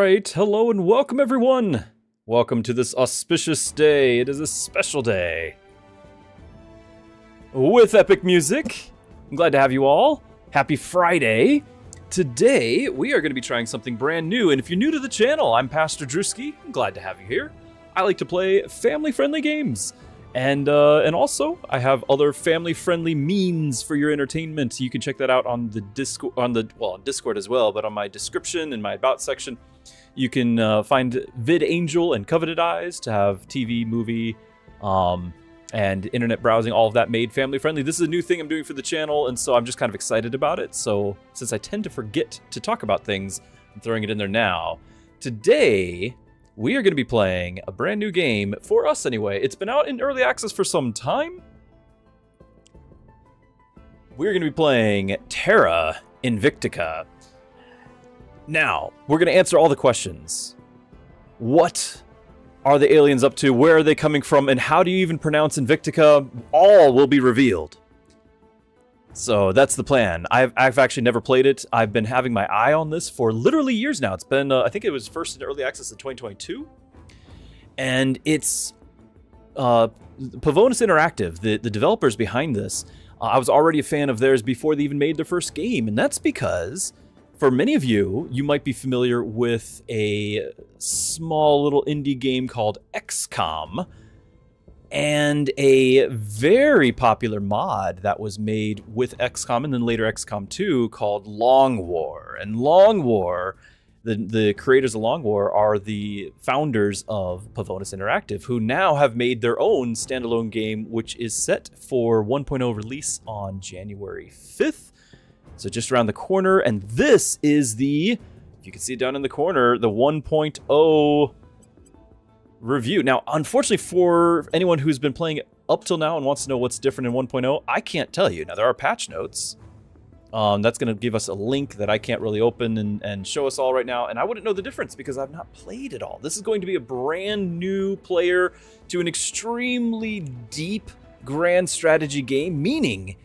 right, hello and welcome everyone. Welcome to this auspicious day. It is a special day. With epic music. I'm glad to have you all. Happy Friday. Today, we are going to be trying something brand new, and if you're new to the channel, I'm Pastor Druski. I'm glad to have you here. I like to play family-friendly games. And also, I have other family-friendly means for your entertainment. You can check that out on the Discord, on Discord as well, but on my description and my About section, you can find VidAngel and Coveted Eyes to have TV, movie, and internet browsing, all of that made family-friendly. This is a new thing I'm doing for the channel, and so I'm just kind of excited about it. So since I tend to forget to talk about things, I'm throwing it in there now. Today, we are going to be playing a brand new game, for us anyway. It's been out in early access for some time. We're going to be playing Terra Invicta. Now, we're going to answer all the questions. What are the aliens up to? Where are they coming from? And how do you even pronounce Invicta? All will be revealed. So that's the plan. I've actually never played it. I've been having my eye on this for literally years now. It's been, I think it was first in early access in 2022. And it's Pavonis Interactive, the developers behind this. I was already a fan of theirs before they even made their first game. And that's because, for many of you, you might be familiar with a small little indie game called Xcom, and a very popular mod that was made with Xcom and then later Xcom 2 called Long War. And Long War, the creators of Long War are the founders of Pavonis Interactive, who now have made their own standalone game, which is set for 1.0 release on January 5th. So just around the corner, and this is the, if you can see it down in the corner, the 1.0 review. Now, unfortunately for anyone who's been playing it up till now and wants to know what's different in 1.0, I can't tell you. Now, there are patch notes. That's going to give us a link that I can't really open and show us all right now, and I wouldn't know the difference because I've not played it all. This is going to be a brand new player to an extremely deep grand strategy game, meaning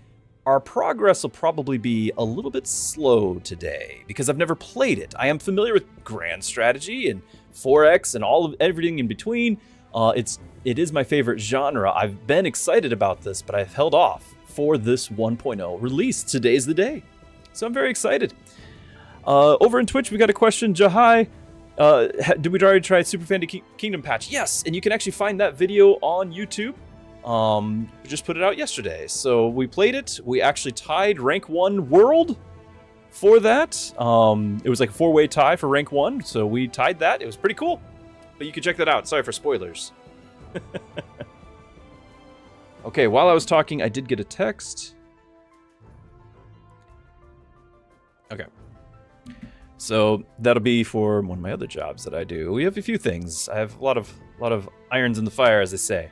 our progress will probably be a little bit slow today because I've never played it. I am familiar with grand strategy and 4X and everything in between. It is my favorite genre. I've been excited about this, but I've held off for this 1.0 release. Today's the day. So I'm very excited. Over in Twitch, we got a question. Jahai, did we already try Super Fan Kingdom patch? Yes, and you can actually find that video on YouTube. We just put it out yesterday. So we played it. We actually tied rank 1 world for that. It was like a 4-way tie for rank 1. So we tied that. It was pretty cool. But you can check that out. Sorry for spoilers. Okay, while I was talking, I did get a text. Okay. So that'll be for one of my other jobs that I do. We have a few things. I have a lot of irons in the fire, as they say.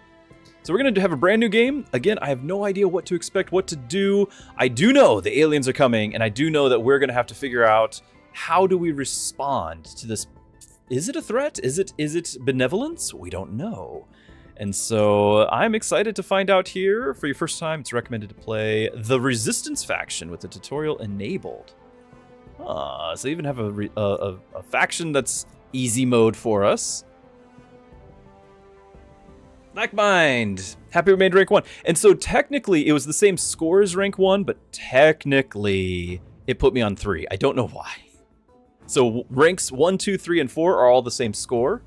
So we're going to have a brand new game. Again, I have no idea what to expect, what to do. I do know the aliens are coming, and I do know that we're going to have to figure out how do we respond to this. Is it a threat? Is it benevolence? We don't know. And so I'm excited to find out here. For your first time, it's recommended to play the Resistance faction with the tutorial enabled. So they even have a faction that's easy mode for us. Black Mind! Happy we made rank 1. And so technically, it was the same score as rank 1, but technically, it put me on 3. I don't know why. So ranks 1, 2, 3, and 4 are all the same score.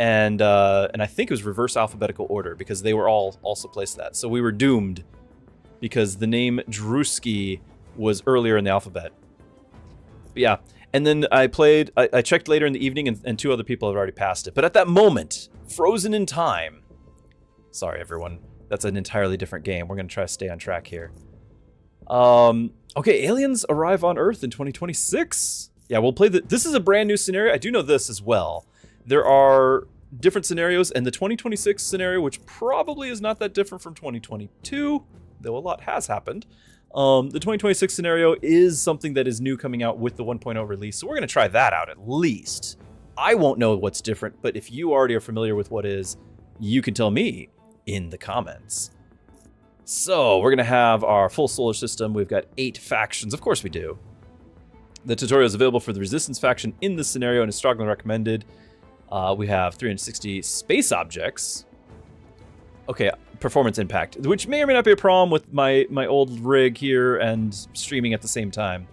And I think it was reverse alphabetical order because they were all also placed that. So we were doomed because the name Druski was earlier in the alphabet. But yeah. And then I checked later in the evening and 2 other people had already passed it. But at that moment, frozen in time. Sorry, everyone. That's an entirely different game. We're going to try to stay on track here. Okay, aliens arrive on Earth in 2026. Yeah, we'll play this is a brand new scenario. I do know this as well. There are different scenarios, and the 2026 scenario, which probably is not that different from 2022, though a lot has happened. The 2026 scenario is something that is new coming out with the 1.0 release, so we're going to try that out at least. I won't know what's different, but if you already are familiar with what is, you can tell me in the comments. So we're going to have our full solar system. We've got 8 factions. Of course we do. The tutorial is available for the Resistance faction in this scenario and is strongly recommended. We have 360 space objects. Okay, performance impact, which may or may not be a problem with my old rig here and streaming at the same time.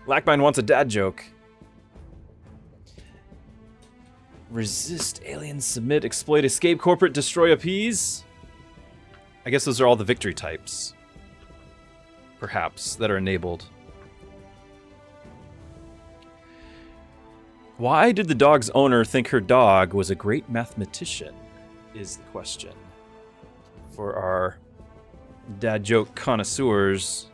Lackmine wants a dad joke. Resist, aliens, submit, exploit, escape, corporate, destroy, appease. I guess those are all the victory types, perhaps, that are enabled. Why did the dog's owner think her dog was a great mathematician, is the question. For our dad joke connoisseurs.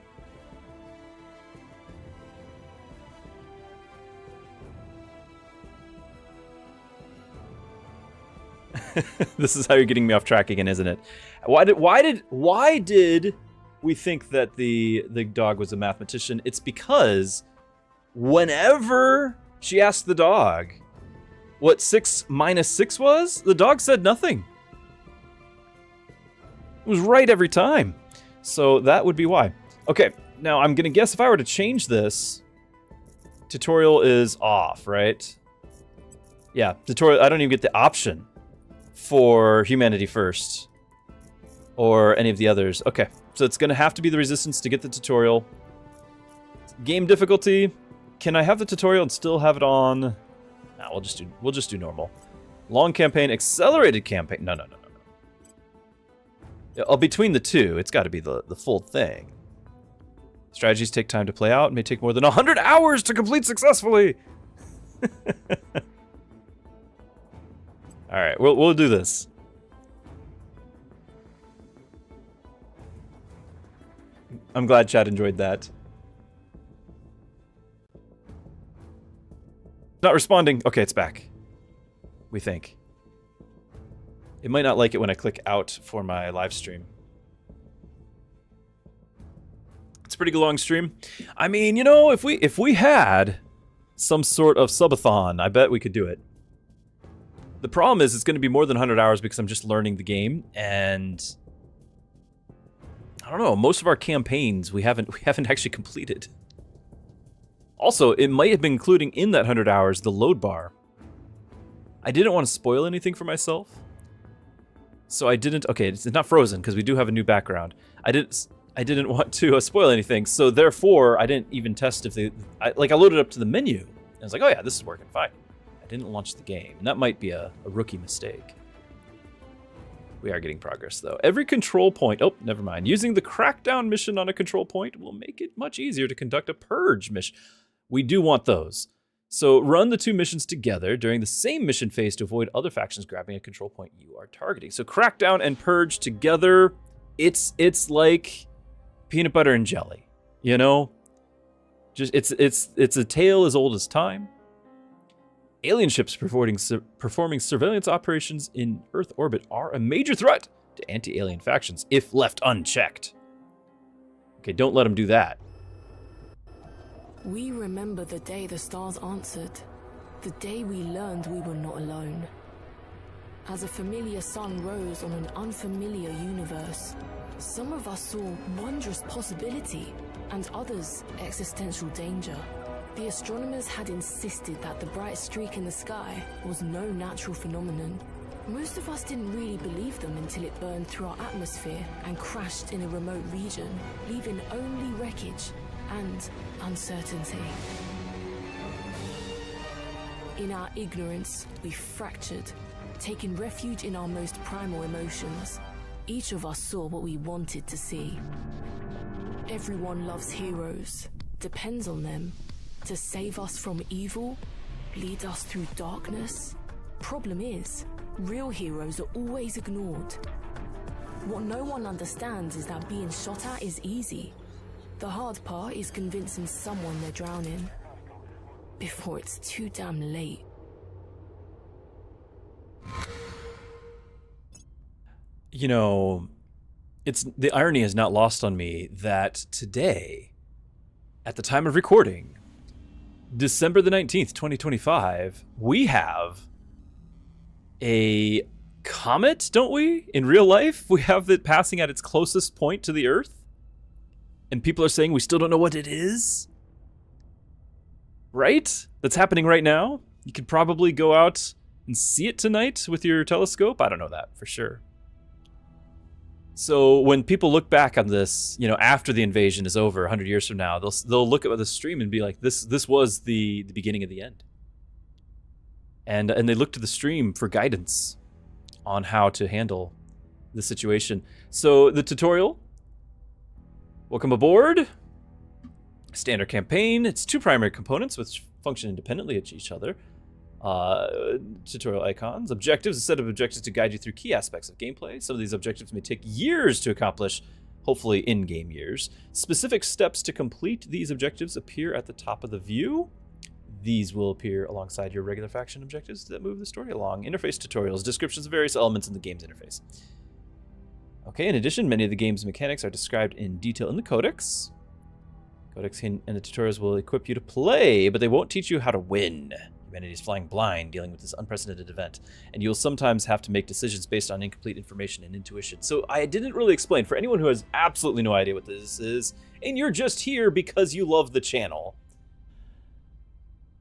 This is how you're getting me off track again, isn't it? Why did we think that the dog was a mathematician? It's because whenever she asked the dog what 6 minus 6 was, the dog said nothing. It was right every time. So that would be why. Okay, now I'm gonna guess if I were to change this, tutorial is off, right? Yeah, tutorial, I don't even get the option for Humanity First or any of the others. Okay, so it's gonna have to be the Resistance to get the tutorial. Game difficulty, can I have the tutorial and still have it on? Nah, we'll just do normal. Long campaign, accelerated campaign. No. Between the two, it's got to be the full thing. Strategies take time to play out and may take more than 100 hours to complete successfully. All right, we'll do this. I'm glad Chad enjoyed that. Not responding. Okay, it's back. We think. It might not like it when I click out for my live stream. It's a pretty long stream. I mean, you know, if we had some sort of subathon, I bet we could do it. The problem is it's going to be more than 100 hours because I'm just learning the game, and I don't know, most of our campaigns we haven't actually completed. Also, it might have been including in that 100 hours the load bar. I didn't want to spoil anything for myself. So I didn't, okay, it's not frozen because we do have a new background. I didn't want to spoil anything, so therefore I didn't even test if I loaded up to the menu and I was like, oh yeah, this is working fine. I didn't launch the game, and that might be a rookie mistake. We are getting progress though. Every control point, oh, never mind. Using the crackdown mission on a control point will make it much easier to conduct a purge mission. We do want those. So run the two missions together during the same mission phase to avoid other factions grabbing a control point you are targeting. So crackdown and purge together, it's like peanut butter and jelly, you know? Just it's a tale as old as time. Alien ships performing surveillance operations in Earth orbit are a major threat to anti-alien factions if left unchecked. Okay, don't let them do that. We remember the day the stars answered, the day we learned we were not alone. As a familiar sun rose on an unfamiliar universe, some of us saw wondrous possibility and others existential danger. The astronomers had insisted that the bright streak in the sky was no natural phenomenon. Most of us didn't really believe them until it burned through our atmosphere and crashed in a remote region, leaving only wreckage and uncertainty. In our ignorance, we fractured, taking refuge in our most primal emotions. Each of us saw what we wanted to see. Everyone loves heroes, depends on them, to save us from evil, lead us through darkness. Problem is, real heroes are always ignored. What no one understands is that being shot at is easy. The hard part is convincing someone they're drowning before it's too damn late. You know, the irony is not lost on me that today, at the time of recording, December the 19th, 2025, we have a comet, don't we? In real life, we have it passing at its closest point to the Earth. And people are saying we still don't know what it is. right? That's happening right now. You could probably go out and see it tonight with your telescope. I don't know that for sure. So when people look back on this, you know, after the invasion is over 100 years from now, they'll look at the stream and be like, this was the beginning of the end. And they look to the stream for guidance on how to handle the situation. So the tutorial, welcome aboard. Standard campaign. It's 2 primary components which function independently of each other. Tutorial icons. Objectives, a set of objectives to guide you through key aspects of gameplay. Some of these objectives may take years to accomplish, hopefully in-game years. Specific steps to complete these objectives appear at the top of the view. These will appear alongside your regular faction objectives that move the story along. Interface tutorials, descriptions of various elements in the game's interface. Okay, in addition, many of the game's mechanics are described in detail in the codex. Codex and the tutorials will equip you to play, but they won't teach you how to win. Humanity is flying blind, dealing with this unprecedented event, and you'll sometimes have to make decisions based on incomplete information and intuition. So I didn't really explain, for anyone who has absolutely no idea what this is, and you're just here because you love the channel.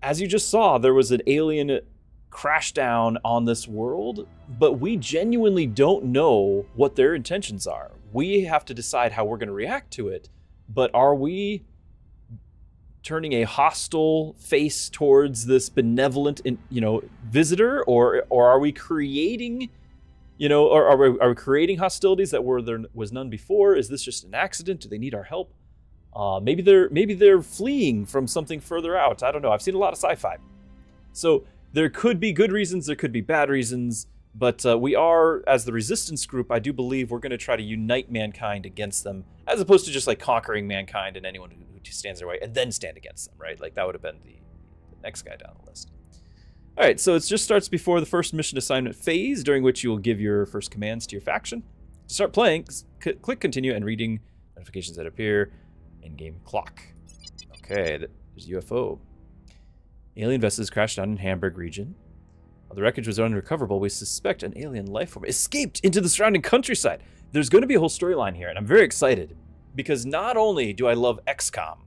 As you just saw, there was an alien crash down on this world, but we genuinely don't know what their intentions are. We have to decide how we're going to react to it, but are we turning a hostile face towards this benevolent, visitor, or are we creating, or are we creating hostilities that there was none before? Is this just an accident? Do they need our help? Maybe they're fleeing from something further out. I don't know. I've seen a lot of sci-fi, so there could be good reasons, there could be bad reasons. But we are, as the resistance group, I do believe we're going to try to unite mankind against them, as opposed to just like conquering mankind and anyone who stands their way and then stand against them, right? Like that would have been the next guy down the list. All right, so it just starts before the first mission assignment phase, during which you will give your first commands to your faction. To start playing, click continue and reading notifications that appear in-game clock. Okay, there's UFO. Alien vessels crashed down in Hamburg region. While the wreckage was unrecoverable, we suspect an alien life form escaped into the surrounding countryside. There's going to be a whole storyline here, and I'm very excited, because not only do I love Xcom,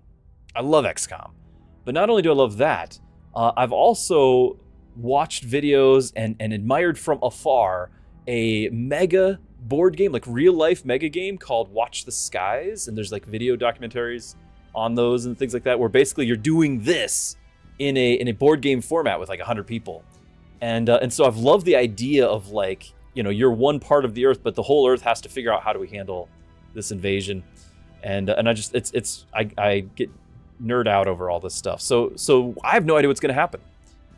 but not only do I love that, I've also watched videos and admired from afar a mega board game, like real life mega game called Watch the Skies, and there's like video documentaries on those and things like that, where basically you're doing this in a board game format with like 100 people. And so I've loved the idea of like, you're one part of the Earth, but the whole Earth has to figure out how do we handle this invasion. And I just I get nerd out over all this stuff. So I have no idea what's going to happen,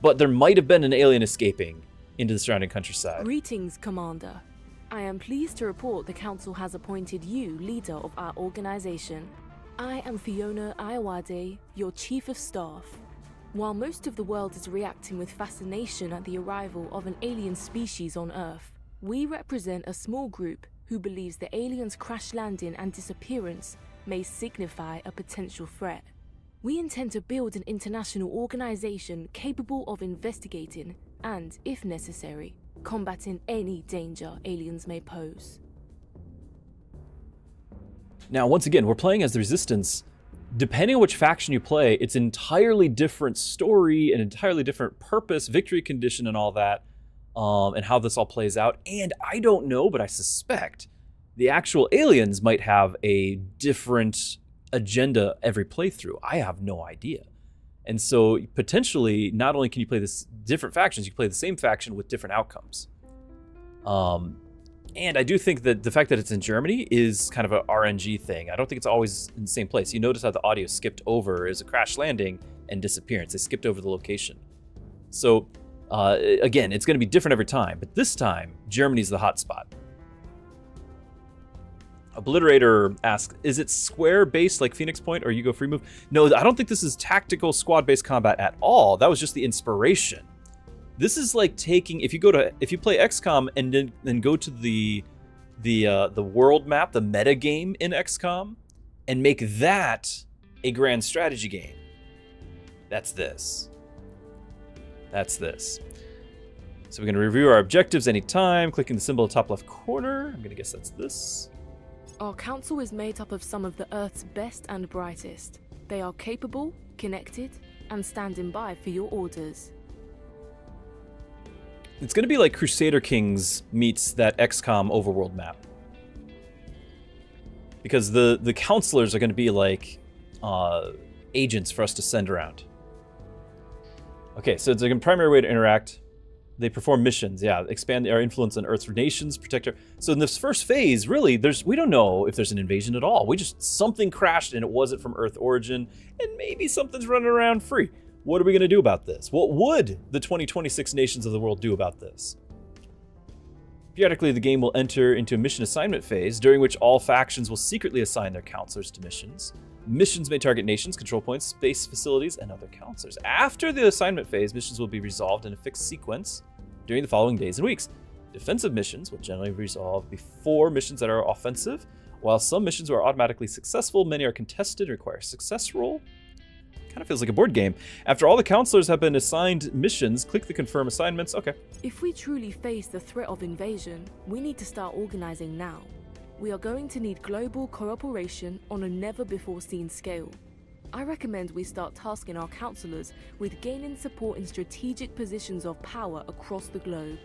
but there might have been an alien escaping into the surrounding countryside. Greetings, Commander. I am pleased to report the Council has appointed you leader of our organization. I am Fiona Iowade, your Chief of Staff. While most of the world is reacting with fascination at the arrival of an alien species on Earth, we represent a small group who believes the aliens' crash landing and disappearance may signify a potential threat. We intend to build an international organization capable of investigating and, if necessary, combating any danger aliens may pose. Now, once again, we're playing as the Resistance. Depending on which faction you play, it's an entirely different story, an entirely different purpose, victory condition, and all that, and how this all plays out. And I don't know, but I suspect the actual aliens might have a different agenda every playthrough. I have no idea. And so potentially, not only can you play this different factions, you can play the same faction with different outcomes. And I do think that the fact that it's in Germany is kind of a RNG thing. I don't think it's always in the same place. You notice how the audio skipped over is a crash landing and disappearance. They skipped over the location. So again, it's going to be different every time, but this time, Germany's the hotspot. Obliterator asks, is it square-based like Phoenix Point or you go free move? No, I don't think this is tactical squad-based combat at all. That was just the inspiration. This is like taking, if you play XCOM and then go to the world map, the meta game in XCOM, and make that a grand strategy game. That's this. That's this. So we're going to review our objectives anytime, clicking the symbol in the top left corner. I'm going to guess that's this. Our council is made up of some of the Earth's best and brightest. They are capable, connected, and standing by for your orders. It's going to be like Crusader Kings meets that XCOM overworld map. Because the counselors are going to be like agents for us to send around. Okay, so it's a primary way to interact. They perform missions, yeah, expand our influence on Earth's nations, protect our... So in this first phase, really, we don't know if there's an invasion at all. Something crashed and it wasn't from Earth origin, and maybe something's running around free. What are we going to do about this? What would the 2026 nations of the world do about this? Periodically, the game will enter into a mission assignment phase, during which all factions will secretly assign their counselors to missions. Missions may target nations, control points, space facilities, and other counselors. After the assignment phase, missions will be resolved in a fixed sequence during the following days and weeks. Defensive missions will generally resolve before missions that are offensive, while some missions are automatically successful, many are contested, require a success roll. Kind of feels like a board game. After all the counselors have been assigned missions, click the confirm assignments. Okay. If we truly face the threat of invasion, we need to start organizing now. We are going to need global cooperation on a never-before-seen scale. I recommend we start tasking our counselors with gaining support in strategic positions of power across the globe.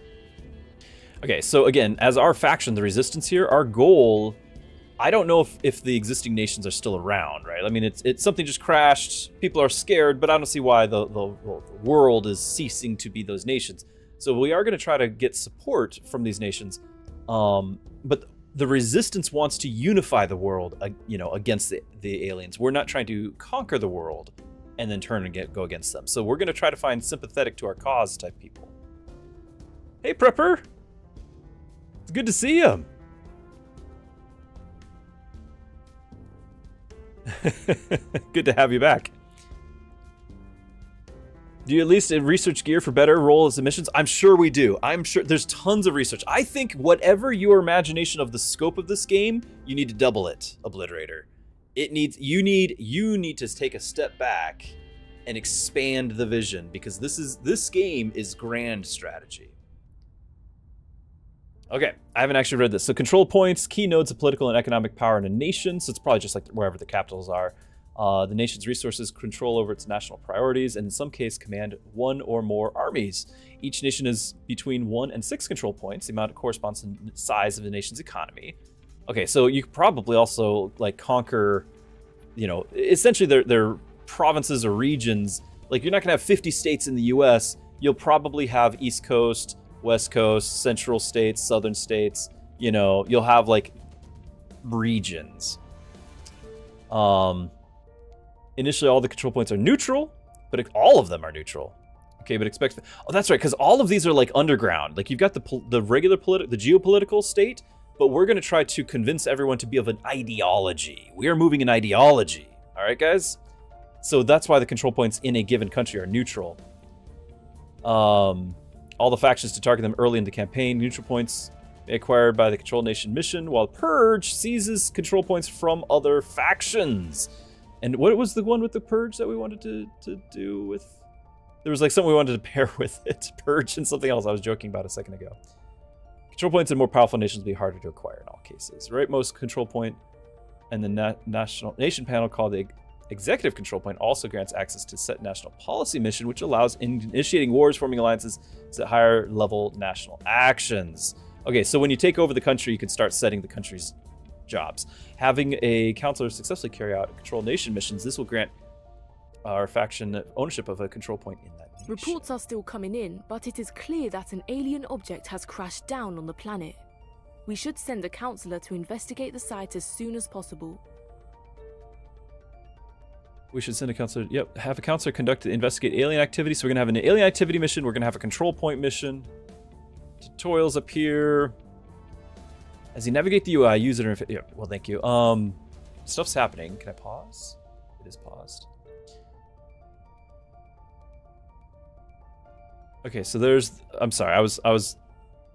Okay, so again, as our faction, the Resistance here, our goal... I don't know if the existing nations are still around, right? I mean, it's something just crashed, people are scared, but I don't see why the world is ceasing to be those nations. So we are going to try to get support from these nations, but the Resistance wants to unify the world, against the aliens. We're not trying to conquer the world and then turn and go against them. So we're going to try to find sympathetic to our cause type people. Hey, Prepper! It's good to see you! Good to have you back. Do you at least research gear for better role as missions? I'm sure we do. I'm sure there's tons of research. I think whatever your imagination of the scope of this game, you need to double it, Obliterator. You need to take a step back and expand the vision, because this game is grand strategy. Okay, I haven't actually read this. So control points, key nodes of political and economic power in a nation. So it's probably just like wherever the capitals are. The nation's resources, control over its national priorities, and in some case, command one or more armies. Each nation is between 1 and 6 control points. The amount corresponds to the size of the nation's economy. Okay, so you could probably also like conquer, essentially their provinces or regions. Like you're not gonna have 50 states in the US. You'll probably have East Coast, West Coast, Central States, Southern States. You'll have like regions. Initially, all the control points are neutral, but all of them are neutral. Okay, but expect... Oh, that's right, because all of these are like underground. Like you've got the regular the geopolitical state, but we're going to try to convince everyone to be of an ideology. We are moving an ideology. All right, guys? So that's why the control points in a given country are neutral. All the factions to target them early in the campaign. Neutral points acquired by the control nation mission, while Purge seizes control points from other factions. And what was the one with the Purge that we wanted to do with? There was like something we wanted to pair with it. Purge and something else I was joking about a second ago. Control points in more powerful nations will be harder to acquire in all cases. Rightmost control point and the national nation panel called the Executive Control Point also grants access to set national policy mission, which allows initiating wars, forming alliances, set higher level national actions. Okay, so when you take over the country, you can start setting the country's jobs. Having a counselor successfully carry out control nation missions, this will grant our faction ownership of a control point in that nation. Reports are still coming in, but it is clear that an alien object has crashed down on the planet. We should send a counselor to investigate the site as soon as possible. We should send a counselor. Yep, have a counselor conduct to investigate alien activity. So we're gonna have an alien activity mission. We're gonna have a control point mission. Tutorials up here. As you navigate the UI, use it. Yeah, well, thank you. Stuff's happening. Can I pause? It is paused. Okay, so there's. I'm sorry. I was.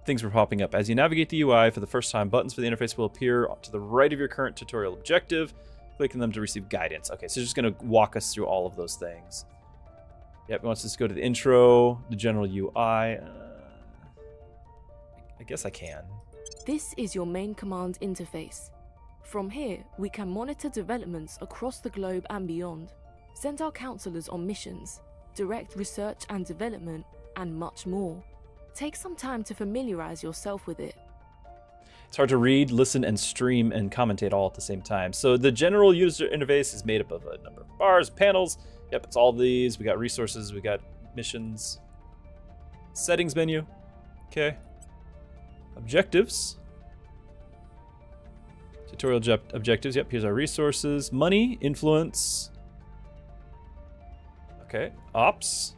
Things were popping up. As you navigate the UI for the first time, buttons for the interface will appear to the right of your current tutorial objective. Clicking them to receive guidance. Okay, so it's just going to walk us through all of those things. Yep, it wants us to go to the intro, the general UI. I guess I can. This is your main command interface. From here, we can monitor developments across the globe and beyond. send our counselors on missions, direct research and development, and much more. Take some time to familiarize yourself with it. It's hard to read, listen, and stream and commentate all at the same time. So the general user interface is made up of a number of bars, panels. Yep, it's all these. We got resources, we got missions. Settings menu. Okay. Objectives. Tutorial objectives. Yep, here's our resources. Money, influence. Okay. Ops.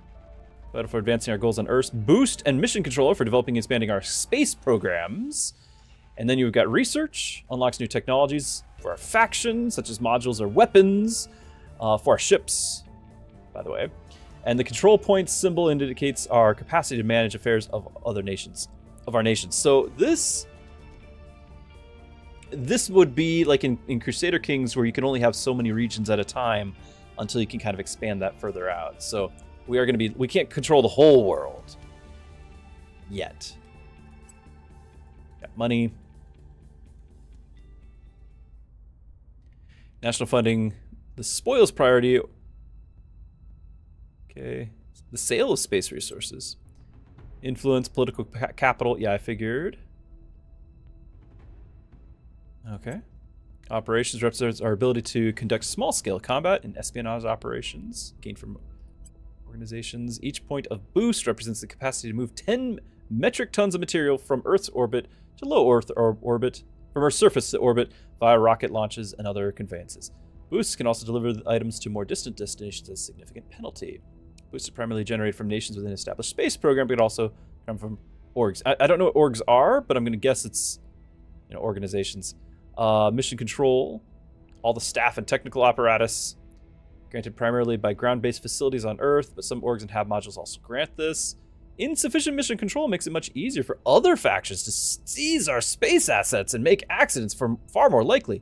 Vital for advancing our goals on Earth. Boost and mission controller for developing and expanding our space programs. And then you've got research. Unlocks new technologies for our factions, such as modules or weapons. For our ships, by the way. And the control point symbol indicates our capacity to manage affairs of other nations, of our nations. So this would be like in Crusader Kings, where you can only have so many regions at a time until you can kind of expand that further out. So we can't control the whole world yet. Got money. National funding. The spoils priority. Okay. The sale of space resources. Influence, political capital. Yeah, I figured. Okay. Operations represents our ability to conduct small-scale combat and espionage operations gained from organizations. Each point of boost represents the capacity to move 10 metric tons of material from Earth's orbit to low Earth orbit, from Earth's surface to orbit via rocket launches and other conveyances. Boosts can also deliver the items to more distant destinations at a significant penalty. Boosts are primarily generated from nations within an established space program, but also come from orgs. I don't know what orgs are, but I'm going to guess it's organizations. Mission control, all the staff and technical apparatus, granted primarily by ground-based facilities on Earth, but some orgs and hab modules also grant this. Insufficient mission control makes it much easier for other factions to seize our space assets and make accidents far more likely.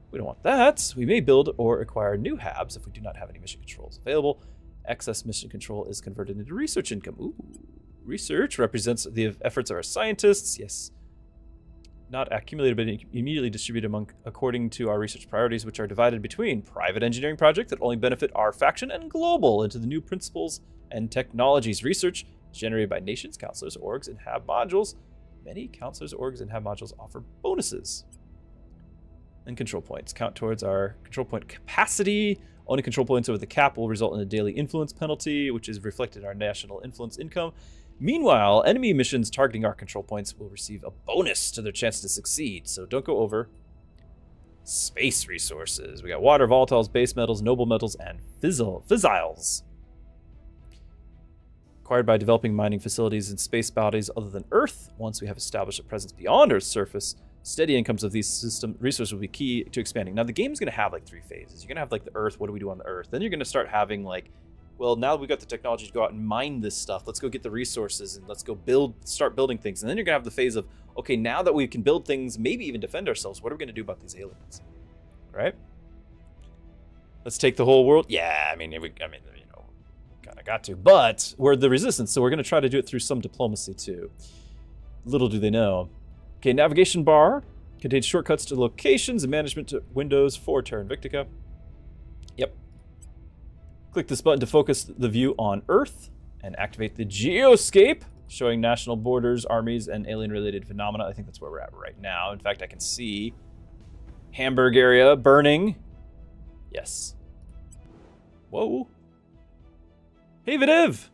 We don't want that. We may build or acquire new habs if we do not have any mission controls available. Excess mission control is converted into research income. Ooh. Research represents the efforts of our scientists. Yes. Not accumulated, but immediately distributed according to our research priorities, which are divided between private engineering projects that only benefit our faction and global into the new principles and technologies. Research is generated by nations, counselors, orgs, and hab modules. Many counselors, orgs, and hab modules offer bonuses. And control points count towards our control point capacity. Owning control points over the cap will result in a daily influence penalty, which is reflected in our national influence income. Meanwhile, enemy missions targeting our control points will receive a bonus to their chance to succeed, so don't go over. Space resources. We got water, volatiles, base metals, noble metals, and fissiles. Acquired by developing mining facilities in space bodies other than Earth. Once we have established a presence beyond Earth's surface, steady incomes of these system resources will be key to expanding. Now, the game's going to have like 3 phases. You're going to have like the Earth, what do we do on the Earth? Then you're going to start having like, well, now that we've got the technology to go out and mine this stuff, let's go get the resources and let's go start building things. And then you're gonna have the phase of, okay, now that we can build things, maybe even defend ourselves, what are we gonna do about these aliens? Right? Let's take the whole world. Yeah, I mean, kind of got to. But we're the resistance, so we're gonna try to do it through some diplomacy too. Little do they know. Okay, navigation bar contains shortcuts to locations and management windows for Terra Invicta. Yep. Click this button to focus the view on Earth and activate the geoscape, showing national borders, armies, and alien-related phenomena. I think that's where we're at right now. In fact, I can see Hamburg area burning. Yes. Whoa. Hey, Videv!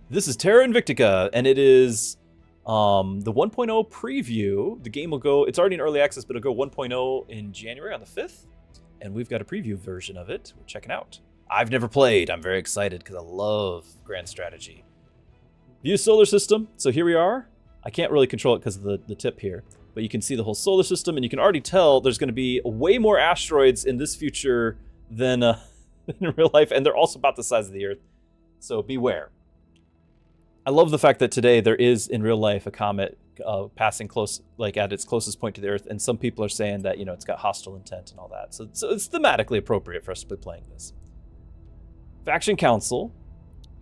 This is Terra Invicta, and it is the 1.0 preview. The game will go, it's already in early access, but it'll go 1.0 in January on the 5th, and we've got a preview version of it. We're checking out. I've never played. I'm very excited because I love grand strategy. View solar system. So here we are. I can't really control it because of the tip here, but you can see the whole solar system, and you can already tell there's going to be way more asteroids in this future than in real life, and they're also about the size of the Earth. So beware. I love the fact that today there is in real life a comet passing close, like at its closest point to the Earth, and some people are saying that it's got hostile intent and all that. So it's thematically appropriate for us to be playing this. Faction Council.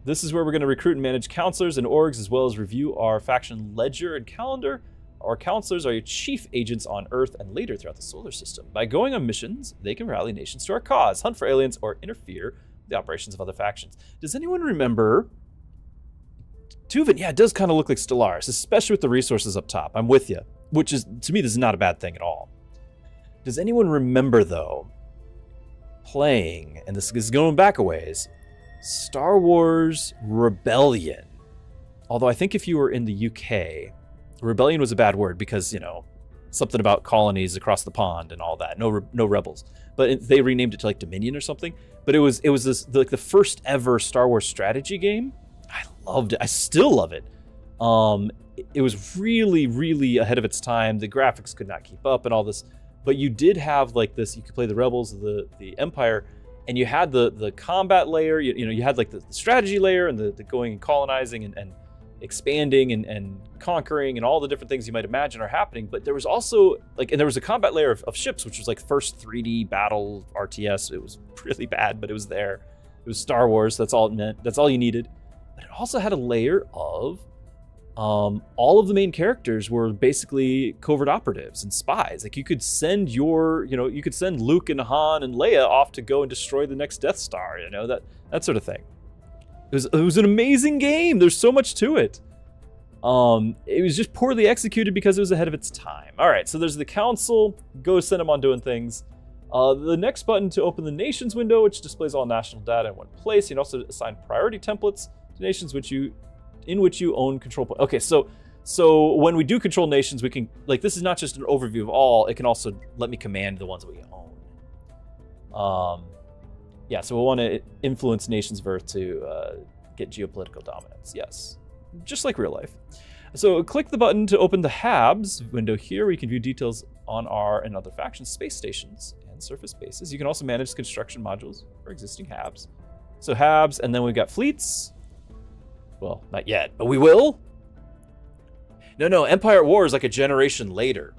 This is where we're going to recruit and manage counselors and orgs, as well as review our faction ledger and calendar. Our counselors are your chief agents on Earth and later throughout the solar system. By going on missions, they can rally nations to our cause, hunt for aliens, or interfere with the operations of other factions. Does anyone remember? Tuven, yeah, it does kind of look like Stellaris, especially with the resources up top. I'm with you. Which is, to me, this is not a bad thing at all. Does anyone remember, though, playing, and this is going back a ways, Star Wars Rebellion? Although I think if you were in the UK, Rebellion was a bad word because, you know, something about colonies across the pond and all that. No rebels. But they renamed it to like Dominion or something. But it was this like the first ever Star Wars strategy game. I loved it. I still love it. It was really, really ahead of its time. The graphics could not keep up and all this. But you did have like this. You could play the Rebels, the Empire, and you had the combat layer. You had like the strategy layer and the going and colonizing and expanding and conquering and all the different things you might imagine are happening. But there was also like, and there was a combat layer of ships, which was like first 3D battle RTS. It was really bad, but it was there. It was Star Wars. That's all it meant. That's all you needed. But it also had a layer of all of the main characters were basically covert operatives and spies. Like you could send you could send Luke and Han and Leia off to go and destroy the next Death Star, that sort of thing. It was an amazing game. There's so much to it. It was just poorly executed because it was ahead of its time. All right, so there's the council. Go send them on doing things. The next button to open the nations window, which displays all national data in one place. You can also assign priority templates to nations in which you own control point. Okay, so when we do control nations, we can, like, this is not just an overview of all, it can also let me command the ones that we own. Yeah, so we'll want to influence nations of Earth to get geopolitical dominance. Yes, just like real life. So click the button to open the HABs window here, where you can view details on our and other factions, space stations, and surface bases. You can also manage construction modules for existing HABs. So HABs, and then we've got fleets. Well, not yet, but we will. No, Empire at War is like a generation later.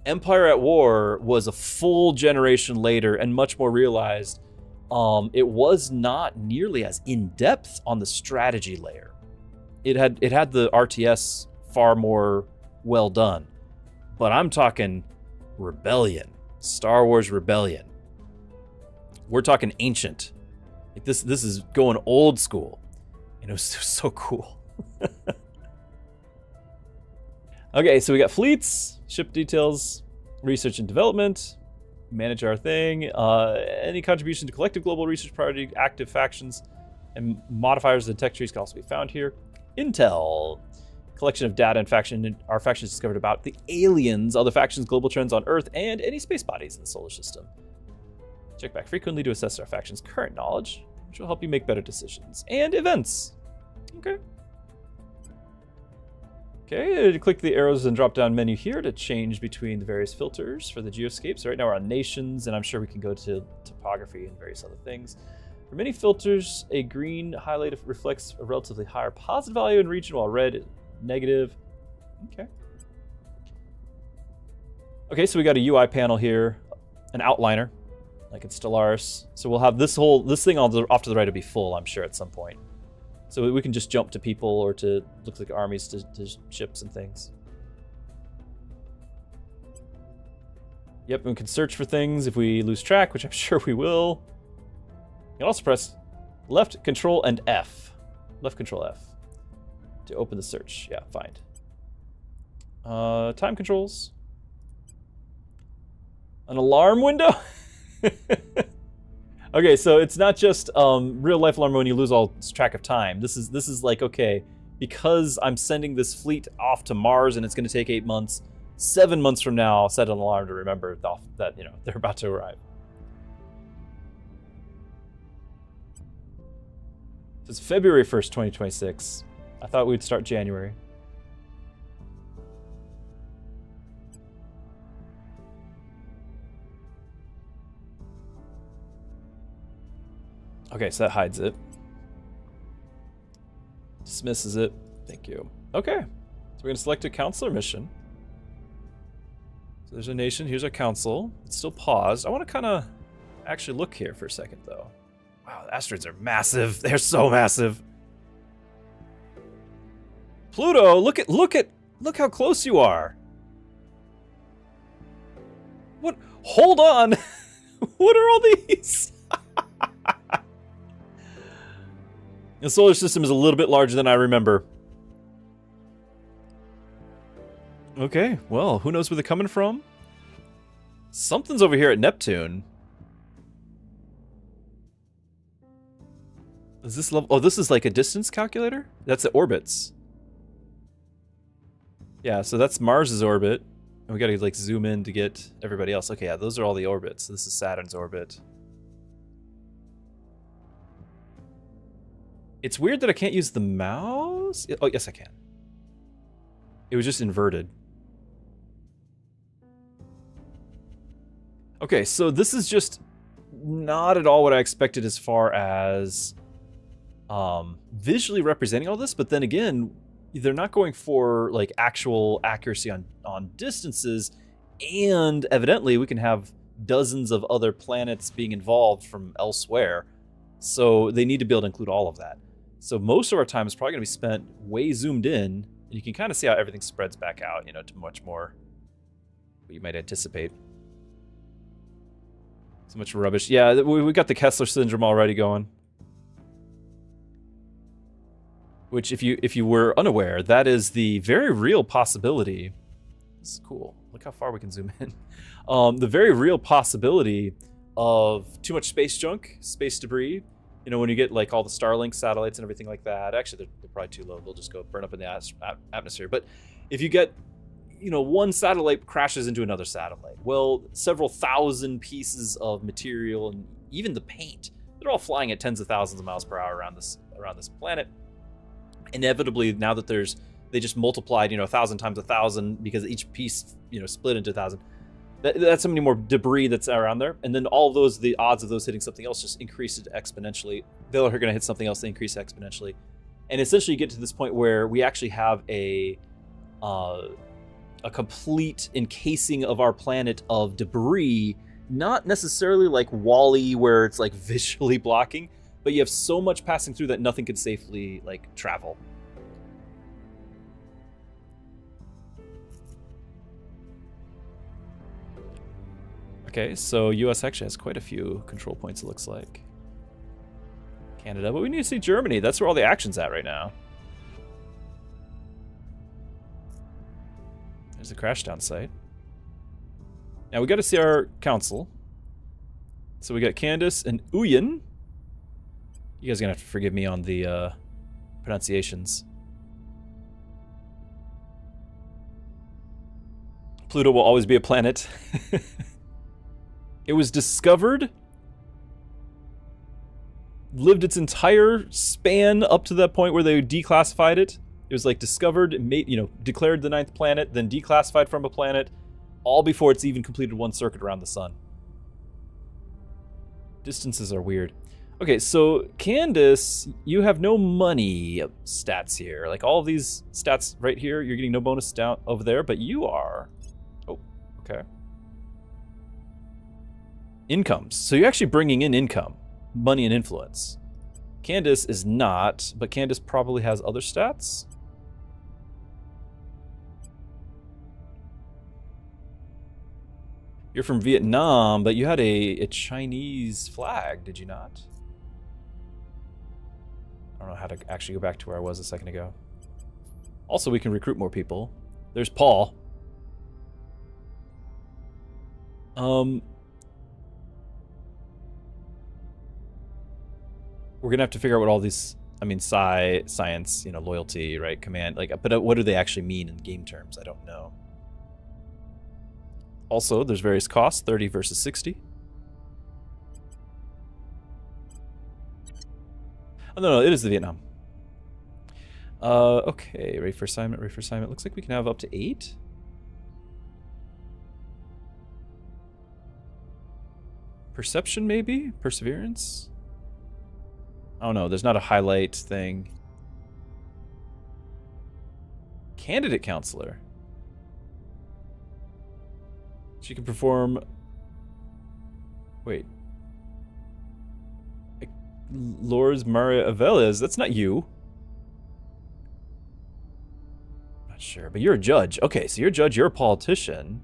Empire at War was a full generation later and much more realized. It was not nearly as in-depth on the strategy layer. It had the RTS far more well done. But I'm talking Rebellion, Star Wars Rebellion. We're talking ancient. Like this is going old school. And it was so cool. Okay, so we got fleets, ship details, research and development, manage our thing, any contribution to collective global research priority, active factions, and modifiers and tech trees can also be found here. Intel, collection of data and our factions discovered about the aliens, other factions, global trends on Earth, and any space bodies in the solar system. Check back frequently to assess our faction's current knowledge, which will help you make better decisions. And events. Okay, click the arrows and drop down menu here to change between the various filters for the geoscapes. So right now we're on nations, and I'm sure we can go to topography and various other things. For many filters, a green highlight reflects a relatively higher positive value in region, while red is negative. Okay, so we got a UI panel here, an outliner, like in Stellaris. So we'll have this thing off to the right will be full, I'm sure, at some point. So we can just jump to people or to, looks like armies, to ships and things. Yep, we can search for things if we lose track, which I'm sure we will. You can also press left control and F. Left control F to open the search. Yeah, find. Time controls. An alarm window? Okay, so it's not just real life alarm when you lose all track of time. This is like, okay, because I'm sending this fleet off to Mars and it's going to take 8 months, 7 months from now, I'll set an alarm to remember that they're about to arrive. So it's February 1st, 2026. I thought we'd start January. Okay, so that hides it. Dismisses it. Thank you. Okay, so we're gonna select a counselor mission. So there's a nation, here's our council. It's still paused. I wanna kinda actually look here for a second though. Wow, the asteroids are massive. They're so massive. Pluto, look how close you are. Hold on! What are all these? The solar system is a little bit larger than I remember. Okay, well, who knows where they're coming from? Something's over here at Neptune. Is this level? Oh, this is like a distance calculator? That's the orbits. Yeah, so that's Mars's orbit. And we gotta like zoom in to get everybody else. Okay, yeah, those are all the orbits. This is Saturn's orbit. It's weird that I can't use the mouse. Oh, yes, I can. It was just inverted. Okay, so this is just not at all what I expected as far as visually representing all this, but then again, they're not going for like actual accuracy on distances, and evidently we can have dozens of other planets being involved from elsewhere, so they need to be able to include all of that. So most of our time is probably going to be spent way zoomed in, and you can kind of see how everything spreads back out, you know, to much more what you might anticipate. So much rubbish. Yeah, we got the Kessler syndrome already going. Which, if you were unaware, that is the very real possibility. This is cool. Look how far we can zoom in. The very real possibility of too much space junk, space debris. You know, when you get like all the Starlink satellites and everything like that. Actually, they're probably too low. They'll just go burn up in the atmosphere. But if you get, you know, one satellite crashes into another satellite, well, several thousand pieces of material and even the paint, they're all flying at tens of thousands of miles per hour around this planet. Inevitably, now that they just multiplied, you know, 1,000 times 1,000 because each piece, you know, split into 1,000. That's so many more debris that's around there, and then all of those, the odds of those hitting something else just increased exponentially. They're going to hit something else, they increase exponentially, and essentially you get to this point where we actually have a complete encasing of our planet of debris, not necessarily like WALL-E where it's like visually blocking, but you have so much passing through that nothing could safely like travel. Okay, so US actually has quite a few control points, it looks like. Canada, but we need to see Germany. That's where all the action's at right now. There's a crashdown site. Now we got to see our council. So we got Candace and Uyen. You guys are gonna have to forgive me on the pronunciations. Pluto will always be a planet. It was discovered, lived its entire span up to that point where they declassified it. It was like discovered, made, you know, declared the 9th planet, then declassified from a planet, all before it's even completed one circuit around the sun. Distances are weird. Okay, so Candace, you have no money stats here. Like all of these stats right here, you're getting no bonus down over there, but you are. Oh, okay. Incomes. So you're actually bringing in income, money, and influence. Candace is not, but Candace probably has other stats. You're from Vietnam, but you had a Chinese flag, did you not? I don't know how to actually go back to where I was a second ago. Also, we can recruit more people. There's Paul. We're gonna have to figure out what all these, I mean, science, you know, loyalty, right, command, like, but what do they actually mean in game terms? I don't know. Also, there's various costs, 30 versus 60. Oh, no, it is the Vietnam. Okay, ready for assignment, ready for assignment. Looks like we can have up to 8. Perception, maybe? Perseverance? Oh no, there's not a highlight thing. Candidate counselor. She can perform... Wait. Lors Maria Aveles, that's not you. Not sure, but you're a judge. Okay, so you're a judge, you're a politician.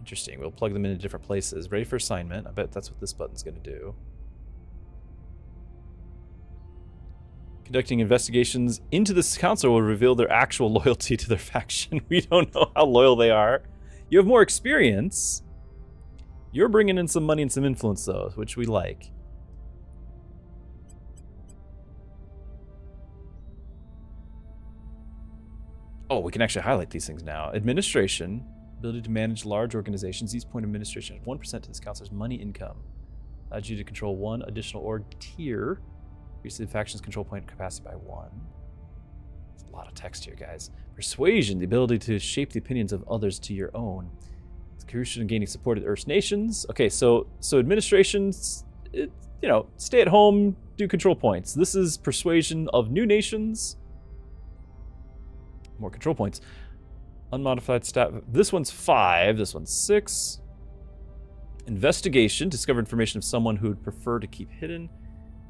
Interesting. We'll plug them into different places. Ready for assignment. I bet that's what this button's going to do. Conducting investigations into this council will reveal their actual loyalty to their faction. We don't know how loyal they are. You have more experience. You're bringing in some money and some influence, though, which we like. Oh, we can actually highlight these things now. Administration. Ability to manage large organizations. Each point of administration has 1% to this council's money income. Allows you to control one additional org tier. Increase the faction's control point capacity by 1. There's a lot of text here, guys. Persuasion. The ability to shape the opinions of others to your own. It's crucial in gaining support of the Earth's nations. Okay, so administrations, you know, stay at home, do control points. This is persuasion of new nations. More control points. Unmodified stat. This one's 5. This one's 6. Investigation. Discover information of someone who would prefer to keep hidden.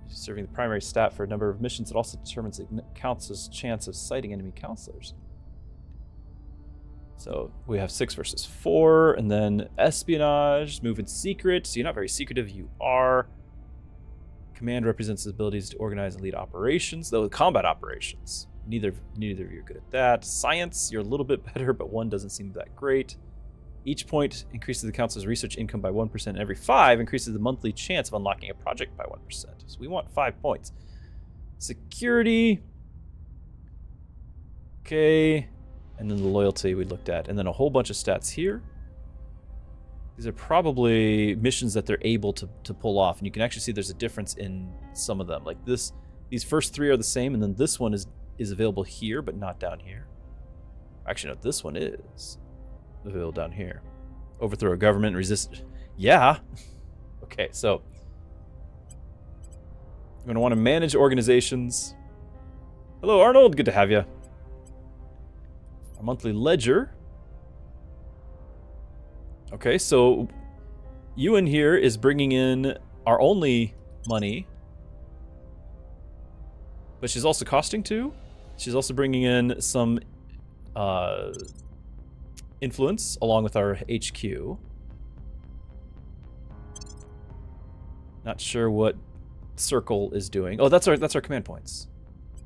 Serving the primary stat for a number of missions. It also determines the council's chance of sighting enemy counselors. So we have 6 versus 4. And then espionage. Move in secret. So you're not very secretive. You are. Command represents his abilities to organize and lead operations. Though combat operations. Neither of you are good at that. Science, you're a little bit better, but 1 doesn't seem that great. Each point increases the council's research income by 1%, and every 5 increases the monthly chance of unlocking a project by 1%. So we want 5 points. Security. Okay. And then the loyalty we looked at. And then a whole bunch of stats here. These are probably missions that they're able to pull off. And you can actually see there's a difference in some of them. Like this, these first 3 are the same, and then this one is available here, but not down here. Actually, no, this one is available down here. Overthrow a government, resist. Yeah. Okay, so I'm going to want to manage organizations. Hello, Arnold. Good to have you. Our monthly ledger. Okay, so Ewan here is bringing in our only money, but she's also costing 2. She's also bringing in some influence along with our HQ. Not sure what Circle is doing. Oh, that's our command points.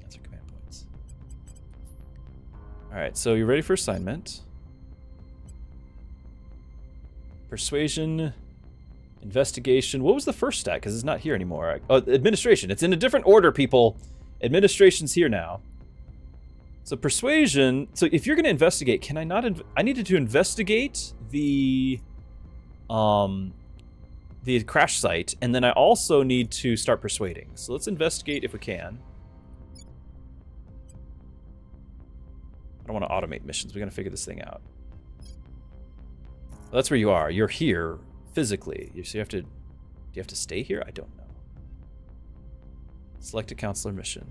That's our command points. All right, so you ready for assignment? Persuasion, investigation. What was the first stat? Because it's not here anymore. Oh, administration. It's in a different order, people. Administration's here now. So persuasion. So if you're going to investigate, can I not? I needed to investigate the crash site, and then I also need to start persuading. So let's investigate if we can. I don't want to automate missions. We got to figure this thing out. Well, that's where you are. You're here physically. So you have to. Do you have to stay here? I don't know. Select a counselor mission.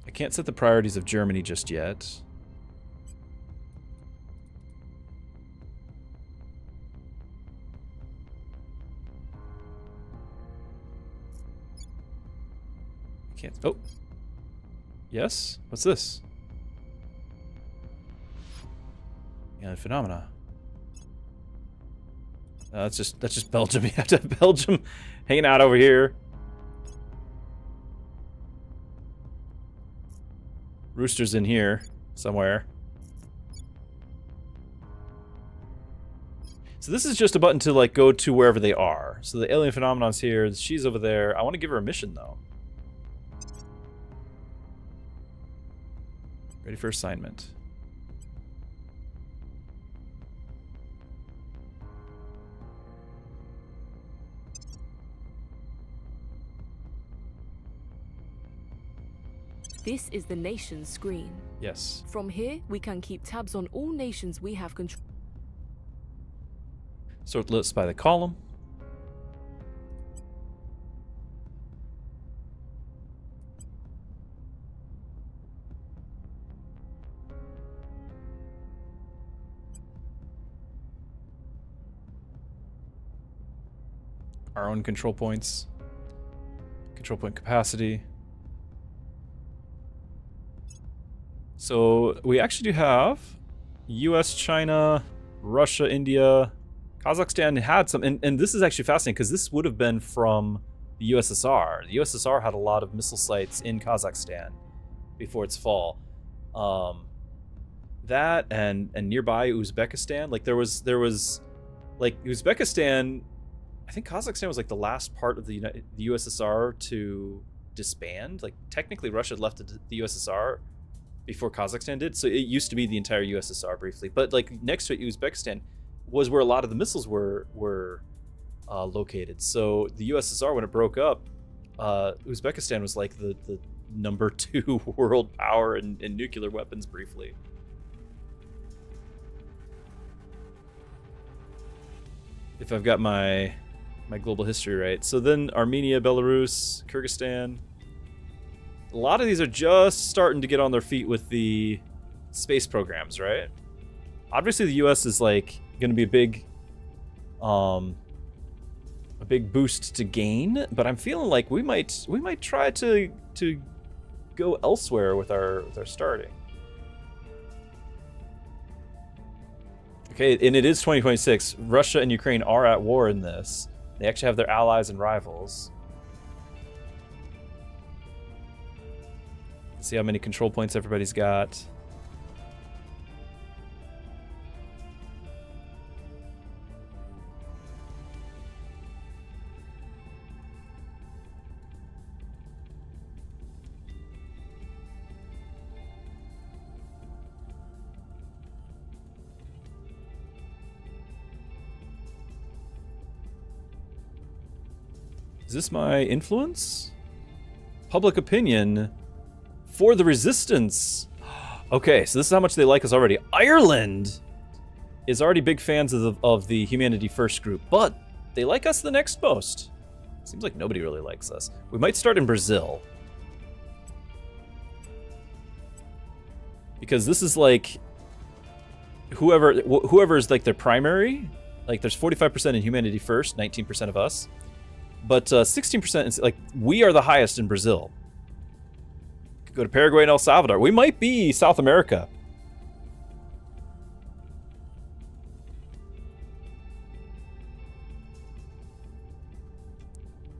I can't set the priorities of Germany just yet. I can't. Oh. Yes? What's this? Yeah, phenomena. That's just Belgium. You have to have Belgium hanging out over here. Rooster's in here somewhere. So this is just a button to like go to wherever they are. So the alien phenomenon's here. She's over there. I want to give her a mission though. Ready for assignment. This is the nation's screen. Yes. From here, we can keep tabs on all nations we have control. Sort lists by the column. Our own control points. Control point capacity. So we actually do have US, China, Russia, India, Kazakhstan had some, and this is actually fascinating because this would have been from the USSR. The USSR had a lot of missile sites in Kazakhstan before its fall. That and nearby Uzbekistan, like there was like Uzbekistan. I think Kazakhstan was like the last part of the USSR to disband. Like technically, Russia had left the USSR before Kazakhstan did, so it used to be the entire USSR briefly. But like next to it, Uzbekistan was where a lot of the missiles were located. So the USSR, when it broke up, Uzbekistan was like the number 2 world power in nuclear weapons briefly. If I've got my global history right. So then Armenia, Belarus, Kyrgyzstan. A lot of these are just starting to get on their feet with the space programs, right? Obviously the US is like going to be a big boost to gain, but I'm feeling like we might try to go elsewhere with our starting. Okay, and it is 2026. Russia and Ukraine are at war in this. They actually have their allies and rivals. Let's see how many control points everybody's got. Is this my influence? Public opinion for the resistance. Okay, so this is how much they like us already. Ireland is already big fans of the Humanity First group, but they like us the next most. Seems like nobody really likes us. We might start in Brazil. Because this is like whoever is like their primary. Like there's 45% in Humanity First, 19% of us. But 16% is like, we are the highest in Brazil. Could go to Paraguay and El Salvador. We might be South America.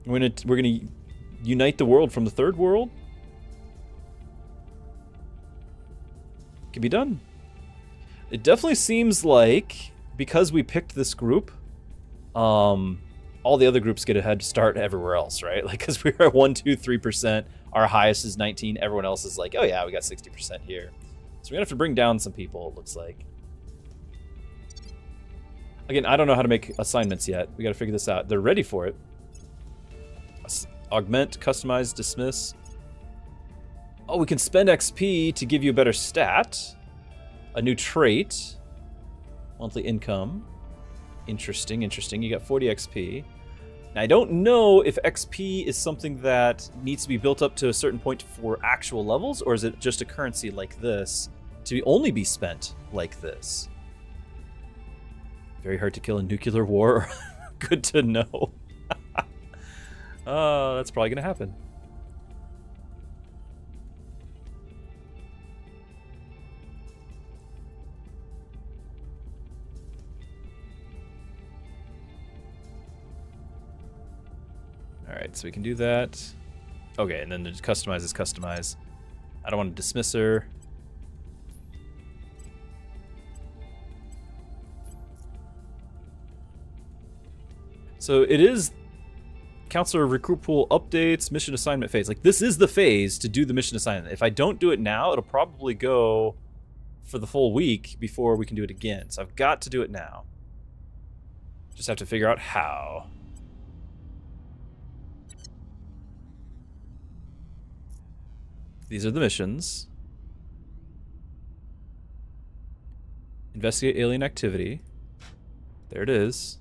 We're gonna unite the world from the third world. Could be done. It definitely seems like because we picked this group, all the other groups get a head start everywhere else, right? Like, because we're at 1, 2, 3%, our highest is 19. Everyone else is like, oh yeah, we got 60% here. So we're gonna have to bring down some people, it looks like. Again, I don't know how to make assignments yet. We gotta figure this out. They're ready for it. Augment, customize, dismiss. Oh, we can spend XP to give you a better stat. A new trait. Monthly income. Interesting, interesting. You got 40 XP. Now, I don't know if XP is something that needs to be built up to a certain point for actual levels, or is it just a currency like this to only be spent like this? Very hard to kill in nuclear war. Good to know. That's probably gonna happen. Alright, so we can do that. Okay, and then just customize is customize. I don't want to dismiss her. So it is Counselor Recruit Pool updates, mission assignment phase. Like, this is the phase to do the mission assignment. If I don't do it now, it'll probably go for the full week before we can do it again. So I've got to do it now. Just have to figure out how. These are the missions. Investigate alien activity. There it is.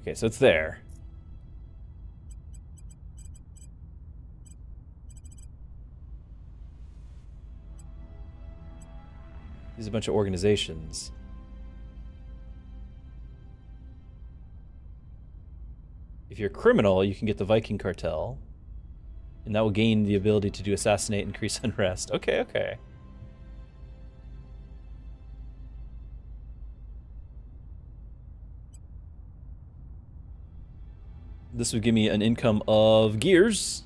Okay, so it's there. These are a bunch of organizations. If you're a criminal, you can get the Viking cartel. And that will gain the ability to do assassinate and increase unrest. Okay, okay. This would give me an income of gears.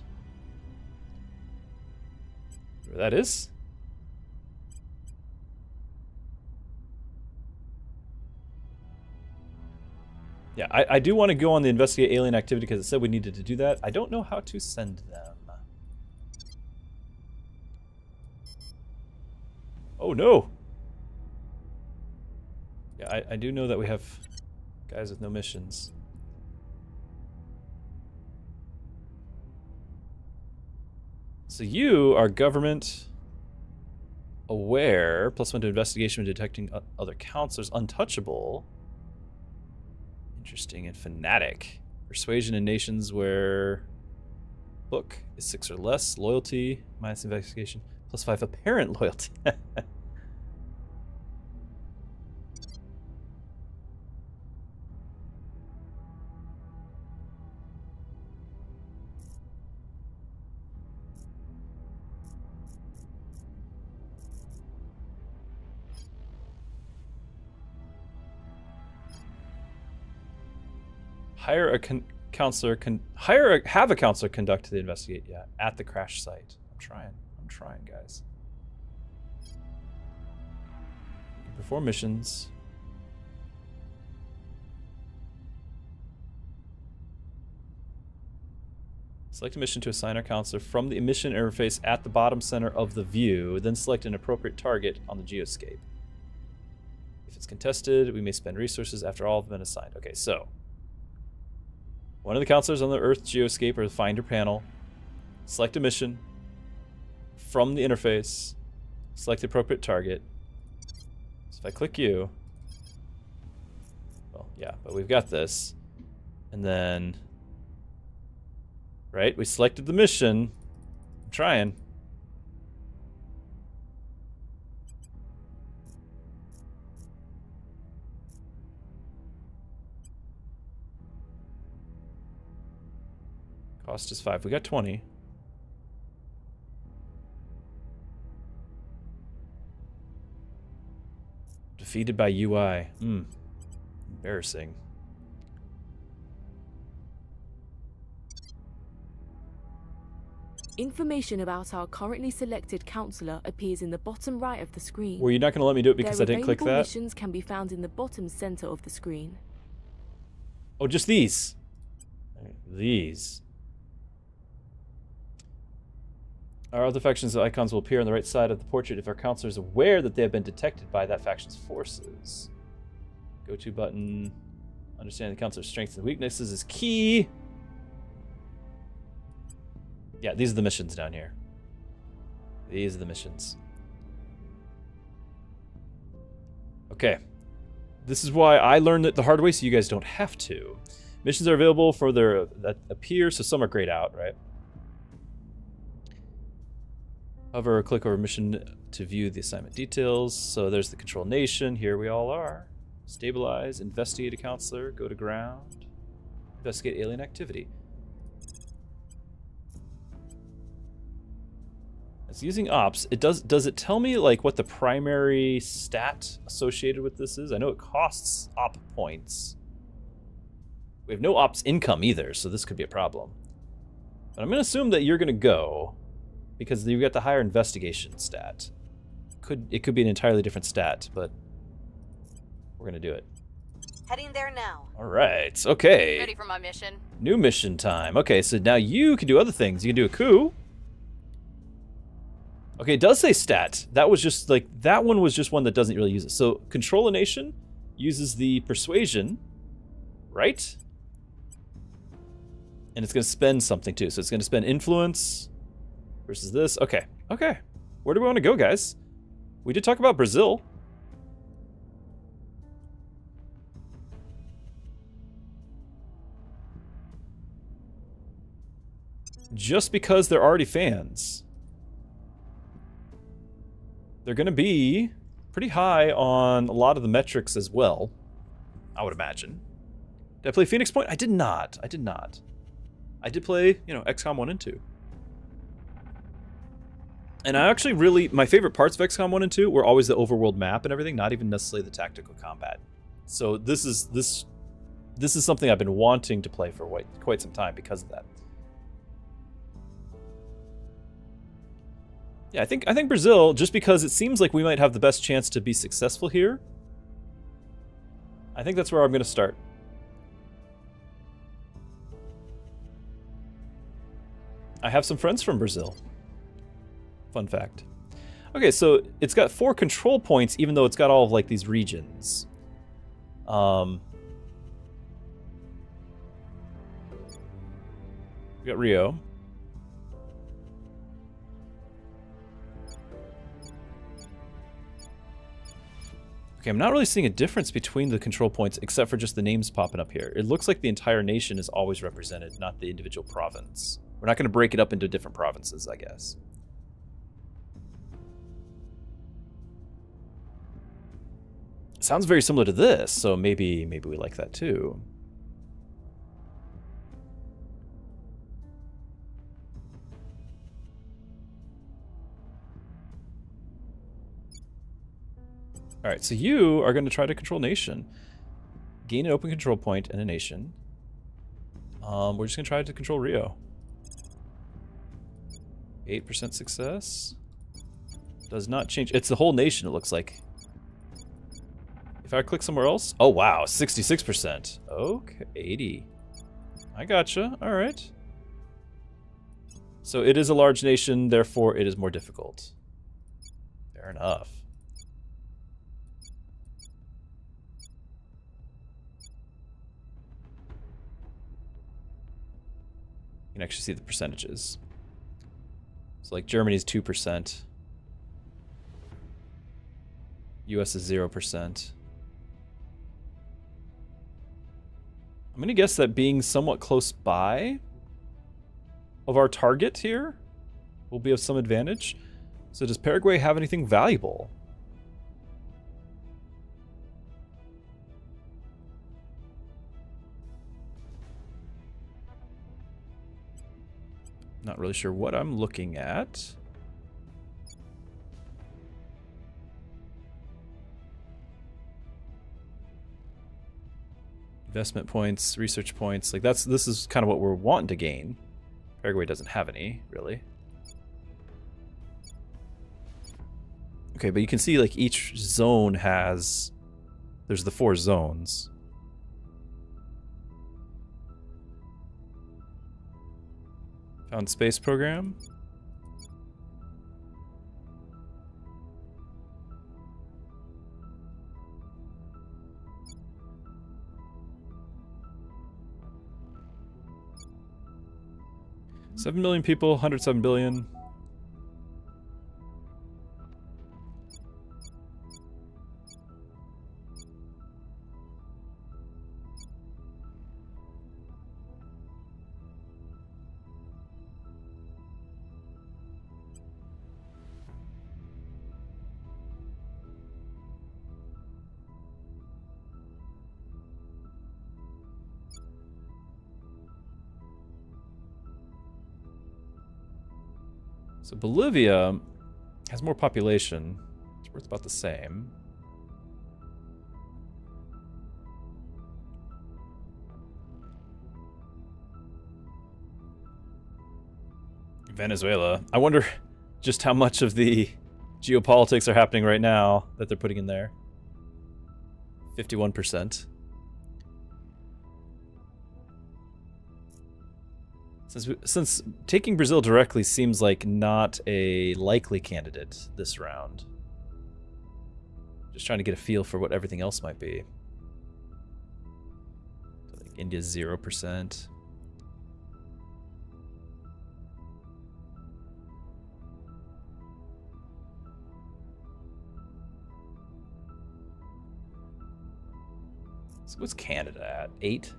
Where that is. Yeah, I do want to go on the investigate alien activity because it said we needed to do that. I don't know how to send them. Oh no! Yeah, I do know that we have guys with no missions. So you are government aware, +1 to investigation when detecting other counselors, untouchable. Interesting, and fanatic. Persuasion in nations where book is 6 or less. Loyalty, minus investigation, +5 apparent loyalty. Hire a counselor. Have a counselor conduct the investigate. Yeah, at the crash site. I'm trying, guys. Perform missions. Select a mission to assign our counselor from the mission interface at the bottom center of the view. Then select an appropriate target on the geoscape. If it's contested, we may spend resources after all have been assigned. Okay, so. One of the counselors on the Earth geoscape or the Finder panel. Select a mission from the interface. Select the appropriate target. So if I click you, well, yeah, but we've got this. And then, right, we selected the mission. I'm trying. Cost is 5. We got 20. Defeated by UI. Embarrassing. Information about our currently selected counselor appears in the bottom right of the screen. Were you not going to let me do it because I didn't click that? Their available missions can be found in the bottom center of the screen. Oh, just these. These. Our other factions' icons will appear on the right side of the portrait if our counselor is aware that they have been detected by that faction's forces. Go-to button. Understanding the counselor's strengths and weaknesses is key. Yeah, these are the missions down here. These are the missions. Okay. This is why I learned it the hard way, so you guys don't have to. Missions are available for their that appear, so some are grayed out, right? Hover or click over mission to view the assignment details. So there's the control nation. Here we all are. Stabilize, investigate a counselor, go to ground, investigate alien activity. It's using ops. It does it tell me like what the primary stat associated with this is? I know it costs op points. We have no ops income either, so this could be a problem. But I'm gonna assume that you're gonna go because you've got the higher investigation stat. It could be an entirely different stat, but we're gonna do it. Heading there now. All right. Okay. Ready for my mission. New mission time. Okay, so now you can do other things. You can do a coup. Okay, it does say stat. That was just like, that one was just one that doesn't really use it. So control a nation uses the persuasion, right? And it's going to spend something too. So it's going to spend influence versus this. Okay, okay. Where do we want to go, guys? We did talk about Brazil. Just because they're already fans. They're going to be pretty high on a lot of the metrics as well, I would imagine. Did I play Phoenix Point? I did not. I did not. I did play, you know, XCOM 1 and 2. And I actually really, my favorite parts of XCOM 1 and 2 were always the overworld map and everything, not even necessarily the tactical combat. So this is something I've been wanting to play for quite some time because of that. Yeah, I think Brazil, just because it seems like we might have the best chance to be successful here, I think that's where I'm going to start. I have some friends from Brazil. Fun fact. Okay, so it's got 4 control points, even though it's got all of like these regions. We got Rio. Okay, I'm not really seeing a difference between the control points except for just the names popping up here. It looks like the entire nation is always represented, not the individual province. We're not going to break it up into different provinces, I guess. Sounds very similar to this, so maybe we like that too. Alright, so you are going to try to control nation. Gain an open control point and a nation. We're just going to try to control Rio. 8% success. Does not change. It's the whole nation, it looks like. If I click somewhere else... Oh, wow, 66%. Okay, 80. I gotcha. Alright. So it is a large nation, therefore it is more difficult. Fair enough. You can actually see the percentages. So like Germany's 2%. US is 0%. I'm gonna guess that being somewhat close by of our target here will be of some advantage. So does Paraguay have anything valuable? Not really sure what I'm looking at. Investment points, research points, like this is kind of what we're wanting to gain. Paraguay doesn't have any, really. Okay, but you can see like each zone has, there's the 4 zones. Found space program. $7 million people, 107 billion. So Bolivia has more population. It's worth about the same. Venezuela. I wonder just how much of the geopolitics are happening right now that they're putting in there. 51%. Since taking Brazil directly seems like not a likely candidate this round. Just trying to get a feel for what everything else might be. So like India's 0%. So what's Canada at? 8?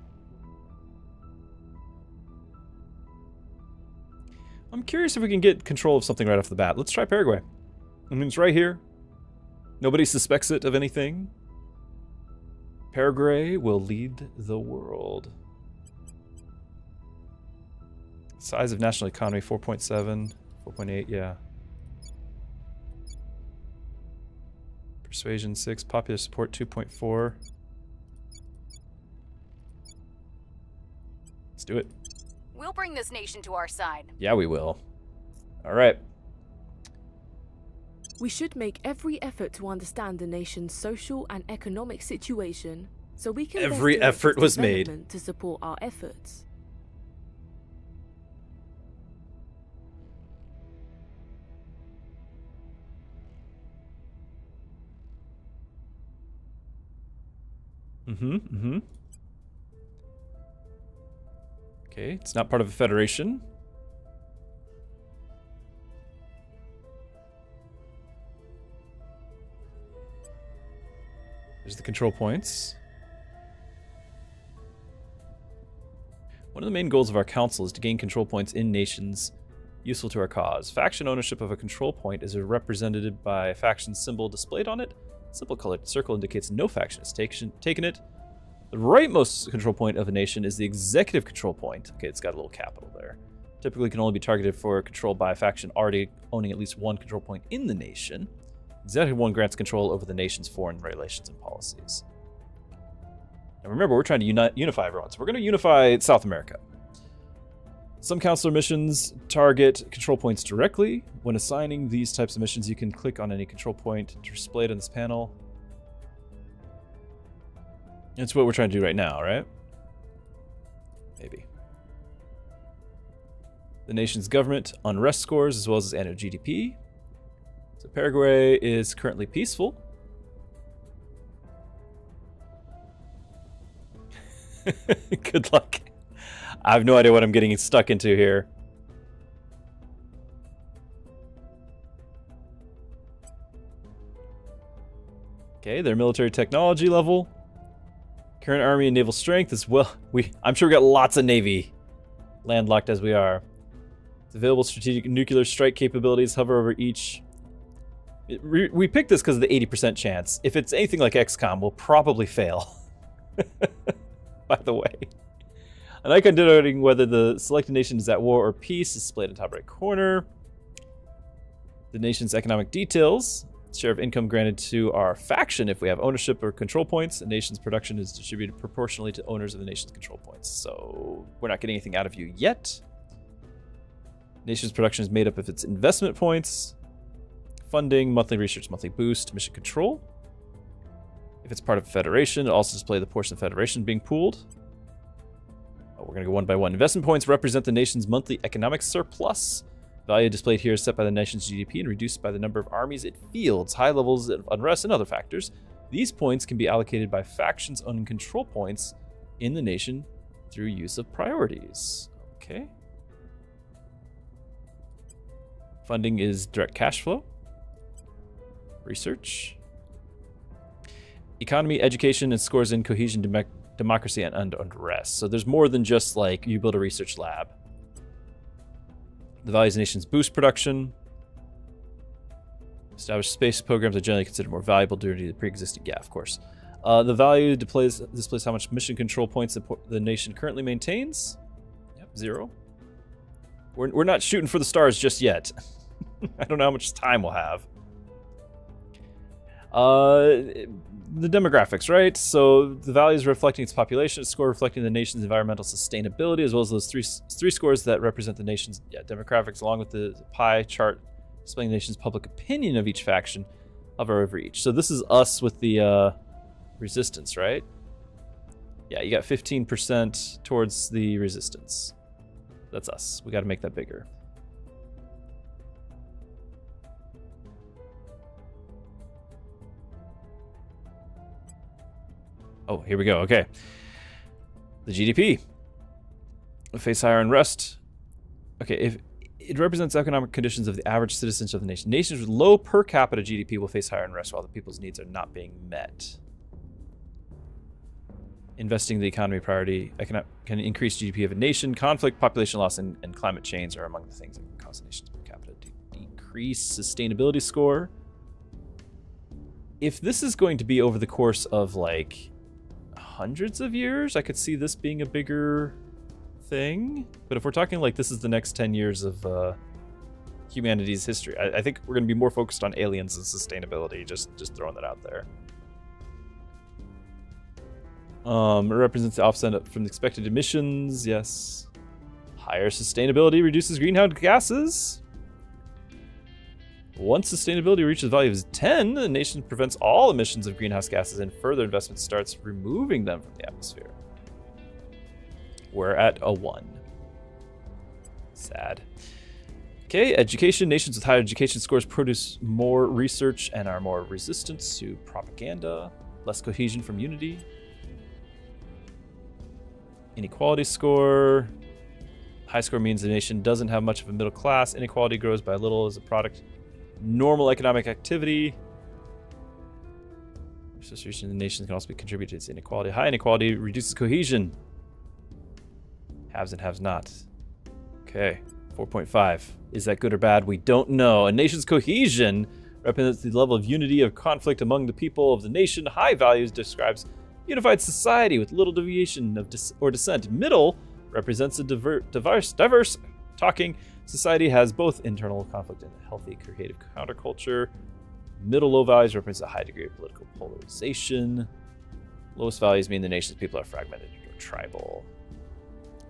I'm curious if we can get control of something right off the bat. Let's try Paraguay. I mean, it's right here. Nobody suspects it of anything. Paraguay will lead the world. Size of national economy, 4.7, 4.8, yeah. Persuasion 6, popular support 2.4. Let's do it. We'll bring this nation to our side. Yeah, we will. All right. We should make every effort to understand the nation's social and economic situation so we can Every best direct effort its was made. development to support our efforts. Okay, it's not part of a federation. There's the control points. One of the main goals of our council is to gain control points in nations useful to our cause. Faction ownership of a control point is represented by a faction symbol displayed on it. A simple colored circle indicates no faction has taken it. The rightmost control point of a nation is the executive control point. Okay, it's got a little capital there. Typically can only be targeted for control by a faction already owning at least one control point in the nation. Executive one grants control over the nation's foreign relations and policies. Now remember, we're trying to unify everyone, so we're going to unify South America. Some counselor missions target control points directly. When assigning these types of missions, you can click on any control point to display it on this panel. That's what we're trying to do right now, right? Maybe. The nation's government unrest scores as well as its annual GDP. So Paraguay is currently peaceful. Good luck. I have no idea what I'm getting stuck into here. Okay, their military technology level. Current army and naval strength as well. I'm sure we got lots of navy, landlocked as we are. Its available strategic nuclear strike capabilities hover over each. We picked this because of the 80% chance. If it's anything like Xcom, we'll probably fail. By the way. An icon denoting whether the selected nation is at war or peace is displayed in the top right corner. The nation's economic details. Share of income granted to our faction if we have ownership or control points. The nation's production is distributed proportionally to owners of the nation's control points. So we're not getting anything out of you yet. Nation's production is made up of its investment points, funding, monthly research, monthly boost, mission control. If it's part of a federation, it also displays the portion of the federation being pooled. We're going to go one by one. Investment points represent the nation's monthly economic surplus. Value displayed here is set by the nation's GDP and reduced by the number of armies it fields, high levels of unrest, and other factors. These points can be allocated by factions owning control points in the nation through use of priorities. Okay. Funding is direct cash flow. Research. Economy, education, and scores in cohesion, democracy, and unrest. So there's more than just like you build a research lab. The values of nations boost production. Established space programs are generally considered more valuable due to the pre-existing. Yeah, of course. The value displays how much mission control points the nation currently maintains. Yep, 0. We're not shooting for the stars just yet. I don't know how much time we'll have. The demographics, right? So the values reflecting its population, score reflecting the nation's environmental sustainability, as well as those three scores that represent the nation's demographics, along with the pie chart displaying the nation's public opinion of each faction, hover over each. So this is us with the resistance, right? Yeah, you got 15% towards the resistance. That's us. We got to make that bigger. Oh, here we go. Okay. The GDP. Face higher unrest. Okay, if it represents economic conditions of the average citizens of the nation. Nations with low per capita GDP will face higher unrest while the people's needs are not being met. Investing in the economy priority can increase GDP of a nation. Conflict, population loss, and climate change are among the things that can cause nations per capita to decrease. Sustainability score. if this is going to be over the course of like hundreds of years, I could see this being a bigger thing. But if we're talking like this is the next 10 years of humanity's history, I think we're going to be more focused on aliens and sustainability. Just throwing that out there. It represents the offset from the expected emissions. Yes. Higher sustainability reduces greenhouse gases. Once sustainability reaches values 10, the nation prevents all emissions of greenhouse gases and further investment starts removing them from the atmosphere. We're at a 1. Sad. Okay, education. Nations with higher education scores produce more research and are more resistant to propaganda. Less cohesion from unity. Inequality score. High score means the nation doesn't have much of a middle class. Inequality grows by little as a product. Normal economic activity. Association in the nation can also be contributed to inequality. High inequality reduces cohesion. Haves and haves not. Okay, 4.5. Is that good or bad? We don't know. A nation's cohesion represents the level of unity of conflict among the people of the nation. High values describes unified society with little deviation of or dissent. Middle represents a diverse talking society, has both internal conflict and a healthy creative counterculture. Middle low values represents a high degree of political polarization. Lowest values mean the nation's people are fragmented or tribal.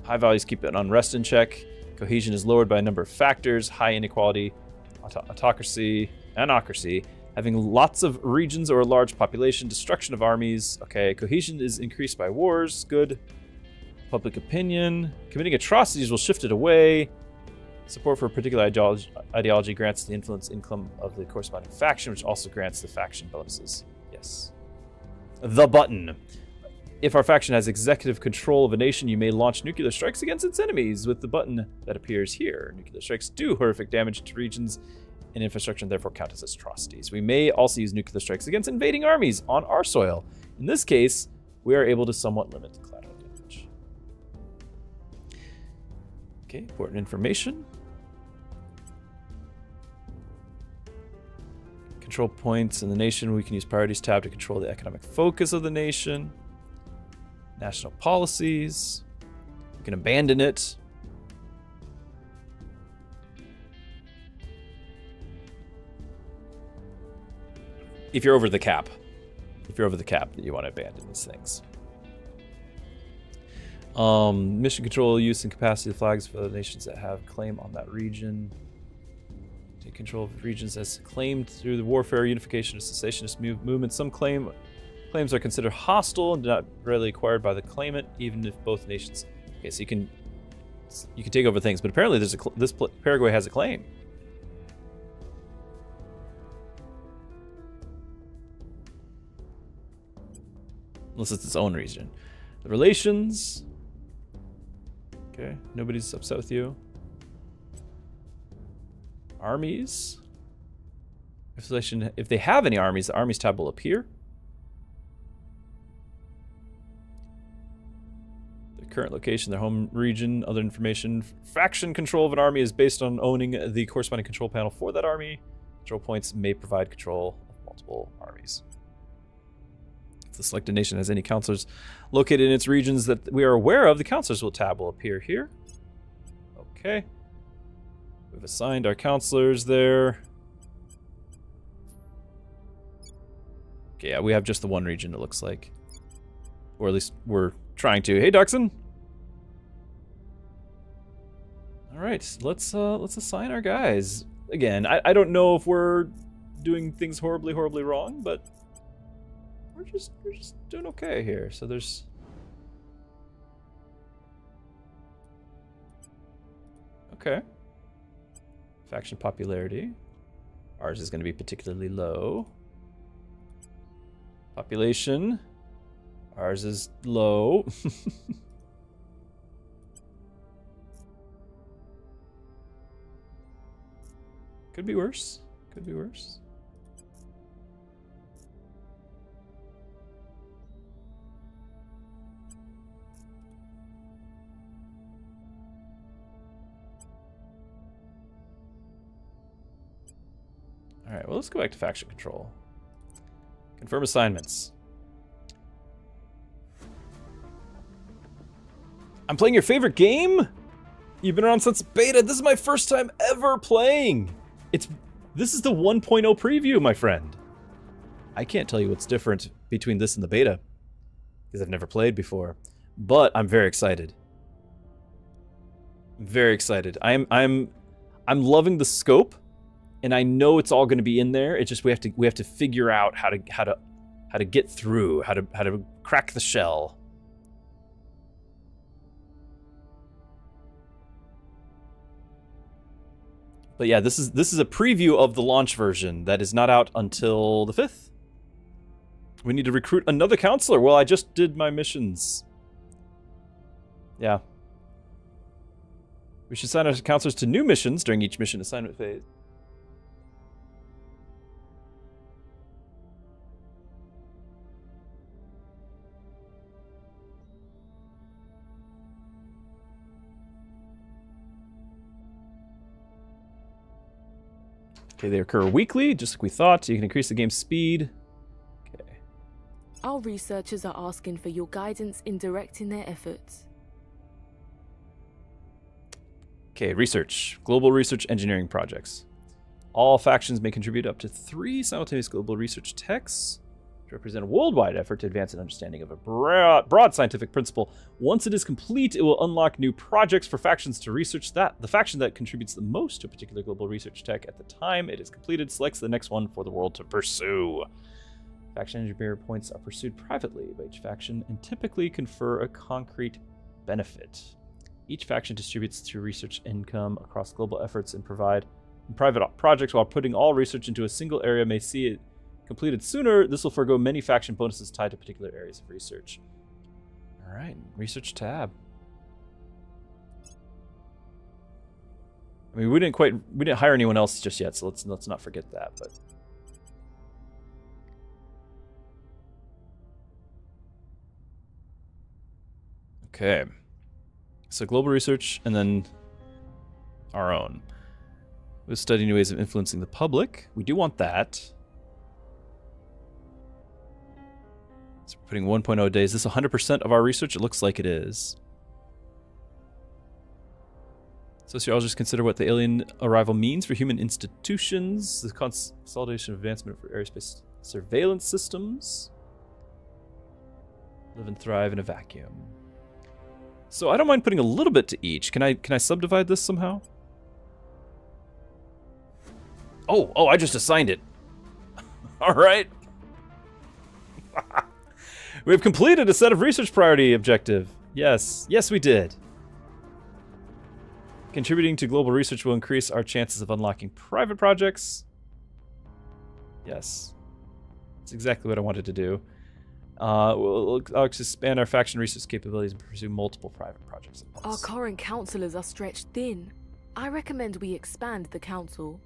High values keep an unrest in check. Cohesion is lowered by a number of factors. High inequality, autocracy, anocracy, having lots of regions or a large population, destruction of armies. Okay, cohesion is increased by wars. Good. Public opinion. Committing atrocities will shift it away. Support for a particular ideology grants the influence income of the corresponding faction, which also grants the faction bonuses. Yes. The button. If our faction has executive control of a nation, you may launch nuclear strikes against its enemies with the button that appears here. Nuclear strikes do horrific damage to regions and infrastructure and therefore count as atrocities. We may also use nuclear strikes against invading armies on our soil. In this case, we are able to somewhat limit the collateral damage. Okay, important information. Control points in the nation. We can use priorities tab to control the economic focus of the nation. National policies. We can abandon it. If you're over the cap. If you're over the cap, you want to abandon these things. Mission control, use and capacity of flags for the nations that have claim on that region. Take control of regions as claimed through the warfare, unification, or cessationist movement. Some claims are considered hostile and not readily acquired by the claimant, even if both nations. Okay, so you can take over things, but apparently this Paraguay has a claim. Unless it's its own region. The relations. Okay, nobody's upset with you. Armies. If they have any armies, the armies tab will appear. Their current location, their home region, other information. Faction control of an army is based on owning the corresponding control panel for that army. Control points may provide control of multiple armies. If the selected nation has any counselors located in its regions that we are aware of, the counselors tab will appear here. Okay. We've assigned our counselors there. Okay, yeah, we have just the one region, it looks like. Or at least we're trying to. Hey, Duxon! Alright, let's assign our guys. Again, I don't know if we're doing things horribly wrong, but we're just doing okay here. So there's okay. Faction popularity. Ours is going to be particularly low. Population. Ours is low. Could be worse. Could be worse. Alright, well, let's go back to faction control. Confirm assignments. I'm playing your favorite game? You've been around since beta. This is my first time ever playing. This is the 1.0 preview, my friend. I can't tell you what's different between this and the beta because I've never played before, but I'm very excited. Very excited. I'm loving the scope, and I know it's all going to be in there. It's just we have to figure out how to get through, how to crack the shell. But yeah, this is a preview of the launch version that is not out until the 5th. We need to recruit another counselor. Well, I just did my missions. Yeah. We should assign our counselors to new missions during each mission assignment phase. Okay, they occur weekly, just like we thought. You can increase the game's speed. Okay. Our researchers are asking for your guidance in directing their efforts. Okay, research. Global research engineering projects. All factions may contribute up to 3 simultaneous global research techs to represent a worldwide effort to advance an understanding of a broad scientific principle. Once it is complete, it will unlock new projects for factions to research that. The faction that contributes the most to a particular global research tech at the time it is completed selects the next one for the world to pursue. Faction engineer points are pursued privately by each faction and typically confer a concrete benefit. Each faction distributes to research income across global efforts and private projects while putting all research into a single area may see it completed sooner. This will forego many faction bonuses tied to particular areas of research. All right, research tab. I mean, we didn't hire anyone else just yet, so let's not forget that. But okay, so global research and then our own. We're studying new ways of influencing the public. We do want that. So we're putting 1.0 days. Is this 100% of our research? It looks like it is. Sociologists consider what the alien arrival means for human institutions, the consolidation of advancement for aerospace surveillance systems. Live and thrive in a vacuum. So I don't mind putting a little bit to each. Can I subdivide this somehow? Oh, I just assigned it. All right. We have completed a set of research priority objective. Yes, we did. Contributing to global research will increase our chances of unlocking private projects. Yes. That's exactly what I wanted to do. We'll expand our faction research capabilities and pursue multiple private projects at once. Our current councillors are stretched thin. I recommend we expand the council.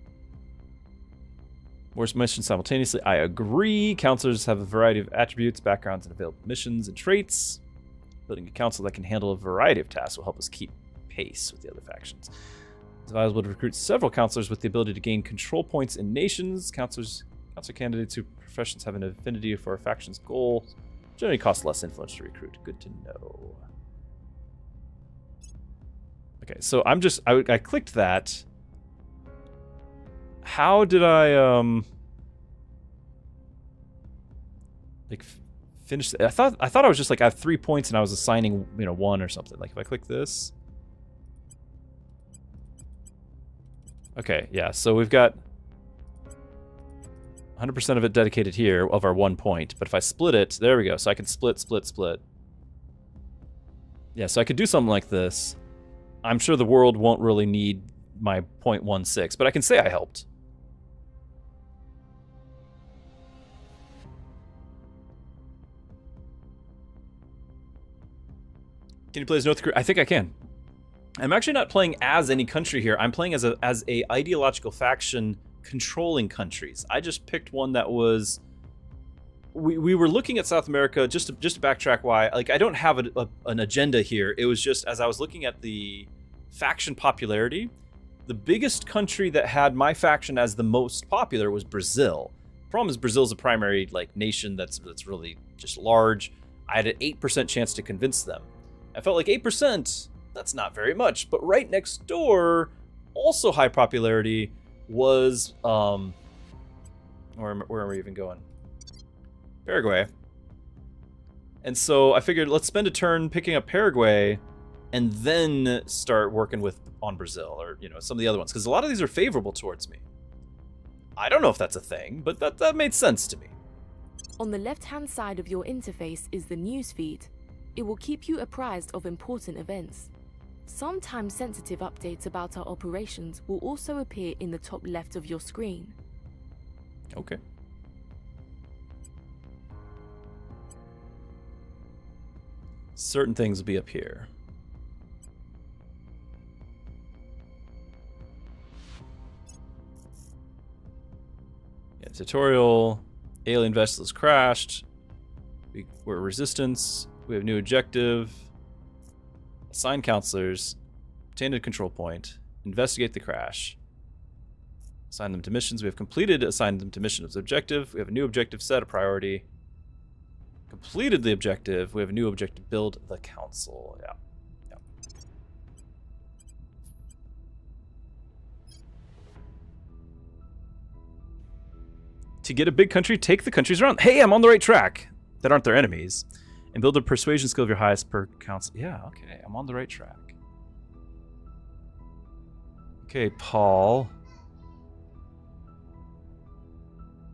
More missions simultaneously. I agree. Counselors have a variety of attributes, backgrounds, and available missions and traits. Building a council that can handle a variety of tasks will help us keep pace with the other factions. It's advisable to recruit several counselors with the ability to gain control points in nations. Counselor candidates whose professions have an affinity for a faction's goal generally cost less influence to recruit. Good to know. Okay, so I clicked that. How did I finish? I thought I was just like I have 3 points and I was assigning 1 or something. Like if I click this. Okay, yeah. So we've got 100% of it dedicated here of our 1 point. But if I split it, there we go. So I can split. Yeah, so I could do something like this. I'm sure the world won't really need my 0.16, but I can say I helped. Can you play as North Korea? I think I can. I'm actually not playing as any country here. I'm playing as a ideological faction controlling countries. I just picked one that was. We were looking at South America just to backtrack why. Like I don't have an agenda here. It was just as I was looking at the faction popularity, the biggest country that had my faction as the most popular was Brazil. problem is Brazil's a primary like nation that's really just large. I had an 8% chance to convince them. I felt like 8%, that's not very much. But right next door, also high popularity, was where are we even going? Paraguay. And so I figured let's spend a turn picking up Paraguay and then start working on Brazil, or some of the other ones, because a lot of these are favorable towards me. I don't know if that's a thing, but that made sense to me. On the left-hand side of your interface is the news feed. It will keep you apprised of important events. Some time-sensitive updates about our operations will also appear in the top left of your screen. Okay. Certain things will be up here. Yeah, tutorial. Alien vessels crashed. We're resistance. We have new objective. Assign counselors. Obtain a control point. Investigate the crash. Assign them to missions. We have completed. Assign them to mission as objective. We have a new objective set, a priority. Completed the objective. We have a new objective. Build the council. Yeah. To get a big country, take the countries around. Hey, I'm on the right track. That aren't their enemies. And build a persuasion skill of your highest per council. Yeah, okay. I'm on the right track. Okay, Paul.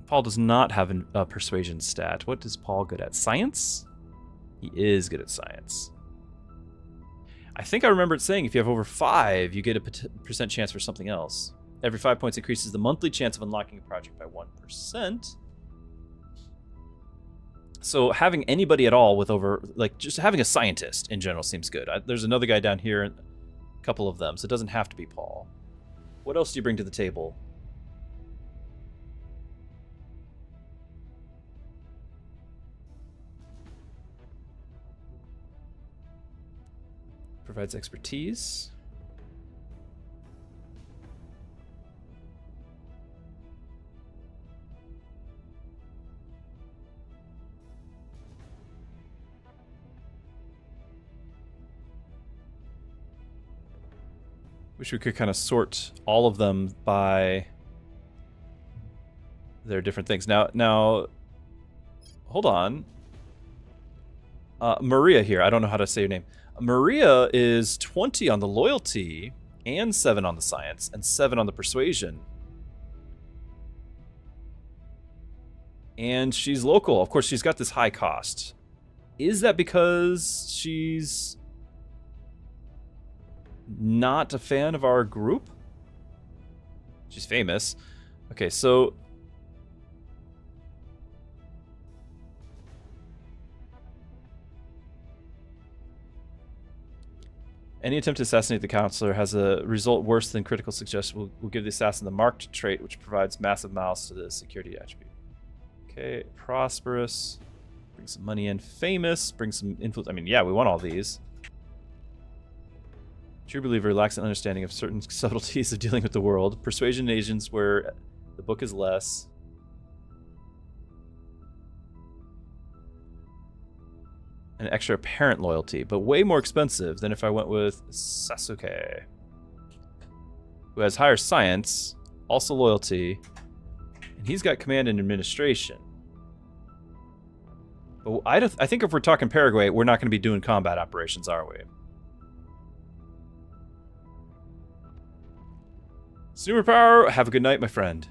Paul does not have a persuasion stat. What is Paul good at? Science? He is good at science. I think I remember it saying if you have over 5, you get a percent chance for something else. Every 5 points increases the monthly chance of unlocking a project by 1%. So having anybody at all with over, like, just having a scientist in general seems good. There's another guy down here, a couple of them, so it doesn't have to be Paul. What else do you bring to the table? Provides expertise. Wish we could kind of sort all of them by their different things. Now, hold on. Maria here. I don't know how to say your name. Maria is 20 on the loyalty and 7 on the science and 7 on the persuasion. And she's local. Of course, she's got this high cost. Is that because she's not a fan of our group? She's famous. Okay, so any attempt to assassinate the counselor has a result worse than critical suggestion. We'll give the assassin the marked trait, which provides massive miles to the security attribute. Okay, prosperous. Bring some money in. Famous. Bring some influence. I mean, yeah, we want all these. True believer lacks an understanding of certain subtleties of dealing with the world. Persuasion agents where the book is less. An extra apparent loyalty, but way more expensive than if I went with Sasuke, who has higher science, also loyalty, and he's got command and administration. But I think if we're talking Paraguay, we're not going to be doing combat operations, are we? Superpower, have a good night, my friend.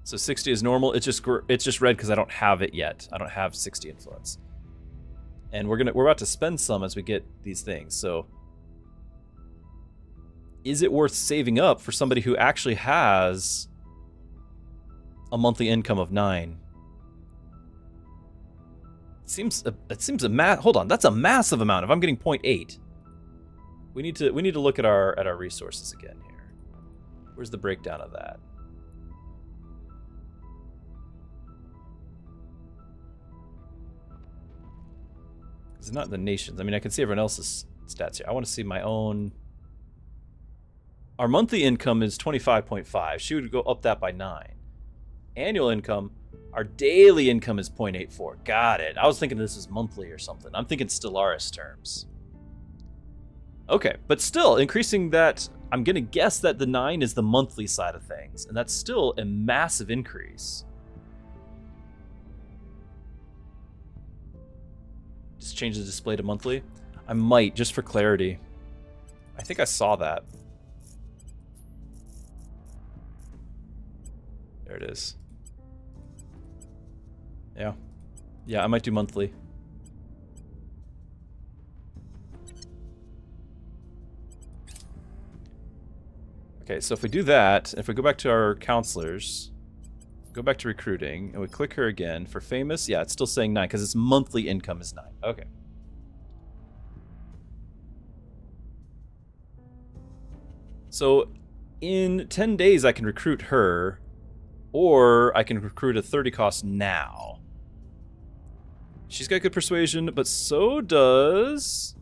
So 60 is normal. It's just red because I don't have it yet. I don't have 60 influence. And we're about to spend some as we get these things. So is it worth saving up for somebody who actually has a monthly income of 9? It seems hold on, that's a massive amount. If I'm getting 0.8, we need to look at our resources again here. Where's the breakdown of that? It's not the nations. I mean, I can see everyone else's stats here. I want to see my own Our monthly income is 25.5. She would go up that by 9. Annual income, our daily income is 0.84. Got it. I was thinking this is monthly or something. I'm thinking Stellaris terms. Okay, but still, increasing that, I'm going to guess that the 9 is the monthly side of things, and that's still a massive increase. Just change the display to monthly. I might, just for clarity. I think I saw that. There it is. Yeah. Yeah, I might do monthly. Okay, so if we do that, if we go back to our counselors, go back to recruiting, and we click her again for famous, yeah, it's still saying 9 because its monthly income is 9. Okay. So in 10 days, I can recruit her, or I can recruit a 30 cost now. She's got good persuasion, but so does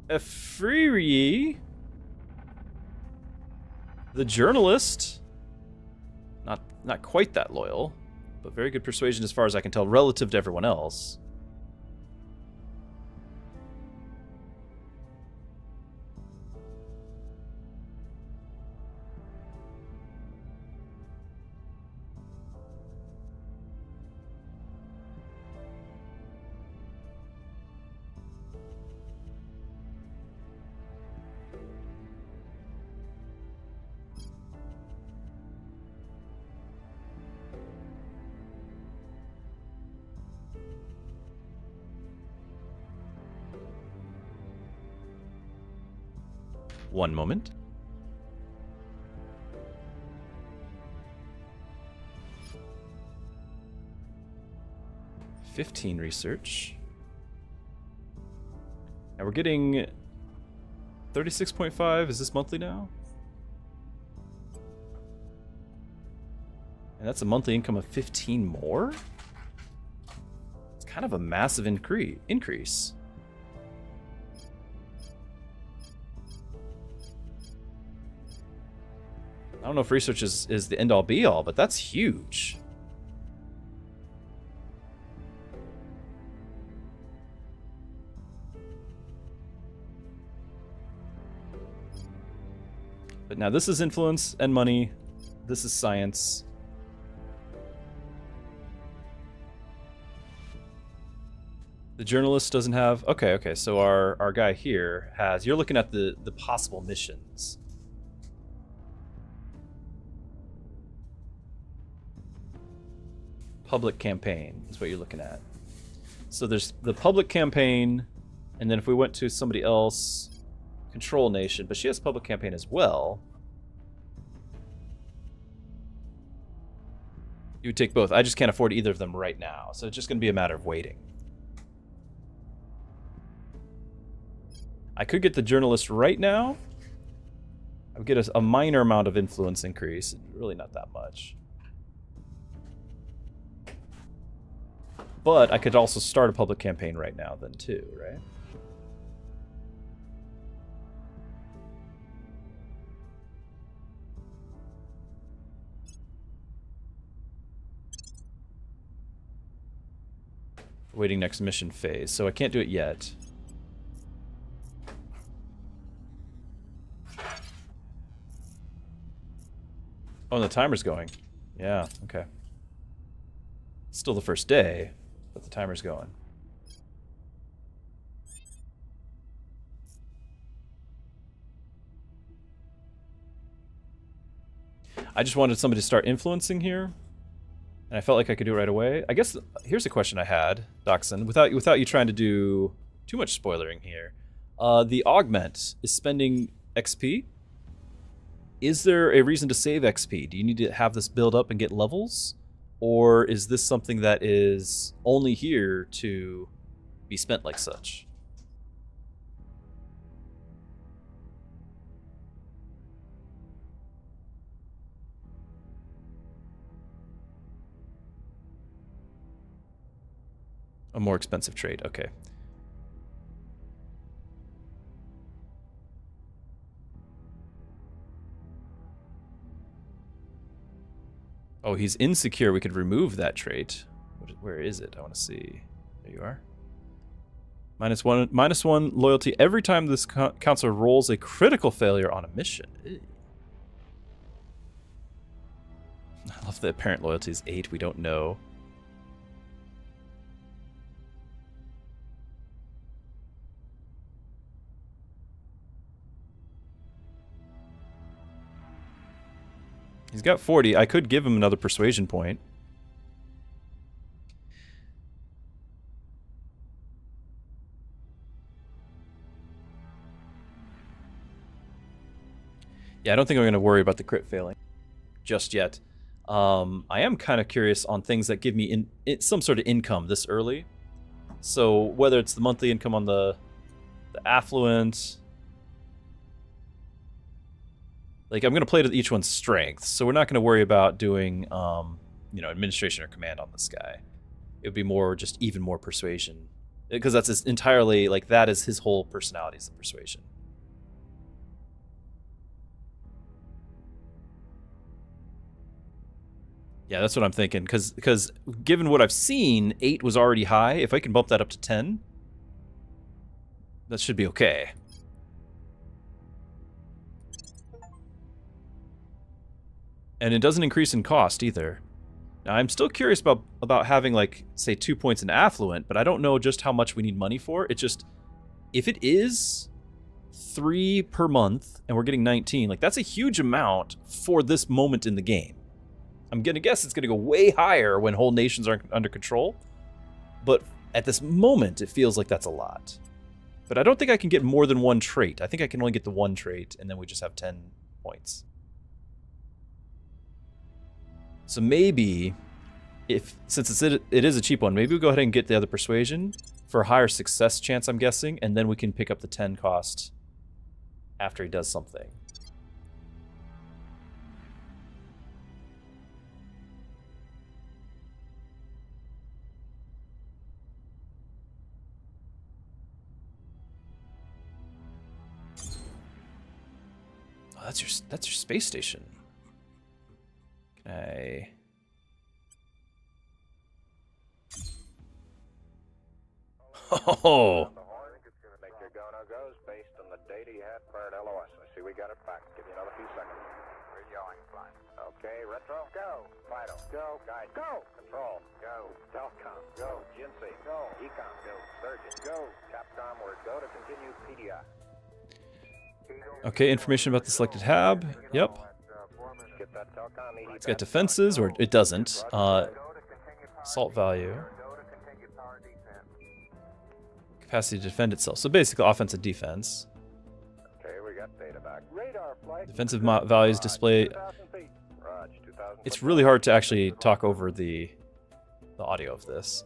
Efriri, the journalist. Not quite that loyal, but very good persuasion as far as I can tell, relative to everyone else. One moment. $15 research. And we're getting 36.5. Is this monthly now? And that's a monthly income of 15 more? It's kind of a massive increase. I don't know if research is the end-all be-all, but that's huge. But now this is influence and money. This is science. The journalist doesn't have... Okay, so our guy here has... You're looking at the possible missions. Public campaign is what you're looking at. So there's the public campaign, and then if we went to somebody else, control nation, but she has public campaign as well. You would take both. I just can't afford either of them right now, so it's just going to be a matter of waiting. I could get the journalist right now. I would get a minor amount of influence increase, really not that much. But I could also start a public campaign right now then too, right? Waiting next mission phase, so I can't do it yet. Oh, and the timer's going. Yeah, okay. Still the first day, but the timer's going. I just wanted somebody to start influencing here, and I felt like I could do it right away. I guess here's a question I had, Doxson, without you trying to do too much spoilering here. The augment is spending XP. Is there a reason to save XP? Do you need to have this build up and get levels? Or is this something that is only here to be spent like such? A more expensive trade, okay. Oh, he's insecure. We could remove that trait. Where is it? I want to see. There you are. -1 loyalty every time this counselor rolls a critical failure on a mission. Ew. I love that apparent loyalty is 8. We don't know. He's got 40. I could give him another persuasion point. Yeah, I don't think I'm going to worry about the crit failing just yet. I am kind of curious on things that give me some sort of income this early. So whether it's the monthly income on the affluent, like I'm going to play to each one's strengths. So we're not going to worry about doing, you know, administration or command on this guy. It would be more just even more persuasion, because that's his entirely like that is his whole personality is the persuasion. Yeah, that's what I'm thinking, because given what I've seen, 8 was already high. If I can bump that up to 10, that should be okay. And it doesn't increase in cost either. Now, I'm still curious about having, like, say, 2 points in affluent, but I don't know just how much we need money for. It's just, if it is 3 per month and we're getting 19, like, that's a huge amount for this moment in the game. I'm going to guess it's going to go way higher when whole nations are under control. But at this moment, it feels like that's a lot. But I don't think I can get more than 1 trait. I think I can only get the 1 trait, and then we just have 10 points. So maybe, since it is a cheap one, maybe we'll go ahead and get the other persuasion for a higher success chance, I'm guessing, and then we can pick up the 10 cost after he does something. Oh, that's your space station. Can I... Oh! Make your go-no-goes based on the data you had prior to LOS. I see we got it back. Give you another few seconds. We're yelling, fine. Okay, retro, go. Vital, go. Guide, go. Control, go. Telcom, go. Ginsey, go. Ecom, go. Surgeon, go. Capcom, word, go to continue PDI. Okay, information about the selected hab. Yep. It's got defenses, or it doesn't. Assault value. Capacity to defend itself. So basically offense and defense. Okay, we got data back. Defensive values display. It's really hard to actually talk over the audio of this.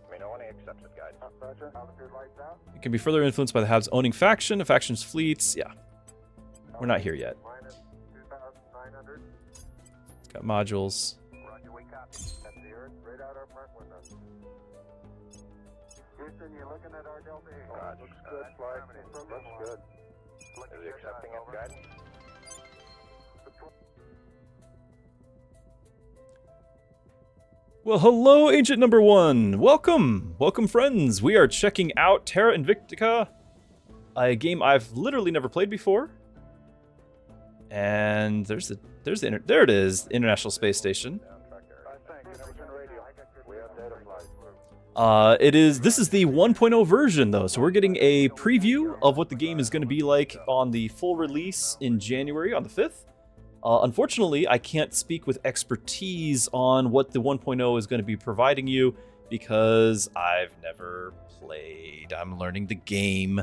It can be further influenced by the hab's owning faction, a faction's fleets. Yeah. We're not here yet. It's got modules. Well, hello, Agent Number 1. Welcome. Welcome, friends. We are checking out Terra Invicta, a game I've literally never played before. And there it is, the International Space Station. This is the 1.0 version though, so we're getting a preview of what the game is going to be like on the full release in January on the 5th. Unfortunately, I can't speak with expertise on what the 1.0 is going to be providing you because I've never played. I'm learning the game.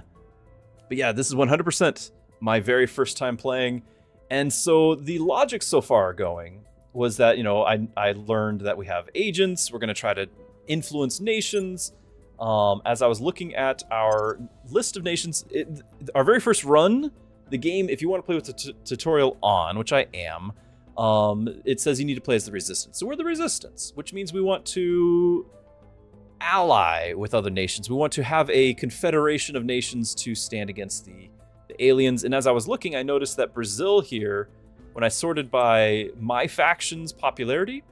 But yeah, this is 100% my very first time playing. And so the logic so far going was that, you know, I learned that we have agents. We're going to try to influence nations. As I was looking at our list of nations, our very first run, the game, if you want to play with the tutorial on, which I am, it says you need to play as the Resistance. So we're the Resistance, which means we want to ally with other nations. We want to have a confederation of nations to stand against the aliens. And as I was looking, I noticed that Brazil here, when I sorted by my faction's popularity,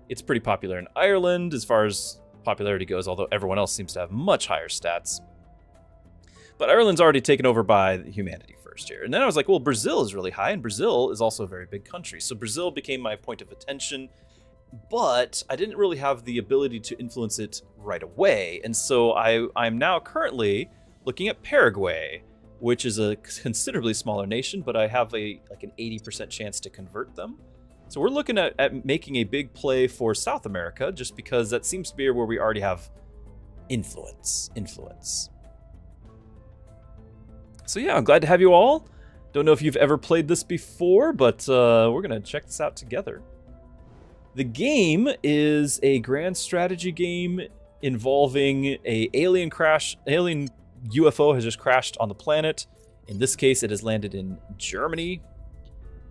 It's pretty popular in Ireland as far as popularity goes, although everyone else seems to have much higher stats. But Ireland's already taken over by humanity first here. And then I was like, well, Brazil is really high, and Brazil is also a very big country. So Brazil became my point of attention, but I didn't really have the ability to influence it right away. And so I'm now currently looking at Paraguay, which is a considerably smaller nation, but I have an 80% chance to convert them. So we're looking at making a big play for South America, just because that seems to be where we already have influence. So yeah, I'm glad to have you all. Don't know if you've ever played this before, but we're gonna check this out together. The game is a grand strategy game involving a alien UFO has just crashed on the planet. In this case, it has landed in Germany.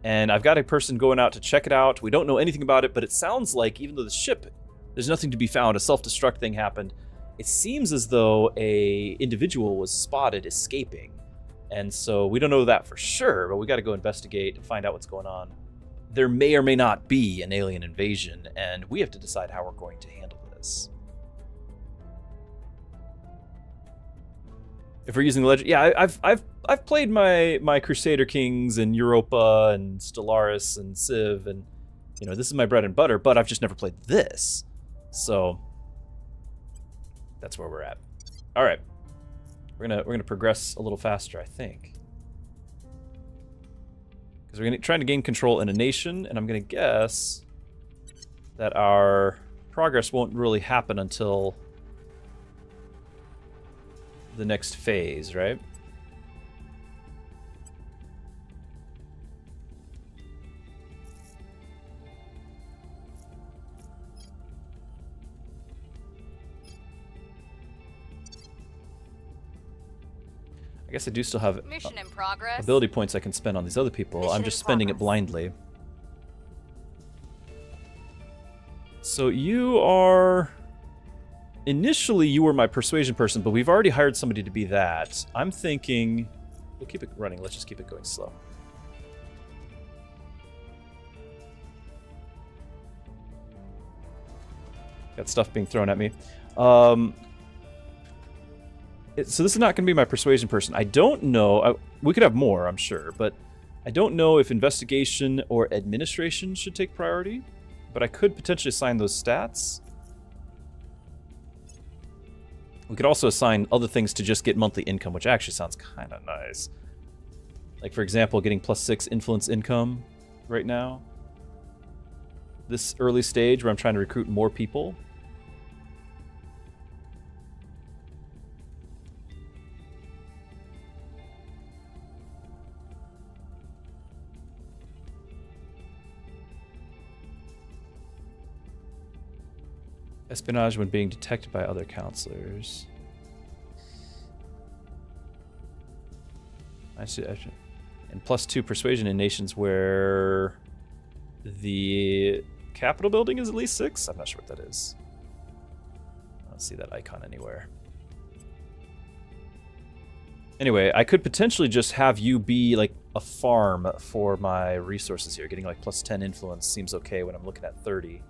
And I've got a person going out to check it out. We don't know anything about it, but it sounds like even though the ship, there's nothing to be found, a self-destruct thing happened, it seems as though a individual was spotted escaping. And so we don't know that for sure, but we got to go investigate and find out what's going on. There may or may not be an alien invasion, and we have to decide how we're going to handle this. If we're using the legend, yeah, I've played my Crusader Kings and Europa and Stellaris and Civ, and this is my bread and butter. But I've just never played this, so that's where we're at. All right, we're gonna progress a little faster, I think, because we're trying to gain control in a nation, and I'm gonna guess that our progress won't really happen until the next phase, right? I guess I do still have Mission in progress. ability points I can spend on these other people. Mission I'm just in spending it progress. blindly. So you are... Initially, you were my persuasion person, but we've already hired somebody to be that. I'm thinking... We'll keep it running. Let's just keep it going slow. Got stuff being thrown at me. So this is not going to be my persuasion person. I don't know. We could have more, I'm sure, but I don't know if investigation or administration should take priority, but I could potentially assign those stats. We could also assign other things to just get monthly income, which actually sounds kind of nice. Like, for example, getting +6 influence income right now. This early stage where I'm trying to recruit more people. Espionage when being detected by other counselors. I see. And +2 persuasion in nations where the Capitol building is at least 6. I'm not sure what that is. I don't see that icon anywhere. Anyway, I could potentially just have you be like a farm for my resources here. Getting like +10 influence seems okay when I'm looking at 30.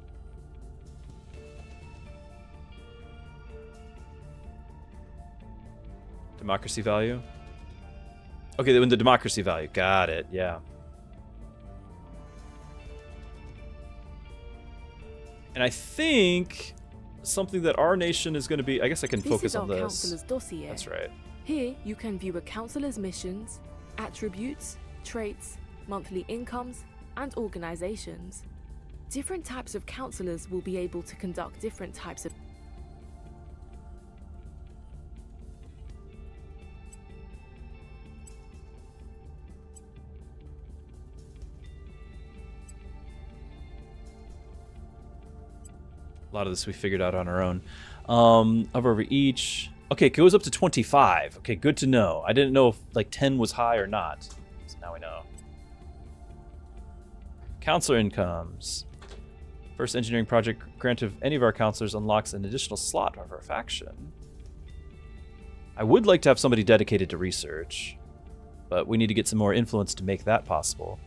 Democracy value? Okay, when the democracy value. Got it, yeah. And I think something that our nation is going to be... I guess I can focus on this. Councillor's dossier. That's right. Here, you can view a councillor's missions, attributes, traits, monthly incomes, and organizations. Different types of councillors will be able to conduct different types of... A lot of this we figured out on our own. Over each. Okay, it goes up to 25. Okay, good to know. I didn't know if like 10 was high or not. So now we know. Counselor incomes. First engineering project grant of any of our counselors unlocks an additional slot of our faction. I would like to have somebody dedicated to research, but we need to get some more influence to make that possible.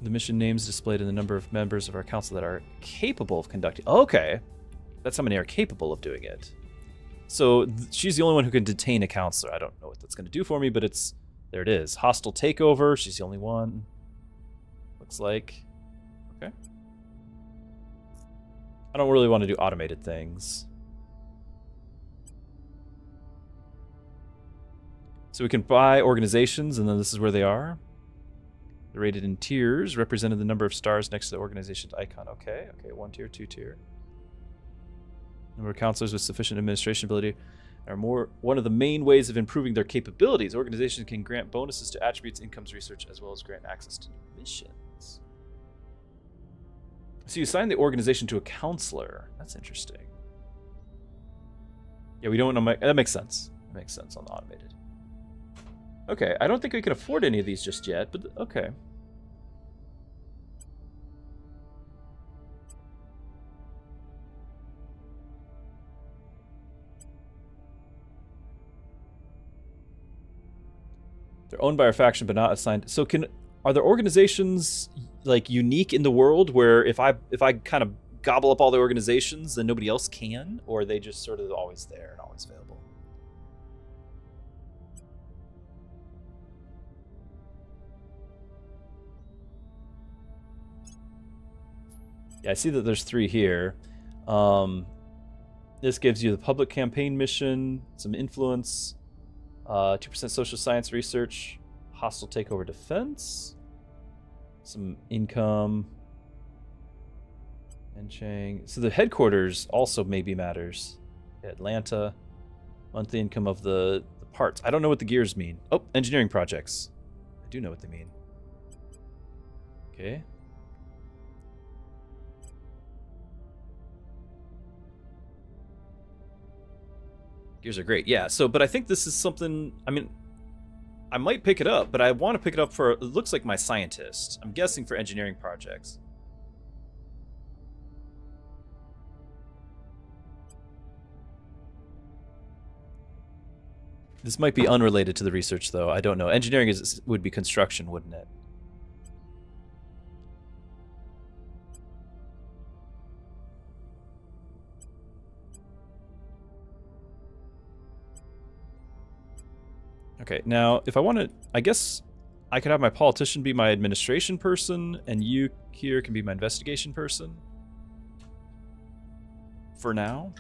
The mission names displayed in the number of members of our council that are capable of conducting. Okay, that's how many are capable of doing it. So she's the only one who can detain a counselor. I don't know what that's going to do for me, but it's there. It is hostile takeover. She's the only one. Looks like. Okay. I don't really want to do automated things. So we can buy organizations, and then this is where they are. They're rated in tiers, represented the number of stars next to the organization's icon. Okay, 1 tier, 2 tier. Number of counselors with sufficient administration ability are one of the main ways of improving their capabilities. Organizations can grant bonuses to attributes, incomes, research, as well as grant access to missions. So you assign the organization to a counselor. That's interesting. Yeah, we don't know. That makes sense. That makes sense on the automated. Okay, I don't think we can afford any of these just yet, but okay. They're owned by our faction, but not assigned. So are there organizations like unique in the world where if I kind of gobble up all the organizations, then nobody else can, or are they just sort of always there and always available? Yeah, I see that there's 3 here. This gives you the public campaign mission, some influence, 2% social science research, hostile takeover defense, some income, and Chang. So the headquarters also maybe matters. Atlanta, monthly income of the parts. I don't know what the gears mean. Oh, engineering projects. I do know what they mean. Okay. Gears are great, yeah. So, but I think this is something, I mean, I might pick it up, but I want to pick it up for, it looks like my scientist. I'm guessing for engineering projects. This might be unrelated to the research, though. I don't know. Engineering would be construction, wouldn't it? Okay, now, if I want to, I guess I could have my politician be my administration person, and you here can be my investigation person. For now.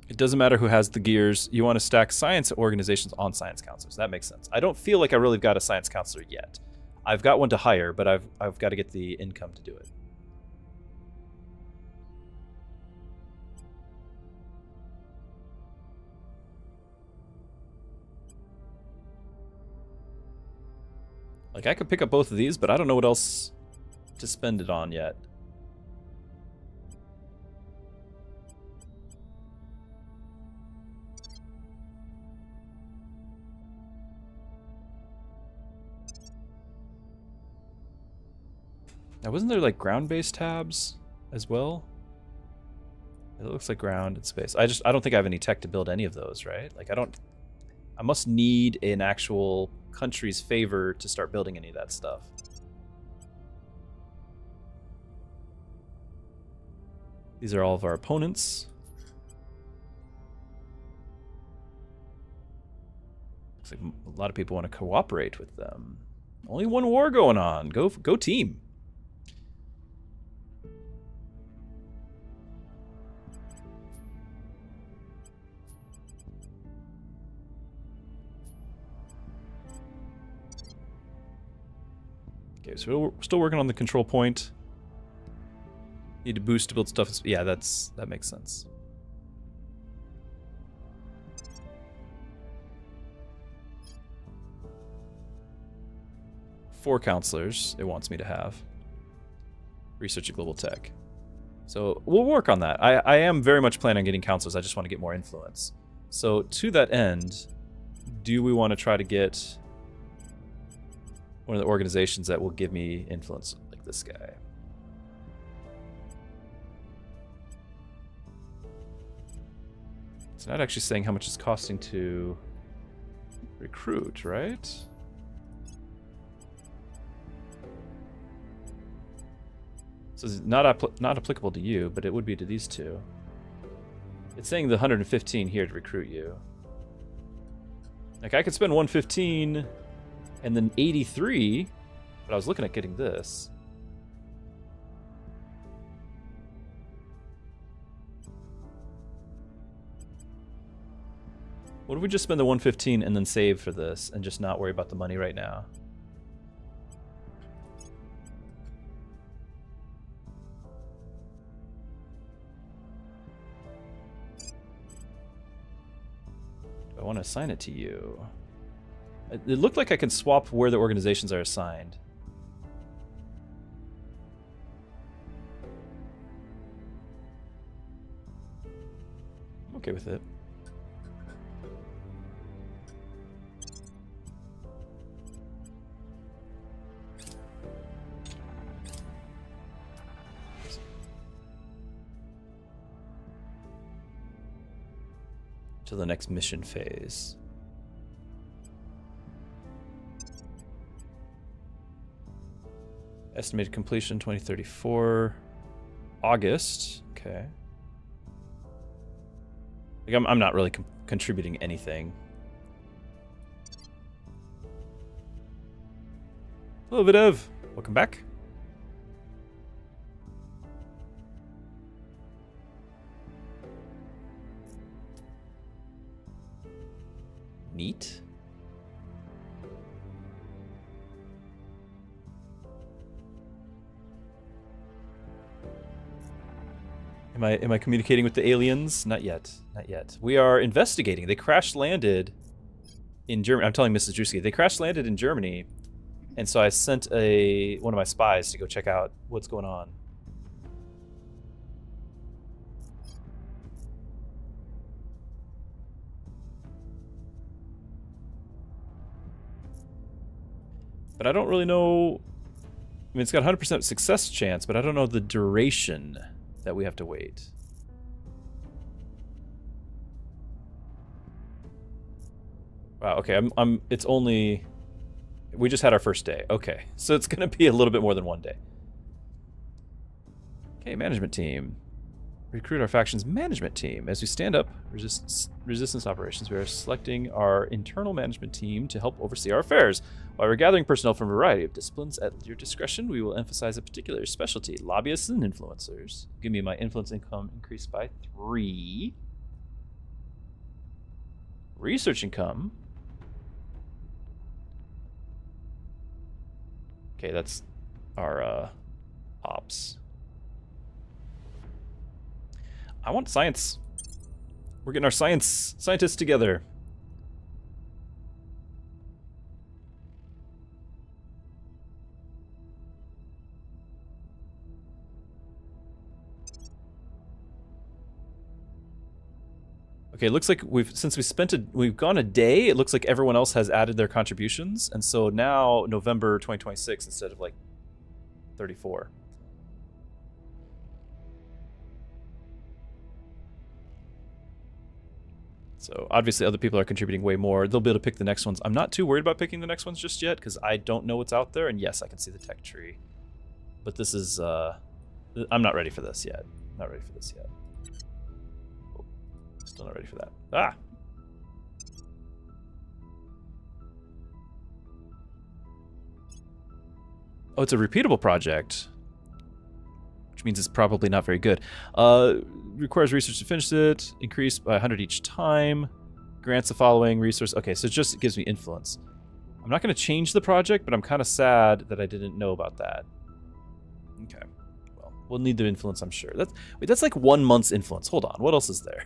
It doesn't matter who has the gears. You want to stack science organizations on science counselors. That makes sense. I don't feel like I really got a science counselor yet. I've got one to hire, but I've got to get the income to do it. Like, I could pick up both of these, but I don't know what else to spend it on yet. Now, wasn't there, like, ground-based tabs as well? It looks like ground and space. I don't think I have any tech to build any of those, right? Like, I must need an actual country's favor to start building any of that stuff. These are all of our opponents. Looks like a lot of people want to cooperate with them. Only one war going on. Go team. Okay, so we're still working on the control point. Need to boost to build stuff. Yeah, that makes sense. Four counselors it wants me to have. Research at global tech. So we'll work on that. I am very much planning on getting counselors. I just want to get more influence. So to that end, do we want to try to get one of the organizations that will give me influence, like this guy? It's not actually saying how much it's costing to Recruit, right? So it's not applicable to you, but it would be to these two. It's saying the 115 here to recruit you. Like, I could spend 115 and then 83, but I was looking at getting this. What if we just spend the 115 and then save for this and just not worry about the money right now? I want to assign it to you. It looked like I could swap where the organizations are assigned. I'm okay with it. To the next mission phase. Estimated completion 2034. August. Okay. Like I'm not really contributing anything. Hello, Videv. Welcome back. Neat. Am I communicating with the aliens? Not yet. Not yet. We are investigating. They crash landed in Germany. I'm telling Mrs. Druski. They crash landed in Germany, and so I sent one of my spies to go check out what's going on. But I don't really know. I mean, it's got 100% success chance, but I don't know the duration that we have to wait. Wow, okay, it's only, we just had our first day. Okay, so it's gonna be a little bit more than one day. Okay, management team. Recruit our faction's management team. As we stand up resistance operations, we are selecting our internal management team to help oversee our affairs. While we're gathering personnel from a variety of disciplines, at your discretion, we will emphasize a particular specialty: lobbyists and influencers. Give me my influence income increased by 3. Research income. Okay, that's our ops. I want science. We're getting our scientists together. Okay, it looks like we've gone a day. It looks like everyone else has added their contributions, and so now November 2026 instead of like 34. So obviously other people are contributing way more. They'll be able to pick the next ones. I'm not too worried about picking the next ones just yet because I don't know what's out there. And yes, I can see the tech tree. But this is, I'm not ready for this yet. Not ready for this yet. Oh, still not ready for that. Ah! Oh, it's a repeatable project. Which means it's probably not very good. Requires research to finish it. Increased by 100 each time. Grants the following resource. Okay, so it just gives me influence. I'm not going to change the project, but I'm kind of sad that I didn't know about that. Okay. Well, we'll need the influence, I'm sure. That's like 1 month's influence. Hold on. What else is there?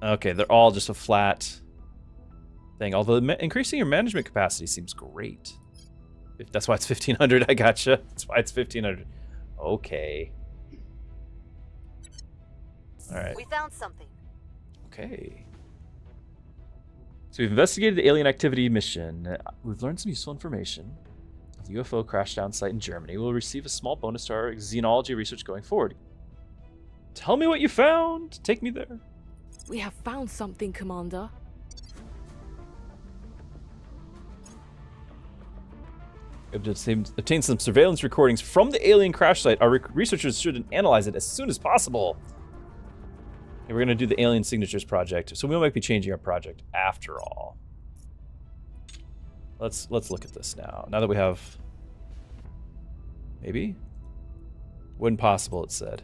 Okay, they're all just a flat thing. Although increasing your management capacity seems great. If that's why it's 1,500, I gotcha. That's why it's 1,500. Okay. All right. We found something. Okay. So we've investigated the alien activity mission. We've learned some useful information. The UFO crashdown site in Germany will receive a small bonus to our xenology research going forward. Tell me what you found. Take me there. We have found something, Commander. We have to obtain some surveillance recordings from the alien crash site. Our researchers should analyze it as soon as possible. Okay, we're going to do the alien signatures project, so we might be changing our project after all. Let's look at this now. Now that we have... Maybe? When possible, it said.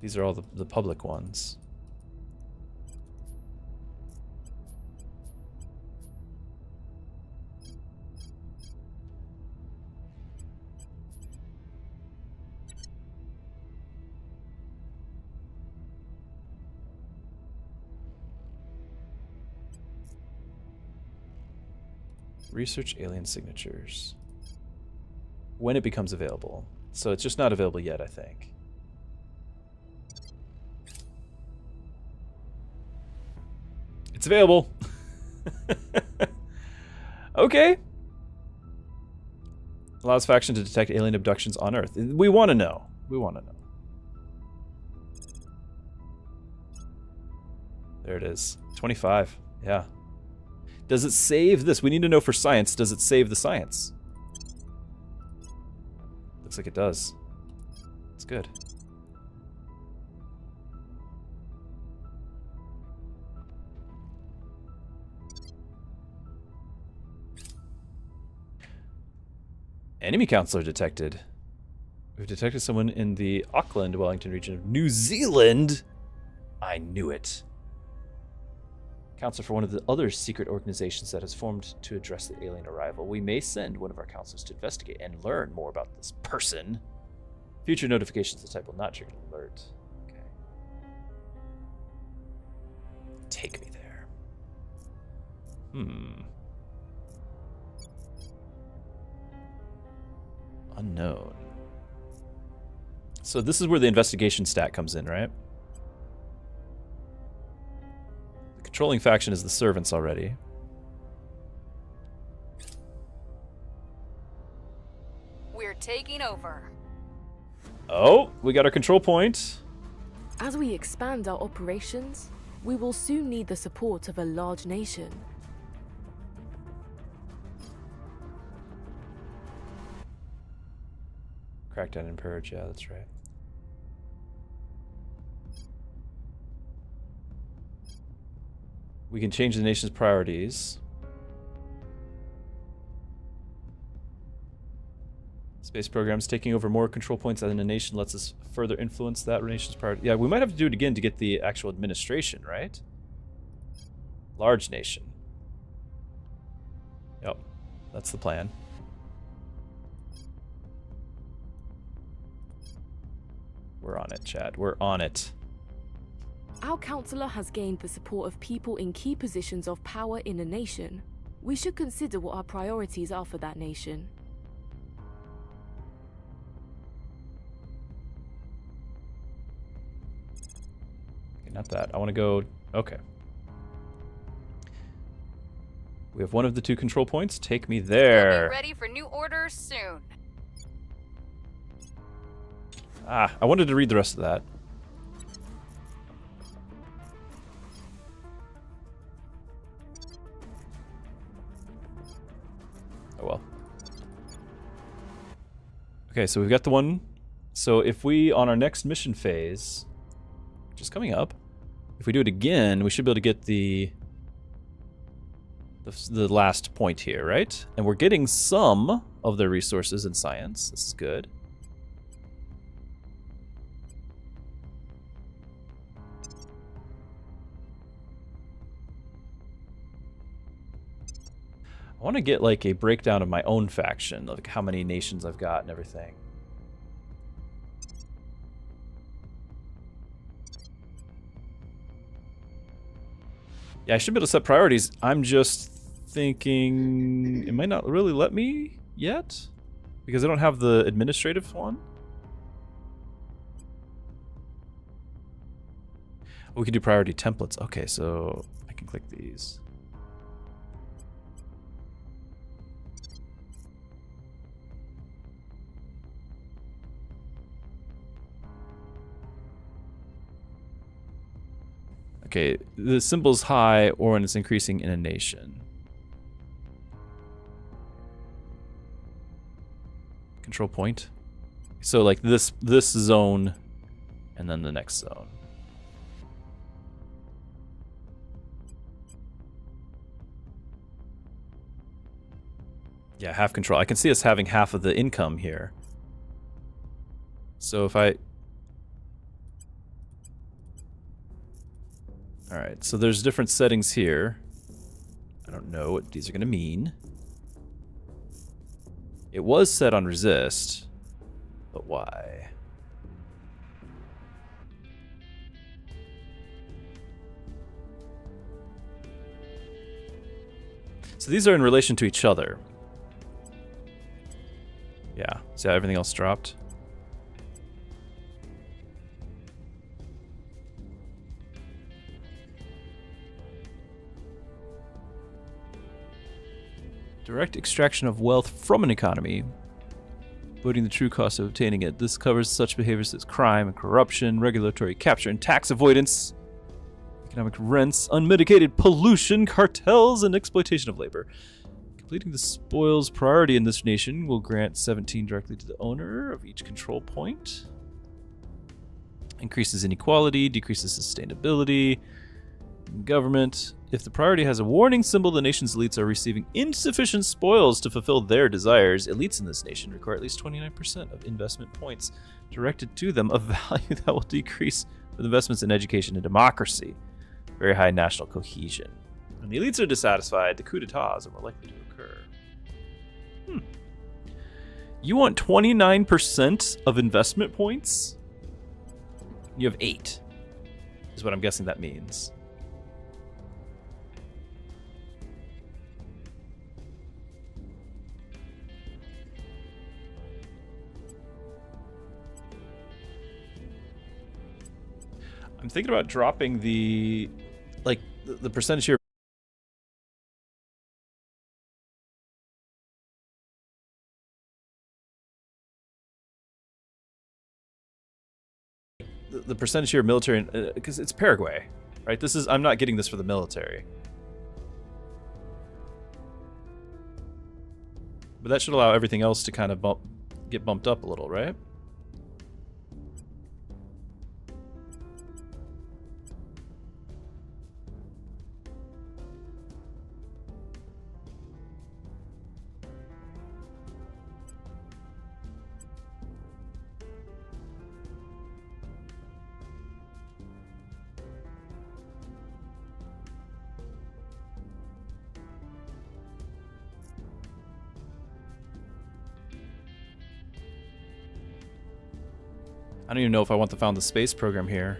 These are all the public ones. Research alien signatures. When it becomes available. So it's just not available yet, I think. It's available. Okay. Allows faction to detect alien abductions on Earth. We want to know. We want to know. There it is. 25. Yeah. Does it save this? We need to know for science. Does it save the science? Looks like it does. It's good. Enemy counselor detected. We've detected someone in the Auckland, Wellington region of New Zealand. I knew it. Counselor for one of the other secret organizations that has formed to address the alien arrival. We may send one of our counselors to investigate and learn more about this person. Future notifications of the type will not trigger an alert. Okay. Take me there. Unknown. So this is where the investigation stat comes in, right? The controlling faction is the servants already. We're taking over. Oh, we got our control point. As we expand our operations, we will soon need the support of a large nation. Crackdown and purge, yeah, that's right. We can change the nation's priorities. Space programs taking over more control points than a nation lets us further influence that nation's priority. Yeah, we might have to do it again to get the actual administration, right? Large nation. Yep, that's the plan. We're on it, Chad. We're on it. Our counselor has gained the support of people in key positions of power in a nation. We should consider what our priorities are for that nation. Okay, not that. I want to go... Okay. We have one of the two control points. Take me there. We'll be ready for new orders soon. Ah, I wanted to read the rest of that. Oh well. Okay, so we've got the one. So if we, on our next mission phase, which is coming up, if we do it again, we should be able to get the last point here, right? And we're getting some of their resources in science. This is good. I want to get like a breakdown of my own faction, like how many nations I've got and everything. Yeah, I should be able to set priorities. I'm just thinking it might not really let me yet because I don't have the administrative one. Oh, we can do priority templates. Okay, so I can click these. Okay, the symbol's high or when it's increasing in a nation. Control point. So like this zone and then the next zone. Yeah, half control. I can see us having half of the income here. So if I... Alright, so there's different settings here. I don't know what these are going to mean. It was set on resist, but why? So these are in relation to each other. Yeah, see how everything else dropped? Direct extraction of wealth from an economy, avoiding the true cost of obtaining it. This covers such behaviors as crime and corruption, regulatory capture and tax avoidance, economic rents, unmitigated pollution, cartels, and exploitation of labor. Completing the spoils priority in this nation will grant 17 directly to the owner of each control point. Increases inequality, decreases sustainability. Government. If the priority has a warning symbol, the nation's elites are receiving insufficient spoils to fulfill their desires. Elites in this nation require at least 29% of investment points directed to them, a value that will decrease with investments in education and democracy. Very high national cohesion. When the elites are dissatisfied, the coup d'etats are more likely to occur. You want 29% of investment points? You have 8, is what I'm guessing that means. I'm thinking about dropping the, like, the percentage here. The percentage here military, because it's Paraguay, right? This is, I'm not getting this for the military. But that should allow everything else to kind of get bumped up a little, right? I don't even know if I want to found the space program here.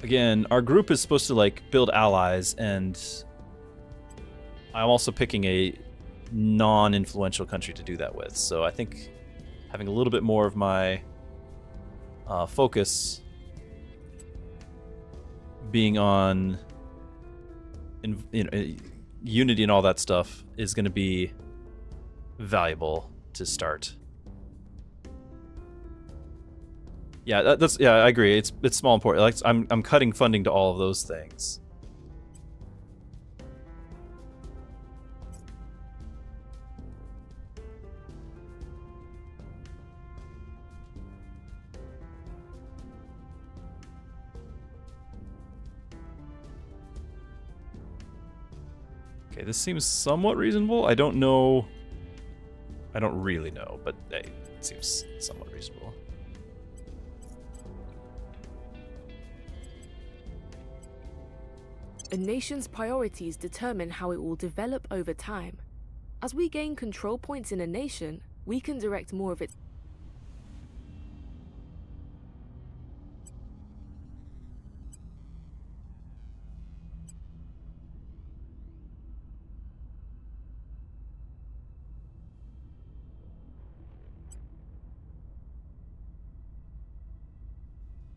Again, our group is supposed to like build allies, and I'm also picking a non-influential country to do that with. So I think having a little bit more of my focus being on unity and all that stuff is going to be valuable to start. Yeah, that's yeah, I agree. It's small important. Like I'm cutting funding to all of those things. Okay, this seems somewhat reasonable. I don't know. I don't really know, but hey, it seems somewhat reasonable. A nation's priorities determine how it will develop over time. As we gain control points in a nation, we can direct more of its...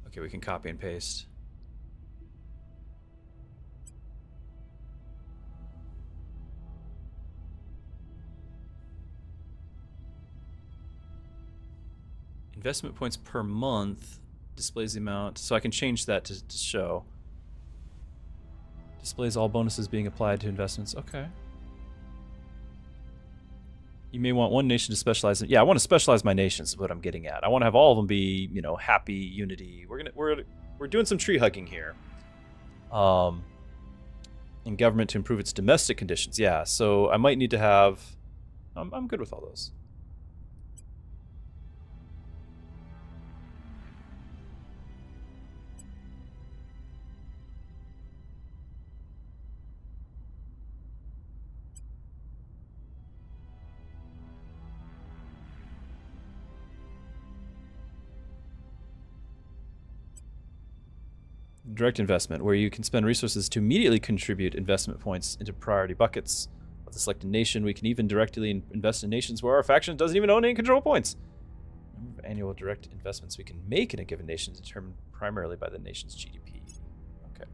Okay, we can copy and paste. Investment points per month displays the amount, so I can change that to show. Displays all bonuses being applied to investments. Okay. You may want one nation to specialize in. Yeah, I want to specialize my nations. Is what I'm getting at. I want to have all of them be, you know, happy, unity. We're doing some tree hugging here. In government to improve its domestic conditions. Yeah, so I might need to have. I'm good with all those. Direct investment, where you can spend resources to immediately contribute investment points into priority buckets of the selected nation. We can even directly invest in nations where our faction doesn't even own any control points. The number of annual direct investments we can make in a given nation is determined primarily by the nation's GDP. Okay.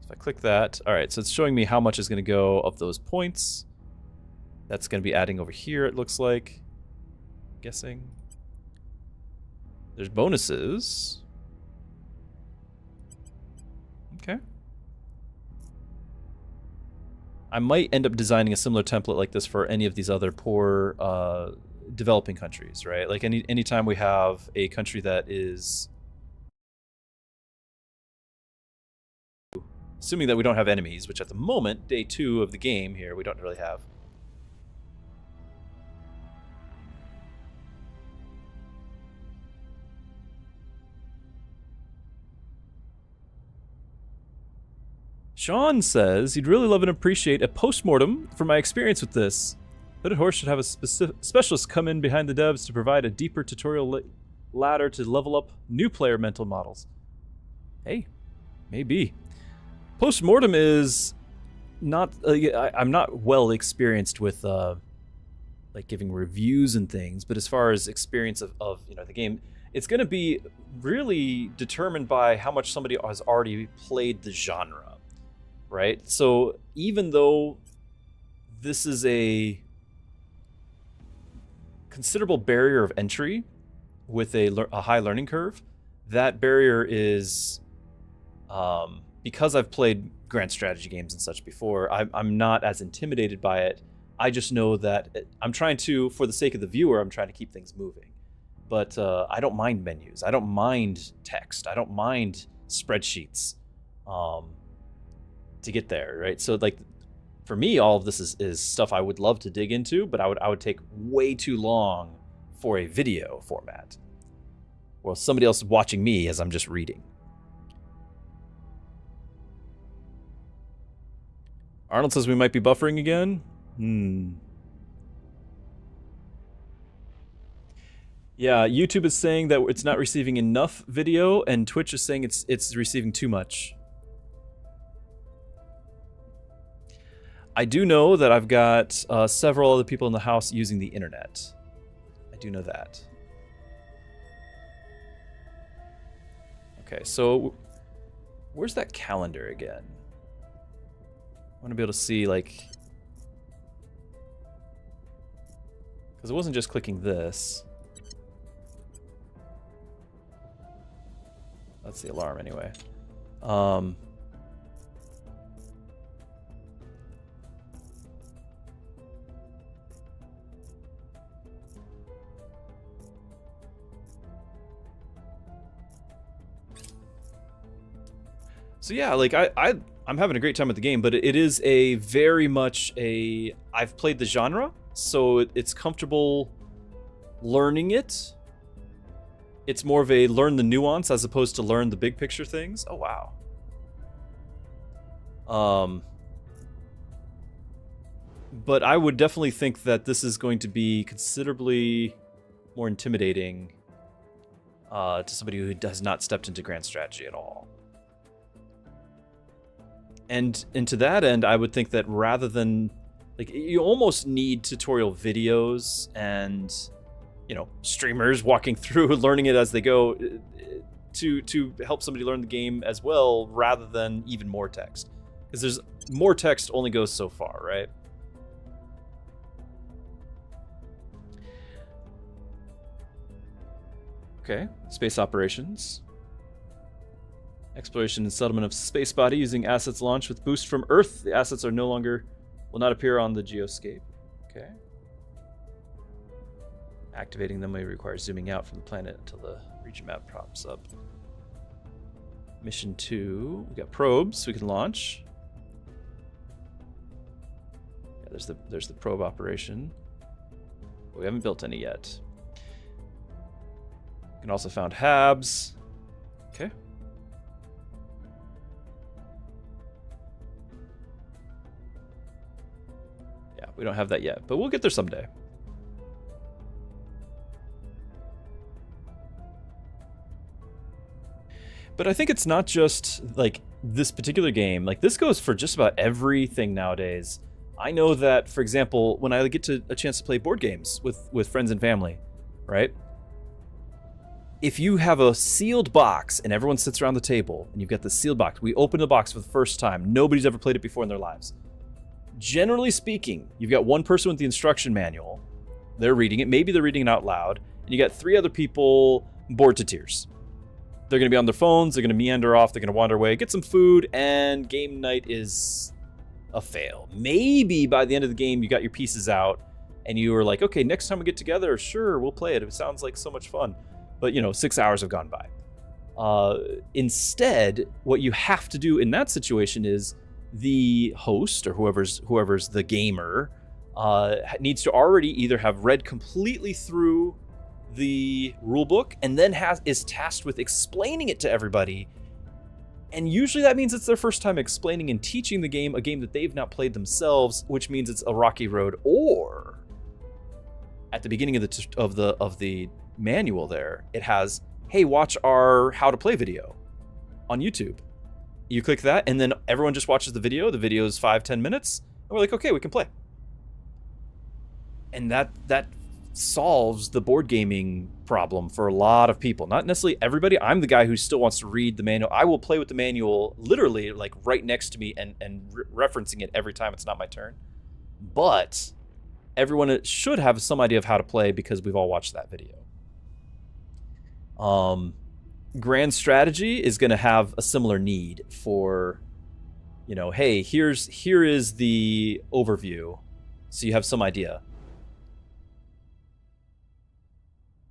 So if I click that, all right, so it's showing me how much is going to go of those points. That's going to be adding over here, it looks like. Guessing. There's bonuses. Okay. I might end up designing a similar template like this for any of these other poor developing countries, right? Like anytime we have a country that is, assuming that we don't have enemies, which at the moment, day 2 of the game here, we don't really have. Sean says he'd really love and appreciate a postmortem for my experience with this. Hooded Horse should have a specialist come in behind the devs to provide a deeper tutorial ladder to level up new player mental models. Hey, maybe. Postmortem is not. I'm not well experienced with like giving reviews and things, but as far as experience of you know the game, it's going to be really determined by how much somebody has already played the genre. Right? So even though this is a considerable barrier of entry with a high learning curve, that barrier is because I've played grand strategy games and such before, I'm not as intimidated by it. I just know that I'm trying to, for the sake of the viewer, I'm trying to keep things moving. But I don't mind menus. I don't mind text. I don't mind spreadsheets. To get there, right? So like for me, all of this is stuff I would love to dig into, but I would take way too long for a video format. Well, somebody else is watching me as I'm just reading. Arnold says we might be buffering again. Yeah, YouTube is saying that it's not receiving enough video, and Twitch is saying it's receiving too much. I do know that I've got several other people in the house using the internet. I do know that. Okay, so where's that calendar again? I want to be able to see, like... Because it wasn't just clicking this. That's the alarm anyway. So yeah, like I'm having a great time with the game, but it is a very much a... I've played the genre, so it's comfortable learning it. It's more of a learn the nuance as opposed to learn the big picture things. Oh, wow. But I would definitely think that this is going to be considerably more intimidating to somebody who has not stepped into grand strategy at all. And to that end, I would think that rather than, like, you almost need tutorial videos and, you know, streamers walking through, learning it as they go, to help somebody learn the game as well, rather than even more text. Because there's more text only goes so far, right? Okay, space operations. Exploration and settlement of space body using assets launched with boost from Earth. The assets are no longer, will not appear on the geoscape. Okay. Activating them may require zooming out from the planet until the region map pops up. Mission 2, we got probes we can launch. Yeah, there's the probe operation. But we haven't built any yet. We can also found HABs. Okay. Yeah, we don't have that yet, but we'll get there someday. But I think it's not just like this particular game. Like this goes for just about everything nowadays. I know that, for example, when I get a chance to play board games with friends and family, right? If you have a sealed box and everyone sits around the table and you've got the sealed box, we open the box for the first time. Nobody's ever played it before in their lives. Generally speaking, you've got one person with the instruction manual. They're reading it. Maybe they're reading it out loud. And you got 3 other people bored to tears. They're going to be on their phones, they're going to meander off, they're going to wander away, get some food, and game night is a fail. Maybe by the end of the game, you got your pieces out, and you were like, okay, next time we get together, sure, we'll play it. It sounds like so much fun. But, 6 hours have gone by. Instead, what you have to do in that situation is the host, or whoever's the gamer, needs to already either have read completely through the rulebook and then is tasked with explaining it to everybody. And usually that means it's their first time explaining and teaching the game, a game that they've not played themselves, which means it's a rocky road. Or at the beginning of the manual there, it has, hey, watch our how to play video on YouTube. You click that and then everyone just watches the video. The video is 5-10 minutes and we're like, okay, we can play. And that solves the board gaming problem for a lot of people. Not necessarily everybody. I'm the guy who still wants to read the manual. I will play with the manual literally like right next to me and referencing it every time it's not my turn. But everyone should have some idea of how to play because we've all watched that video. Grand strategy is going to have a similar need for, hey, here is the overview, so you have some idea.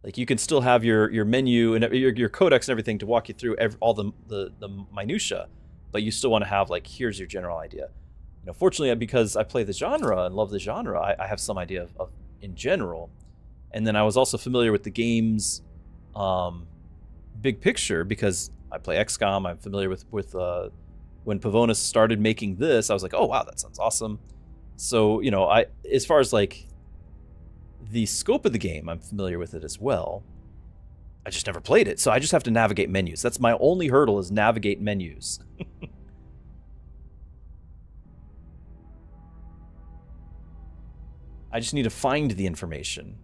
Like you can still have your menu and your codex and everything to walk you through all the minutia, but you still want to have like, here's your general idea. Fortunately, because I play the genre and love the genre, I have some idea of in general. And then I was also familiar with the game's big picture because I play Xcom. I'm familiar with when Pavonis started making this, I was like, oh wow, that sounds awesome. So as far as like the scope of the game, I'm familiar with it as well. I just never played it, so I just have to navigate menus. That's my only hurdle, is navigate menus. I just need to find the information.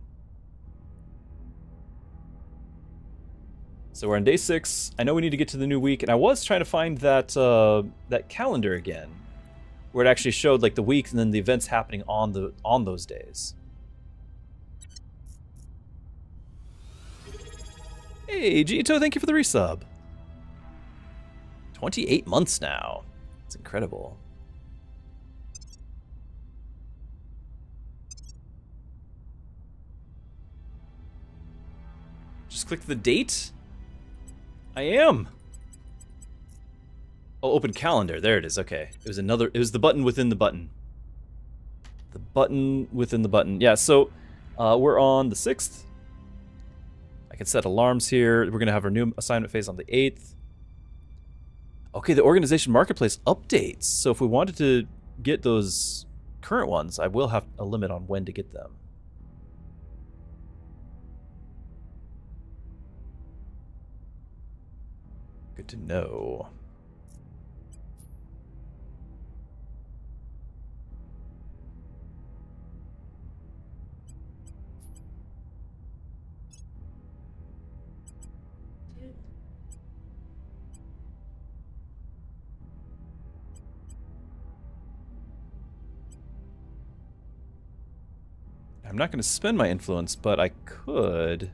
So we're on day 6. I know we need to get to the new week, and I was trying to find that that calendar again, where it actually showed like the week and then the events happening on those days. Hey, Gito, thank you for the resub. 28 months now. It's incredible. Just click the date. I am. Oh, open calendar. There it is. Okay. It was the button within the button. The button within the button. Yeah, so we're on the 6th. I can set alarms here. We're going to have our new assignment phase on the 8th. Okay, the organization marketplace updates. So if we wanted to get those current ones, I will have a limit on when to get them. Good to know. I'm not going to spend my influence, but I could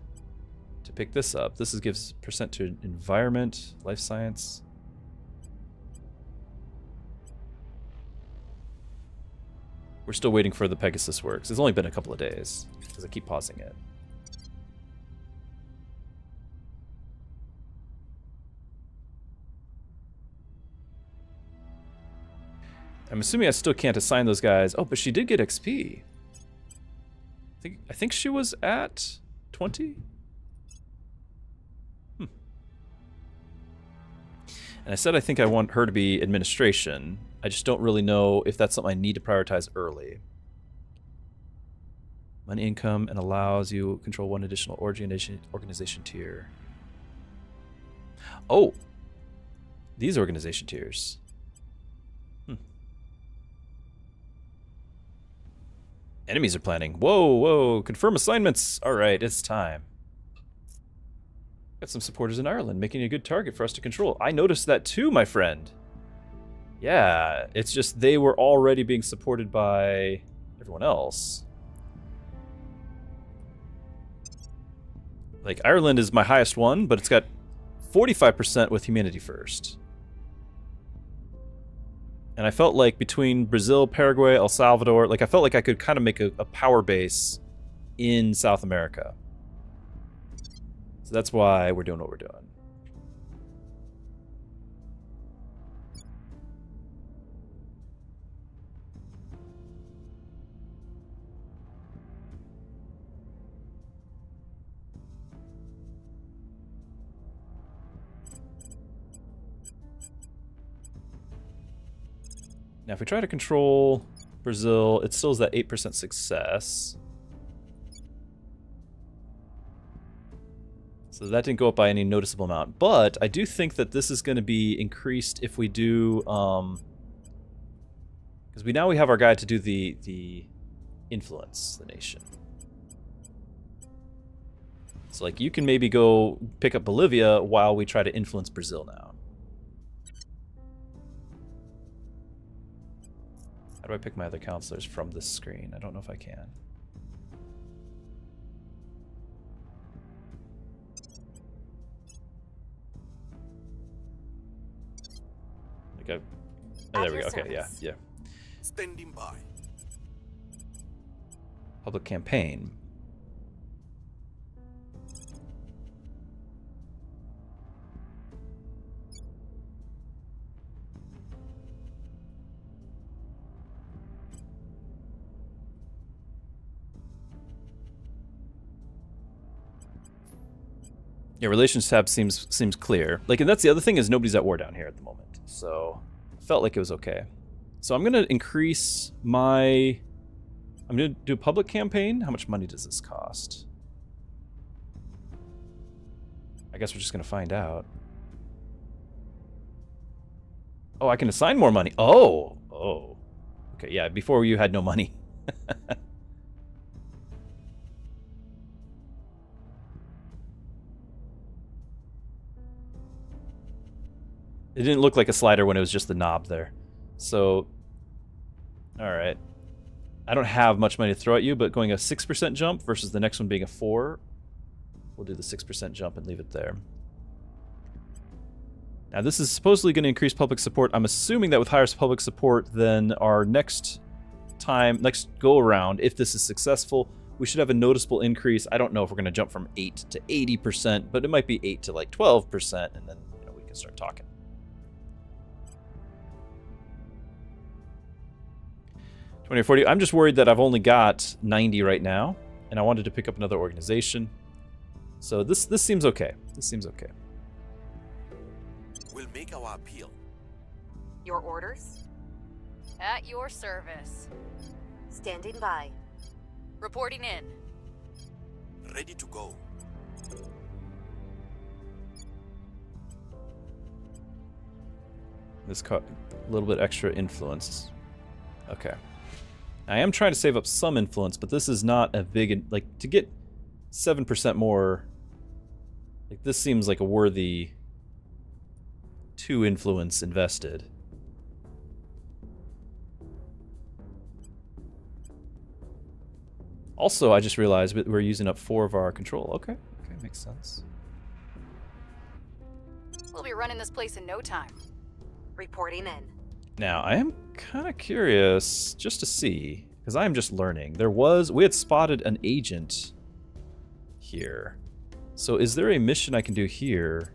to pick this up. This is gives percent to environment, life science. We're still waiting for the Pegasus works. It's only been a couple of days because I keep pausing it. I'm assuming I still can't assign those guys. Oh, but she did get XP. I think she was at 20? And I said I think I want her to be administration. I just don't really know if that's something I need to prioritize early. Money income and allows you control one additional organization tier. Oh! These organization tiers. Enemies are planning. Whoa, whoa, confirm assignments. All right, it's time. Got some supporters in Ireland, making a good target for us to control. I noticed that too, my friend. Yeah, it's just they were already being supported by everyone else. Like, Ireland is my highest one, but it's got 45% with humanity first. And I felt like between Brazil, Paraguay, El Salvador, like I felt like I could kind of make a power base in South America. So that's why we're doing what we're doing. Now, if we try to control Brazil, it still is that 8% success. So that didn't go up by any noticeable amount. But I do think that this is going to be increased if we do... because now we have our guy to do the influence the nation. So, like, you can maybe go pick up Bolivia while we try to influence Brazil now. How do I pick my other counselors from this screen? I don't know if I can. Like oh, there we go. Okay, yeah. Standing by. Public campaign. Yeah, relations tab seems clear. Like, and that's the other thing is nobody's at war down here at the moment. So, felt like it was okay. So I'm gonna increase my... I'm gonna do a public campaign. How much money does this cost? I guess we're just gonna find out. Oh, I can assign more money. Oh. Okay, yeah, before you had no money. It didn't look like a slider when it was just the knob there. So, alright. I don't have much money to throw at you, but going a 6% jump versus the next one being a 4, we'll do the 6% jump and leave it there. Now this is supposedly going to increase public support. I'm assuming that with higher public support than our next go around, if this is successful, we should have a noticeable increase. I don't know if we're going to jump from 8 to 80%, but it might be 8 to like 12%, and then we can start talking. 20 or 40. I'm just worried that I've only got 90 right now, and I wanted to pick up another organization. So this seems okay. This seems okay. We'll make our appeal. Your orders? At your service. Standing by. Reporting in. Ready to go. This caught a little bit extra influence. Okay. I am trying to save up some influence, but this is not a big... Like, to get 7% more... Like, this seems like a worthy 2 influence invested. Also, I just realized we're using up 4 of our control. Okay, makes sense. We'll be running this place in no time. Reporting in. Now, I am kind of curious just to see, because I am just learning. We had spotted an agent here. So is there a mission I can do here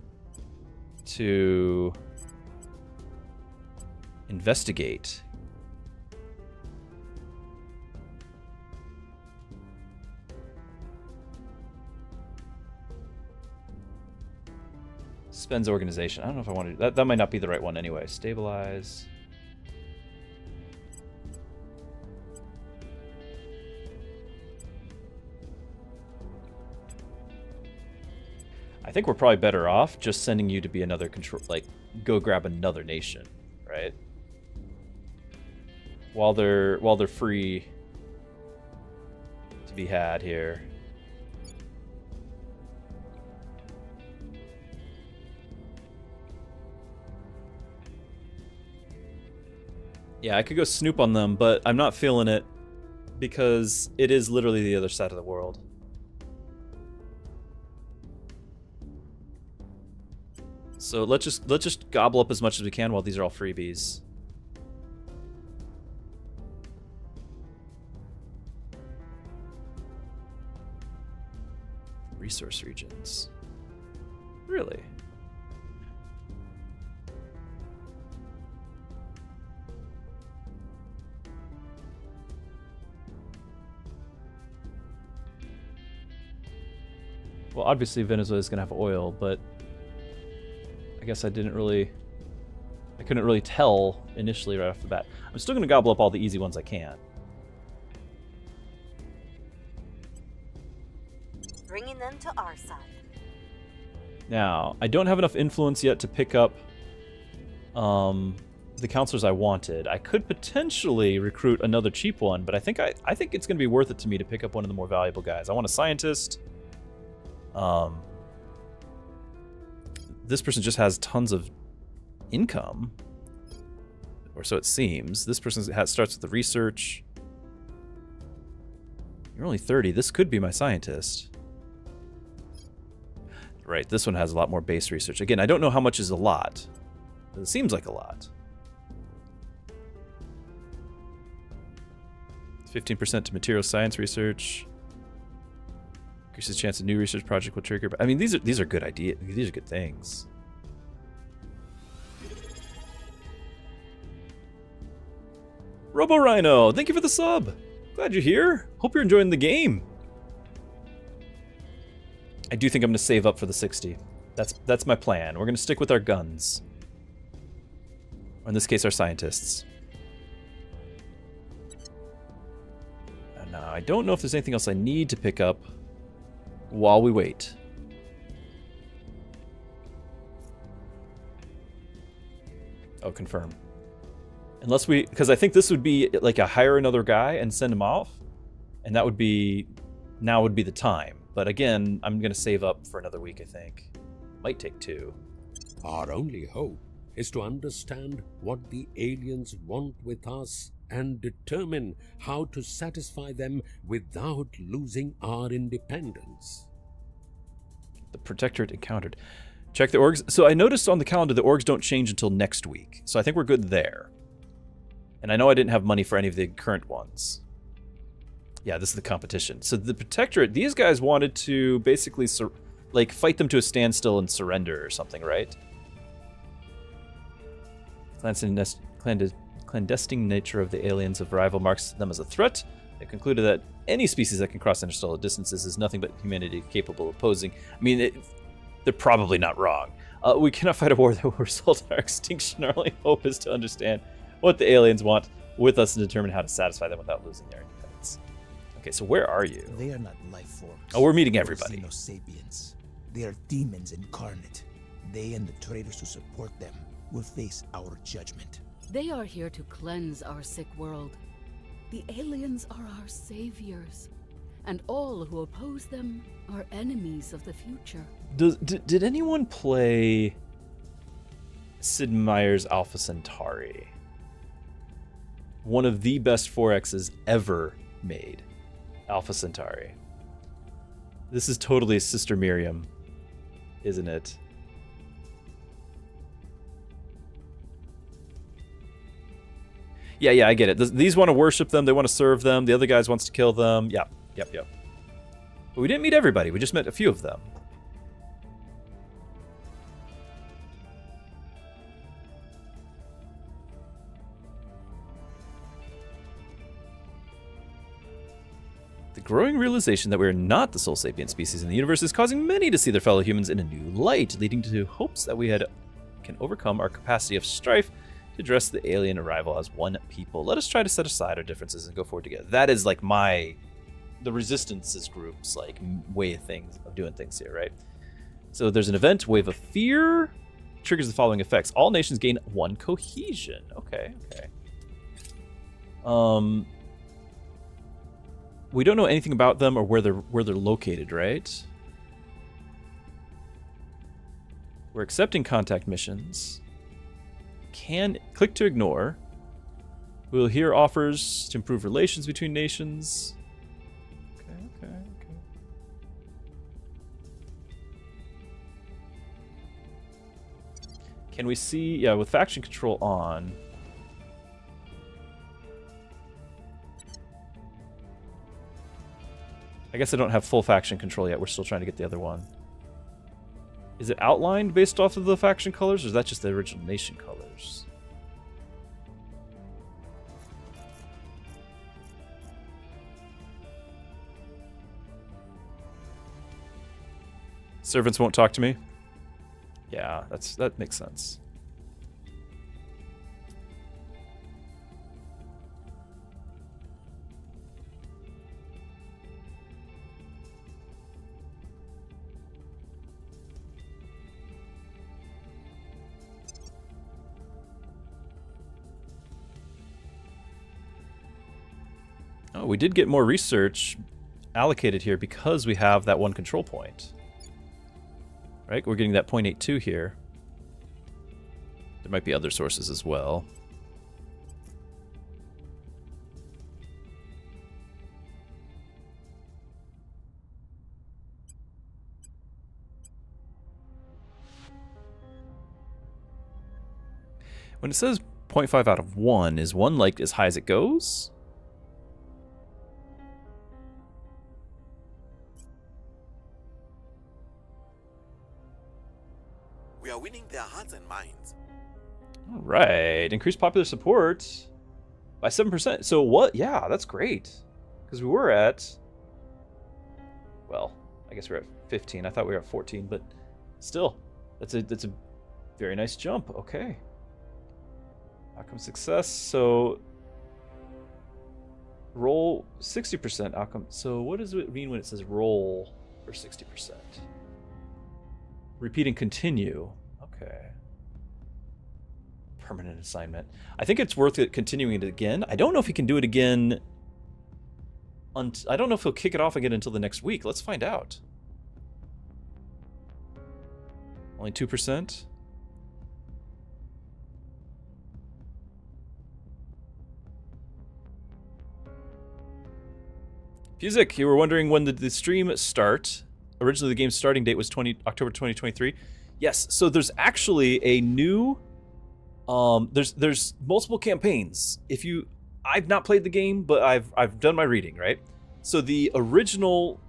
to investigate? Spends organization. I don't know if I want to. That might not be the right one anyway. Stabilize. I think we're probably better off just sending you to be another control. Like, go grab another nation, right? While they're free to be had here. Yeah, I could go snoop on them, but I'm not feeling it because it is literally the other side of the world. So let's just gobble up as much as we can while these are all freebies. Resource regions. Really? Well, obviously Venezuela is going to have oil, but I guess I couldn't really tell initially right off the bat. I'm still going to gobble up all the easy ones I can. Bringing them to our side. Now, I don't have enough influence yet to pick up the counselors I wanted. I could potentially recruit another cheap one, but I think it's going to be worth it to me to pick up one of the more valuable guys. I want a scientist. This person just has tons of income, or so it seems. This person starts with the research. You're only 30. This could be my scientist. Right, this one has a lot more base research. Again, I don't know how much is a lot, but it seems like a lot. 15% to material science research. Increases chance a new research project will trigger. I mean, these are good ideas. These are good things. Robo Rhino, thank you for the sub. Glad you're here. Hope you're enjoying the game. I do think I'm going to save up for the 60. That's my plan. We're going to stick with our guns. Or in this case, our scientists. And now, I don't know if there's anything else I need to pick up while we wait. Oh, confirm. Unless because I think this would be like a hire another guy and send him off. And that would be, now would be the time. But again, I'm going to save up for another week, I think. Might take 2. Our only hope is to understand what the aliens want with us and determine how to satisfy them without losing our independence. The Protectorate encountered. Check the orgs. So I noticed on the calendar the orgs don't change until next week. So I think we're good there. And I know I didn't have money for any of the current ones. Yeah, this is the competition. So the Protectorate, these guys wanted to basically fight them to a standstill and surrender or something, right? Clandestine nature of the aliens of rival marks them as a threat. They concluded that any species that can cross interstellar distances is nothing but humanity capable of opposing. I mean, they're probably not wrong. We cannot fight a war that will result in our extinction. Our only hope is to understand what the aliens want with us and determine how to satisfy them without losing their independence. Okay, so where are you? They are not life forms. Oh, we're meeting everybody. Xenosapiens. They are demons incarnate. They and the traitors who support them will face our judgment. They are here to cleanse our sick world. The aliens are our saviors, and all who oppose them are enemies of the future. Did anyone play Sid Meier's Alpha Centauri? One of the best 4Xs ever made. Alpha Centauri. This is totally Sister Miriam, isn't it? Yeah, I get it. These want to worship them. They want to serve them. The other guys wants to kill them. Yep. But we didn't meet everybody. We just met a few of them. The growing realization that we are not the sole sapient species in the universe is causing many to see their fellow humans in a new light, leading to hopes that we can overcome our capacity of strife to address the alien arrival as one people. Let us try to set aside our differences and go forward together. That is like the Resistance's group's like way of doing things here, right? So there's an event, Wave of Fear, triggers the following effects. All nations gain 1 cohesion. Okay. We don't know anything about them or where they're located, right? We're accepting contact missions. Can click to ignore. We'll hear offers to improve relations between nations. Okay. Can we see? Yeah, with faction control on. I guess I don't have full faction control yet. We're still trying to get the other one. Is it outlined based off of the faction colors, or is that just the original nation colors? Servants won't talk to me? Yeah, that makes sense. Oh, we did get more research allocated here because we have that one control point. Right? We're getting that 0.82 here. There might be other sources as well. When it says 0.5 out of 1, is 1 like as high as it goes? We are winning their hearts and minds. All right. Increased popular support by 7%. So what? Yeah, that's great. Because we were at... Well, I guess we're at 15. I thought we were at 14, but still. That's a very nice jump. Okay. Outcome success. So... Roll 60% outcome. So what does it mean when it says roll for 60%? Repeat and continue. Okay. Permanent assignment. I think it's worth it continuing it again. I don't know if he can do it again. I don't know if he'll kick it off again until the next week. Let's find out. Only 2%? Fusic, you were wondering when the stream start. Originally, the game's starting date was October 2023. Yes, so there's actually a new... there's multiple campaigns. I've not played the game, but I've done my reading, right? So the original,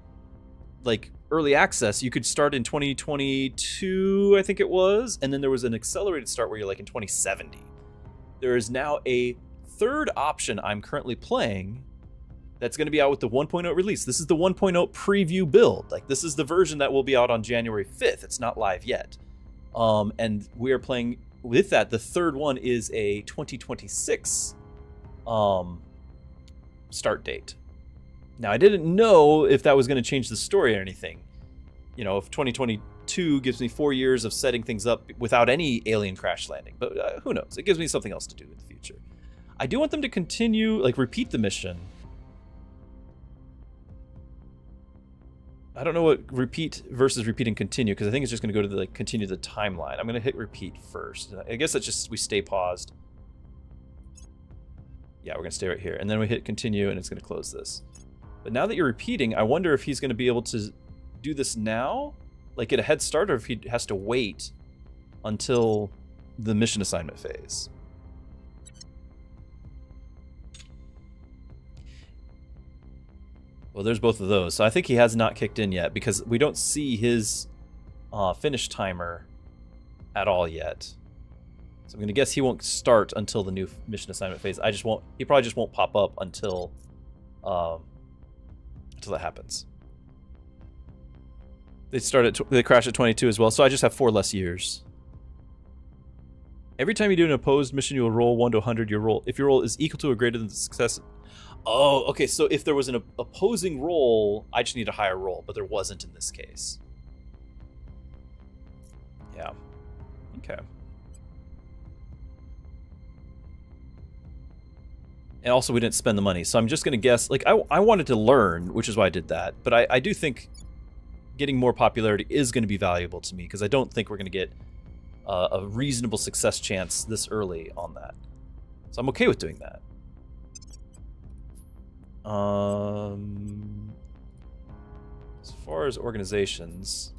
like, early access, you could start in 2022, I think it was, and then there was an accelerated start where you're like in 2070. There is now a third option I'm currently playing that's going to be out with the 1.0 release. This is the 1.0 preview build. Like, this is the version that will be out on January 5th. It's not live yet. And we are playing with that. The third one is a 2026 start date. Now, I didn't know if that was going to change the story or anything. You know, if 2022 gives me 4 years of setting things up without any alien crash landing. But who knows? It gives me something else to do in the future. I do want them to continue, like, repeat the mission. I don't know what repeat versus repeat and continue, because I think it's just going to go to the continue the timeline. I'm going to hit repeat first. I guess that's just we stay paused. Yeah, we're going to stay right here. And then we hit continue, and it's going to close this. But now that you're repeating, I wonder if he's going to be able to do this now, like get a head start, or if he has to wait until the mission assignment phase. Well, there's both of those. So I think he has not kicked in yet because we don't see his finish timer at all yet. So I'm going to guess he won't start until the new mission assignment phase. He probably just won't pop up until that happens. They crash at 22 as well, so I just have 4 less years. Every time you do an opposed mission, you will roll 1 to 100. If your roll is equal to or greater than the success. Oh, okay. So if there was an opposing roll, I just need a higher roll, but there wasn't in this case. Yeah. Okay. And also, we didn't spend the money, so I'm just going to guess. Like, I wanted to learn, which is why I did that. But I do think getting more popularity is going to be valuable to me, because I don't think we're going to get a reasonable success chance this early on that. So I'm okay with doing that. As far as organizations,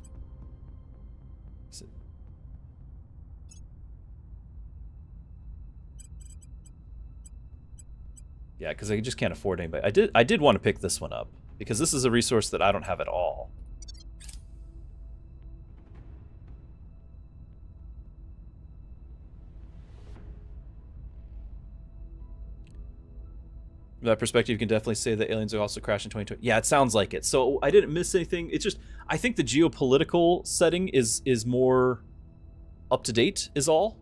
yeah, because I just can't afford anybody. I did want to pick this one up because this is a resource that I don't have at all. From that perspective, you can definitely say that aliens will also crash in 2020. Yeah, it sounds like it. So I didn't miss anything. It's just, I think the geopolitical setting is more up to date is all.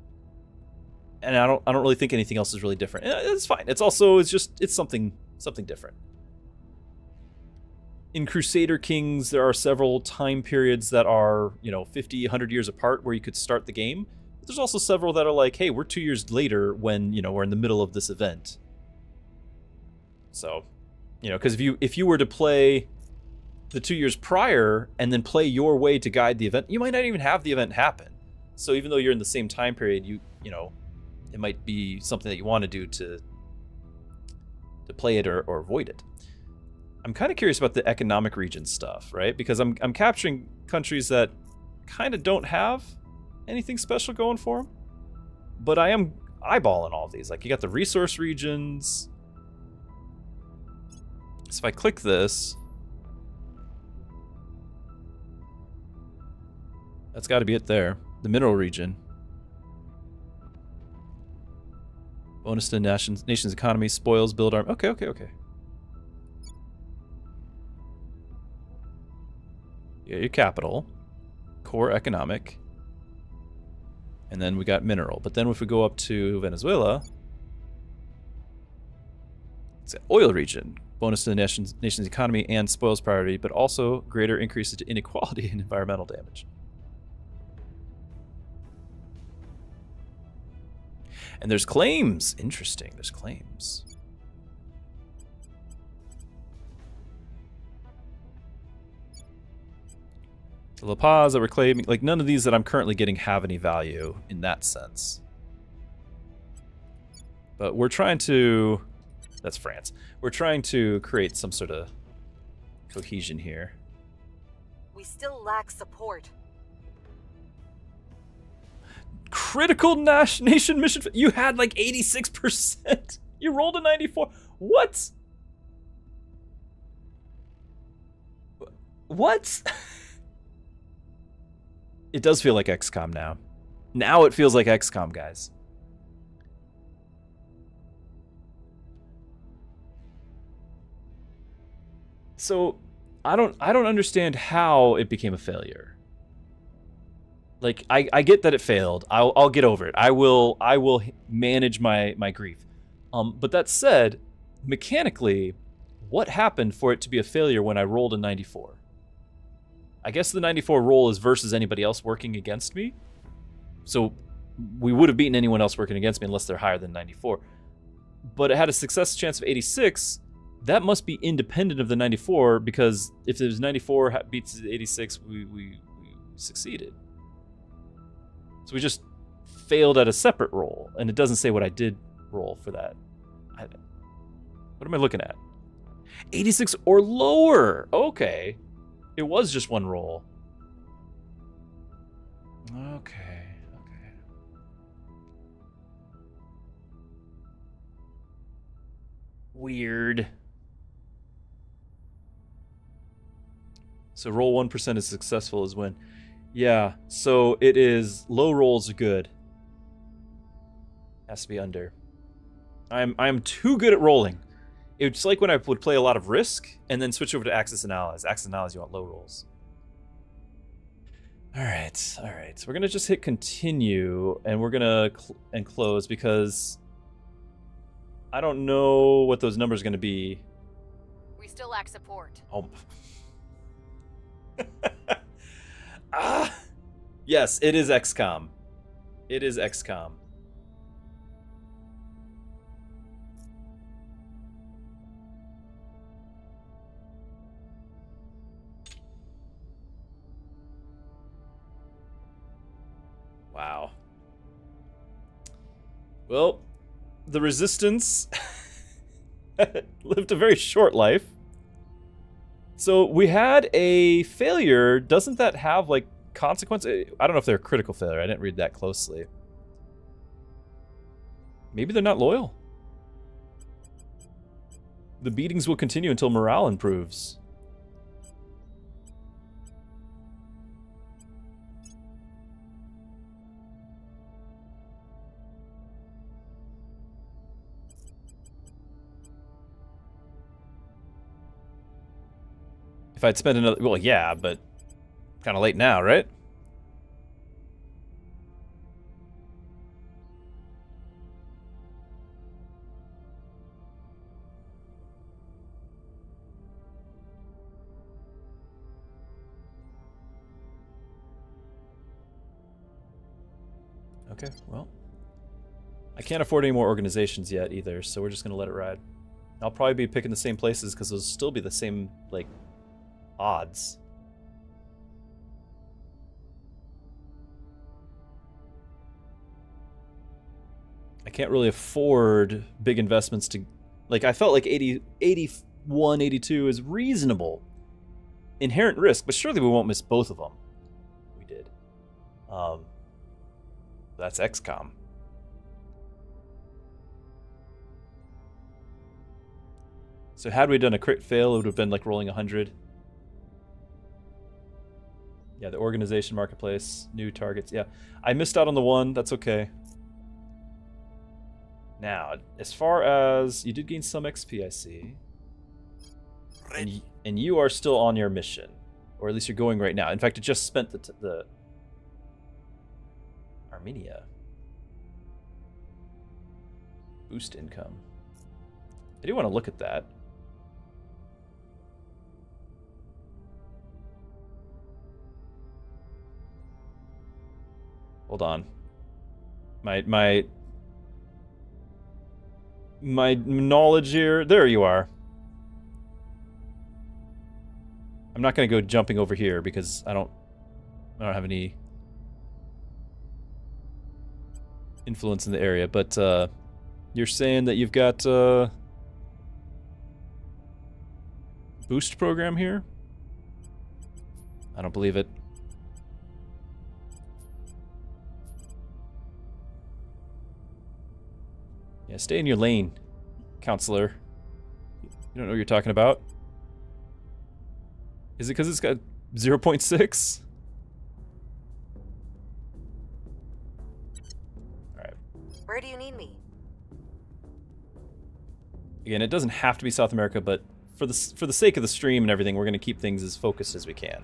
And I don't really think anything else is really different. It's fine. It's something different. In Crusader Kings, there are several time periods that are, 50, 100 years apart where you could start the game. But there's also several that are like, hey, we're 2 years later when, we're in the middle of this event. So, because if you were to play the 2 years prior and then play your way to guide the event, you might not even have the event happen. So even though you're in the same time period, it might be something that you want to do to play it or avoid it. I'm kind of curious about the economic region stuff, right? Because I'm capturing countries that kind of don't have anything special going for them, but I am eyeballing all of these. Like, you got the resource regions. So if I click this, that's got to be it there. The mineral region. Bonus to the nation's economy, spoils, build arm. Okay. You got your capital, core economic, and then we got mineral. But then if we go up to Venezuela, it's an oil region. Bonus to the nation's economy and spoils priority, but also greater increases to inequality and environmental damage. And there's claims. Interesting, there's claims. The La Paz that we're claiming, like, none of these that I'm currently getting have any value in that sense. But we're trying to... That's France. We're trying to create some sort of cohesion here. We still lack support. Critical nation mission. You had like 86%. You rolled a 94. What? What? It does feel like XCOM now. Now it feels like XCOM, guys. So I don't understand how it became a failure. Like, I get that it failed. I'll get over it. I will manage my grief. But that said, mechanically, what happened for it to be a failure when I rolled a 94? I guess the 94 roll is versus anybody else working against me. So we would have beaten anyone else working against me unless they're higher than 94. But it had a success chance of 86. That must be independent of the 94, because if it was 94 beats 86, we succeeded. So we just failed at a separate roll, and it doesn't say what I did roll for that. What am I looking at? 86 or lower. Okay. It was just one roll. Okay. Weird. So roll 1% is successful is when. Yeah, so it is low rolls are good. Has to be under. I'm too good at rolling. It's like when I would play a lot of Risk and then switch over to Axis and Allies. Axis and Allies, you want low rolls. All right. So we're gonna just hit continue, and we're gonna close because I don't know what those numbers are gonna be. We still lack support. Oh. Yes, it is XCOM. It is XCOM. Wow. Well, the Resistance lived a very short life. So we had a failure. Doesn't that have, like, consequences? I don't know if they're a critical failure. I didn't read that closely. Maybe they're not loyal. The beatings will continue until morale improves. If I'd spent another... Well, yeah, but... Kind of late now, right? Okay, well. I can't afford any more organizations yet either, so we're just going to let it ride. I'll probably be picking the same places because they'll still be the same, like, odds. I can't really afford big investments to... Like, I felt like 81, 82 is reasonable. Inherent risk, but surely we won't miss both of them. We did. That's XCOM. So had we done a crit fail, it would have been like rolling 100. Yeah, the organization marketplace, new targets. Yeah, I missed out on the one. That's okay. Now, as far as... You did gain some XP, I see. And you are still on your mission. Or at least you're going right now. In fact, it just spent the Armenia. Boost income. I do want to look at that. Hold on. My knowledge here. There you are. I'm not going to go jumping over here because I don't have any influence in the area, but you're saying that you've got boost program here? I don't believe it. Yeah, stay in your lane, counselor. You don't know what you're talking about. Is it because it's got 0.6? Alright. Where do you need me? Again, it doesn't have to be South America, but for the sake of the stream and everything, we're going to keep things as focused as we can.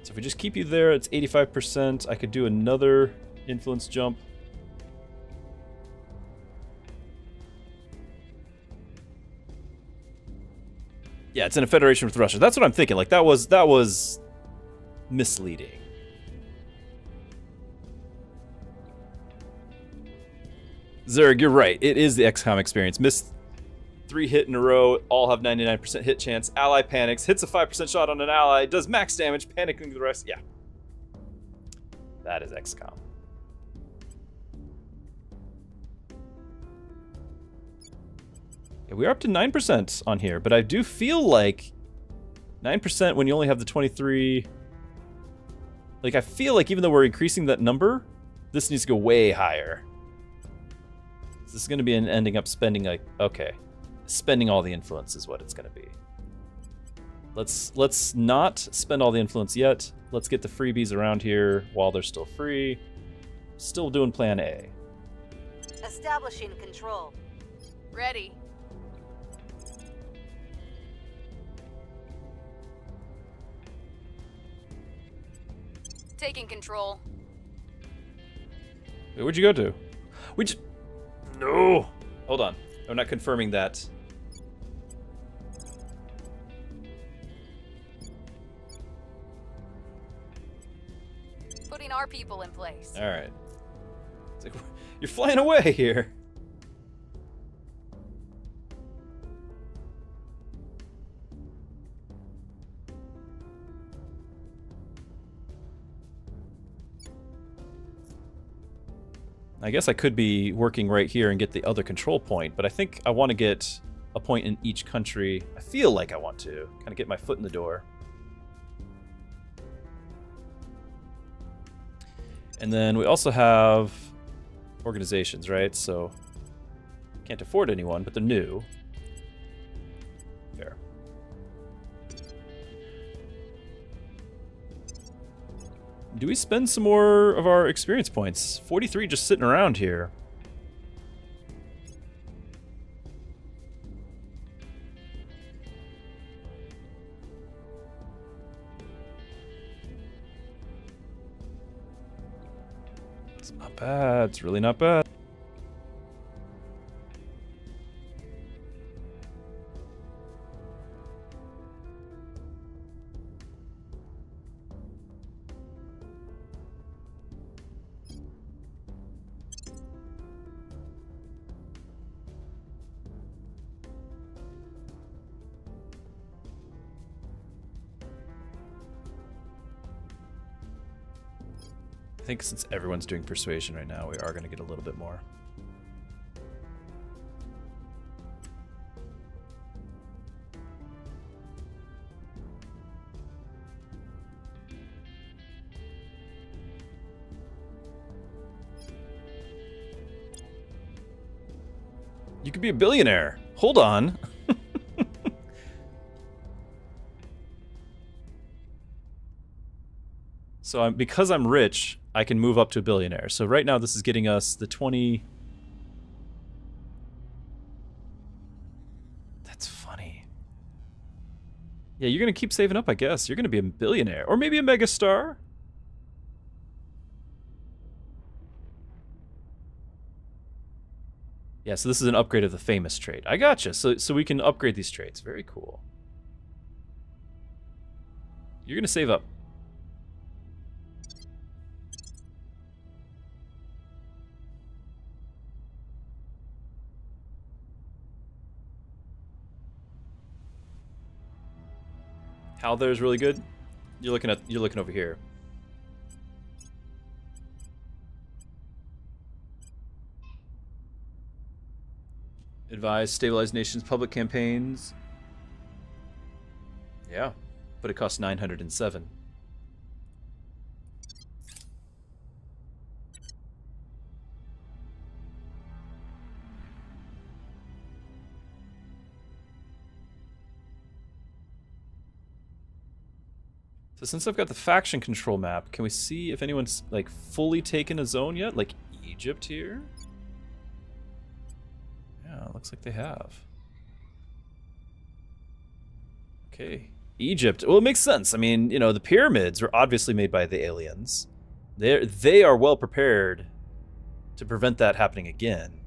So if we just keep you there, it's 85%. I could do another influence jump. Yeah, it's in a federation with Russia. That's what I'm thinking. Like that was misleading. Zerg, you're right. It is the XCOM experience. Missed 3 hit in a row, all have 99% hit chance. Ally panics, hits a 5% shot on an ally, does max damage, panicking the rest. Yeah. That is XCOM. Yeah, we are up to 9% on here, but I do feel like 9% when you only have the 23... Like, I feel like even though we're increasing that number, this needs to go way higher. This is going to be ending up spending, like... Okay. Spending all the influence is what it's going to be. Let's not spend all the influence yet. Let's get the freebies around here while they're still free. Still doing plan A. Establishing control. Ready. Taking control. Wait, where'd you go to? We just... No! Hold on. I'm not confirming that. Putting our people in place. Alright. It's like, you're flying away here. I guess I could be working right here and get the other control point, but I think I want to get a point in each country. I feel like I want to kind of get my foot in the door. And then we also have organizations, right? So can't afford anyone, but they're new. There. Do we spend some more of our experience points? 43 just sitting around here. It's not bad. It's really not bad. I think since everyone's doing persuasion right now, we are going to get a little bit more. You could be a billionaire. Hold on. So because I'm rich, I can move up to a billionaire. So right now this is getting us the 20... That's funny. Yeah, you're going to keep saving up, I guess. You're going to be a billionaire. Or maybe a megastar. Yeah, so this is an upgrade of the famous trait. I gotcha. So we can upgrade these traits. Very cool. You're going to save up. How there's really good. You're looking over here. Advise stabilize nations public campaigns. Yeah, but it costs 907. So since I've got the faction control map, can we see if anyone's like fully taken a zone yet? Like Egypt here? Yeah, looks like they have. Okay. Egypt. Well, it makes sense. I mean, you know, the pyramids were obviously made by the aliens. They are well prepared to prevent that happening again.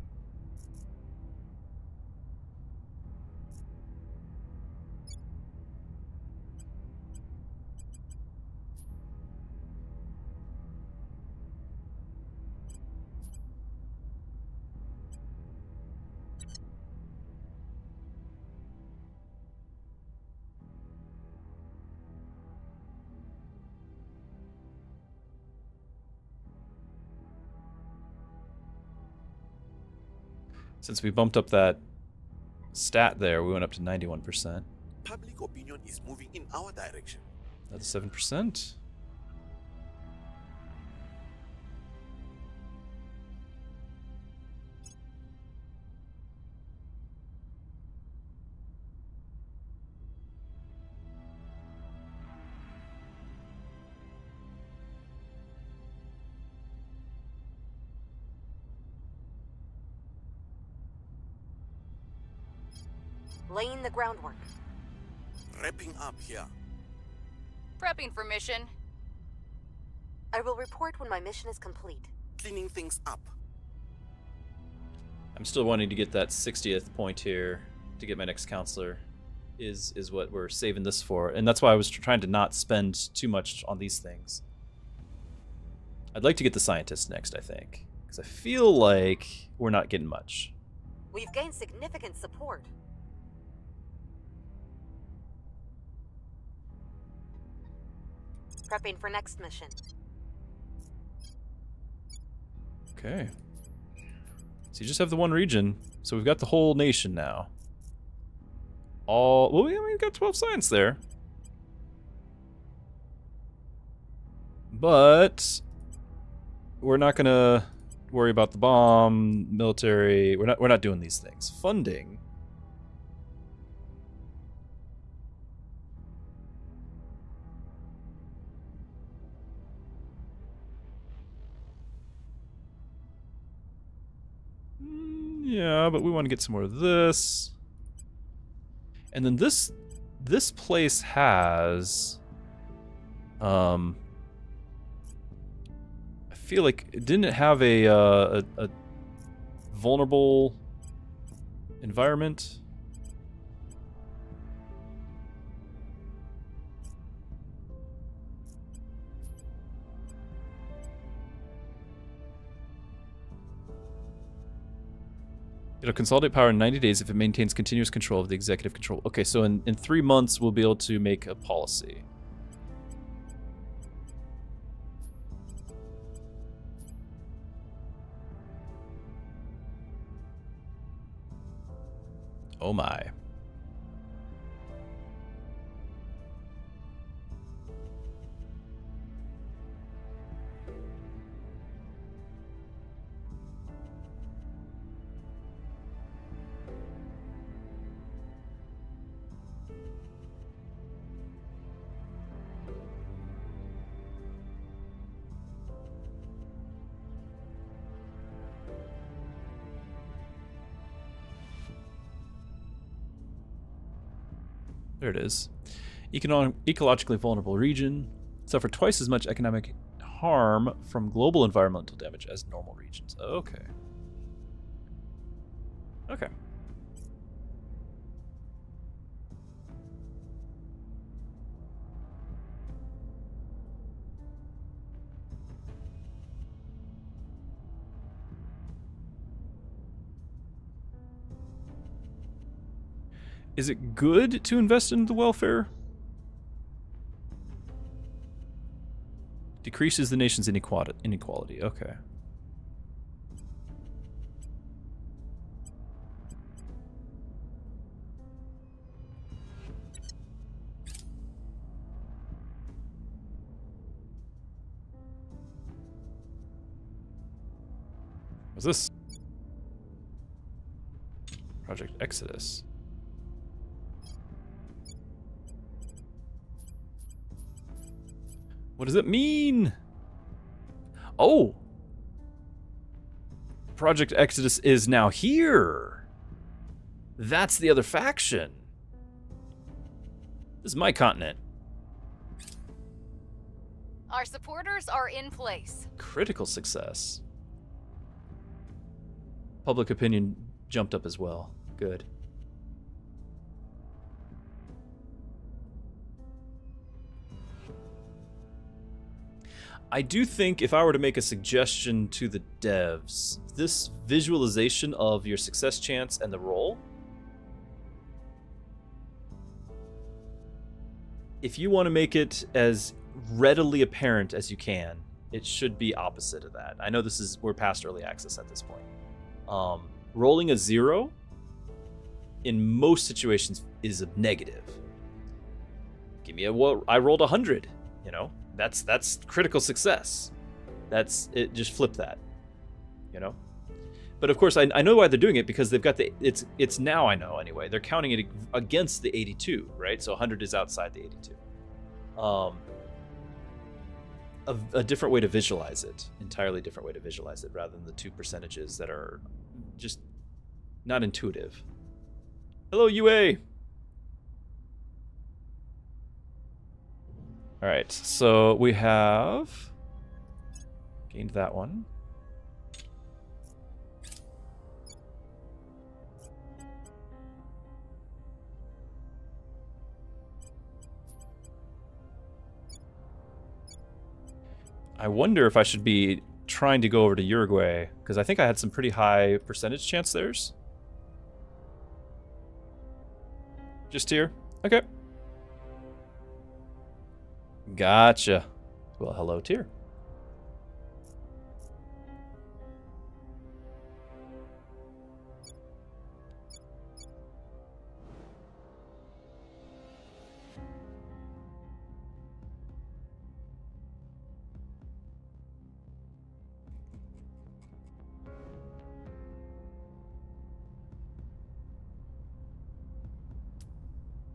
Since we bumped up that stat there. We went up to 91%. Public opinion is moving in our direction. That's 7%. Laying the groundwork. Wrapping up here. Prepping for mission. I will report when my mission is complete. Cleaning things up. I'm still wanting to get that 60th point here to get my next counselor. Is what we're saving this for. And that's why I was trying to not spend too much on these things. I'd like to get the scientist next, I think. Because I feel like we're not getting much. We've gained significant support. Prepping for next mission. Okay. So you just have the one region. So we've got the whole nation now. Well, we've got 12 science there. But we're not gonna worry about the bomb, military. We're not doing these things. Funding. Yeah, but we want to get some more of this. And then this place has I feel like didn't it have a vulnerable environment? It'll consolidate power in 90 days if it maintains continuous control of the executive control. Okay, so in 3 months, we'll be able to make a policy. Oh my. There it is. Ecologically vulnerable region. Suffer twice as much economic harm from global environmental damage as normal regions. Okay. Okay. Is it good to invest in the welfare? Decreases the nation's inequality. Okay. What's this? Project Exodus. What does it mean? Oh! Project Exodus is now here! That's the other faction. This is my continent. Our supporters are in place. Critical success. Public opinion jumped up as well. Good. I do think if I were to make a suggestion to the devs, this visualization of your success chance and the roll, if you want to make it as readily apparent as you can, it should be opposite of that. I know we're past early access at this point. Rolling a 0 in most situations is a negative. Give me I rolled 100, you know? That's critical success. That's it. Just flip that, you know? But of course, I know why they're doing it, because they've got it's now, I know anyway, they're counting it against the 82, right? So 100 is outside the 82. A different way to visualize it, entirely different way to visualize it, rather than the two percentages that are just not intuitive. Hello, UA. All right, so we have gained that one. I wonder if I should be trying to go over to Uruguay, because I think I had some pretty high percentage chance theirs. Just here? Okay. Gotcha. Well, hello, Tyr.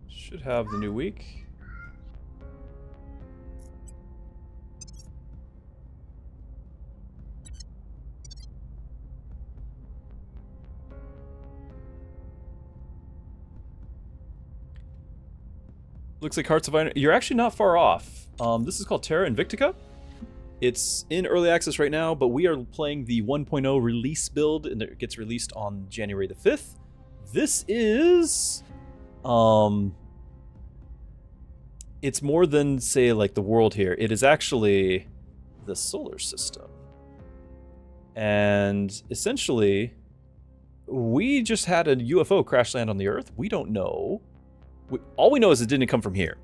Should have the new week. Looks like Hearts of Iron. You're actually not far off. This is called Terra Invicta. It's in early access right now, but we are playing the 1.0 release build, and it gets released on January the 5th. This is... it's more than, say, like the world here. It is actually the solar system. And essentially, we just had a UFO crash land on the Earth. We don't know. All we know is it didn't come from here.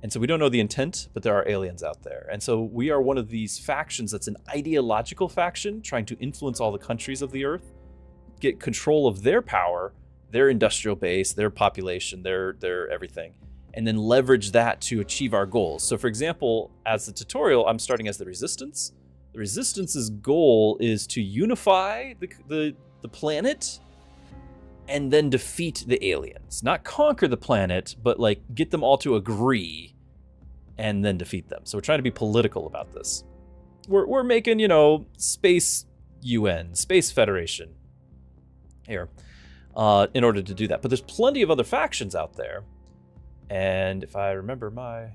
And so we don't know the intent, but there are aliens out there. And so we are one of these factions that's an ideological faction trying to influence all the countries of the Earth, get control of their power, their industrial base, their population, their everything, and then leverage that to achieve our goals. So for example, as the tutorial, I'm starting as the Resistance. The Resistance's goal is to unify the planet and then defeat the aliens. Not conquer the planet, but like get them all to agree and then defeat them. So we're trying to be political about this. We're making, you know, Space UN, Space Federation here in order to do that. But there's plenty of other factions out there. And if I remember my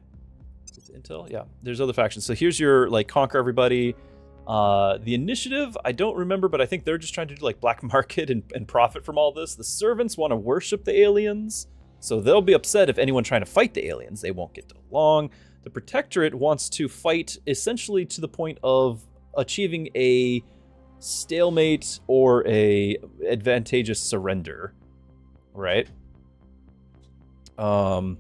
intel, yeah, there's other factions. So here's your, like, conquer everybody. The initiative, I don't remember, but I think they're just trying to do, like, black market and profit from all this. The servants want to worship the aliens, so they'll be upset if anyone trying to fight the aliens. They won't get along. The protectorate wants to fight essentially to the point of achieving a stalemate or a advantageous surrender, right? And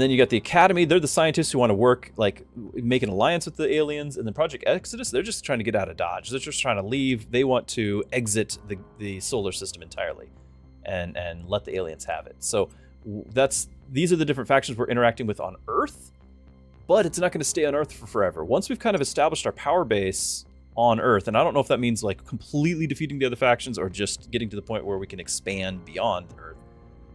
then you got the Academy. They're the scientists who want to work, like, make an alliance with the aliens. And then Project Exodus, they're just trying to get out of Dodge. They're just trying to leave. They want to exit the solar system entirely and let the aliens have it. So these are the different factions we're interacting with on Earth, but it's not going to stay on Earth for forever. Once we've kind of established our power base on Earth, and I don't know if that means like completely defeating the other factions or just getting to the point where we can expand beyond Earth.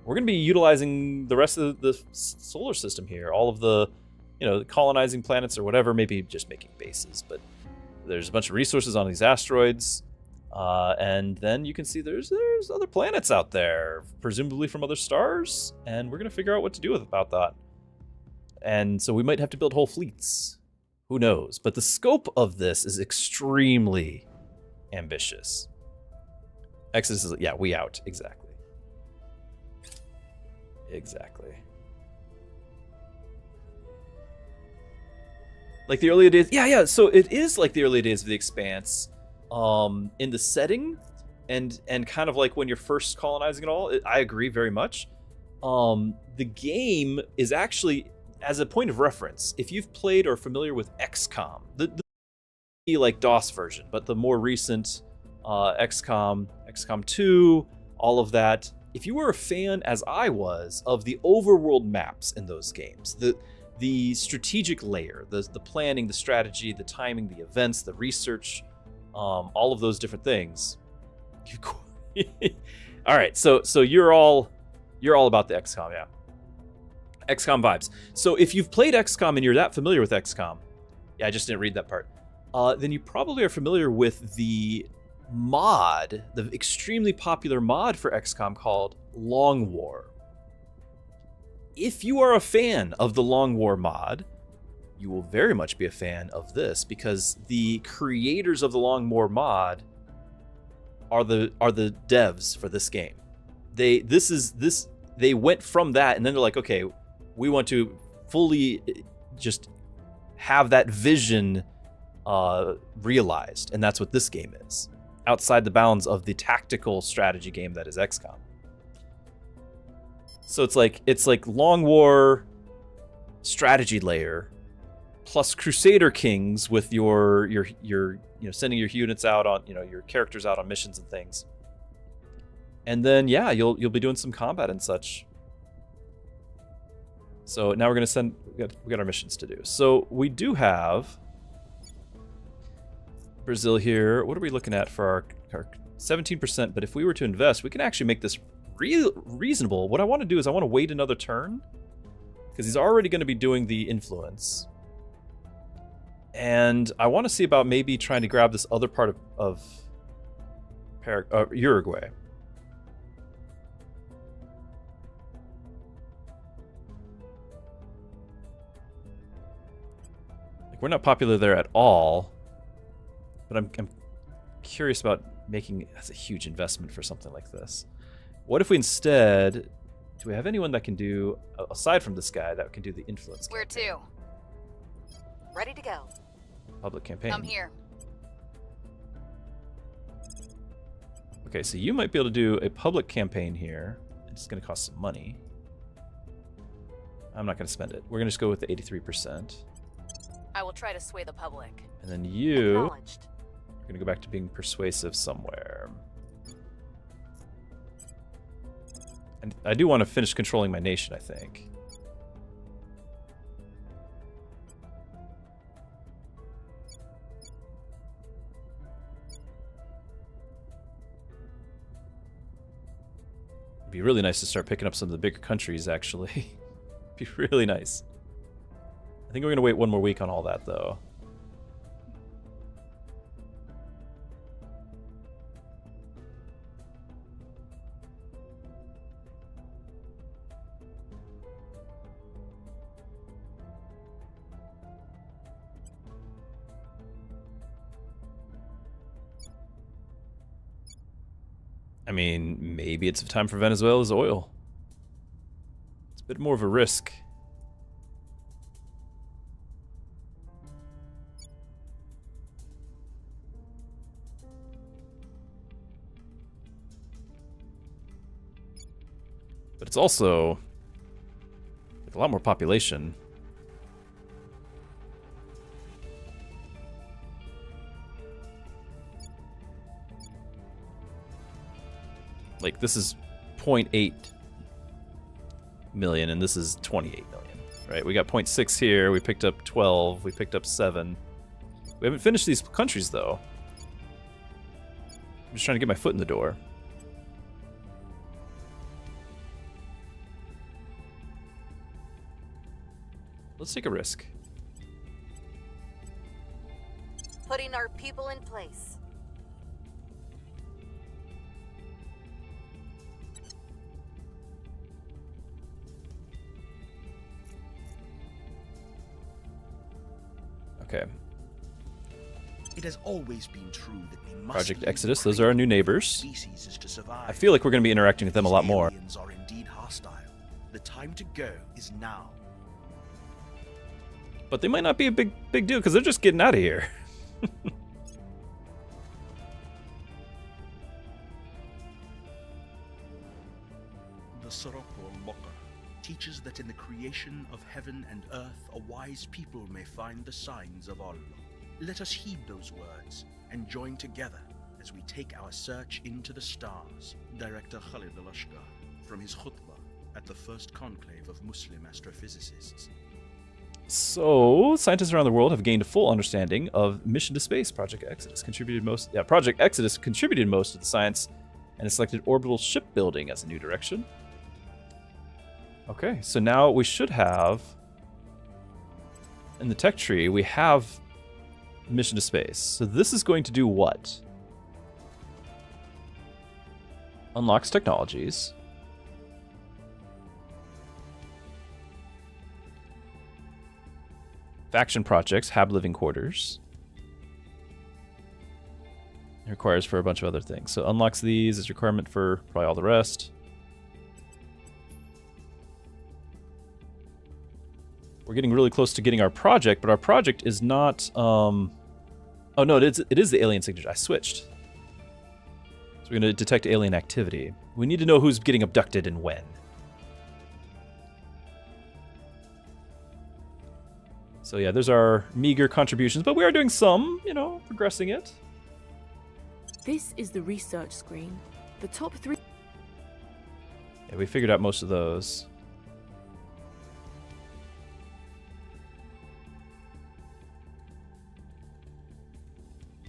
We're going to be utilizing the rest of the solar system here, all of the, you know, colonizing planets or whatever, maybe just making bases. But there's a bunch of resources on these asteroids, and then you can see there's other planets out there, presumably from other stars, and we're going to figure out what to do about that. And so we might have to build whole fleets. Who knows? But the scope of this is extremely ambitious. Exodus is, yeah, we out, exactly. Exactly. Like the early days, yeah. So it is like the early days of the Expanse, in the setting, and kind of like when you're first colonizing it all. I agree very much. The game is actually, as a point of reference, if you've played or are familiar with Xcom, the like DOS version, but the more recent XCOM, XCOM 2, all of that. if you were a fan, as I was, of the overworld maps in those games, the strategic layer, the planning, the strategy, the timing, the events, the research, all of those different things. All right, so you're all about the XCOM, yeah. XCOM vibes. So if you've played XCOM and you're that familiar with XCOM, yeah, I just didn't read that part. Then you probably are familiar with the mod, the extremely popular mod for XCOM called Long War. If you are a fan of the Long War mod, you will very much be a fan of this, because the creators of the Long War mod are the devs for this game. They went from that, and then they're like, okay, we want to fully just have that vision realized, and that's what this game is, outside the bounds of the tactical strategy game that is XCOM. So it's like Long War strategy layer plus Crusader Kings with your sending your units out on, your characters out on missions and things. And then yeah, you'll be doing some combat and such. So now we're gonna we got our missions to do. So we do have Brazil here. What are we looking at for our 17%? But if we were to invest, we can actually make this reasonable. What I want to do is I want to wait another turn, because he's already going to be doing the influence. And I want to see about maybe trying to grab this other part of Uruguay. Like, we're not popular there at all, but I'm curious about making that's a huge investment for something like this. What if we instead, do we have anyone that can do, aside from this guy, that can do the influence Where campaign? to? Ready to go. Public campaign. I'm here. Okay, so you might be able to do a public campaign here. It's going to cost some money. I'm not going to spend it. We're going to just go with the 83%. I will try to sway the public. And then you are Acknowledged. going to go back to being persuasive somewhere. And I do want to finish controlling my nation, I think. It'd be really nice to start picking up some of the bigger countries, actually. Be really nice. I think we're going to wait one more week on all that, though. I mean, maybe it's time for Venezuela's oil. It's a bit more of a risk. But it's also like a lot more population. Like, this is 0.8 million, and this is 28 million, right? We got 0.6 here, we picked up 12, we picked up 7. We haven't finished these countries, though. I'm just trying to get my foot in the door. Let's take a risk. Putting our people in place. Okay. It has always been true that we must Project leave Exodus, the those are our new creative neighbors. species is to survive. I feel like we're going to be interacting with them a lot more. Aliens are indeed hostile. The time to go is now. But they might not be a big deal, because they're just getting out of here. The Soroko Loka teaches that in the creation of heaven and earth, a wise people may find the signs of Allah. Let us heed those words and join together as we take our search into the stars. Director Khalid Alashkar. from his khutbah at the first conclave of Muslim astrophysicists. So, scientists around the world have gained a full understanding of mission to space. Project Exodus contributed most of the science and has selected orbital shipbuilding as a new direction. Okay, so now we should have, in the tech tree, we have mission to space. So this is going to do what? Unlocks technologies. Faction projects, Hab living quarters. It requires for a bunch of other things. So unlocks these as requirement for probably all the rest. We're getting really close to getting our project, but our project is not... Oh no, it is the alien signature. I switched. So we're going to detect alien activity. We need to know who's getting abducted and when. So yeah, there's our meager contributions, but we are doing some, progressing it. This is the research screen. The top 3... Yeah, we figured out most of those.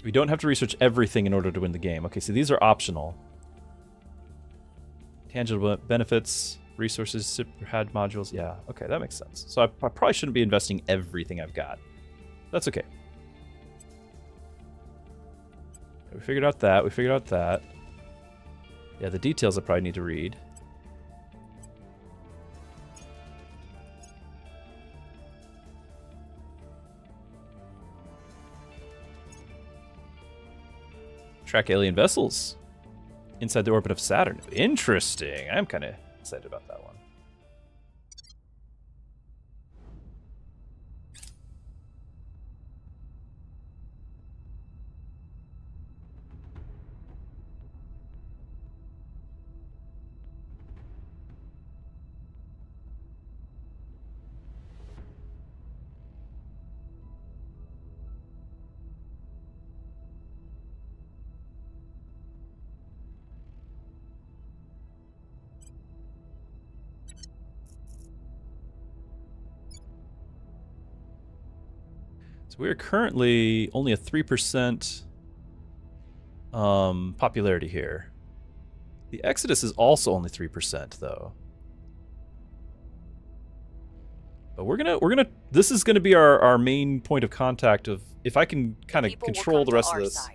We don't have to research everything in order to win the game. Okay, so these are optional. Tangible benefits, resources, SIP-HAD modules. Yeah, okay, that makes sense. So I probably shouldn't be investing everything I've got. That's okay. We figured out that. We figured out that. Yeah, the details I probably need to read. Track alien vessels inside the orbit of Saturn. Interesting. I'm kind of excited about that one. So we're currently only a 3% popularity here. The Exodus is also only 3% though. But we're gonna this is gonna be our main point of contact of if I can kind of control the rest of this.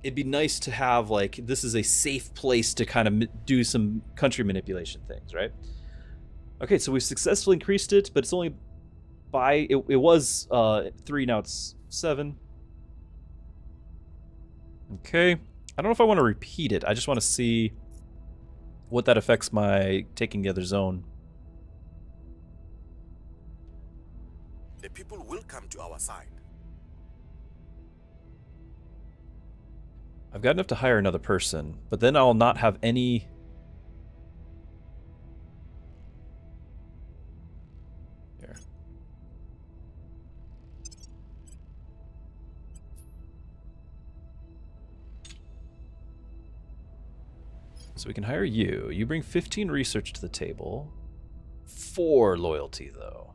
It'd be nice to have like this is a safe place to kind of do some country manipulation things, right? Okay, so we've successfully increased it, but it's only by... It was 3, now it's 7. Okay. I don't know if I want to repeat it. I just want to see what that affects my taking the other zone. The people will come to our side. I've got enough to hire another person, but then I'll not have any... So we can hire you. You bring 15 research to the table. 4 loyalty, though.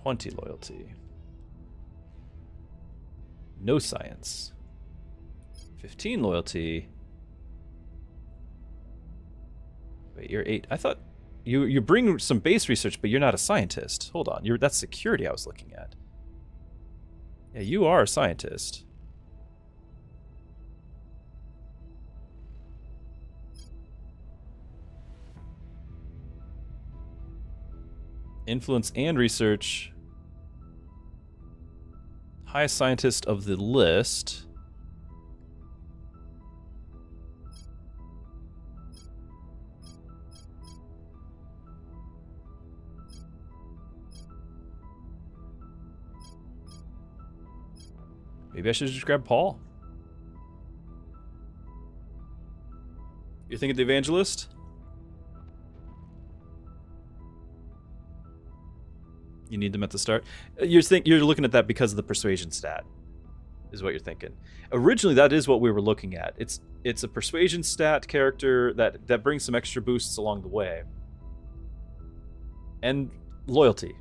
$20 loyalty. No science. 15 loyalty. Wait, you're 8. I thought you bring some base research, but you're not a scientist. Hold on, that's security I was looking at. Yeah, you are a scientist. Influence and research. Highest scientist of the list. Maybe I should just grab Paul. You're thinking the evangelist? You need them at the start. You're looking at that because of the persuasion stat, is what you're thinking. Originally, that is what we were looking at. It's a persuasion stat character that brings some extra boosts along the way, and loyalty,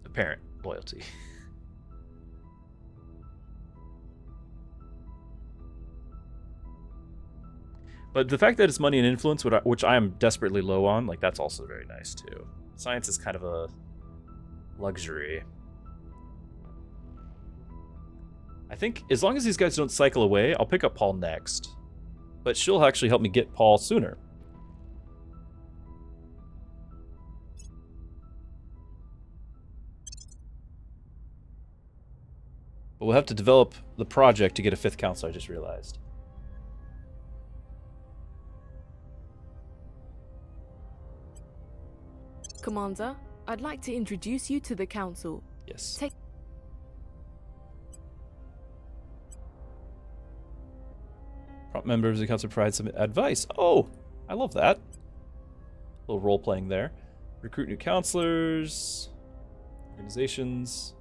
apparent loyalty. But the fact that it's money and influence, which I am desperately low on, like, that's also very nice too. Science is kind of a luxury. I think as long as these guys don't cycle away, I'll pick up Paul next. But she'll actually help me get Paul sooner. But we'll have to develop the project to get a 5th counselor, I just realized. Commander, I'd like to introduce you to the council. Yes. Prompt members of the council provide some advice. Oh, I love that. A little role playing there. Recruit new counselors, organizations.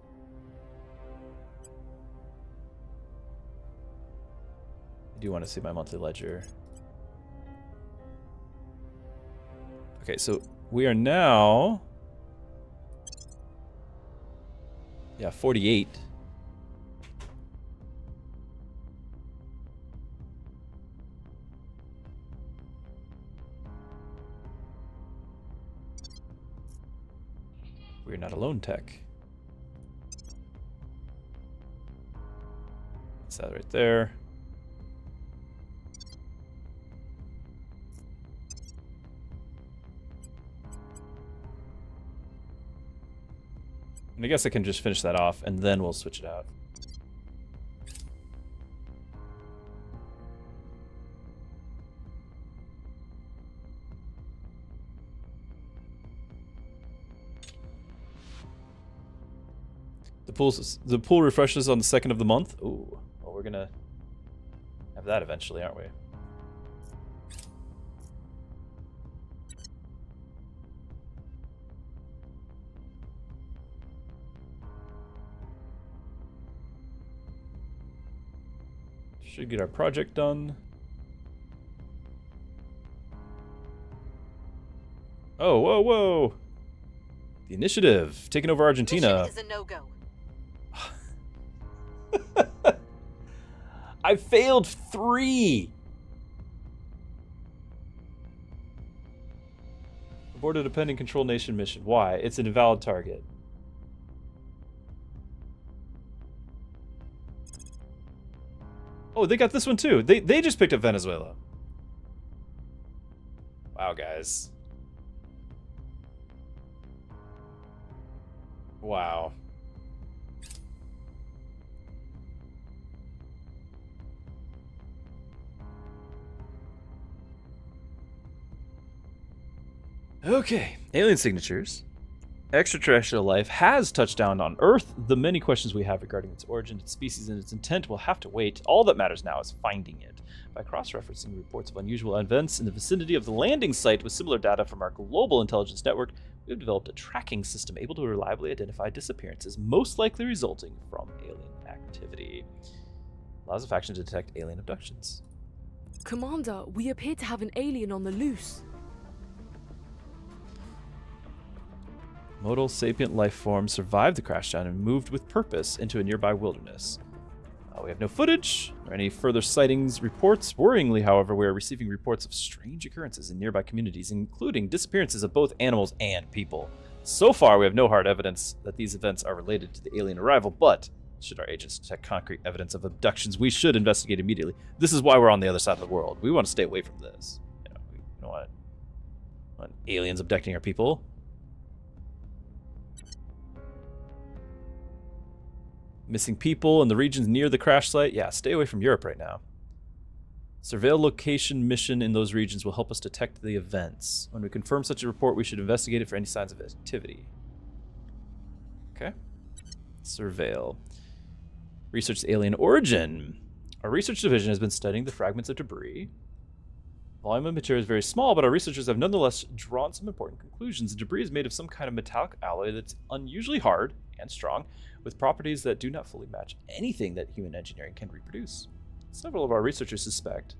I do want to see my monthly ledger. Okay, so we are now, 48. We're not alone, tech. That's that right there. And I guess I can just finish that off, and then we'll switch it out. The pool refreshes on the 2nd of the month. Ooh, well, we're gonna have that eventually, aren't we? Should get our project done. Oh, whoa, whoa! The initiative taking over Argentina. Mission is a no-go. I failed 3. Aborted a pending control nation mission. Why? It's an invalid target. Oh, they got this one too. They just picked up Venezuela. Wow, guys. Wow. Okay, alien signatures. Extraterrestrial life has touched down on Earth. The many questions we have regarding its origin, its species, and its intent will have to wait. All that matters now is finding it. By cross-referencing reports of unusual events in the vicinity of the landing site with similar data from our global intelligence network, we have developed a tracking system able to reliably identify disappearances most likely resulting from alien activity. Allows the faction to detect alien abductions. Commander, we appear to have an alien on the loose. Modal sapient life forms survived the crashdown and moved with purpose into a nearby wilderness. We have no footage or any further sightings reports. Worryingly, however, we are receiving reports of strange occurrences in nearby communities, including disappearances of both animals and people. So far, we have no hard evidence that these events are related to the alien arrival, but should our agents detect concrete evidence of abductions, we should investigate immediately. This is why we're on the other side of the world. We want to stay away from this. We don't want aliens abducting our people. Missing people in the regions near the crash site. Yeah, stay away from Europe right now. Surveil location mission in those regions will help us detect the events. When we confirm such a report, we should investigate it for any signs of activity. Okay. Surveil. Research alien origin. Our research division has been studying the fragments of debris Volume of material is very small, but our researchers have nonetheless drawn some important conclusions. The debris is made of some kind of metallic alloy that's unusually hard and strong, with properties that do not fully match anything that human engineering can reproduce. Several of our researchers suspect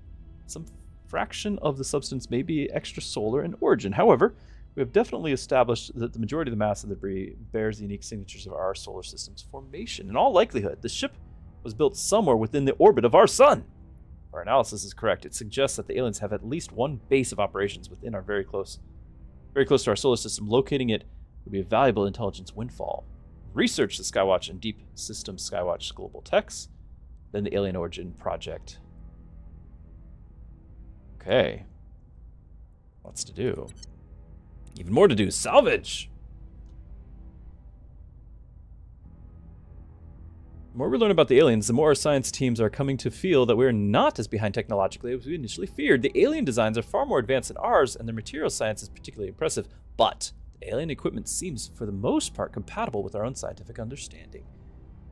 some fraction of the substance may be extrasolar in origin. However, we have definitely established that the majority of the mass of the debris bears the unique signatures of our solar system's formation. In all likelihood, the ship was built somewhere within the orbit of our sun. If our analysis is correct, it suggests that the aliens have at least one base of operations within our very close to our solar system. Locating it would be a valuable intelligence windfall. Research the Skywatch and Deep System Skywatch global techs, then the Alien Origin Project. Okay. Lots to do. Even more to do. Salvage! The more we learn about the aliens, the more our science teams are coming to feel that we're not as behind technologically as we initially feared. The alien designs are far more advanced than ours, and their material science is particularly impressive, but the alien equipment seems, for the most part, compatible with our own scientific understanding.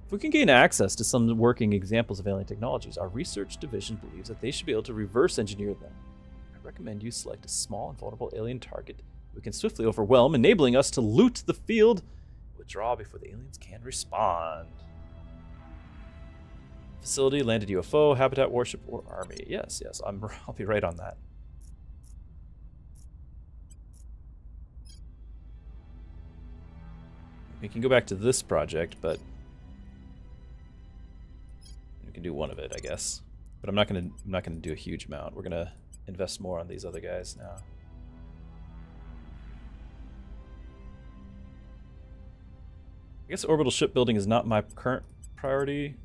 If we can gain access to some working examples of alien technologies, our research division believes that they should be able to reverse engineer them. I recommend you select a small and vulnerable alien target we can swiftly overwhelm, enabling us to loot the field and withdraw before the aliens can respond. Facility, landed UFO, habitat, warship, or army. Yes, I'll be right on that. We can go back to this project, but we can do one of it, I guess. But I'm not gonna do a huge amount. We're gonna invest more on these other guys now. I guess orbital shipbuilding is not my current priority.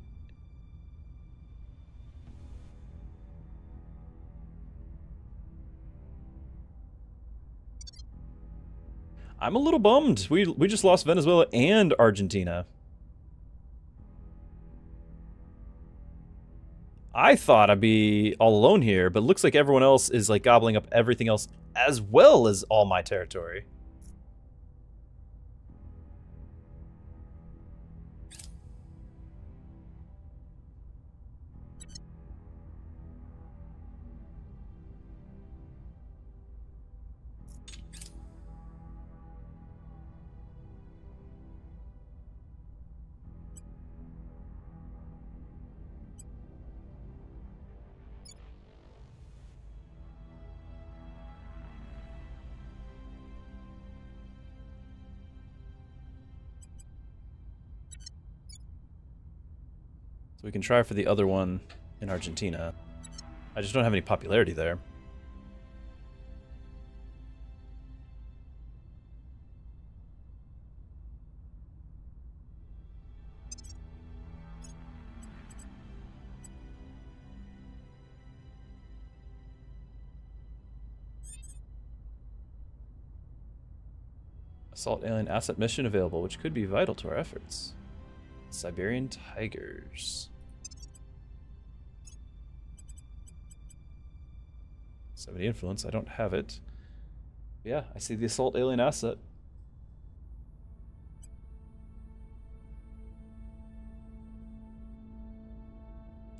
I'm a little bummed. We just lost Venezuela and Argentina. I thought I'd be all alone here, but it looks like everyone else is like gobbling up everything else as well as all my territory. We can try for the other one in Argentina. I just don't have any popularity there. Assault alien asset mission available, which could be vital to our efforts. Siberian Tigers. 70 influence, I don't have it. Yeah, I see the assault alien asset.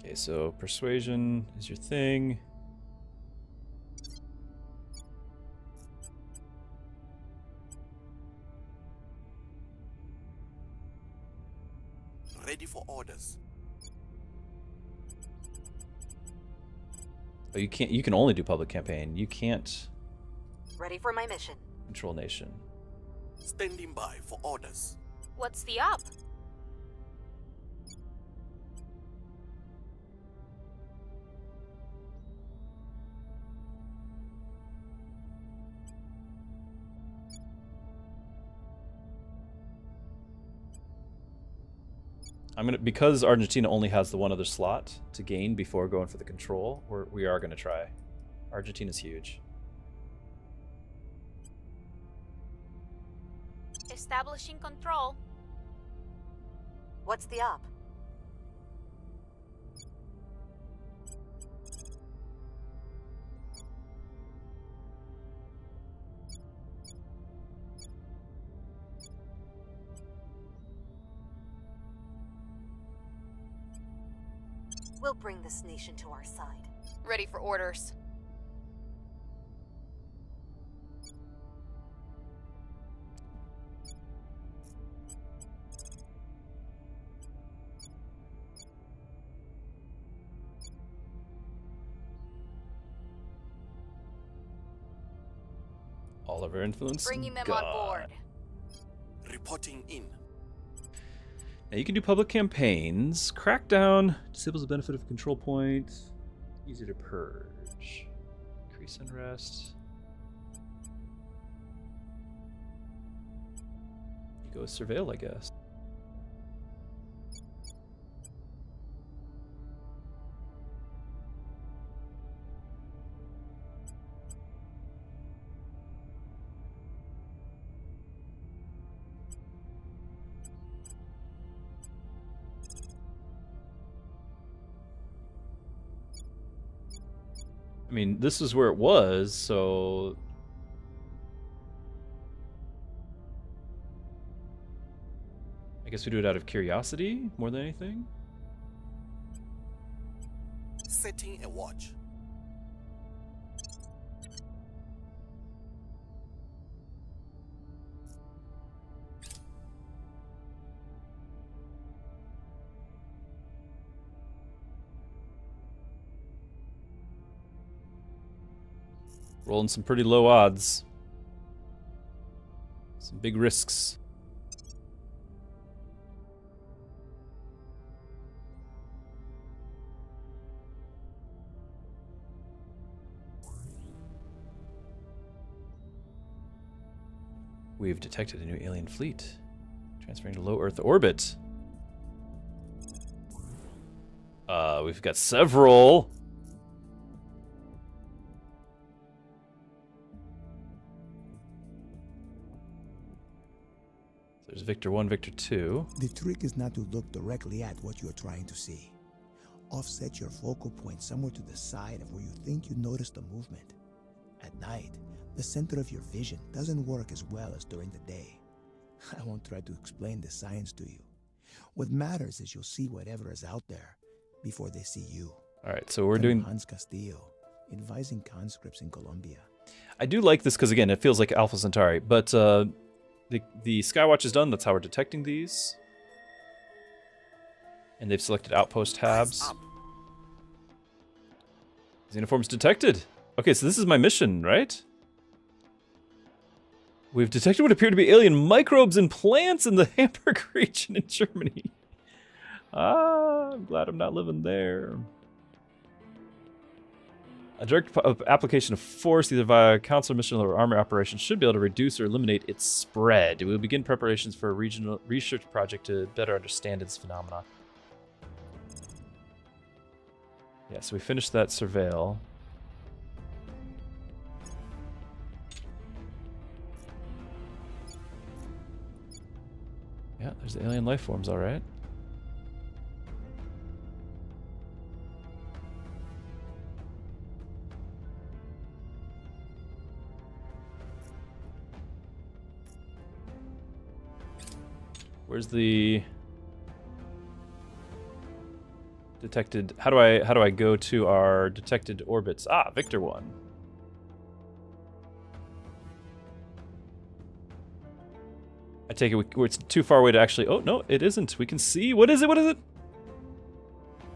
Okay, so persuasion is your thing. Ready for orders. Oh, you can't. You can only do public campaign. You can't Ready for my mission. control nation. Standing by for orders. What's the up? Because Argentina only has the one other slot to gain before going for the control, we are gonna try. Argentina's huge. Establishing control. What's the op? We'll bring this nation to our side. Ready for orders. All of our influence Bringing them gone. on board. Reporting in. Now you can do public campaigns. Crackdown disables the benefit of a control point. Easier to purge. Increase unrest. You go with surveil, I guess. I mean, this is where it was, so... I guess we do it out of curiosity, more than anything? Setting a watch. Rolling some pretty low odds. Some big risks. We've detected a new alien fleet. Transferring to low Earth orbit. We've got several. There's Victor 1, Victor 2. The trick is not to look directly at what you're trying to see. Offset your focal point somewhere to the side of where you think you notice the movement. At night, the center of your vision doesn't work as well as during the day. I won't try to explain the science to you. What matters is you'll see whatever is out there before they see you. All right, so we're doing Hans Castillo, advising conscripts in Colombia. I do like this because, again, it feels like Alpha Centauri, but the Skywatch is done. That's how we're detecting these. And they've selected outpost tabs. Xenoforms detected. Okay, so this is my mission, right? We've detected what appear to be alien microbes and plants in the Hamburg region in Germany. I'm glad I'm not living there. A direct application of force, either via council mission or army operations, should be able to reduce or eliminate its spread. We will begin preparations for a regional research project to better understand its phenomena. Yeah, so we finished that surveil. Yeah, there's the alien life forms, all right. Where's the detected? How do I go to our detected orbits? Ah, Victor 1. I take it it's too far away to actually. Oh no, it isn't. We can see. What is it? What is it?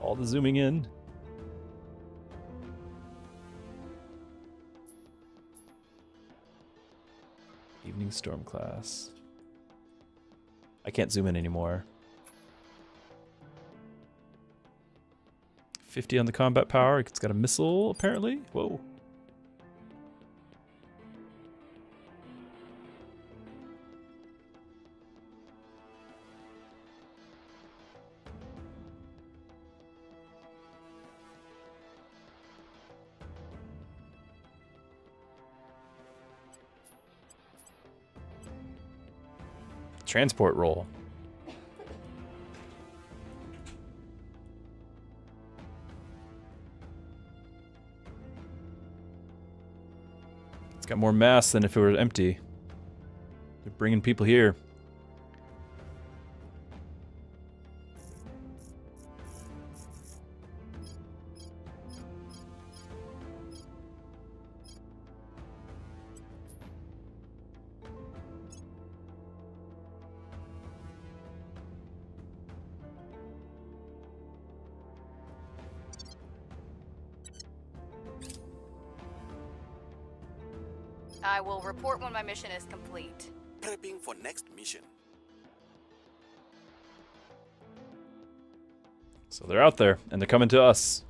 All the zooming in. Evening Storm class. I can't zoom in anymore. 50 on the combat power. It's got a missile, apparently. Whoa. Transport roll. It's got more mass than if it were empty. They're bringing people here. I will report when my mission is complete. Prepping for next mission. So they're out there, and they're coming to us.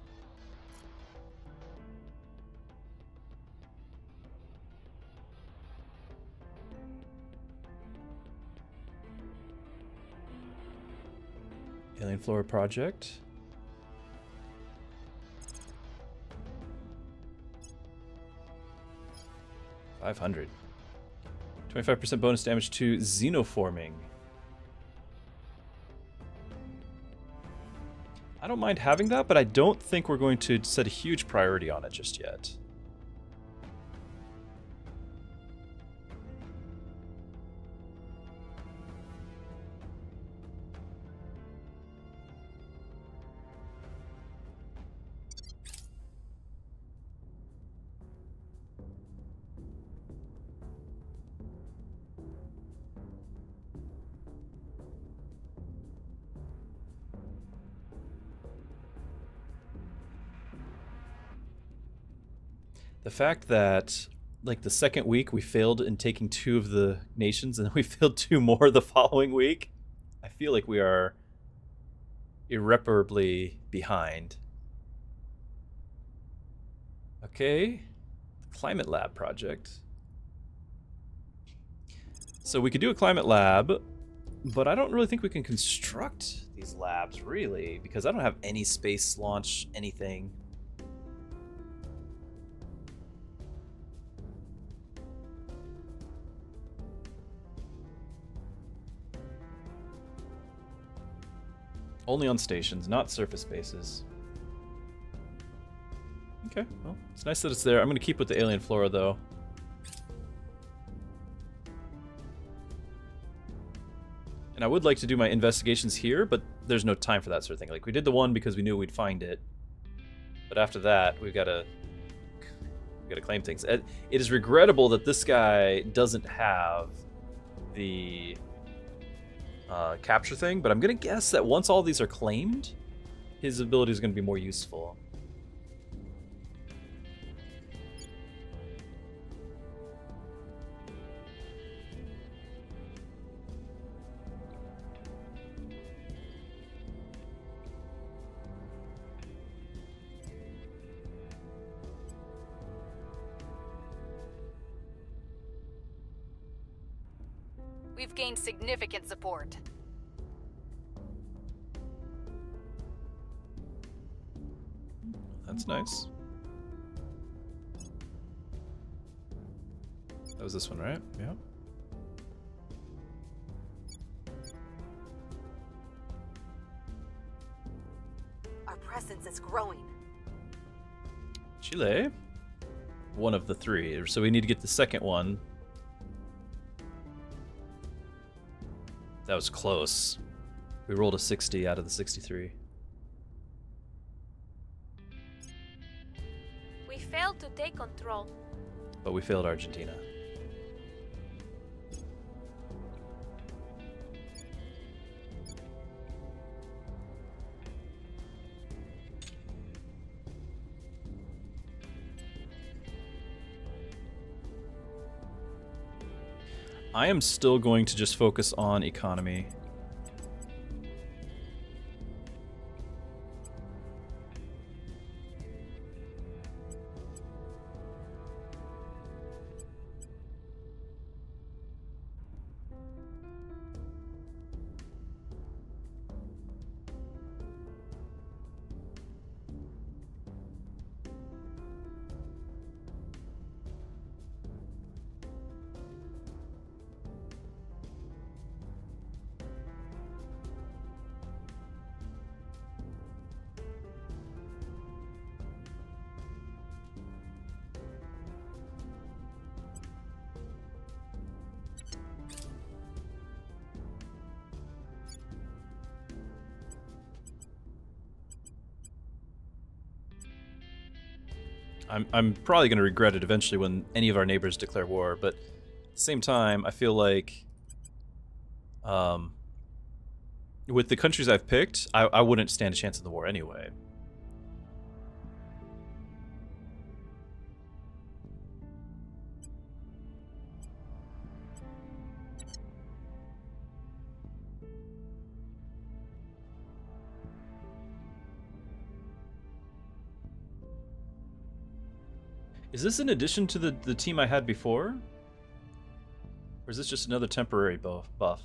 Alien Flora Project. $500. 25% bonus damage to xenoforming. I don't mind having that, but I don't think we're going to set a huge priority on it just yet. The fact that, like, the second week we failed in taking 2 of the nations, and then we failed 2 more the following week, I feel like we are irreparably behind. Okay, climate lab project. So we could do a climate lab, but I don't really think we can construct these labs, really, because I don't have any space launch anything. Only on stations, not surface bases. Okay, well, it's nice that it's there. I'm going to keep with the alien flora, though. And I would like to do my investigations here, but there's no time for that sort of thing. Like, we did the one because we knew we'd find it. But after that, we've got to claim things. It is regrettable that this guy doesn't have the capture thing, but I'm gonna guess that once all these are claimed, his ability is gonna be more useful. We've gained significant support. That's nice. That was this one, right? Yeah. Our presence is growing. Chile. One of the 3. So we need to get the second one. That was close. We rolled a 60 out of the 63. We failed to take control. But we failed Argentina. I am still going to just focus on economy. I'm probably going to regret it eventually when any of our neighbors declare war, but at the same time, I feel like with the countries I've picked, I wouldn't stand a chance in the war anyway. Is this in addition to the team I had before? Or is this just another temporary buff?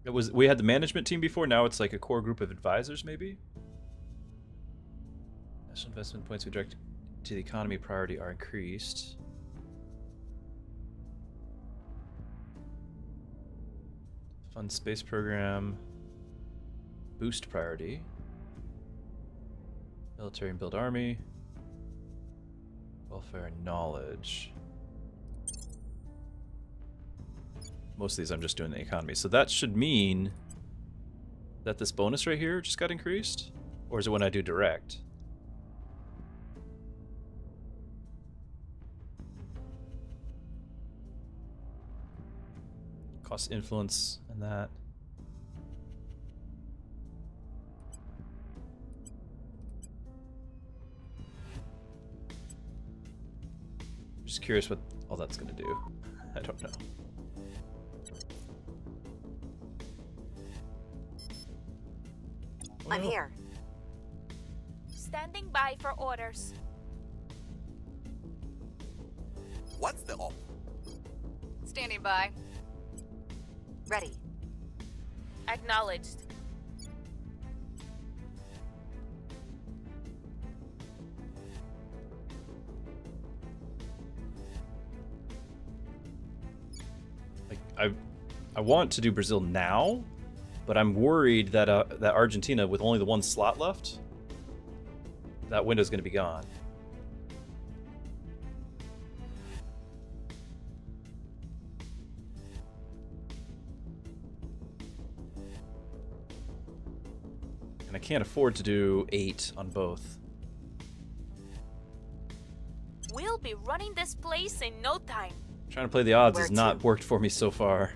We had the management team before, now it's like a core group of advisors, maybe? National investment points we direct to the economy priority are increased. Fund space program. Boost priority. Military and build army. Welfare and knowledge. Most of these I'm just doing the economy. So that should mean that this bonus right here just got increased? Or is it when I do direct? Cost influence and that. Just curious what all that's gonna do. I don't know. I'm here. Standing by for orders. What's the op? Standing by. Ready. Acknowledged. Like I want to do Brazil now, but I'm worried that that Argentina, with only the one slot left, that window's going to be gone. And I can't afford to do 8 on both. We'll be running this place in no time. Trying to play the odds Where has not to? worked for me so far.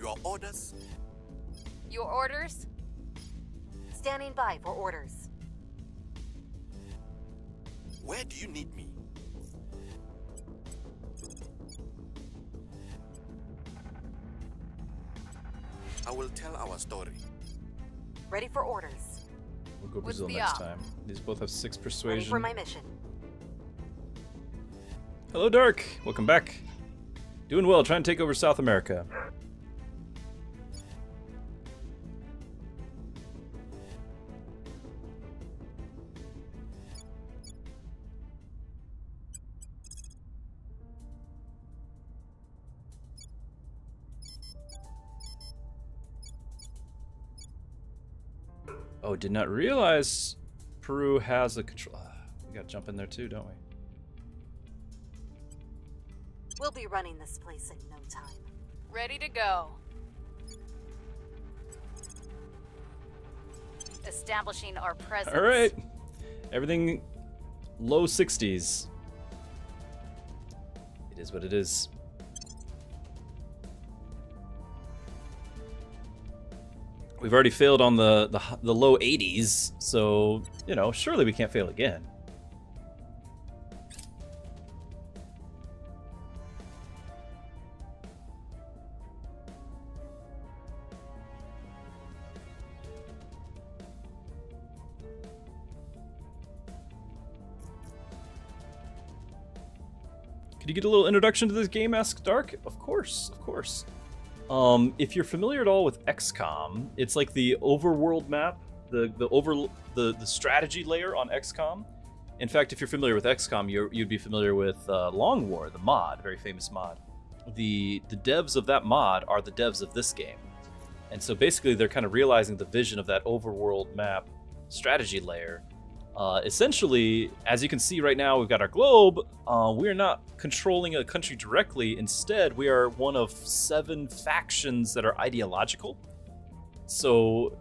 Your orders? Your orders? Standing by for orders. Where do you need me? I will tell our story. Ready for orders. We'll go What's Brazil the next op? time. These both have 6 Ready persuasion. for my mission. Hello, Dark. Welcome back. Doing well, trying to take over South America. Oh, did not realize Peru has a control. We gotta jump in there too, don't we? We'll be running this place in no time. Ready to go. Establishing our presence. All right. Everything low 60s. It is what it is. We've already failed on the low 80s, so, you know, surely we can't fail again. Could you get a little introduction to this game, Ask Dark? Of course, of course. If you're familiar at all with Xcom, it's like the overworld map, the strategy layer on Xcom. In fact, if you're familiar with Xcom, you'd be familiar with Long War, the mod, very famous mod. The devs of that mod are the devs of this game, and so basically they're kind of realizing the vision of that overworld map strategy layer Essentially, as you can see right now, we've got our globe. We're not controlling a country directly. Instead, we are one of 7 factions that are ideological. So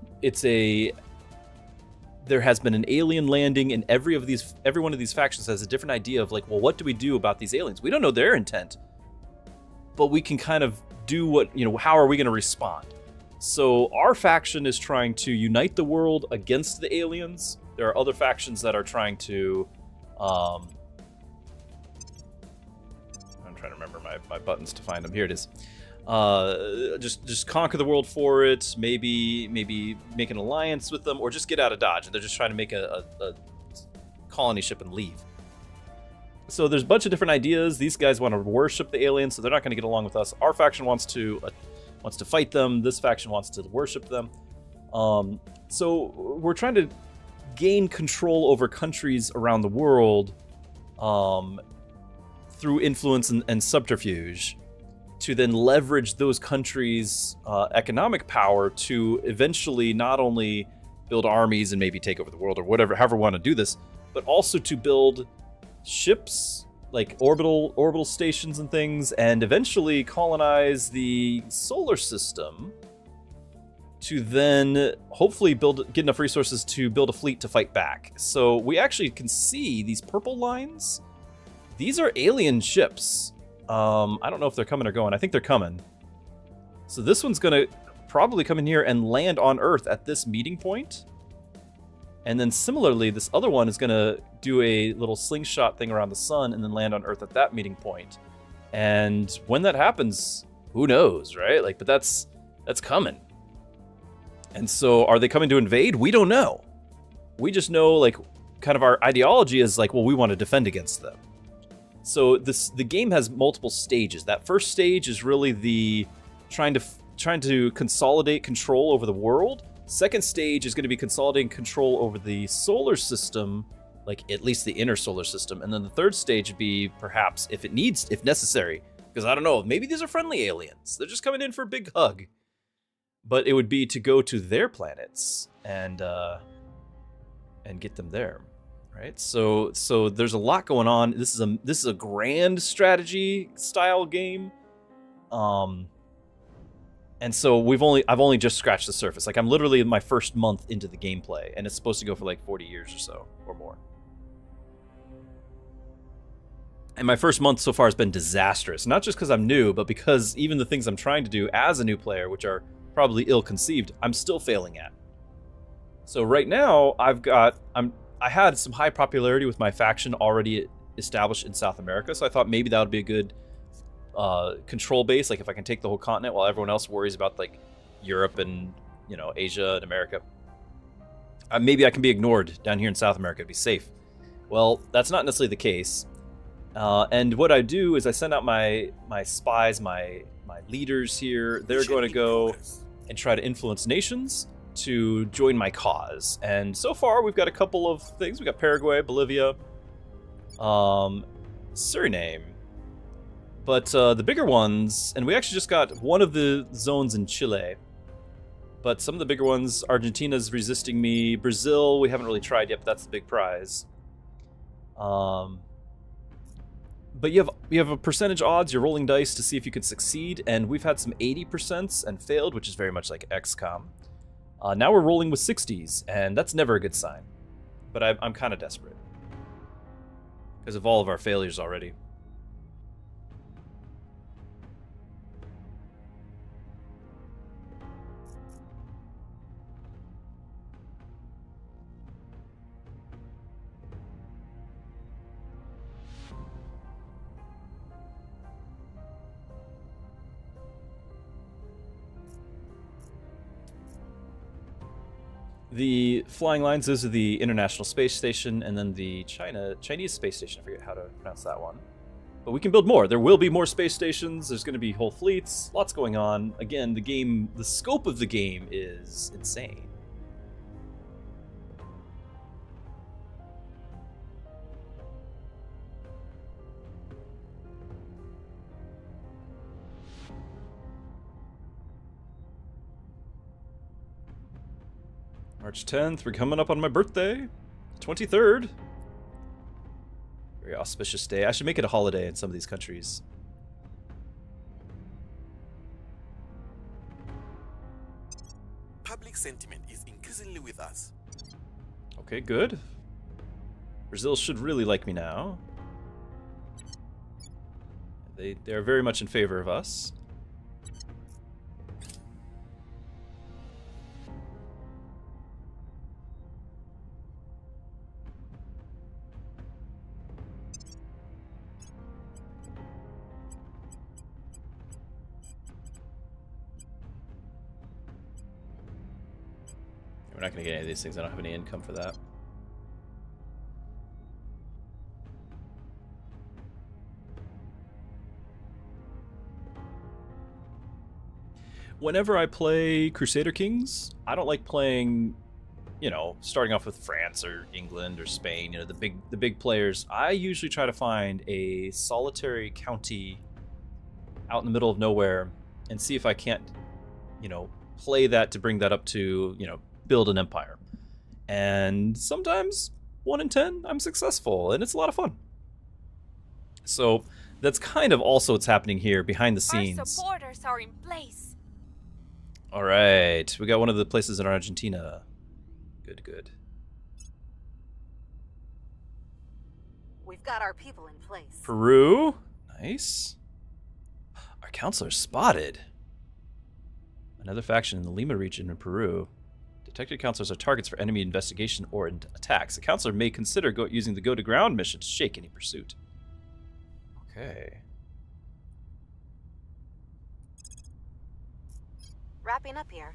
there has been an alien landing, and every one of these factions has a different idea of like, well, what do we do about these aliens? We don't know their intent, but we can kind of do how are we going to respond? So our faction is trying to unite the world against the aliens. There are other factions that are trying to, I'm trying to remember my buttons to find them. Here it is. Just conquer the world for it. Maybe make an alliance with them, or just get out of Dodge. They're just trying to make a colony ship and leave. So there's a bunch of different ideas. These guys want to worship the aliens, so they're not going to get along with us. Our faction wants to fight them. This faction wants to worship them. So we're trying to gain control over countries around the world through influence and subterfuge, to then leverage those countries' economic power to eventually not only build armies and maybe take over the world or however we want to do this, but also to build ships, like orbital stations and things, and eventually colonize the solar system to then hopefully get enough resources to build a fleet to fight back. So we actually can see these purple lines. These are alien ships. I don't know if they're coming or going. I think they're coming. So this one's going to probably come in here and land on Earth at this meeting point. And then similarly, this other one is going to do a little slingshot thing around the sun and then land on Earth at that meeting point. And when that happens, who knows, right? Like, but that's coming. And so are they coming to invade? We don't know. We just know, like, kind of our ideology is like, well, we want to defend against them. So the game has multiple stages. That first stage is really the trying to consolidate control over the world. Second stage is going to be consolidating control over the solar system, like at least the inner solar system. And then the third stage would be perhaps, if necessary, because I don't know, maybe these are friendly aliens. They're just coming in for a big hug. But it would be to go to their planets and get them there. Right, so there's a lot going on. This is a grand strategy style game, and so I've only just scratched the surface. Like, I'm literally in my first month into the gameplay, and it's supposed to go for like 40 years or so or more. And my first month so far has been disastrous, not just because I'm new, but because even the things I'm trying to do as a new player, which are probably ill-conceived, I'm still failing at. So right now I had some high popularity with my faction already established in South America, so I thought maybe that would be a good control base, like if I can take the whole continent while everyone else worries about like Europe and Asia and America. Maybe I can be ignored down here in South America, be safe. Well, that's not necessarily the case. And what I do is I send out my spies, my leaders here. They're going to go and try to influence nations to join my cause. And so far we've got a couple of things. We got Paraguay, Bolivia, Suriname. But the bigger ones, and we actually just got one of the zones in Chile. But some of the bigger ones, Argentina's resisting me. Brazil, we haven't really tried yet, but that's the big prize. But you have a percentage odds. You're rolling dice to see if you can succeed, and we've had some 80% and failed, which is very much like XCOM. Now we're rolling with 60s, and that's never a good sign. But I'm kind of desperate because of all of our failures already. The flying lines, those are the International Space Station, and then the Chinese Space Station. I forget how to pronounce that one. But we can build more. There will be more space stations. There's going to be whole fleets. Lots going on. Again, the scope of the game is insane. March 10th, we're coming up on my birthday. 23rd. Very auspicious day. I should make it a holiday in some of these countries. Public sentiment is increasingly with us. Okay, good. Brazil should really like me now. They're very much in favor of us. We're not going to get any of these things. I don't have any income for that. Whenever I play Crusader Kings, I don't like playing, you know, starting off with France or England or Spain, you know, the big players. I usually try to find a solitary county out in the middle of nowhere and see if I can't, you know, play that to bring that up to, you know, build an empire. And sometimes 1 in 10 I'm successful, and it's a lot of fun. So that's kind of also what's happening here behind the scenes. Our supporters are in place. All right, we got one of the places in Argentina. Good, good. We've got our people in place. Peru, nice. Our counselor spotted. Another faction in the Lima region in Peru. Detected counselors are targets for enemy investigation or attacks. The counselor may consider using the go-to-ground mission to shake any pursuit. Okay. Wrapping up here.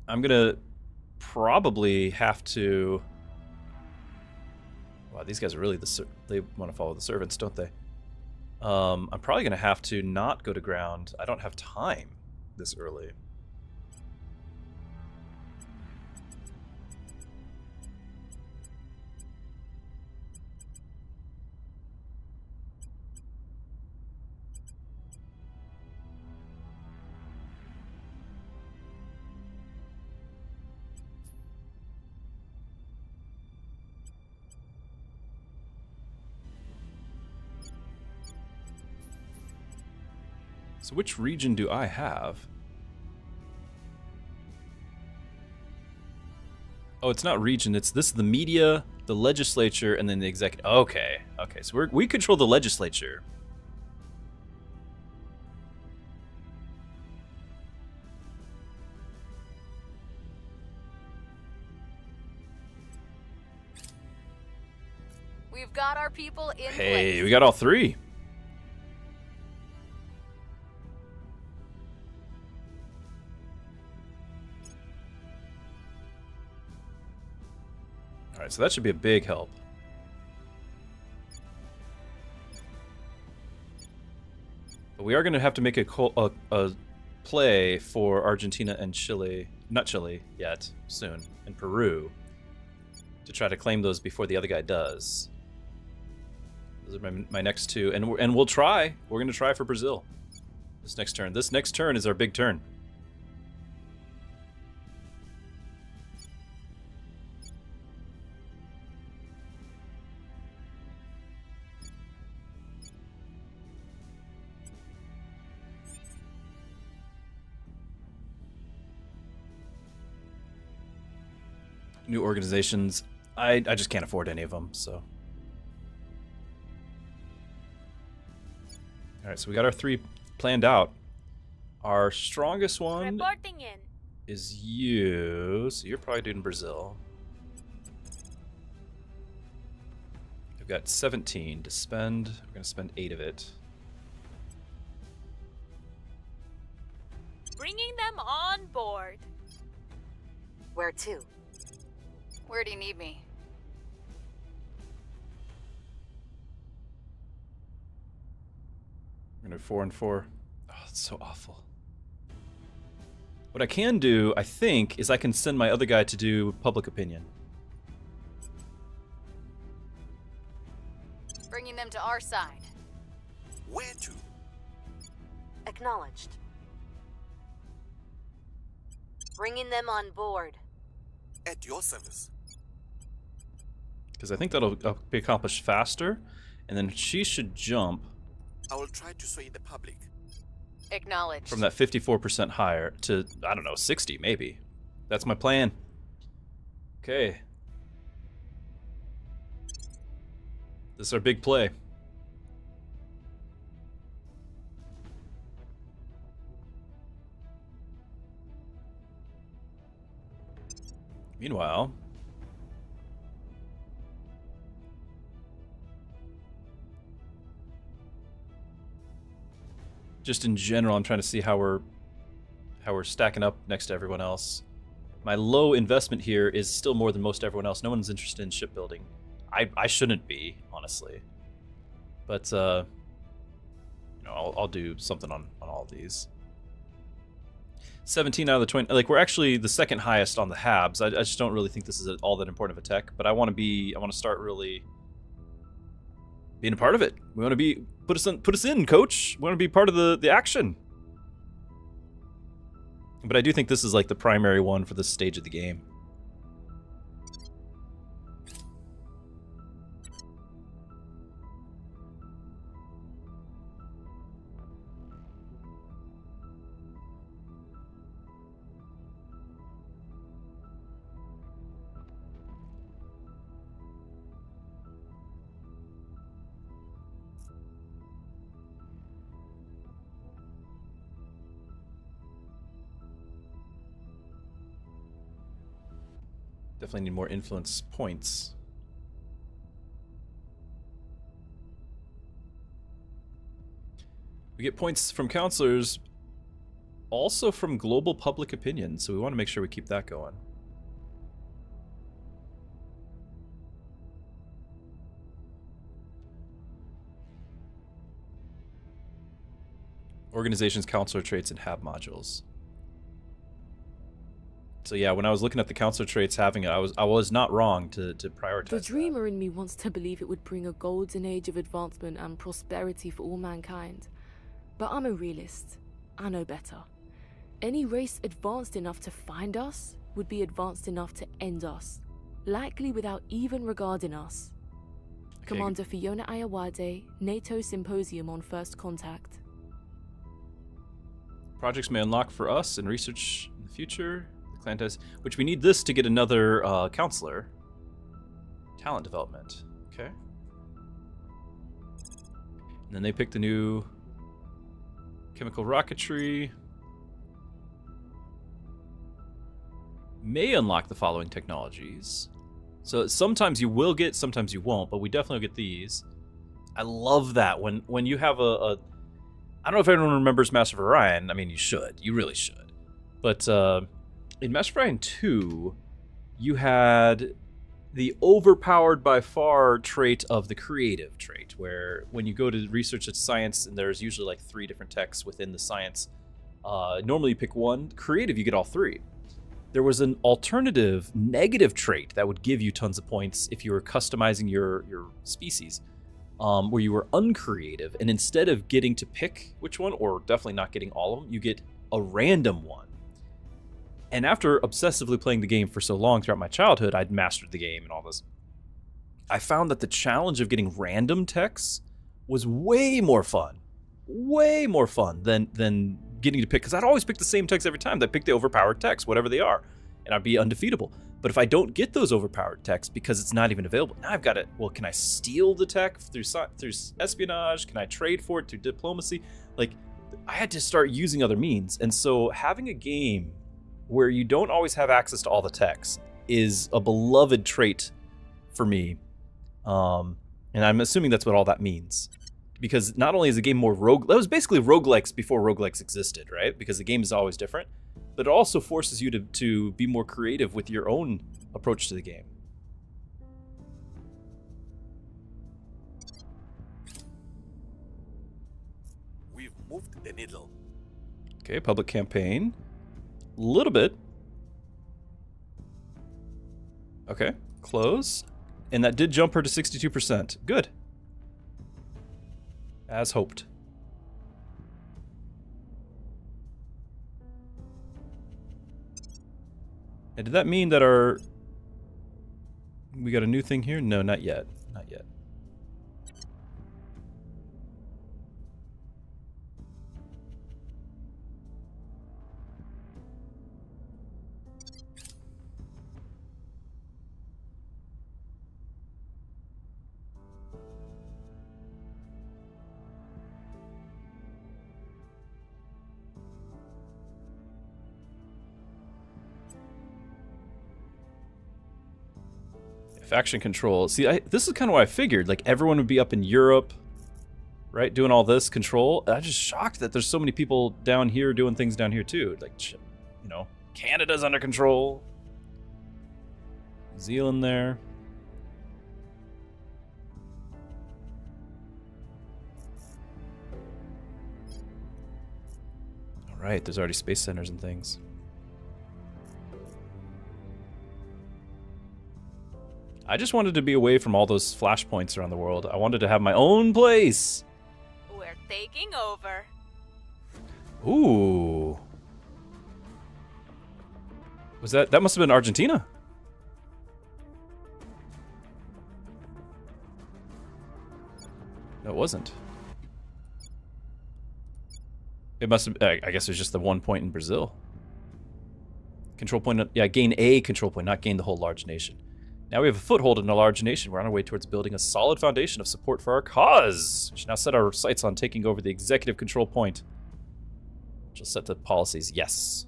I'm gonna probably have to... Wow, these guys are really they want to follow the servants, don't they? I'm probably gonna have to not go to ground. I don't have time this early. So which region do I have? Oh, it's not region. It's this: the media, the legislature, and then the executive. Okay, okay. So we control the legislature. We've got our people in place. Hey, we got all three. Alright, so that should be a big help. But we are going to have to make a play for Argentina and Chile. Not Chile yet, soon. And Peru. To try to claim those before the other guy does. Those are my next two. And we'll try. We're going to try for Brazil. This next turn. This next turn is our big turn. New organizations. I just can't afford any of them, so. Alright, so we got our three planned out. Our strongest one Reporting in. is you, so you're probably doing Brazil. We've got 17 to spend. We're going to spend 8 of it. Bringing them on board. Where to? Where do you need me? We're going to 4 and 4. Oh, it's so awful. What I can do, I think, is I can send my other guy to do public opinion. Bringing them to our side. Where to? Acknowledged. Bringing them on board. At your service. Because I think that'll be accomplished faster. And then she should jump I will try to sway the public. Acknowledged. from that 54% higher to, I don't know, 60 maybe. That's my plan. Okay. This is our big play. Meanwhile, just in general, I'm trying to see how we're stacking up next to everyone else. My low investment here is still more than most everyone else. No one's interested in shipbuilding. I shouldn't be, honestly. But you know, I'll do something on all of these. 17 out of the 20. Like, we're actually the second highest on the Habs. I just don't really think this is all that important of a tech. But I want to start really being a part of it. We want to be put us in, coach. We want to be part of the action. But I do think this is like the primary one for this stage of the game. Definitely need more influence points. We get points from counselors, also from global public opinion, so we want to make sure we keep that going. Organizations, counselor traits, and hab modules. So yeah, when I was looking at the counselor traits having it, I was not wrong to prioritize The dreamer in me wants to believe it would bring a golden age of advancement and prosperity for all mankind. But I'm a realist. I know better. Any race advanced enough to find us would be advanced enough to end us, likely without even regarding us. Okay. Commander Fiona Ayawade, NATO Symposium on First Contact. Projects may unlock for us and research in the future. Clan test, which we need this to get another counselor. Talent development. Okay. And then they pick the new chemical rocketry. May unlock the following technologies. So sometimes you will get, sometimes you won't, but we definitely get these. I love that when you have a I don't know if everyone remembers Master of Orion. I mean, you should. You really should. But in Master of Orion 2, you had the overpowered by far trait of the creative trait, where when you go to research at science, and there's usually like 3 different techs within the science, normally you pick one. Creative, you get all 3. There was an alternative negative trait that would give you tons of points if you were customizing your species, where you were uncreative, and instead of getting to pick which one, or definitely not getting all of them, you get a random one. And after obsessively playing the game for so long throughout my childhood, I'd mastered the game and all this. I found that the challenge of getting random techs was way more fun than getting to pick, because I'd always pick the same techs every time. I'd pick the overpowered techs, whatever they are, and I'd be undefeatable. But if I don't get those overpowered techs because it's not even available, now I've got it. Well, can I steal the tech through espionage? Can I trade for it through diplomacy? Like, I had to start using other means. And so having a game where you don't always have access to all the techs is a beloved trait for me. And I'm assuming that's what all that means. Because not only is the game more rogue... That was basically roguelikes before roguelikes existed, right? Because the game is always different. But it also forces you to be more creative with your own approach to the game. We've moved the needle. Okay, public campaign. A little bit. Okay, close. And that did jump her to 62%. Good. As hoped. And did that mean that we got a new thing here? No, not yet. Not yet. Faction control. See, this is kind of what I figured. Like, everyone would be up in Europe, right, doing all this control. I'm just shocked that there's so many people down here doing things down here, too. Like, you know, Canada's under control. New Zealand there. All right, there's already space centers and things. I just wanted to be away from all those flashpoints around the world. I wanted to have my own place. We're taking over. Ooh. Was that must have been Argentina? No, it wasn't. It must have, I guess it was just the 1 point in Brazil. Control point, yeah, gain a control point, not gain the whole large nation. Now we have a foothold in a large nation. We're on our way towards building a solid foundation of support for our cause. We should now set our sights on taking over the executive control point. Which will set the policies. Yes.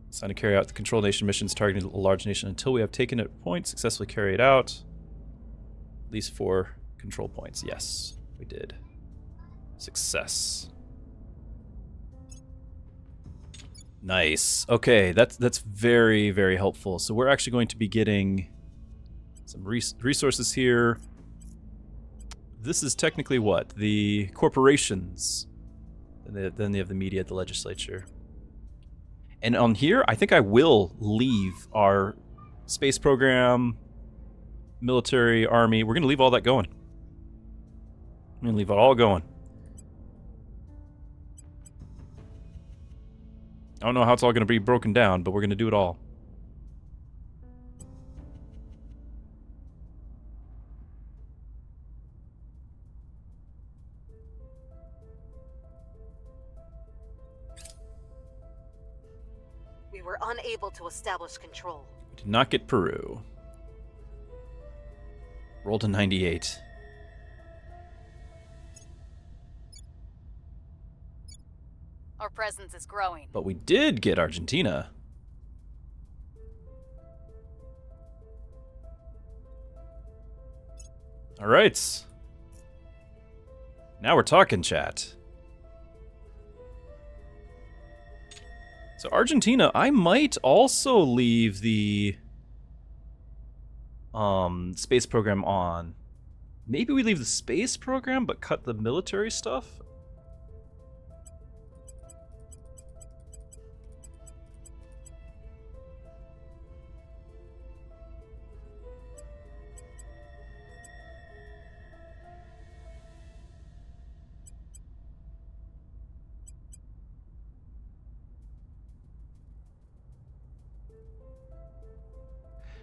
Sign to carry out the control nation missions targeting a large nation until we have taken a point, successfully carry it out. At least 4 control points. Yes, we did. Success. Nice. Okay, that's very, very helpful. So we're actually going to be getting some resources here. This is technically what? The corporations. Then they have the media, the legislature. And on here, I think I will leave our space program, military, army. We're going to leave all that going. I'm going to leave it all going. I don't know how it's all going to be broken down, but we're going to do it all. We were unable to establish control. We did not get Peru. Rolled a 98. Our presence is growing. But we did get Argentina. All right. Now we're talking, chat. So Argentina, I might also leave the space program on. Maybe we leave the space program but cut the military stuff.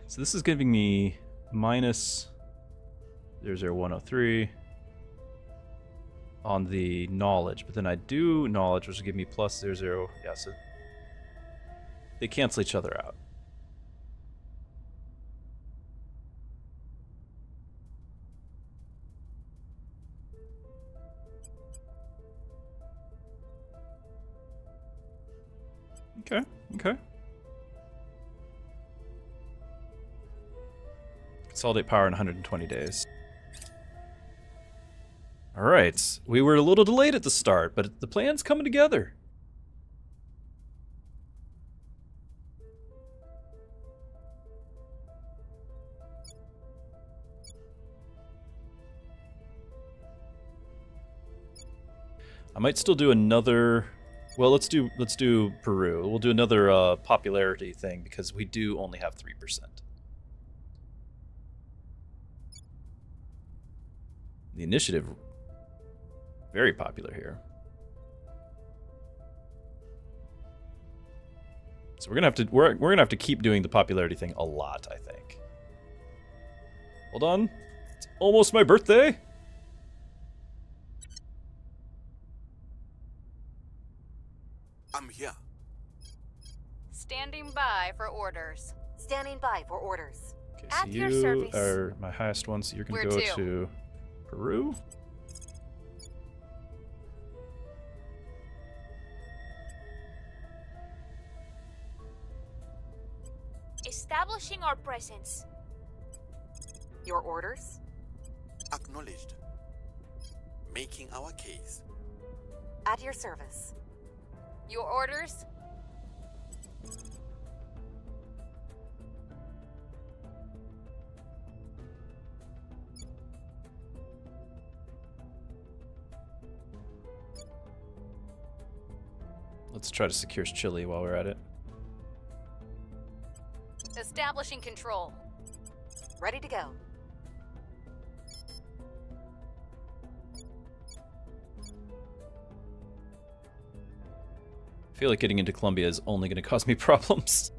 So this is giving me minus 00103 on the knowledge, but then I do knowledge, which will give me plus 00. Yeah, so they cancel each other out. Okay, okay. Consolidate power in 120 days. Alright, we were a little delayed at the start, but the plan's coming together. I might still do another... Well, let's do Peru. We'll do another popularity thing because we do only have 3%. The initiative, very popular here. So we're gonna have to keep doing the popularity thing a lot, I think. Hold on. It's almost my birthday. I'm here. Standing by for orders. Standing by for orders. Okay, so At your you service. are my highest one, so you're gonna Where go to Peru. Establishing our presence. Your orders? Acknowledged. Making our case. At your service. Your orders? Let's try to secure Chile while we're at it. Establishing control. Ready to go. I feel like getting into Colombia is only going to cause me problems.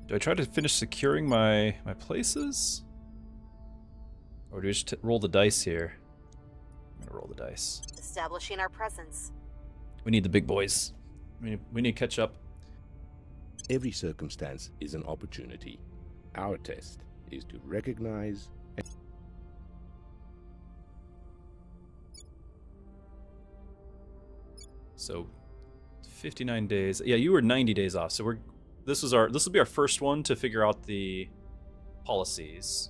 Do I try to finish securing my places? Or do we just roll the dice here? I'm gonna roll the dice. Establishing our presence. We need the big boys. We need to catch up. Every circumstance is an opportunity. Our test is to recognize and So 59 days. Yeah, you were 90 days off. So this will be our first one to figure out the policies.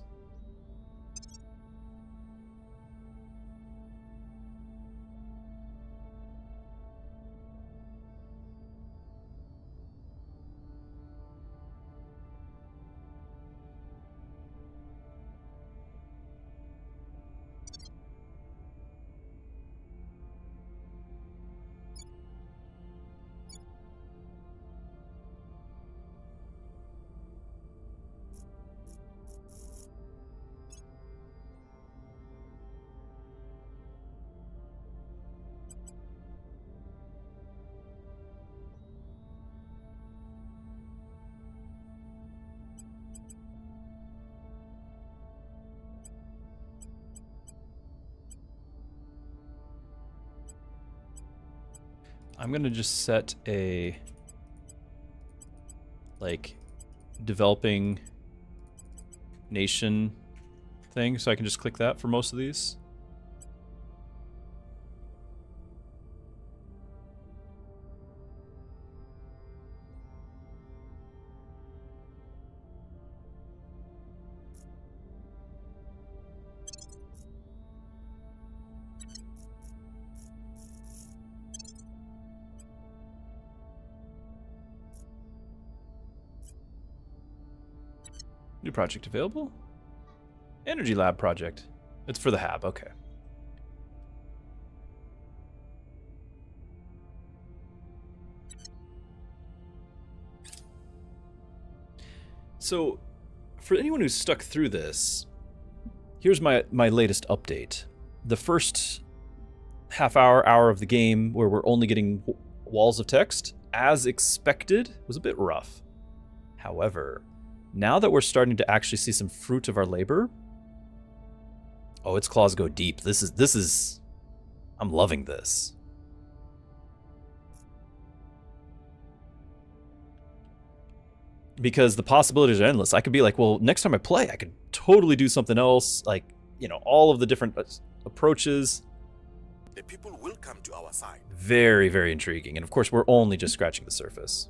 I'm gonna just set a like developing nation thing so I can just click that for most of these. New project available? Energy lab project. It's for the HAB, okay. So, for anyone who's stuck through this, here's my latest update. The first hour of the game where we're only getting walls of text, as expected, was a bit rough. However, now that we're starting to actually see some fruit of our labor, oh, its claws go deep. This is, I'm loving this. Because the possibilities are endless. I could be like, well, next time I play, I could totally do something else. Like, you know, all of the different approaches. The people will come to our side. Very, very intriguing. And of course, we're only just scratching the surface.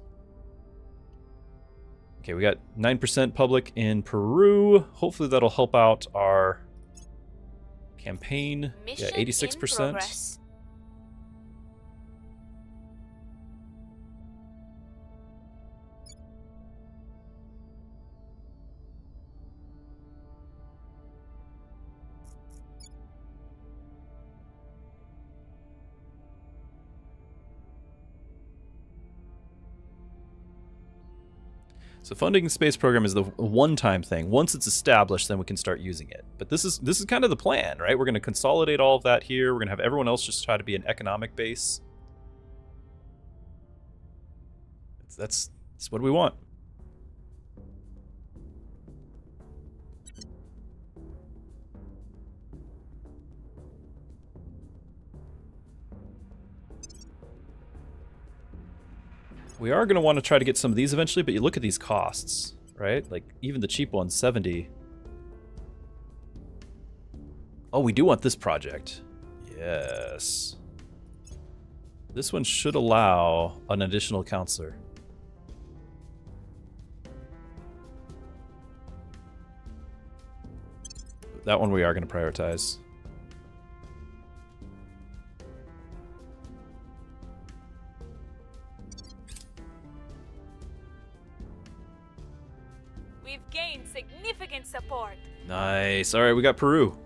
Okay, we got 9% public in Peru. Hopefully that'll help out our campaign. Mission Yeah, 86%. in progress. So funding the space program is the one-time thing. Once it's established, then we can start using it. But this is kind of the plan, right? We're going to consolidate all of that here. We're going to have everyone else just try to be an economic base. That's what we want. We are going to want to try to get some of these eventually, but you look at these costs, right? Like, even the cheap one's 70. Oh, we do want this project. Yes. This one should allow an additional counselor. That one we are going to prioritize. We've gained significant support. Nice. All right, we got Peru.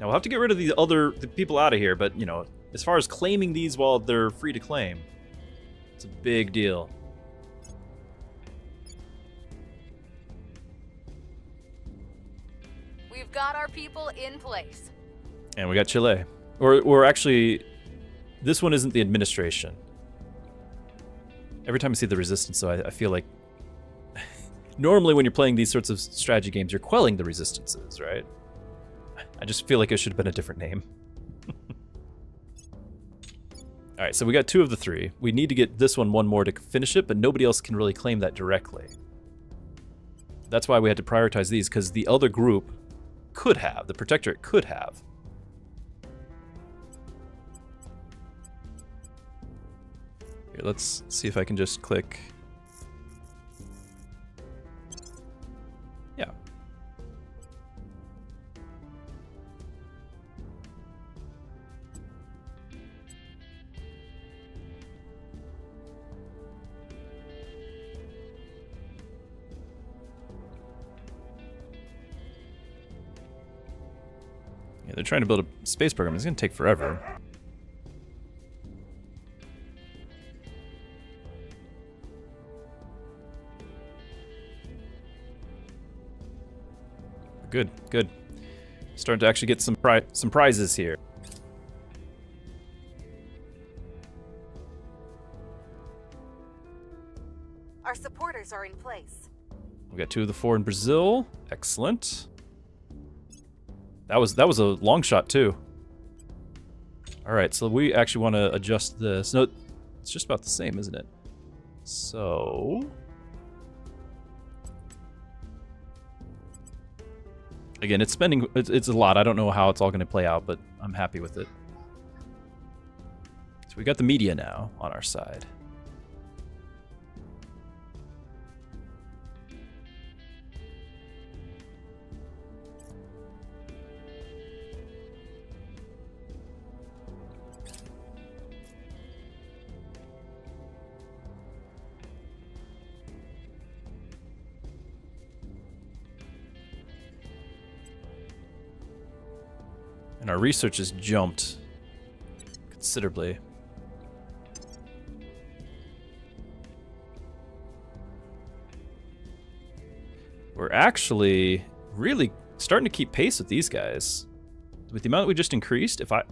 Now we'll have to get rid of the people out of here, but you know, as far as claiming these while they're free to claim, it's a big deal. We've got our people in place. And we got Chile. Or actually, this one isn't the administration. Every time I see the resistance, though, I feel like normally when you're playing these sorts of strategy games, you're quelling the resistances, right? I just feel like it should have been a different name. Alright, so we got 2 of the 3. We need to get this one more to finish it, but nobody else can really claim that directly. That's why we had to prioritize these, because the other group could have, the Protectorate could have. Here, let's see if I can just click. Yeah. Yeah, they're trying to build a space program. It's going to take forever. Good, good. Starting to actually get some prizes here. Our supporters are in place. We got 2 of the 4 in Brazil. Excellent. That was a long shot too. All right, so we actually want to adjust this. No, it's just about the same, isn't it? So again, it's spending. It's a lot. I don't know how it's all going to play out, but I'm happy with it. So we got the media now on our side. And our research has jumped considerably. We're actually really starting to keep pace with these guys. With the amount we just increased, if I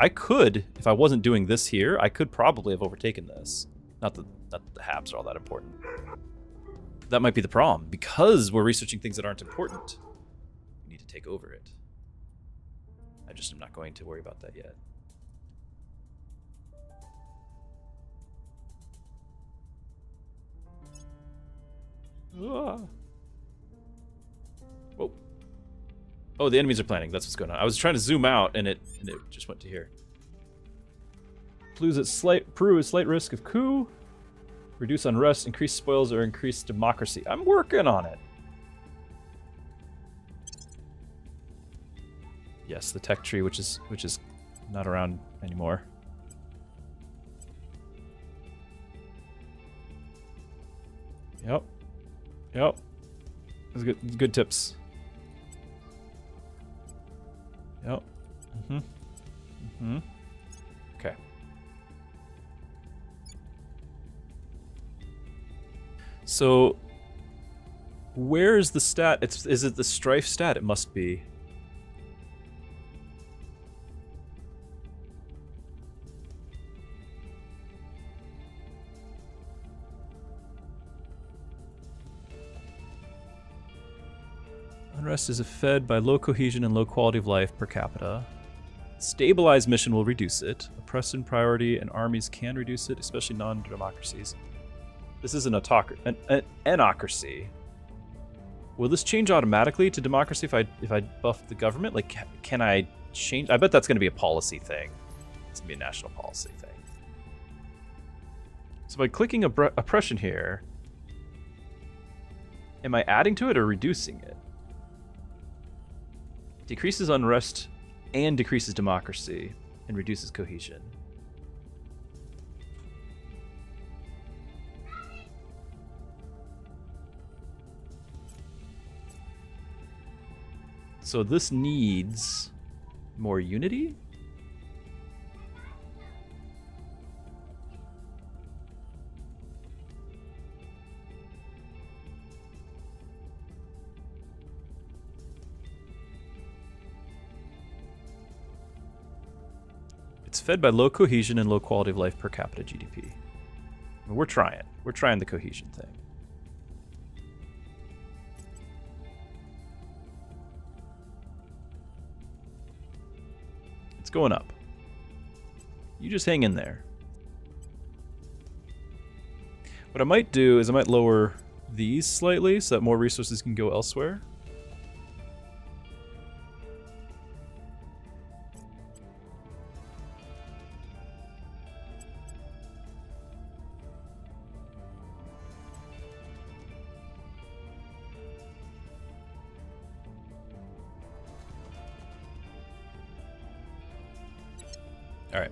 wasn't doing this here, I could probably have overtaken this. Not that the Habs are all that important. That might be the problem. Because we're researching things that aren't important, we need to take over it. I just am not going to worry about that yet. Whoa. Oh, the enemies are planning. That's what's going on. I was trying to zoom out, and it just went to here. Peru is slight risk of coup. Reduce unrest, increase spoils, or increase democracy. I'm working on it. Yes, the tech tree, which is not around anymore. Yep. Those are good tips. Yep. Okay. So Where is the stat? Is it the strife stat? It must be. Unrest is fed by low cohesion and low quality of life per capita. Stabilized mission will reduce it. Oppression priority and armies can reduce it, especially non-democracies. This is an anocracy. Will this change automatically to democracy if I buff the government? Like, can I change? I bet that's going to be a policy thing. It's going to be a national policy thing. So by clicking oppression here, am I adding to it or reducing it? Decreases unrest and decreases democracy and reduces cohesion. So this needs more unity? It's fed by low cohesion and low quality of life per capita GDP. I mean, we're trying. We're trying the cohesion thing. It's going up. You just hang in there. What I might do is I might lower these slightly so that more resources can go elsewhere. All right.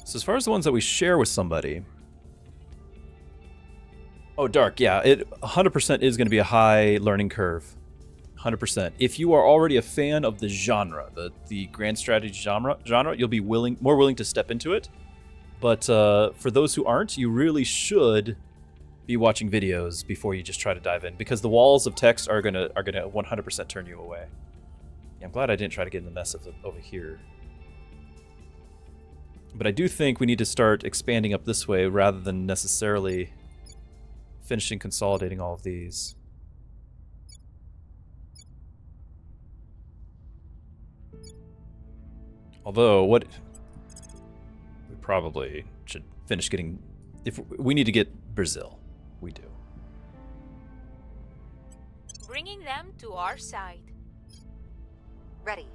So as far as the ones that we share with somebody, oh, Dark, yeah, it 100% is going to be a high learning curve. 100%. If you are already a fan of the genre, the grand strategy genre, you'll be more willing to step into it. But for those who aren't, you really should be watching videos before you just try to dive in, because the walls of text are gonna 100% turn you away. Yeah, I'm glad I didn't try to get in the mess of over here. But I do think we need to start expanding up this way rather than necessarily finishing consolidating all of these. Although, we probably should finish getting, if we need to get Brazil. We do. Bringing them to our side. Ready.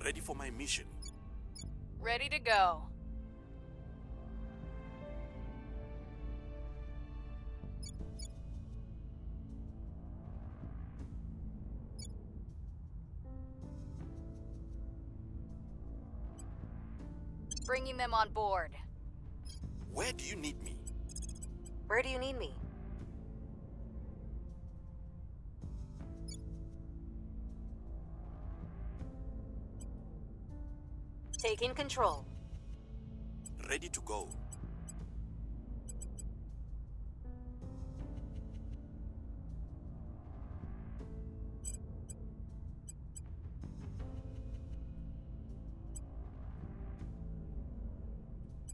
Ready for my mission. Ready to go. Bringing them on board. Where do you need me? Where do you need me? Taking control. Ready to go.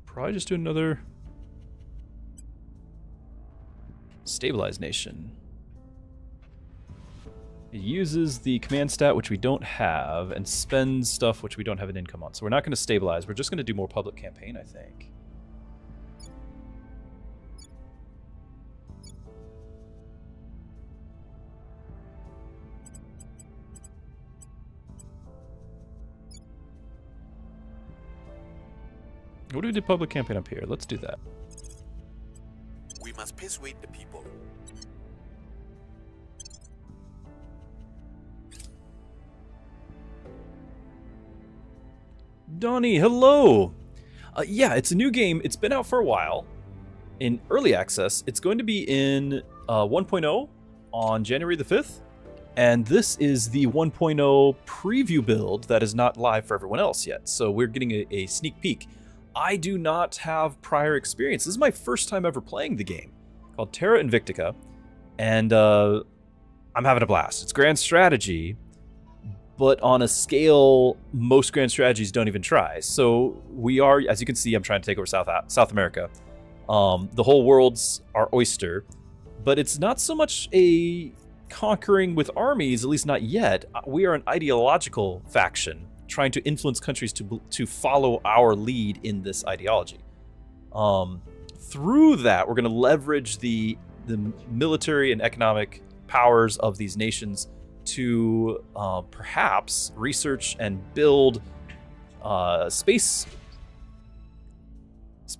Probably just do another stabilized nation. It uses the command stat, which we don't have, and spends stuff which we don't have an income on. So we're not going to stabilize. We're just going to do more public campaign, I think. What do we do public campaign up here? Let's do that. We must persuade the people. Donnie, hello! Yeah, it's a new game. It's been out for a while. In early access, it's going to be in 1.0 on January the 5th. And this is the 1.0 preview build that is not live for everyone else yet. So we're getting a sneak peek. I do not have prior experience. This is my first time ever playing the game, called Terra Invicta, and I'm having a blast. It's grand strategy, but on a scale most grand strategies don't even try. So we are, as you can see, I'm trying to take over South America. The whole world's our oyster, but it's not so much a conquering with armies, at least not yet. We are an ideological faction trying to influence countries to follow our lead in this ideology. Through that, we're going to leverage the military and economic powers of these nations to perhaps research and build space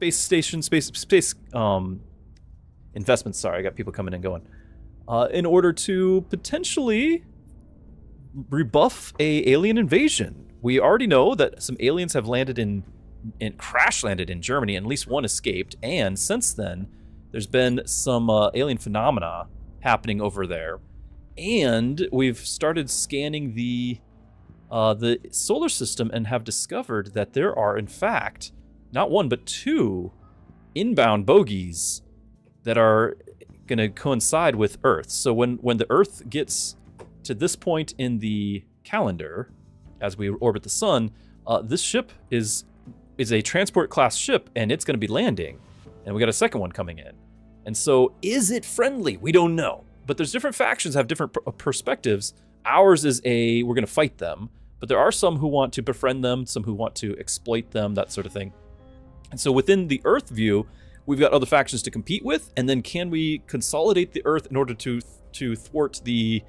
stations, space investments. Sorry, I got people coming and going. In order to potentially rebuff a alien invasion. We already know that some aliens have landed crash landed in Germany, and at least one escaped. And since then, there's been some alien phenomena happening over there. And we've started scanning the solar system and have discovered that there are, in fact, not one but two inbound bogies that are going to coincide with Earth. So when the Earth gets to this point in the calendar, as we orbit the sun, this ship is a transport class ship, and it's going to be landing. And we got a second one coming in. And so, is it friendly? We don't know. But there's different factions have different perspectives. Ours is we're going to fight them. But there are some who want to befriend them, some who want to exploit them, that sort of thing. And so within the Earth view, we've got other factions to compete with, and then can we consolidate the Earth in order to thwart the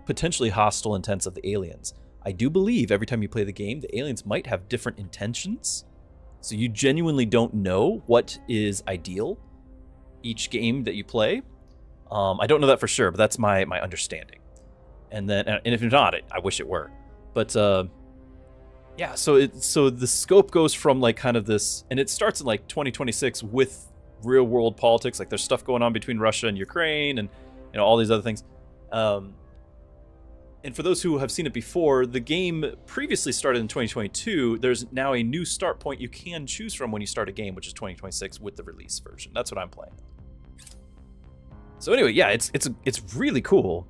potentially hostile intents of the aliens? I do believe every time you play the game, the aliens might have different intentions, so you genuinely don't know what is ideal each game that you play. I don't know that for sure, but that's my understanding. And if not, I wish it were. But yeah, so the scope goes from like kind of this, and it starts in like 2026 with real world politics. Like there's stuff going on between Russia and Ukraine, and all these other things. And for those who have seen it before, the game previously started in 2022. There's now a new start point you can choose from when you start a game, which is 2026 with the release version. That's what I'm playing. So anyway, yeah, it's really cool.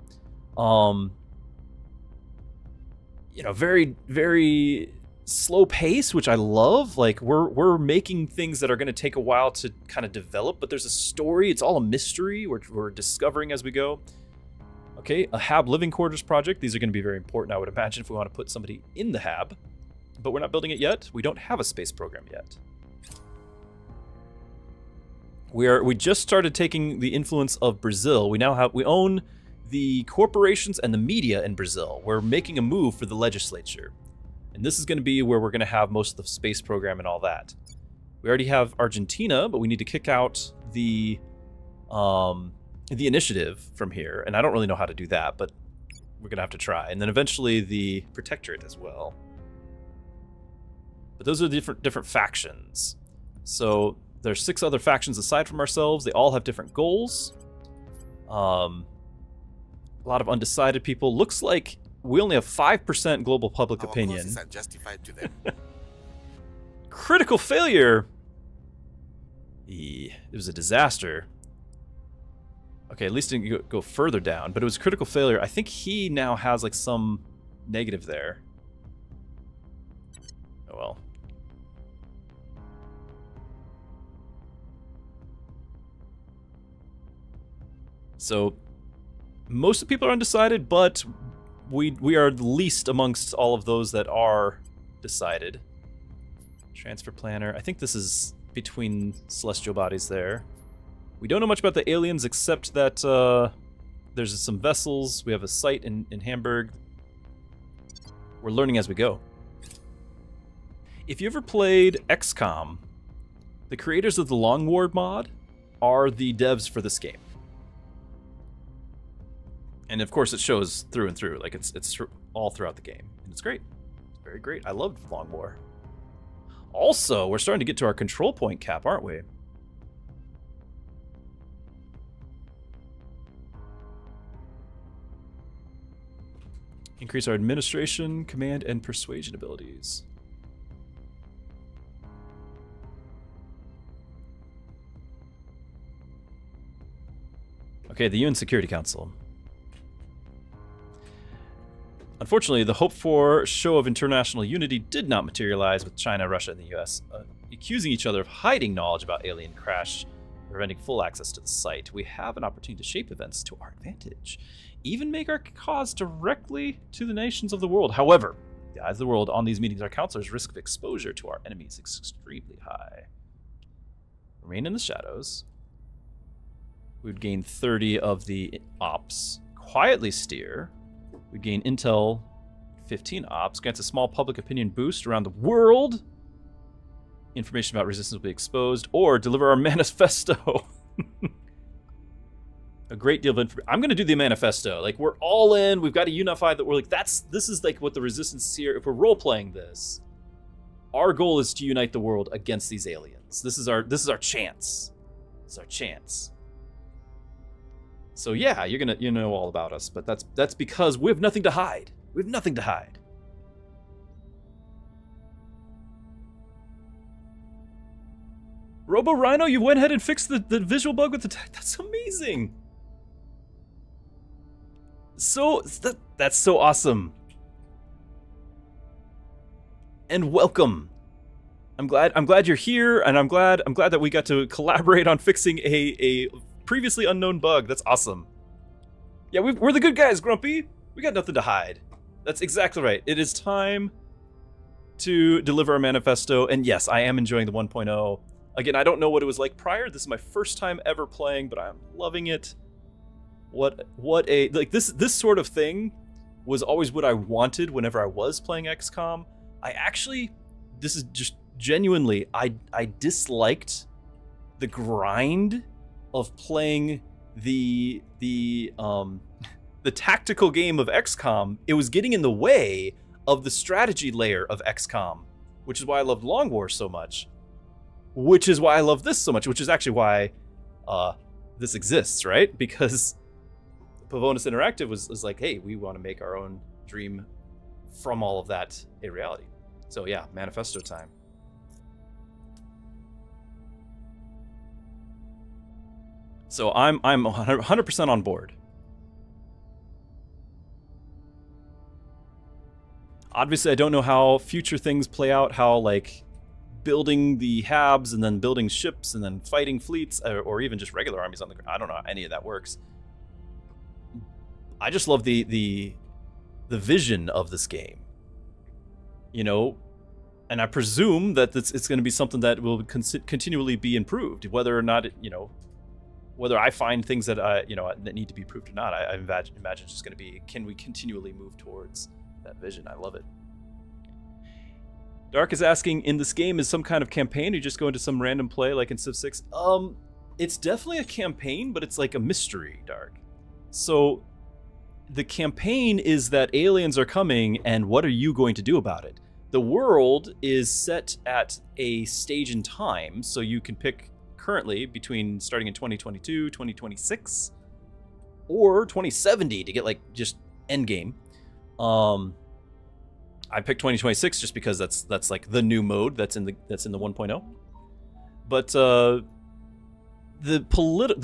Very, very slow pace, which I love. Like we're making things that are going to take a while to kind of develop, but there's a story. It's all a mystery. We're discovering as we go. Okay, a HAB living quarters project. These are going to be very important, I would imagine, if we want to put somebody in the HAB. But we're not building it yet. We don't have a space program yet. We just started taking the influence of Brazil. We own the corporations and the media in Brazil. We're making a move for the legislature. And this is going to be where we're going to have most of the space program and all that. We already have Argentina, but we need to kick out the initiative from here, and I don't really know how to do that, but we're gonna have to try. And then eventually the protectorate as well. But those are different factions. So there's 6 other factions aside from ourselves. They all have different goals. A lot of undecided people. Looks like we only have 5% global public opinion. Our causes are justified to them. Critical failure. It was a disaster. Okay, at least it didn't go further down, but it was critical failure. I think he now has like some negative there. Oh well. So most of the people are undecided, but we are the least amongst all of those that are decided. Transfer planner. I think this is between celestial bodies there. We don't know much about the aliens except that there's some vessels. We have a site in Hamburg. We're learning as we go. If you ever played Xcom, the creators of the Long Ward mod are the devs for this game. And of course it shows through and through. Like it's all throughout the game. And it's great. It's very great. I loved Long War. Also, we're starting to get to our control point cap, aren't we? Increase our administration, command, and persuasion abilities. Okay, the UN Security Council. Unfortunately, the hoped-for show of international unity did not materialize, with China, Russia, and the US accusing each other of hiding knowledge about alien crash, preventing full access to the site. We have an opportunity to shape events to our advantage, even make our cause directly to the nations of the world. However, the eyes of the world on these meetings, our counselors' risk of exposure to our enemies is extremely high. Remain in the shadows. We would gain 30 of the ops. Quietly steer. We gain intel, 15 ops. Grants a small public opinion boost around the world. Information about resistance will be exposed. Or deliver our manifesto. A great deal of information. I'm going to do the manifesto. Like, we're all in. We've got to unify that. We're like, this is like what the resistance is here. If we're role-playing this, our goal is to unite the world against these aliens. This is our chance. It's our chance. So yeah, you know all about us, but that's because we have nothing to hide. We have nothing to hide. Robo Rhino, you went ahead and fixed the visual bug with the tech. That's amazing. That's so awesome. And welcome. I'm glad you're here, and I'm glad that we got to collaborate on fixing a previously unknown bug. That's awesome. Yeah, we're the good guys, Grumpy. We got nothing to hide. That's exactly right. It is time to deliver our manifesto, and yes, I am enjoying the 1.0. Again, I don't know what it was like prior. This is my first time ever playing, but I'm loving it. What a like this sort of thing was always what I wanted whenever I was playing XCOM. This is just genuinely, I disliked the grind of playing the tactical game of XCOM. It was getting in the way of the strategy layer of XCOM, which is why I loved Long War so much. Which is why I love this so much, which is actually why this exists, right? Because Pavonis Interactive was like, hey, we want to make our own dream from all of that a reality. So yeah, manifesto time. So I'm 100% on board. Obviously, I don't know how future things play out, how like building the habs and then building ships and then fighting fleets or even just regular armies on the ground. I don't know how any of that works. I just love the vision of this game. You know, and I presume that it's going to be something that will continually be improved, whether or not whether I find things that that need to be improved or not. I imagine it's just going to be, can we continually move towards that vision? I love it. Dark is asking, in this game, is some kind of campaign, or you just go into some random play like in Civ 6? It's definitely a campaign, but it's like a mystery, Dark. So the campaign is that aliens are coming, and what are you going to do about it? The world is set at a stage in time, so you can pick currently between starting in 2022, 2026, or 2070 to get like just endgame. I picked 2026 just because that's like the new mode that's in the 1.0. But the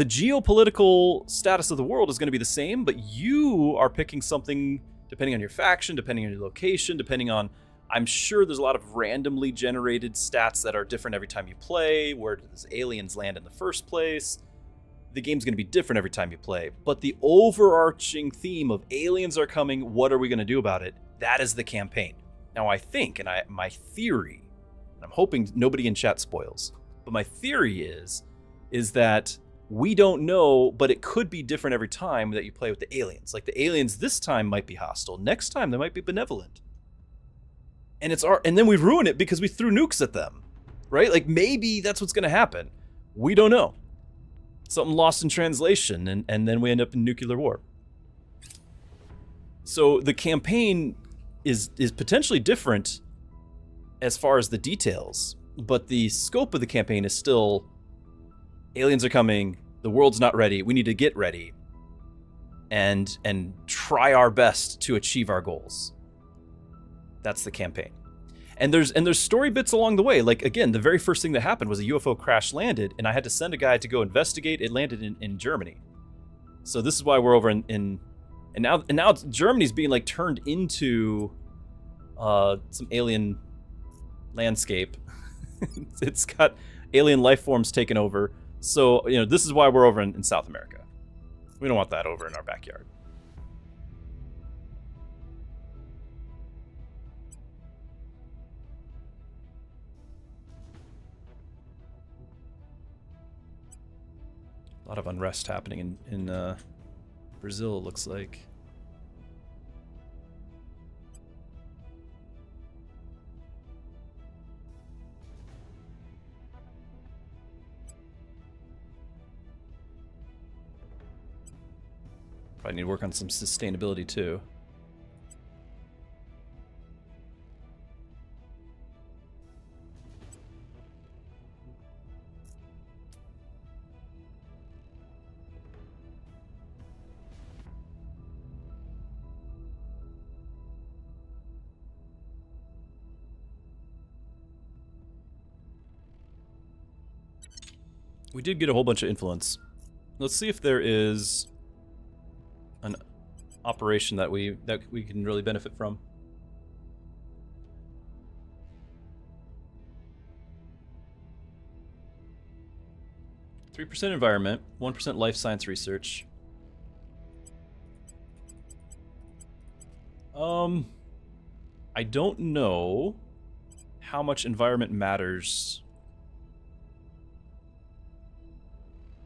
geopolitical status of the world is going to be the same, but you are picking something depending on your faction, depending on your location, depending on, I'm sure there's a lot of randomly generated stats that are different every time you play. Where does aliens land in the first place? The game's going to be different every time you play. But the overarching theme of aliens are coming, what are we going to do about it? That is the campaign. Now I think, and my theory, and I'm hoping nobody in chat spoils, but my theory is that we don't know, but it could be different every time that you play with the aliens. Like the aliens this time might be hostile. Next time they might be benevolent. And then we ruin it because we threw nukes at them, right? Like maybe that's what's going to happen. We don't know. Something lost in translation, and then we end up in nuclear war. So the campaign is potentially different as far as the details, but the scope of the campaign is still, aliens are coming, the world's not ready, we need to get ready. and try our best to achieve our goals. That's the campaign. And there's story bits along the way. Like, again, the very first thing that happened was a UFO crash landed, and I had to send a guy to go investigate. It landed in Germany. So this is why we're over and now Germany's being like turned into some alien landscape. It's got alien life forms taken over. So, this is why we're over in South America. We don't want that over in our backyard. A lot of unrest happening in Brazil, it looks like. Probably need to work on some sustainability too. We did get a whole bunch of influence. Let's see if there is an operation that we can really benefit from. %3 environment, 1% life science research. I don't know how much environment matters,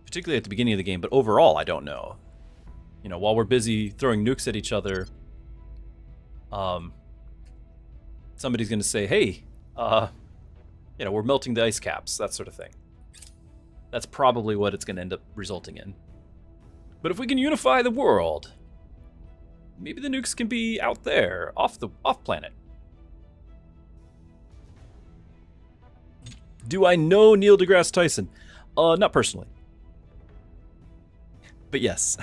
particularly at the beginning of the game, but overall I don't know. While we're busy throwing nukes at each other, somebody's going to say, hey, we're melting the ice caps, that sort of thing. That's probably what it's going to end up resulting in. But if we can unify the world, maybe the nukes can be out there, off planet. Do I know Neil deGrasse Tyson? Not personally. But yes.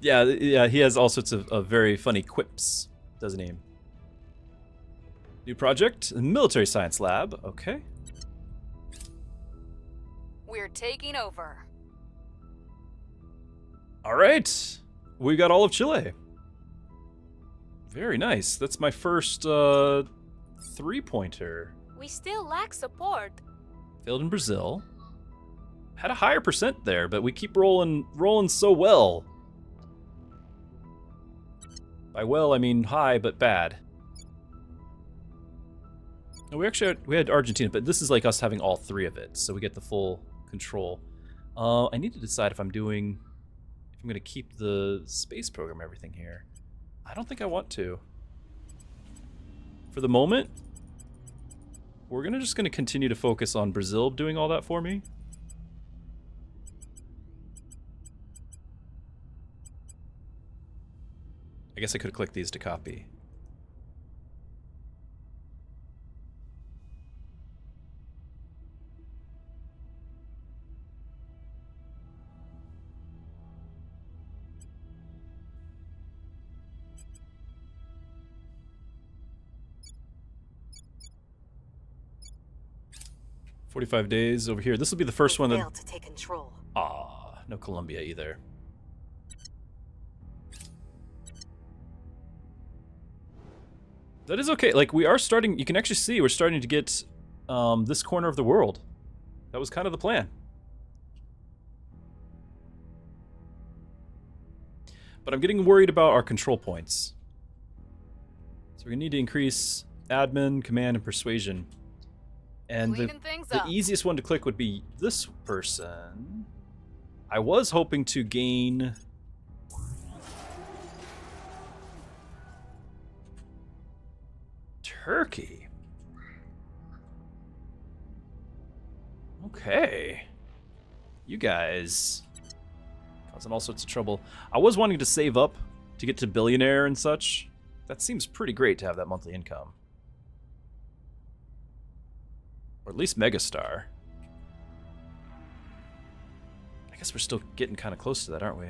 Yeah, he has all sorts of very funny quips, doesn't he? New project, military science lab, okay. We're taking over. All right, we got all of Chile. Very nice. That's my first 3-pointer. We still lack support. Failed in Brazil. Had a higher percent there, but we keep rolling so well. By well, I mean high, but bad. No, we had Argentina, but this is like us having all 3 of it, so we get the full control. I need to decide if I'm going to keep the space program, everything here. I don't think I want to. For the moment, we're just going to continue to focus on Brazil doing all that for me. I guess I could have clicked these to copy. "45 days over here." This will be the first one that failed to take control. No Colombia either. That is okay. Like, we are starting, you can actually see we're starting to get this corner of the world. That was kind of the plan. But I'm getting worried about our control points. So we're gonna need to increase admin, command, and persuasion. And the easiest one to click would be this person. I was hoping to gain Turkey. Okay. You guys causing all sorts of trouble. I was wanting to save up to get to billionaire and such. That seems pretty great to have that monthly income. Or at least megastar. I guess we're still getting kind of close to that, aren't we?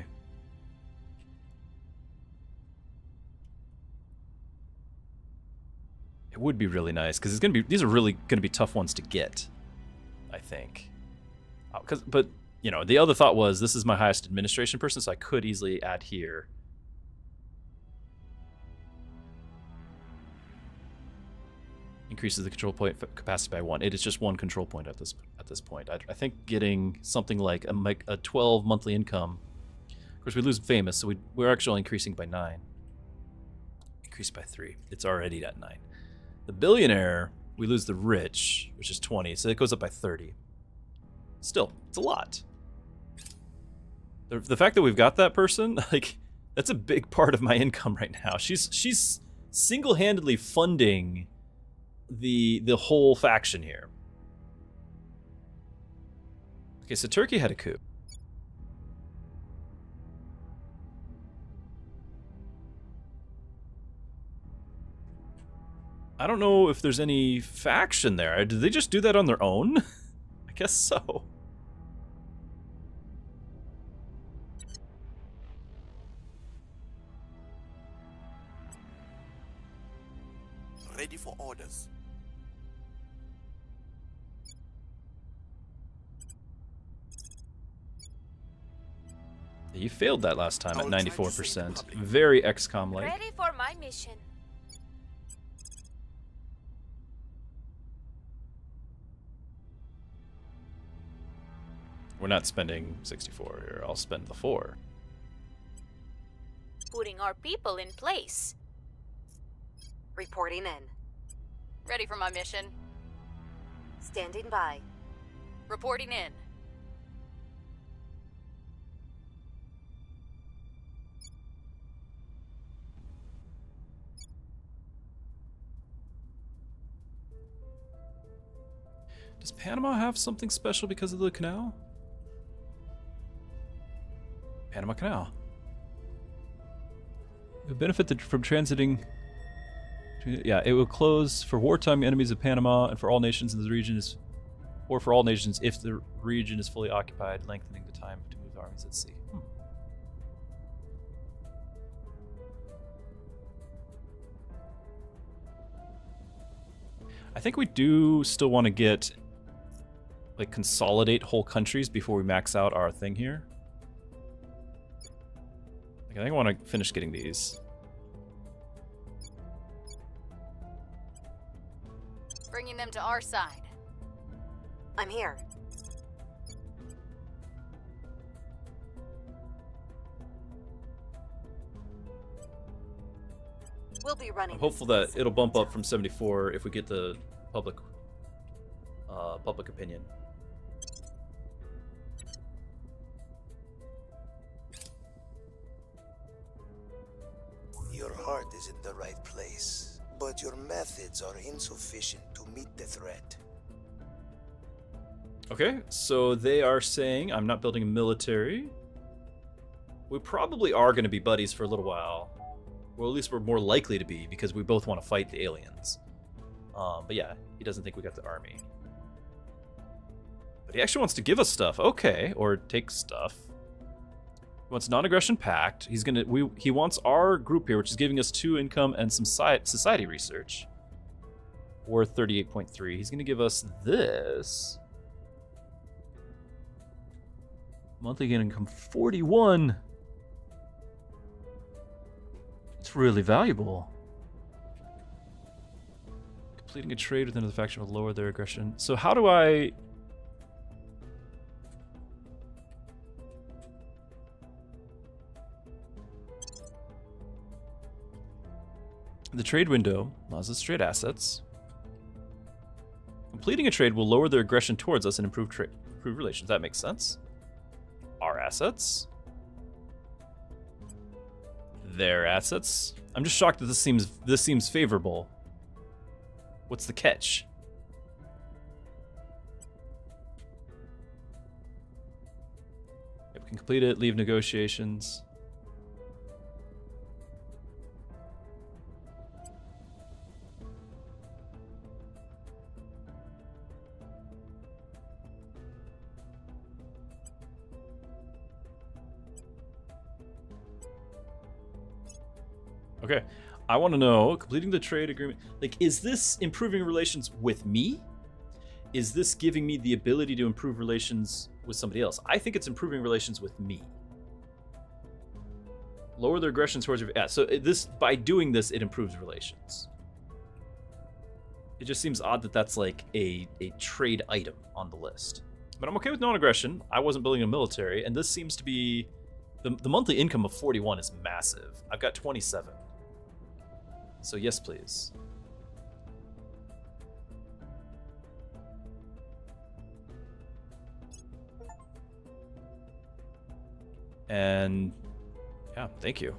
It would be really nice because these are really gonna be tough ones to get, I think. But you know, the other thought was this is my highest administration person, so I could easily add here. Increases the control point capacity by 1. It is just 1 control point at this point. I think getting something like a 12 monthly income. Of course, we lose famous, so we're actually increasing by 9. Increased by 3. It's already at 9. The billionaire, we lose the rich, which is 20, so it goes up by 30. Still, it's a lot. The fact that we've got that person, like, that's a big part of my income right now. She's single-handedly funding the whole faction here. Okay, so Turkey had a coup. I don't know if there's any faction there. Did they just do that on their own? I guess so. Ready for orders. You failed that last time at 94%. Very XCOM-like. Ready for my mission. We're not spending 64 here. I'll spend the 4. Putting our people in place. Reporting in. Ready for my mission. Standing by. Reporting in. Does Panama have something special because of the canal? Panama Canal. The benefit from transiting. Yeah, it will close for wartime enemies of Panama and for all nations in the region or for all nations if the region is fully occupied, lengthening the time to move armies at sea. I think we do still want to get, like, consolidate whole countries before we max out our thing here. I think I want to finish getting these. Bringing them to our side. I'm here. We'll be running. I'm hopeful that it'll bump up from 74 if we get the public opinion. Your heart is in the right place, but your methods are insufficient to meet the threat. Okay, so they are saying I'm not building a military. We probably are going to be buddies for a little while. Well, at least we're more likely to be because we both want to fight the aliens. But yeah, he doesn't think we got the army. But he actually wants to give us stuff. Okay, or take stuff. He wants non-aggression pact. He wants our group here, which is giving us 2 income and some society research. Worth 38.3. He's gonna give us this. Monthly gain income 41. It's really valuable. Completing a trade within the faction will lower their aggression. So how do I... The trade window allows us trade assets. Completing a trade will lower their aggression towards us and improve relations. That makes sense. Our assets. Their assets. I'm just shocked that this seems favorable. What's the catch? If we can complete it, leave negotiations. Okay. I want to know, completing the trade agreement, like, is this improving relations with me? Is this giving me the ability to improve relations with somebody else? I think it's improving relations with me. Lower their aggression towards your... Yeah, so this, by doing this, it improves relations. It just seems odd that that's like a trade item on the list. But I'm okay with non-aggression. I wasn't building a military, and this seems to be... The monthly income of 41 is massive. I've got 27. So yes, please. And yeah, thank you.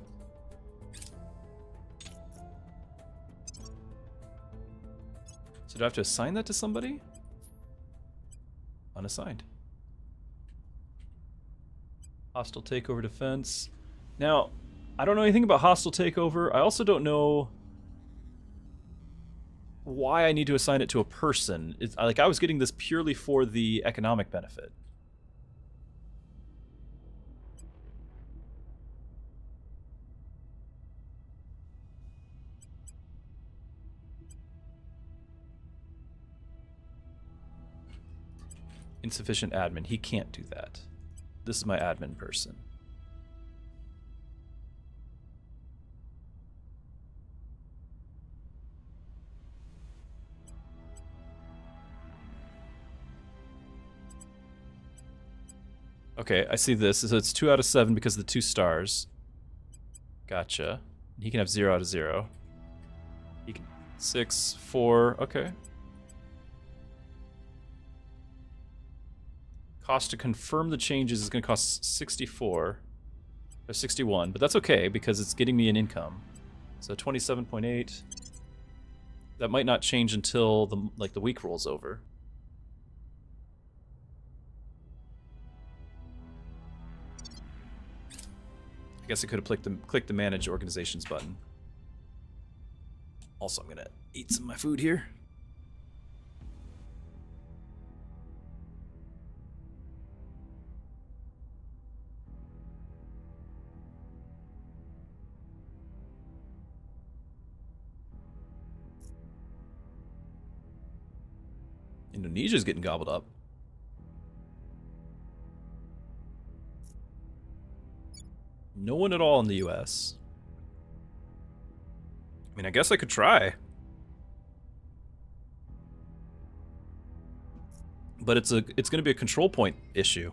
So do I have to assign that to somebody? Unassigned. Hostile takeover defense. Now, I don't know anything about hostile takeover. I also don't know why I need to assign it to a person. It's, like, I was getting this purely for the economic benefit. Insufficient admin. He can't do that. This is my admin person. Okay, I see this. So it's 2 out of 7 because of the 2 stars. Gotcha. He can have 0 out of 0. He can 6, 4. Okay. Cost to confirm the changes is going to cost 64 or 61, but that's okay because it's getting me an income. So 27.8. That might not change until the week rolls over. I guess I could have clicked the manage organizations button. Also, I'm gonna eat some of my food here. Indonesia's getting gobbled up. No one at all in the US. I mean, I guess I could try. But it's going to be a control point issue.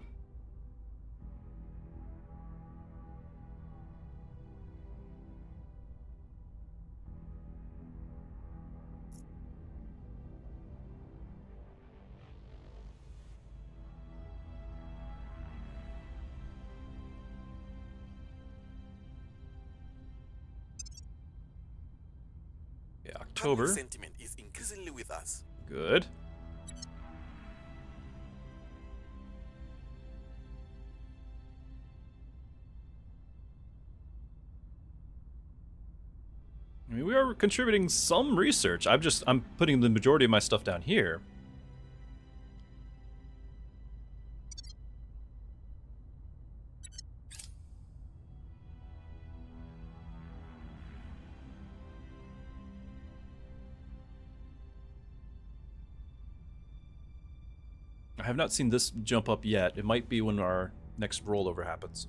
October. Public sentiment is increasingly with us. Good. I mean, we are contributing some research. I'm putting the majority of my stuff down here. I have not seen this jump up yet. It might be when our next rollover happens.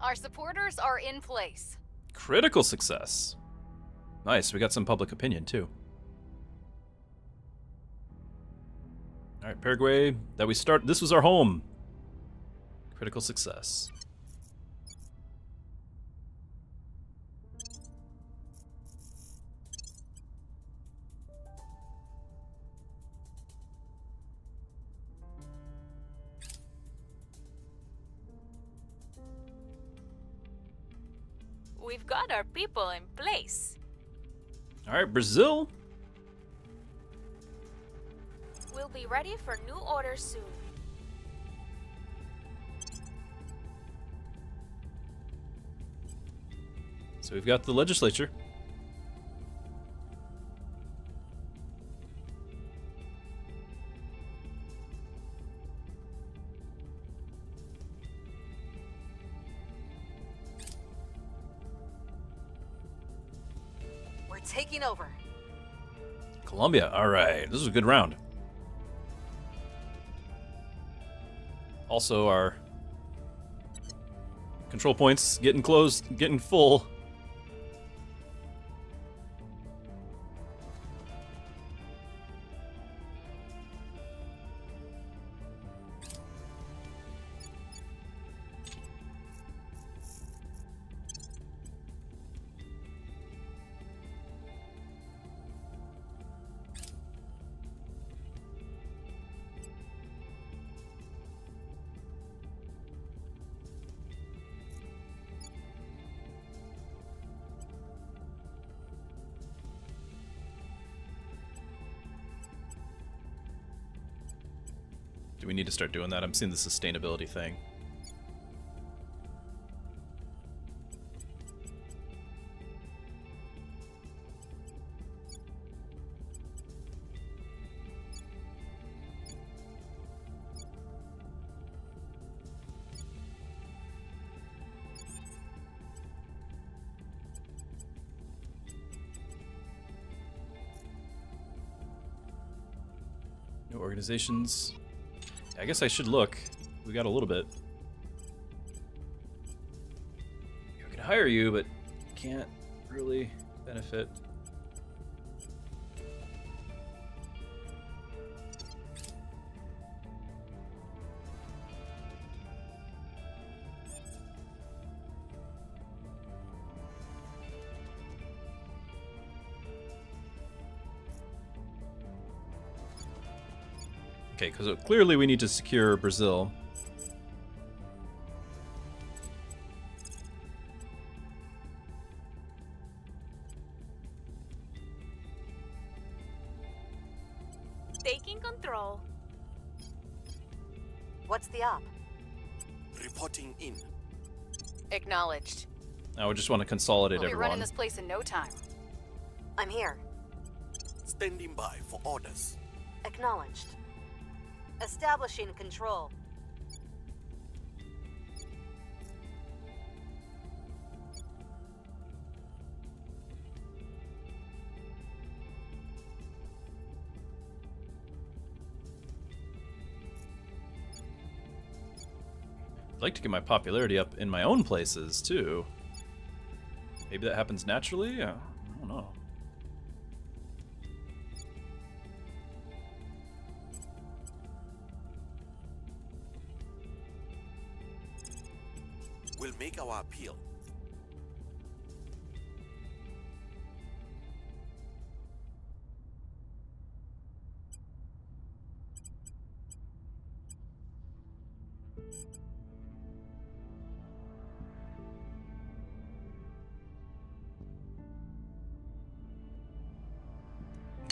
Our supporters are in place. Critical success. Nice, we got some public opinion too. Alright, Paraguay, this was our home. Critical success. We've got our people in place. Alright, Brazil. We'll be ready for new orders soon. So we've got the legislature. We're taking over. Colombia. Alright, this is a good round. Also, our control points getting close, getting full. Do we need to start doing that? I'm seeing the sustainability thing. No organizations. I guess I should look. We got a little bit. I could hire you, but can't really benefit. Okay, because clearly we need to secure Brazil. Taking control. What's the op? Reporting in. Acknowledged. I would just want to consolidate We'll be running everyone. this place in no time. I'm here. Standing by for orders. Acknowledged. Establishing control. I'd like to get my popularity up in my own places, too. Maybe that happens naturally? I don't know. We'll make our appeal.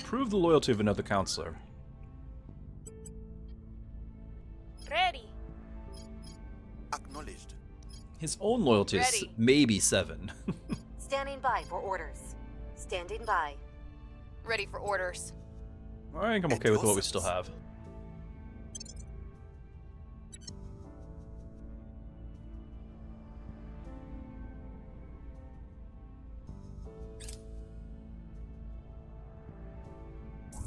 Prove the loyalty of another counselor. Ready. Acknowledged. His own loyalty is Ready. maybe 7. Standing by for orders. Standing by. Ready for orders. I think I'm okay with what we still have.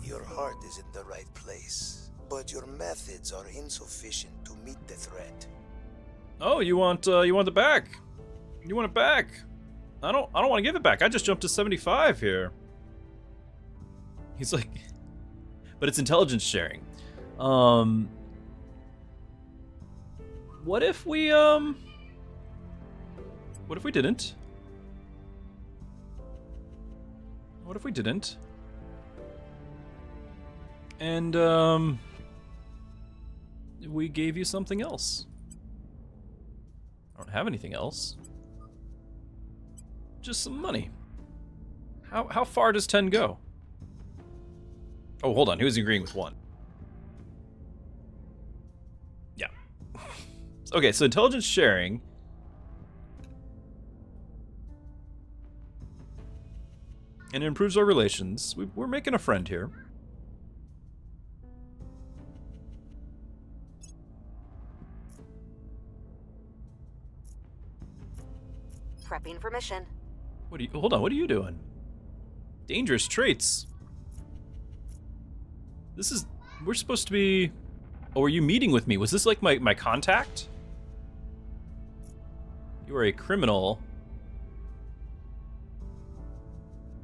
Your heart is in the right place, but your methods are insufficient to meet the threat. Oh, you want it back? You want it back? I don't want to give it back. I just jumped to 75 here. He's like, but it's intelligence sharing. What if we didn't? What if we didn't? And we gave you something else. I don't have anything else. Just some money. How far does 10 go? Oh, hold on. He was agreeing with 1. Yeah. Okay, so intelligence sharing. And it improves our relations. We're making a friend here. Prepping for mission. Hold on, what are you doing? Dangerous traits. We're supposed to be... Oh, are you meeting with me? Was this like my contact? You are a criminal.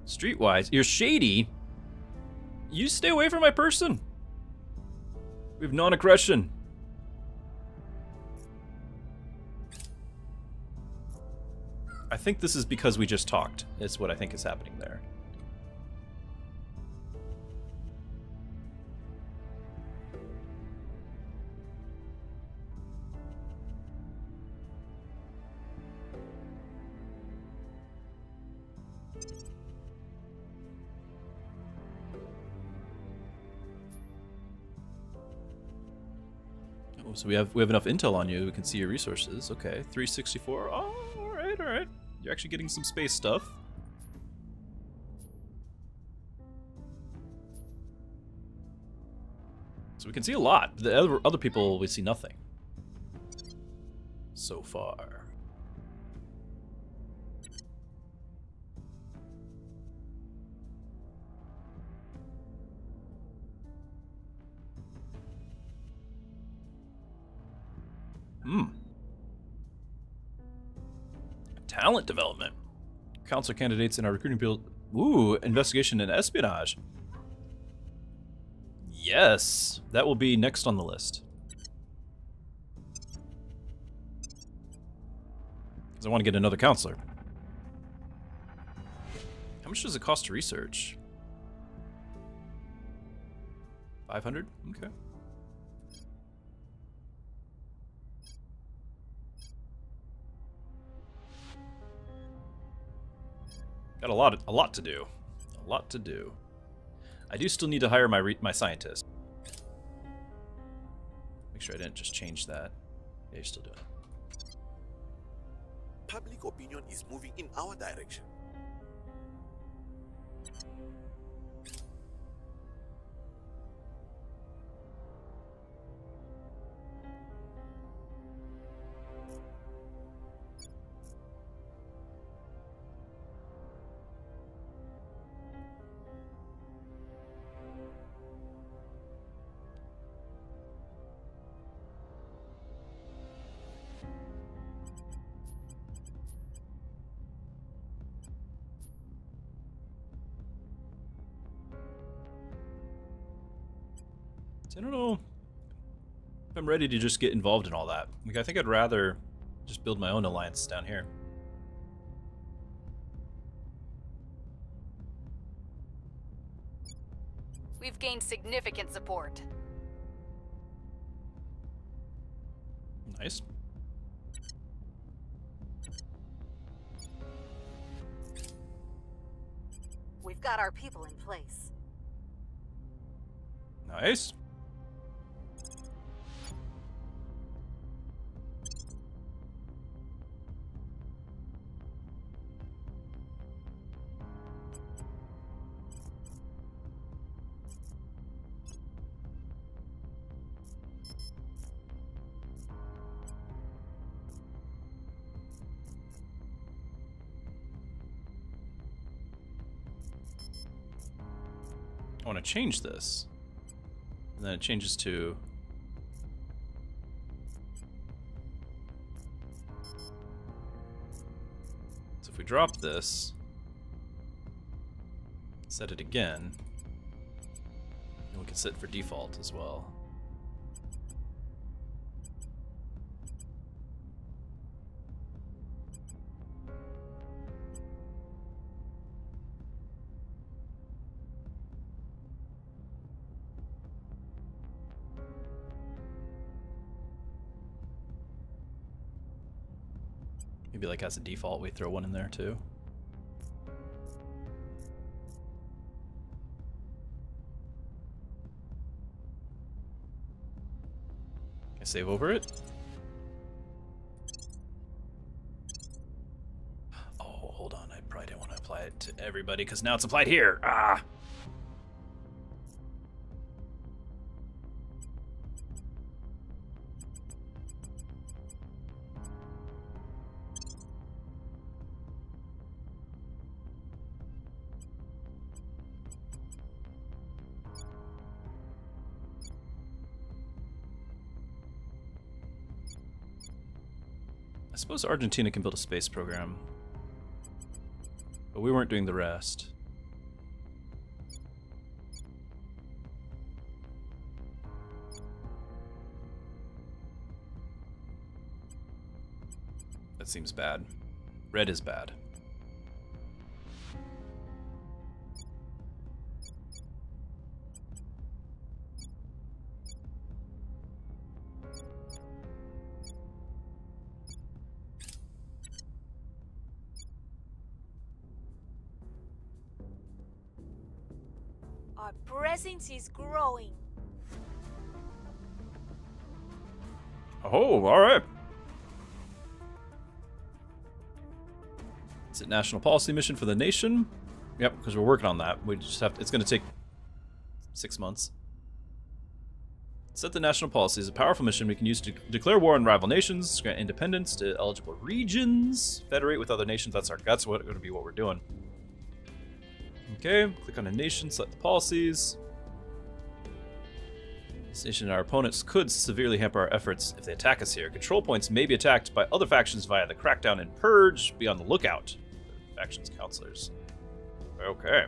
Streetwise. You're shady. You stay away from my person. We have non-aggression. I think this is because we just talked. Is what I think is happening there. Oh, so we have enough intel on you. We can see your resources. Okay, 364. Oh, all right. You're actually getting some space stuff. So we can see a lot. The other people, we see nothing. So far. Talent development. Counselor candidates in our recruiting field. Ooh, investigation and espionage. Yes, that will be next on the list. Because I want to get another counselor. How much does it cost to research? 500? Okay. Got a lot to do. A lot to do. I do still need to hire my scientist. Make sure I didn't just change that. Yeah, you're still doing it. Public opinion is moving in our direction. I don't know if I'm ready to just get involved in all that. Like, I think I'd rather just build my own alliance down here. We've gained significant support. Nice. We've got our people in place. Nice. I want to change this. And then it changes to... So if we drop this, set it again, and we can set it for default as well. Maybe like as a default we throw one in there too. Save over it. Oh, hold on. I probably didn't want to apply it to everybody because now it's applied here. Ah! I suppose Argentina can build a space program, but we weren't doing the rest. That seems bad. Red is bad. Our presence is growing. Oh, alright. Is it national policy mission for the nation? Yep, because we're working on that. We just have to, it's going to take 6 months. Set the national policy is a powerful mission we can use to declare war on rival nations, grant independence to eligible regions, federate with other nations. That's going to be what we're doing. Okay, click on a nation, select the policies. This nation and our opponents could severely hamper our efforts if they attack us here. Control points may be attacked by other factions via the crackdown and purge. Be on the lookout. Factions counselors. Okay.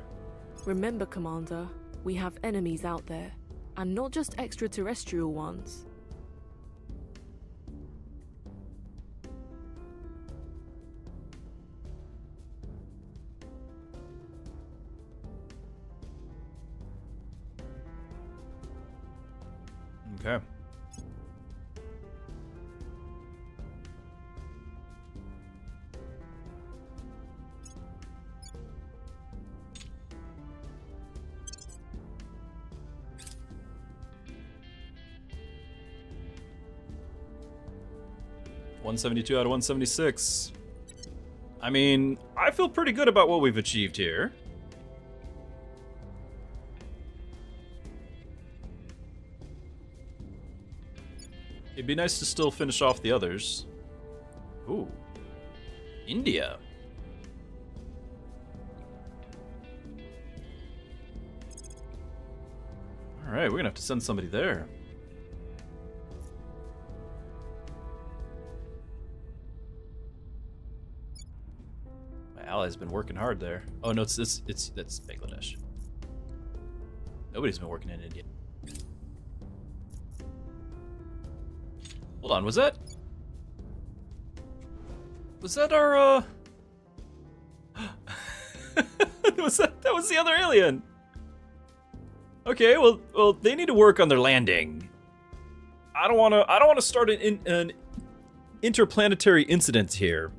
Remember, Commander, we have enemies out there, and not just extraterrestrial ones. Okay. $172 out of 176. I mean, I feel pretty good about what we've achieved here. It'd be nice to still finish off the others. Ooh. India. Alright, we're gonna have to send somebody there. My ally's been working hard there. Oh no, that's Bangladesh. Nobody's been working in India. Hold on, was that our that was the other alien? Okay, well they need to work on their landing. I don't want to start an interplanetary incident here.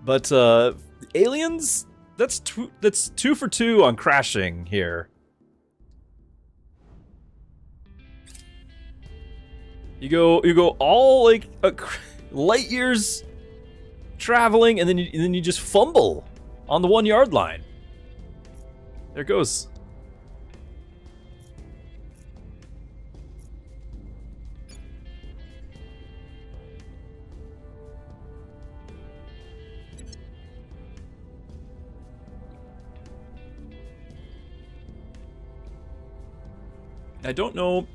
But aliens, that's two for two on crashing here. You go all like light years traveling, and then you just fumble on the 1 yard line. There it goes. I don't know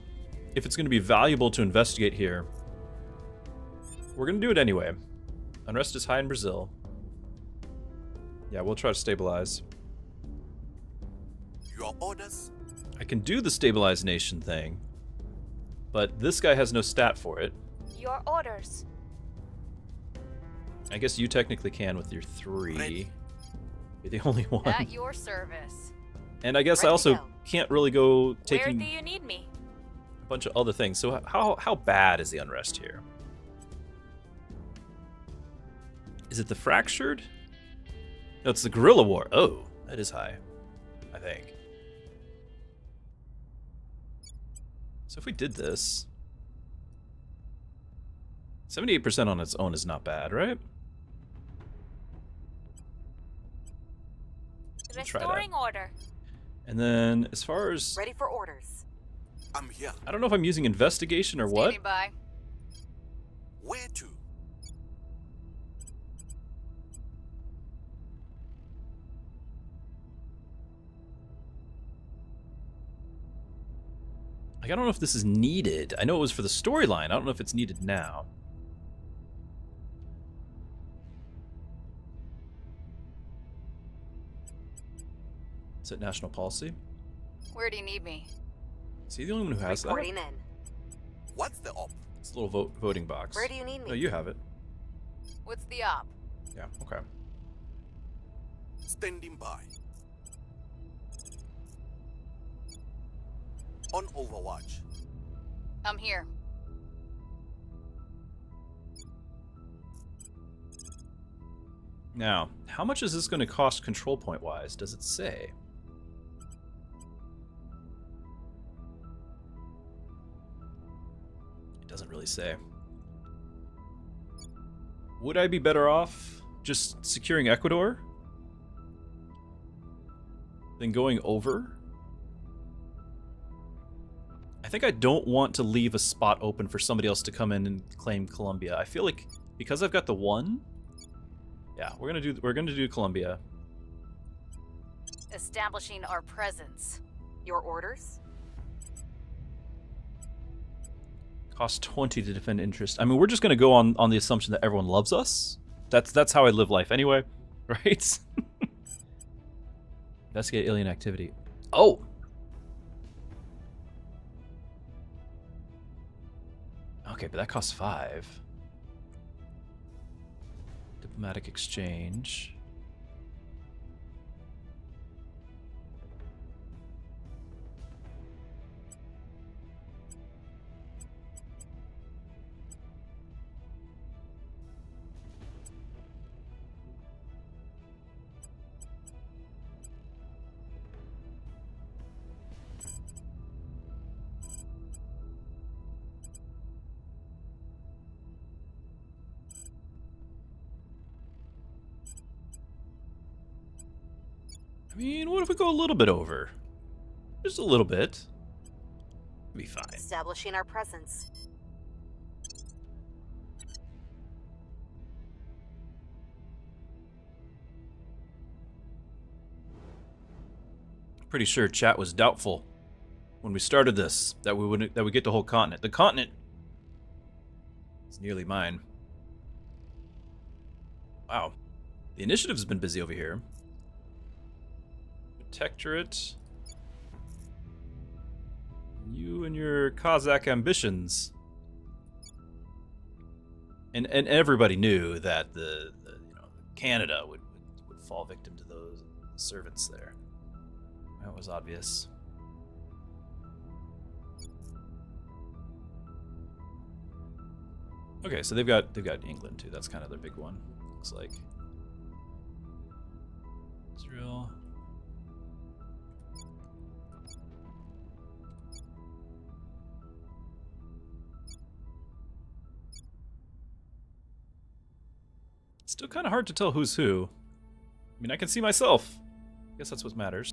if it's going to be valuable to investigate here. We're going to do it anyway. Unrest is high in Brazil. Yeah, we'll try to stabilize. Your orders? I can do the stabilize nation thing, but this guy has no stat for it. Your orders. I guess you technically can with your 3. Ready. You're the only one. At your service. And I guess Ready I to also go. can't really go Where taking do you need me? a bunch of other things. So how bad is the unrest here? Is it the fractured? No, it's the guerrilla war. Oh, that is high, I think. So if we did this, 78% on its own is not bad, right? Try that. Restoring order. And then, as far as... Ready for orders. I'm here. I don't know if I'm using investigation or what. Standing by. Where to? Like, I don't know if this is needed. I know it was for the storyline. I don't know if it's needed now. Is it national policy? Where do you need me? Is he the only one who has that? Reporting in. What's the op? It's a little voting box. Where do you need me? No, you have it. What's the op? Yeah, okay. Standing by. On Overwatch. I'm here. Now, how much is this going to cost control point wise? Does it say? It doesn't really say. Would I be better off just securing Ecuador than going over? I think I don't want to leave a spot open for somebody else to come in and claim Colombia. I feel like because I've got the one, yeah, we're gonna do Colombia. Establishing our presence. Your orders? Cost 20 to defend interest. I mean, we're just gonna go on the assumption that everyone loves us. That's how I live life anyway, right? Investigate alien activity. Oh. Okay, but that costs 5. Diplomatic exchange. I mean, what if we go a little bit over? Just a little bit. It'll be fine. Establishing our presence. Pretty sure chat was doubtful when we started this that we get the whole continent. The continent is nearly mine. Wow. The initiative's been busy over here. Protectorate. You and your Kazakh ambitions. And everybody knew that the Canada would fall victim to those servants there. That was obvious. Okay, so they've got England too. That's kind of their big one. Looks like Israel. Still kind of hard to tell who's who. I mean, I can see myself. I guess that's what matters.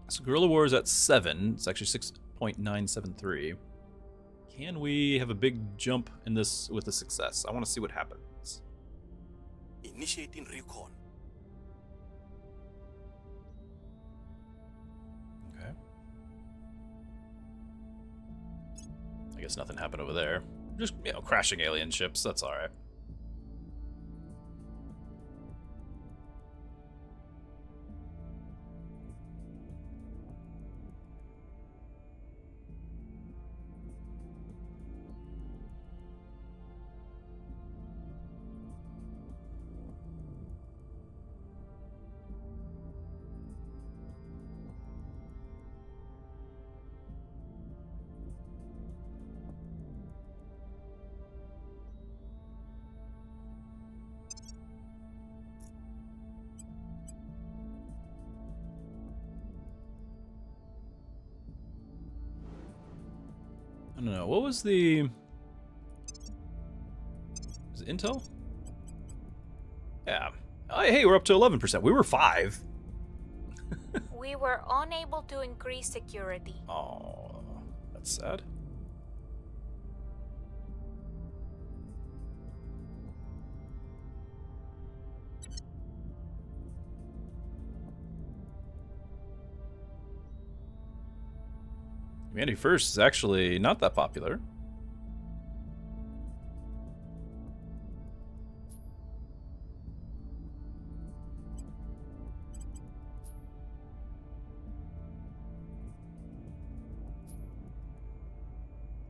So Guerrilla War is at 7. It's actually 6.973. Can we have a big jump in this with a success? I want to see what happens. Initiating recon. Okay. I guess nothing happened over there. Just, crashing alien ships. That's all right. I don't know. What was the... Is it Intel? Yeah. Oh, hey, we're up to 11%. We were 5. We were unable to increase security. Oh, that's sad. Humanity First is actually not that popular.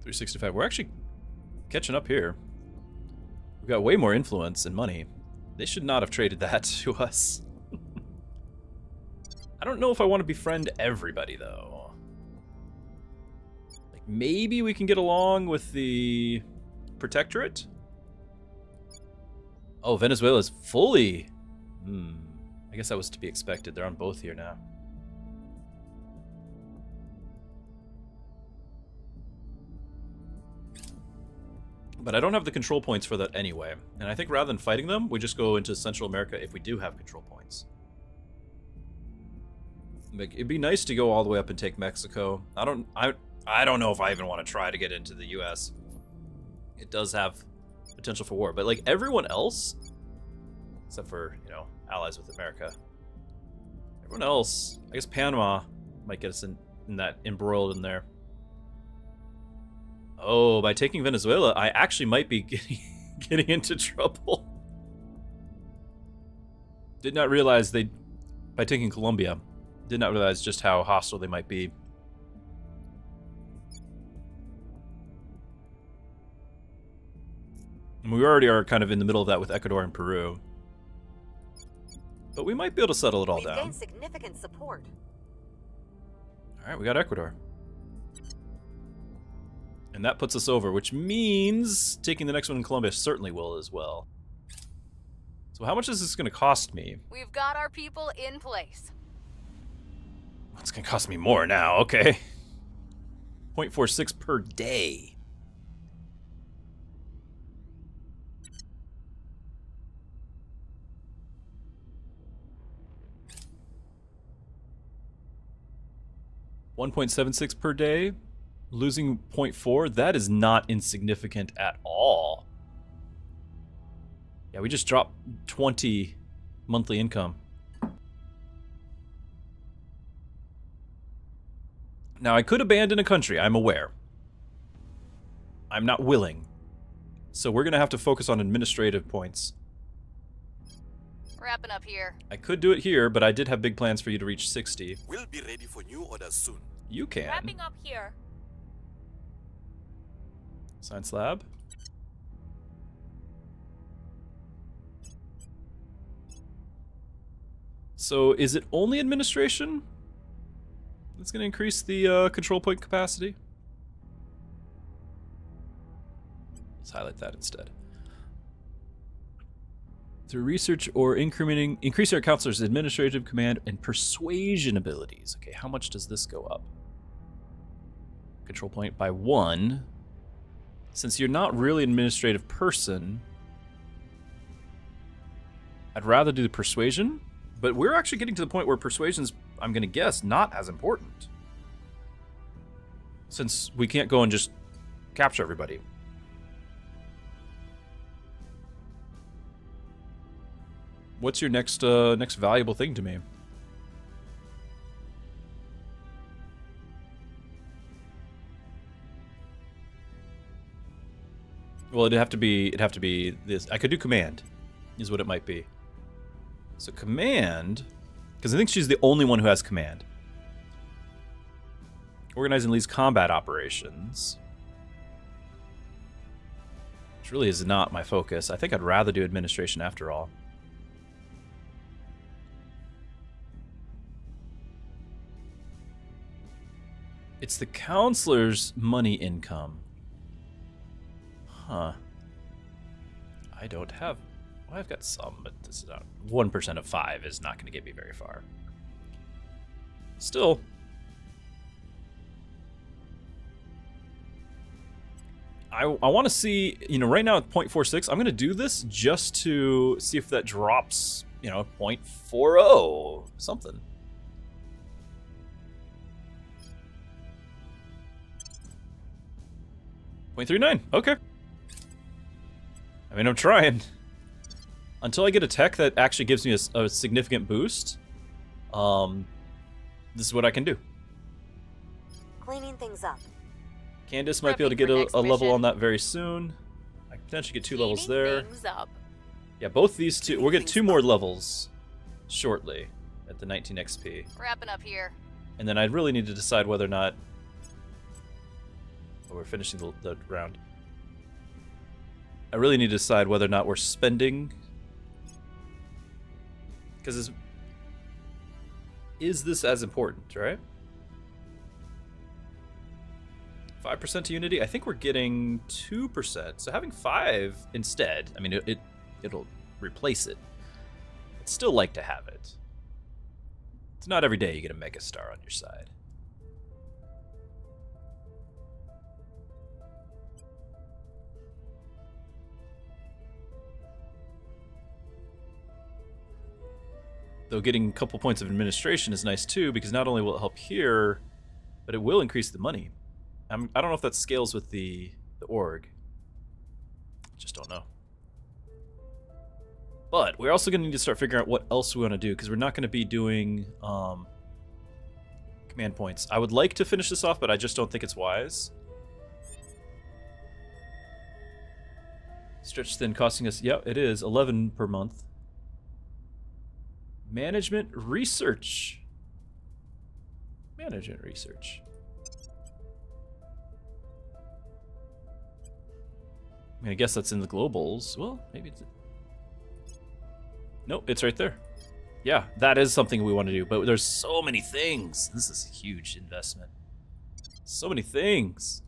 $365. We're actually catching up here. We've got way more influence and money. They should not have traded that to us. I don't know if I want to befriend everybody, though. Like, maybe we can get along with the Protectorate? Oh, Venezuela's fully... I guess that was to be expected. They're on both here now. But I don't have the control points for that anyway. And I think rather than fighting them, we just go into Central America if we do have control points. Like, it'd be nice to go all the way up and take Mexico. I don't know if I even want to try to get into the US. It does have potential for war. But like everyone else, except for, you know, allies with America. Everyone else, I guess Panama might get us in that embroiled in there. Oh, by taking Venezuela, I actually might be getting into trouble. Did not realize by taking Colombia, did not realize just how hostile they might be. And we already are kind of in the middle of that with Ecuador and Peru. But we might be able to settle it all down. We've gained significant support. Alright, we got Ecuador. And that puts us over, which means taking the next one in Colombia certainly will as well. So how much is this going to cost me? We've got our people in place. It's going to cost me more now, okay. 0.46 per day. $1.76 per day. Losing 0.4, that is not insignificant at all. Yeah, we just dropped 20 monthly income. Now, I could abandon a country, I'm aware. I'm not willing. So we're going to have to focus on administrative points. Wrapping up here. I could do it here, but I did have big plans for you to reach 60. We'll be ready for new orders soon. You can. Wrapping up here. Science lab. So is it only administration that's going to increase the control point capacity? Let's highlight that instead. Through research or increase our counselor's administrative command and persuasion abilities. Okay, how much does this go up? Control point by 1. Since you're not really an administrative person, I'd rather do the persuasion, but we're actually getting to the point where persuasion's, I'm going to guess, not as important. Since we can't go and just capture everybody. What's your next valuable thing to me? Well, it'd have to be this. I could do command, is what it might be. So command, because I think she's the only one who has command. Organize and leads combat operations. Which really is not my focus. I think I'd rather do administration after all. It's the counselor's money income. Huh. I don't have... Well, I've got some, but this is not... 1% of 5 is not going to get me very far. Still. I want to see, right now at 0.46, I'm going to do this just to see if that drops, 0.40, something. .39, okay. I mean, I'm trying. Until I get a tech that actually gives me a significant boost, this is what I can do. Cleaning things up. Candace might be able to get a level on that very soon. I can potentially get 2 levels there. Yeah, both these two. We'll get 2 more levels shortly at the 19 XP. Wrapping up here. And then I really need to decide whether or not... Oh, we're finishing the round. I really need to decide whether or not we're spending... Because is this as important, right? 5% to Unity? I think we're getting 2%. So having 5 instead, I mean, it'll replace it. I'd still like to have it. It's not every day you get a Mega Star on your side. Though getting a couple points of administration is nice too, because not only will it help here, but it will increase the money. I don't know if that scales with the org. Just don't know. But we're also going to need to start figuring out what else we want to do, because we're not going to be doing command points. I would like to finish this off, but I just don't think it's wise. Stretch thin costing us, yeah, it is 11 per month. Management research. Management research. I mean, I guess that's in the globals. Well, maybe it's... Nope, it's right there. Yeah, that is something we want to do, but there's so many things. This is a huge investment. So many things.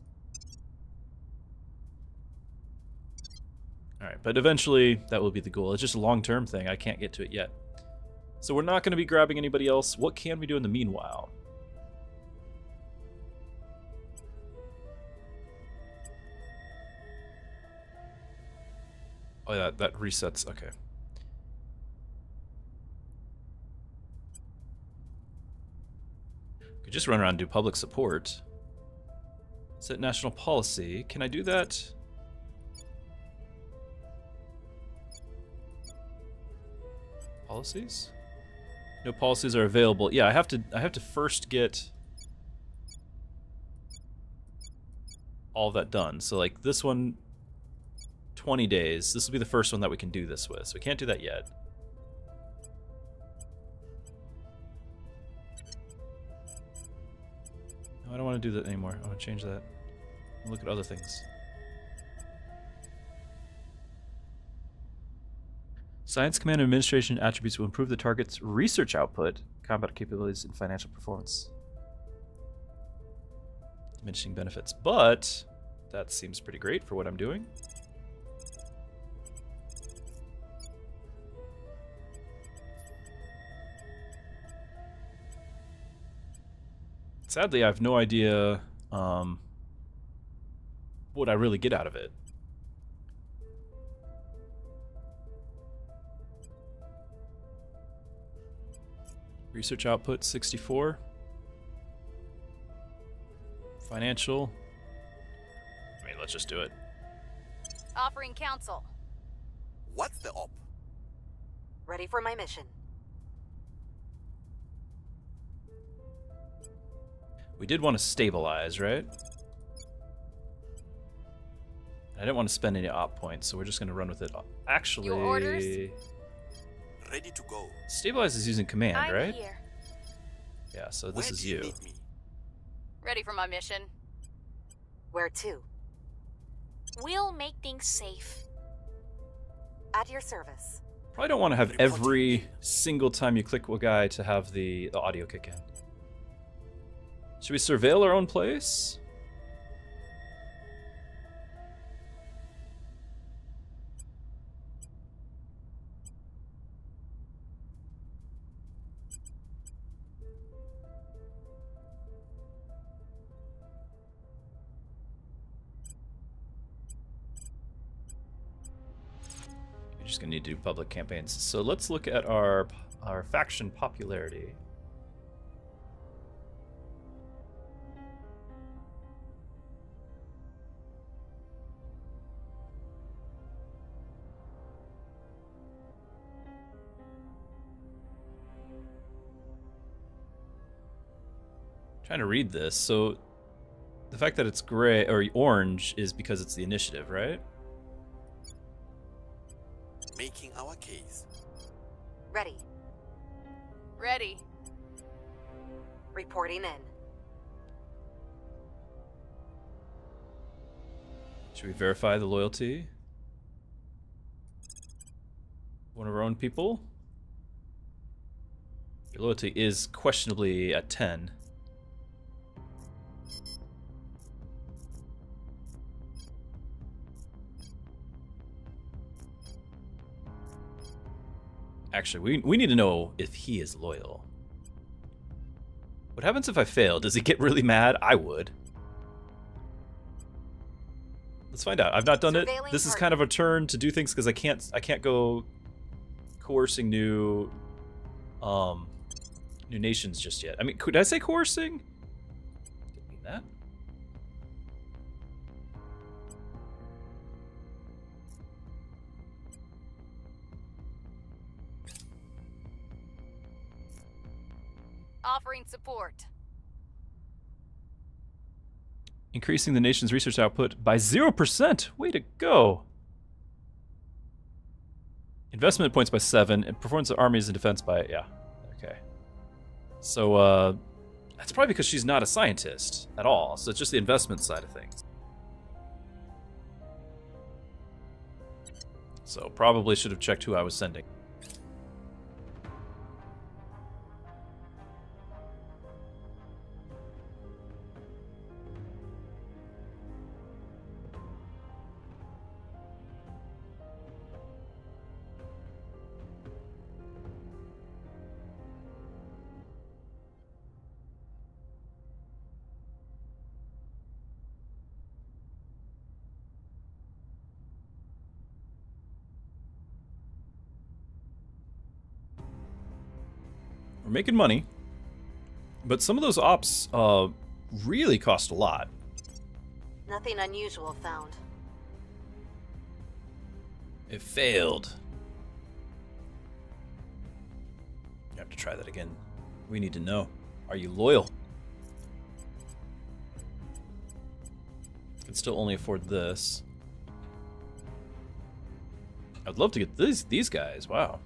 Alright, but eventually that will be the goal. It's just a long-term thing. I can't get to it yet. So we're not going to be grabbing anybody else. What can we do in the meanwhile? Oh yeah, that resets. Okay. Could just run around and do public support. Set national policy. Can I do that? Policies? No policies are available. Yeah, I have to first get all of that done. So like this one, 20 days. This will be the first one that we can do this with. So we can't do that yet. No, I don't want to do that anymore. I want to change that. Look at other things. Science Command Administration attributes will improve the target's research output, combat capabilities, and financial performance. Diminishing benefits, but that seems pretty great for what I'm doing. Sadly, I have no idea what I really get out of it. Research output 64. Financial. I mean, let's just do it. Offering counsel. What's the op? Ready for my mission. We did want to stabilize, right? I didn't want to spend any op points, so we're just going to run with it. Actually, Your orders? Ready to go. Stabilize is using command, I'm right? here. Yeah, so this is you. Need me? Ready for my mission. Where to? We'll make things safe. At your service. Probably don't want to have every single time you click a guy to have the audio kick in. Should we surveil our own place? just gonna need to do public campaigns. So let's look at our faction popularity. Trying to read this. So the fact that it's gray or orange is because it's the initiative, right? Making our case. Ready. Ready. Reporting in. Should we verify the loyalty? One of our own people? Your loyalty is questionably at 10. Actually, we need to know if he is loyal. What happens if I fail? Does he get really mad? I would. Let's find out. I've not done it. This is kind of a turn to do things because I can't go coercing new nations just yet. I mean, could I say coercing? Didn't mean that. Offering support. Increasing the nation's research output by 0%. Way to go. Investment points by 7, and performance of armies and defense by, yeah. Okay. So, that's probably because she's not a scientist at all. So it's just the investment side of things. So probably should have checked who I was sending. We're making money, but some of those ops really cost a lot. Nothing unusual found. It failed. You have to try that again. We need to know. Are you loyal? Can still only afford this. I'd love to get these guys. Wow.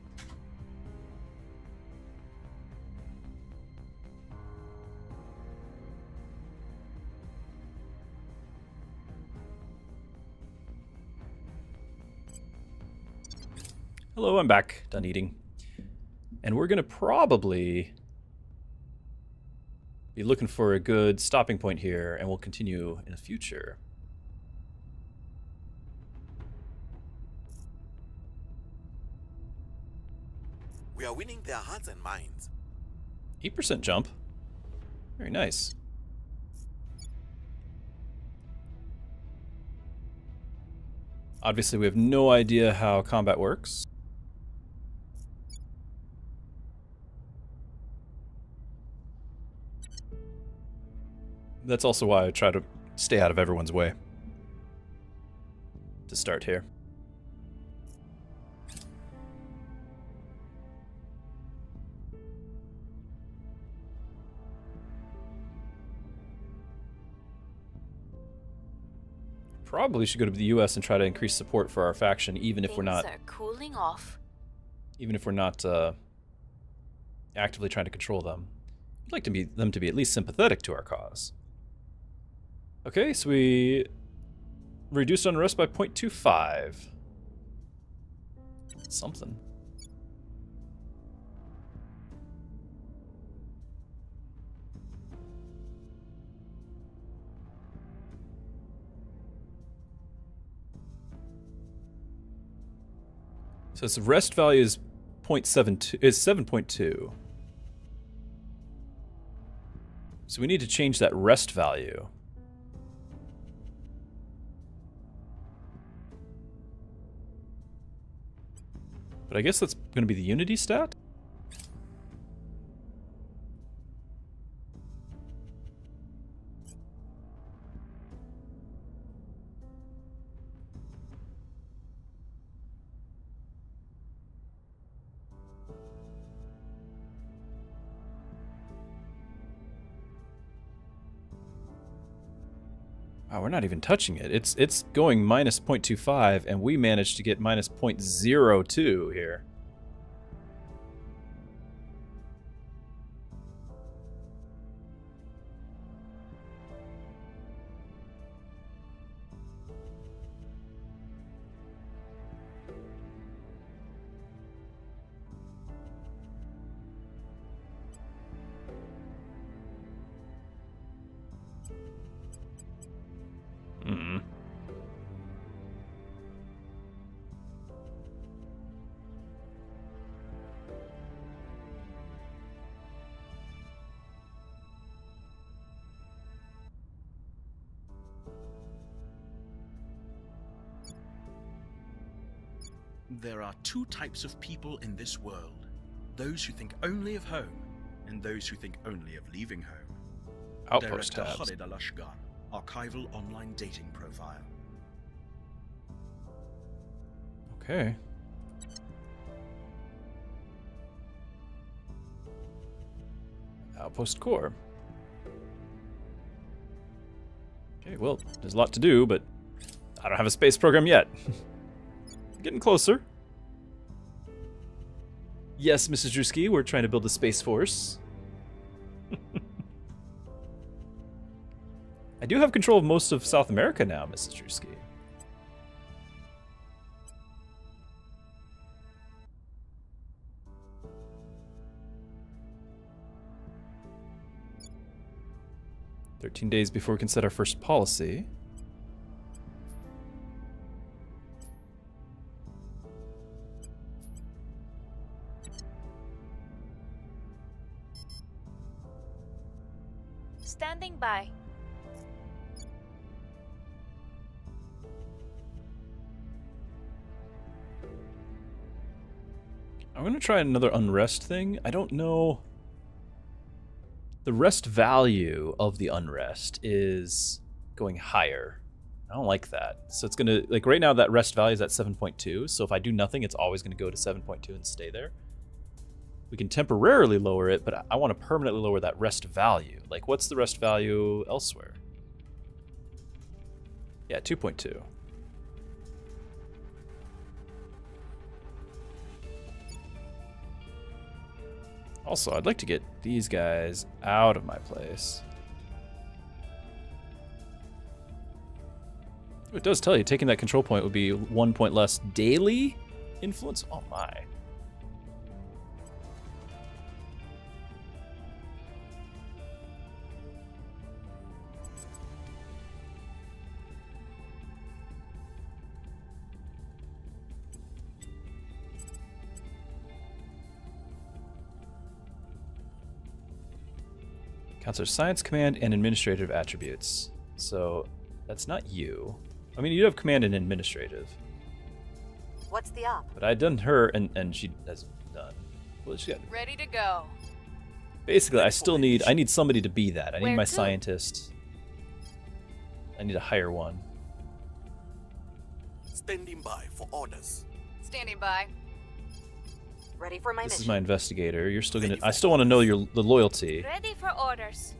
Hello, I'm back. Done eating. And we're gonna probably be looking for a good stopping point here, and we'll continue in the future. We are winning their hearts and minds. 8% jump. Very nice. Obviously, we have no idea how combat works. That's also why I try to stay out of everyone's way to start here. Probably should go to the US and try to increase support for our faction, even if we're not cooling off. Even if we're not actively trying to control them. I'd like them to be at least sympathetic to our cause. Okay, so we reduced unrest by 0.25. Something. So its rest value is 0.72, is 7.2. So we need to change that rest value. But I guess that's going to be the Unity stat? Wow, we're not even touching it. It's going minus 0.25, and we managed to get minus 0.02 here. There are two types of people in this world. Those who think only of home, and those who think only of leaving home. Outpost Director tabs. Khalid Al-Ashgar, archival online dating profile. Okay. Outpost core. Okay, well, there's a lot to do, but I don't have a space program yet. Getting closer. Yes, Mrs. Druski, we're trying to build a space force. I do have control of most of South America now, Mrs. Druski. "13 days before we can set our first policy." Standing by. I'm gonna try another unrest thing. I don't know. The rest value of the unrest is going higher. I don't like that. So it's gonna, like right now that rest value is at 7.2. So if I do nothing, it's always gonna go to 7.2 and stay there. We can temporarily lower it, but I want to permanently lower that rest value. Like, what's the rest value elsewhere? Yeah, 2.2. Also, I'd like to get these guys out of my place. It does tell you taking that control point would be 1 point less daily influence. Oh my. Counts our science, command, and administrative attributes. So that's not you. I mean, you have command and administrative. What's the op? But I'd done her, and she hasn't done. Well, she got. Ready to go. Basically, I need somebody to be that. I need Where my to? scientist. I need to hire one. Standing by for orders. Standing by. Ready for my This mission. is my investigator. You're still gonna. I still want to know the loyalty. Ready for orders.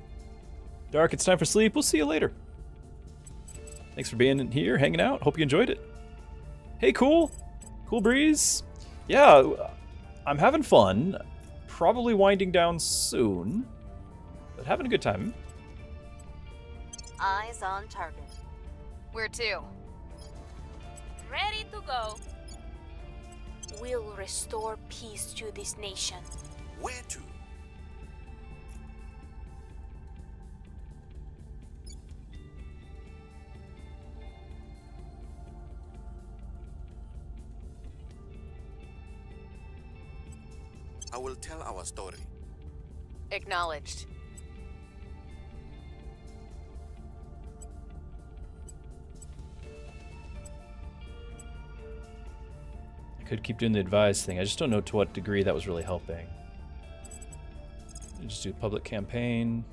Dark, it's time for sleep. We'll see you later. Thanks for being here, hanging out. Hope you enjoyed it. Hey, cool breeze. Yeah, I'm having fun. Probably winding down soon, but having a good time. Eyes on target. Where to? Ready to go. We'll restore peace to this nation. Where to? I will tell our story. Acknowledged. could keep doing the advise thing. I just don't know to what degree that was really helping. Just do public campaign.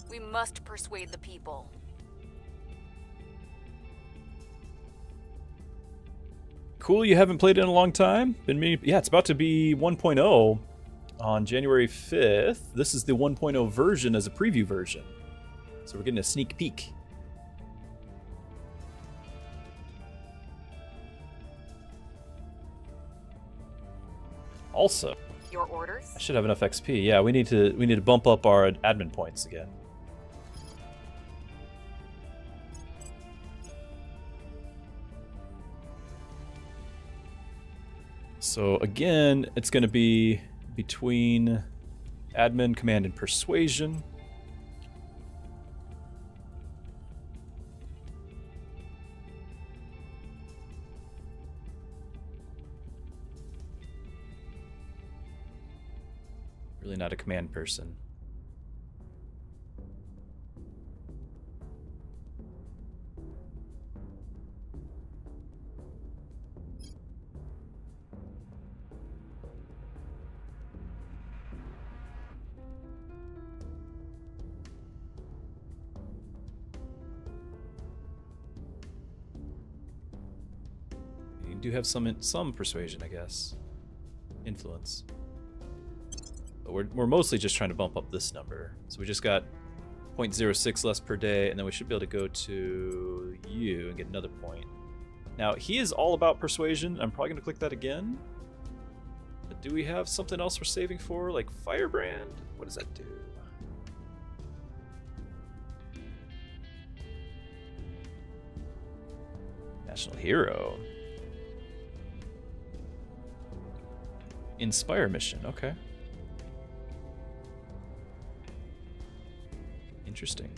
We must persuade the people. Cool, you haven't played it in a long time? Yeah, it's about to be 1.0 on January 5th. This is the 1.0 version as a preview version. So we're getting a sneak peek. Also, Your orders? I should have enough XP. Yeah, we need to bump up our admin points again. So again, it's going to be between admin, command, and persuasion. Really not a command person. You do have some persuasion, I guess. Influence. But we're mostly just trying to bump up this number. So we just got 0.06 less per day, and then we should be able to go to you and get another point. Now, he is all about persuasion. I'm probably going to click that again. But do we have something else we're saving for, like Firebrand? What does that do? National Hero. Inspire mission, okay. Interesting.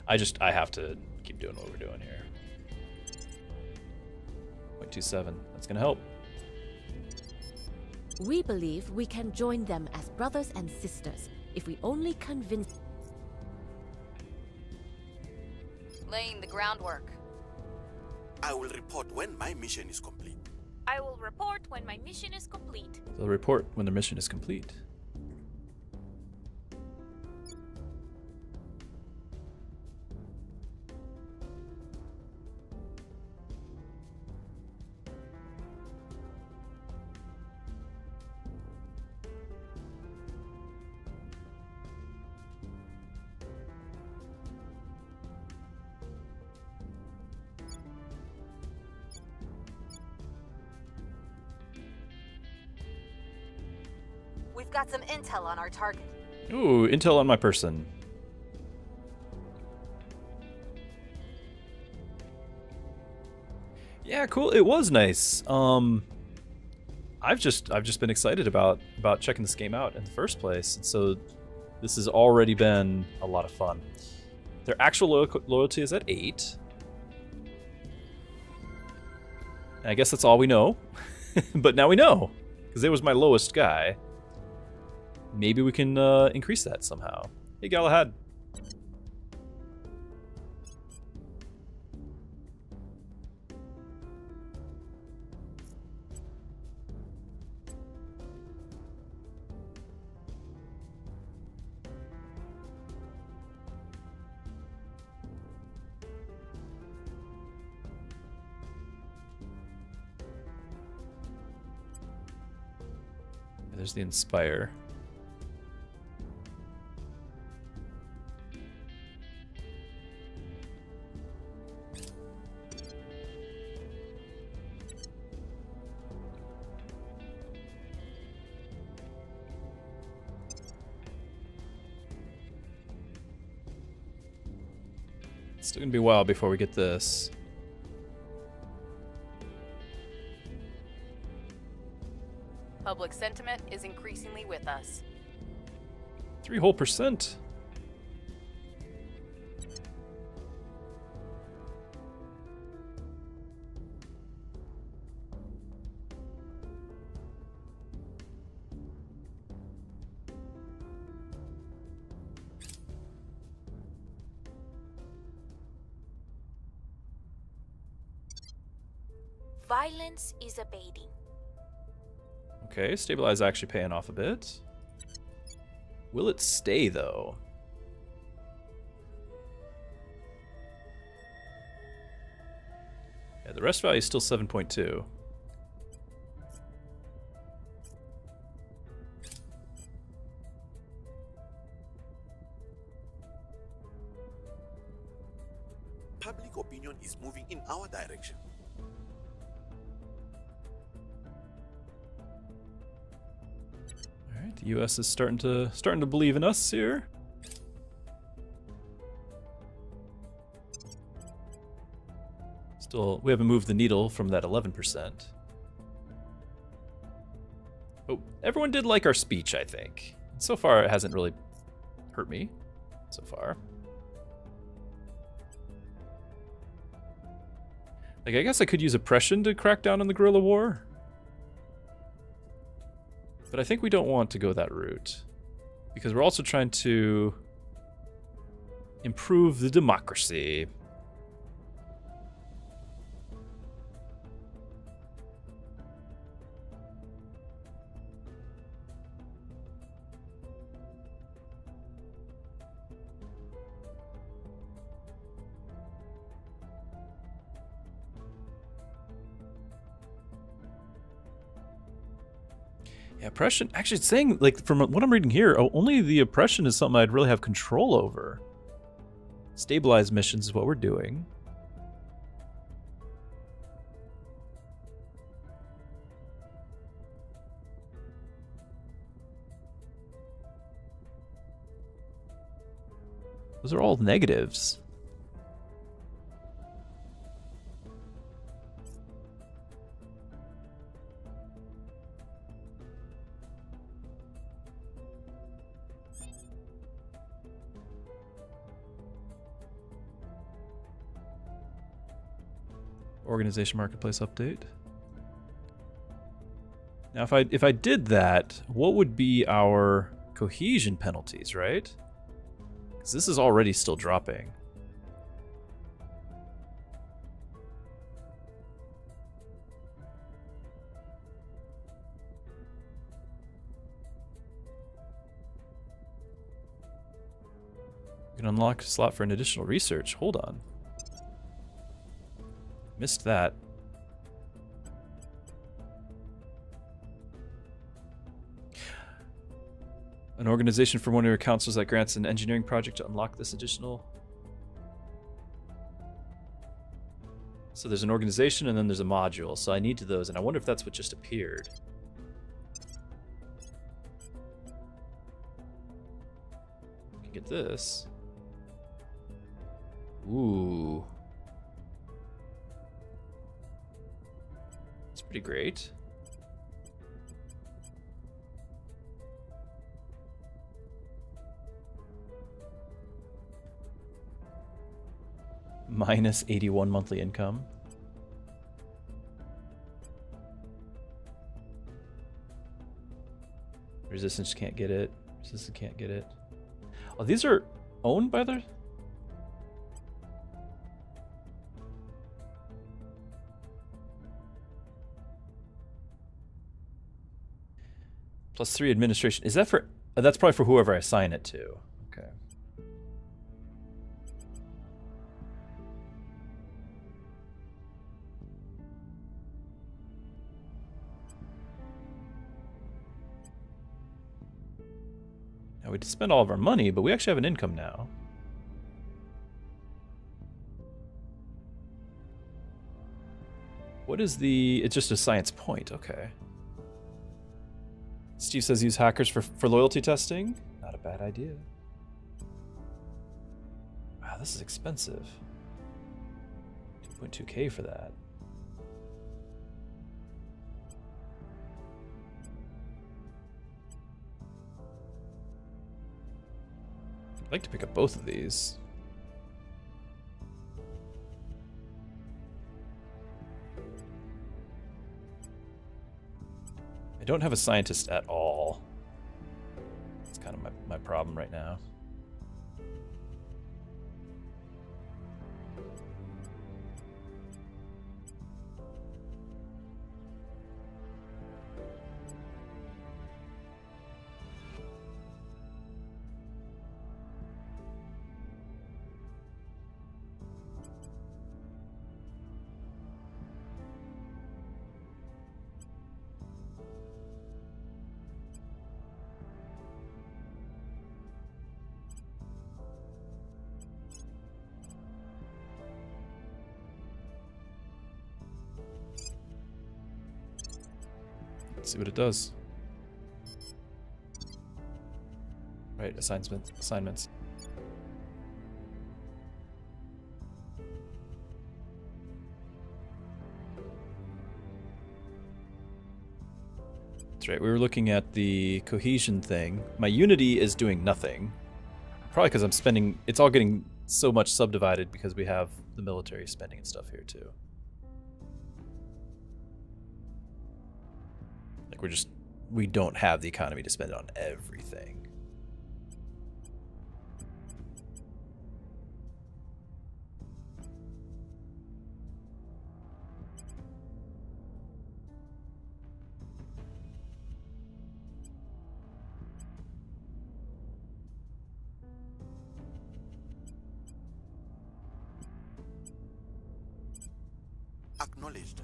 I have to keep doing what we're doing here. 0.27, that's gonna help. We believe we can join them as brothers and sisters if we only convince... Laying the groundwork. I will report when my mission is complete. I will report when my mission is complete. They'll report when the mission is complete. We've got some intel on our target. Ooh, intel on my person. Yeah, cool. It was nice. I've just been excited about checking this game out in the first place, and so this has already been a lot of fun. Their actual loyalty is at 8. And I guess that's all we know. But now we know, because it was my lowest guy. Maybe we can increase that somehow. Hey, Galahad. There's the Inspire. It's still gonna be a while before we get this. Public sentiment is increasingly with us. 3% whole. Violence is abating. Okay, stabilize actually paying off a bit. Will it stay though? Yeah, the rest value is still 7.2. Public opinion is moving in our direction. All right, the U.S. is starting to believe in us here. Still, we haven't moved the needle from that 11%. But everyone did like our speech, I think. So far, it hasn't really hurt me. So far. Like, I guess I could use oppression to crack down on the guerrilla war. But I think we don't want to go that route. Because we're also trying to improve the democracy. Yeah, oppression. Actually, it's saying, like, from what I'm reading here, only the oppression is something I'd really have control over. Stabilize missions is what we're doing. Those are all negatives. Organization marketplace update. Now, if I did that, what would be our cohesion penalties, right? Because this is already still dropping. You can unlock a slot for an additional research. Hold on. Missed that. An organization for one of your councils that grants an engineering project to unlock this additional. So there's an organization and then there's a module. So I need to those, and I wonder if that's what just appeared. I can get this. Ooh. It's pretty great. Minus 81 monthly income. Resistance can't get it. Resistance can't get it. Oh, these are owned by the... +3 administration. Is that for... that's probably for whoever I assign it to. Okay. Now we spend all of our money, but we actually have an income now. What is the... it's just a science point. Okay. Steve says use hackers for loyalty testing. Not a bad idea. Wow, this is expensive. 2.2K for that. I'd like to pick up both of these. I don't have a scientist at all. It's kind of my problem right now. See what it does. Right, assignments. That's right, we were looking at the cohesion thing. My unity is doing nothing. Probably because I'm spending... It's all getting so much subdivided because we have the military spending and stuff here too. Like we don't have the economy to spend on everything. Acknowledged.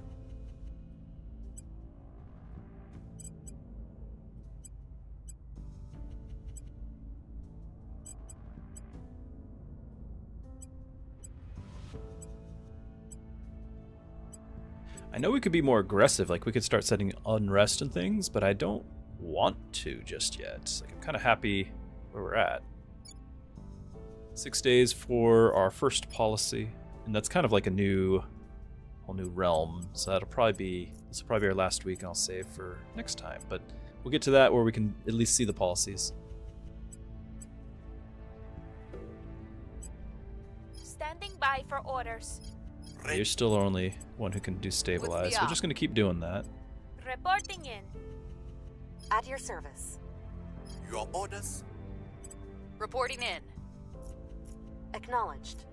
I know we could be more aggressive, like we could start setting unrest and things, but I don't want to just yet. Like I'm kind of happy where we're at. 6 days for our first policy, and that's kind of like a whole new realm. So this will probably be our last week, and I'll save for next time. But we'll get to that where we can at least see the policies. Standing by for orders. You're still the only one who can do stabilize. We're just going to keep doing that. Reporting in. At your service. Your orders? Reporting in. Acknowledged.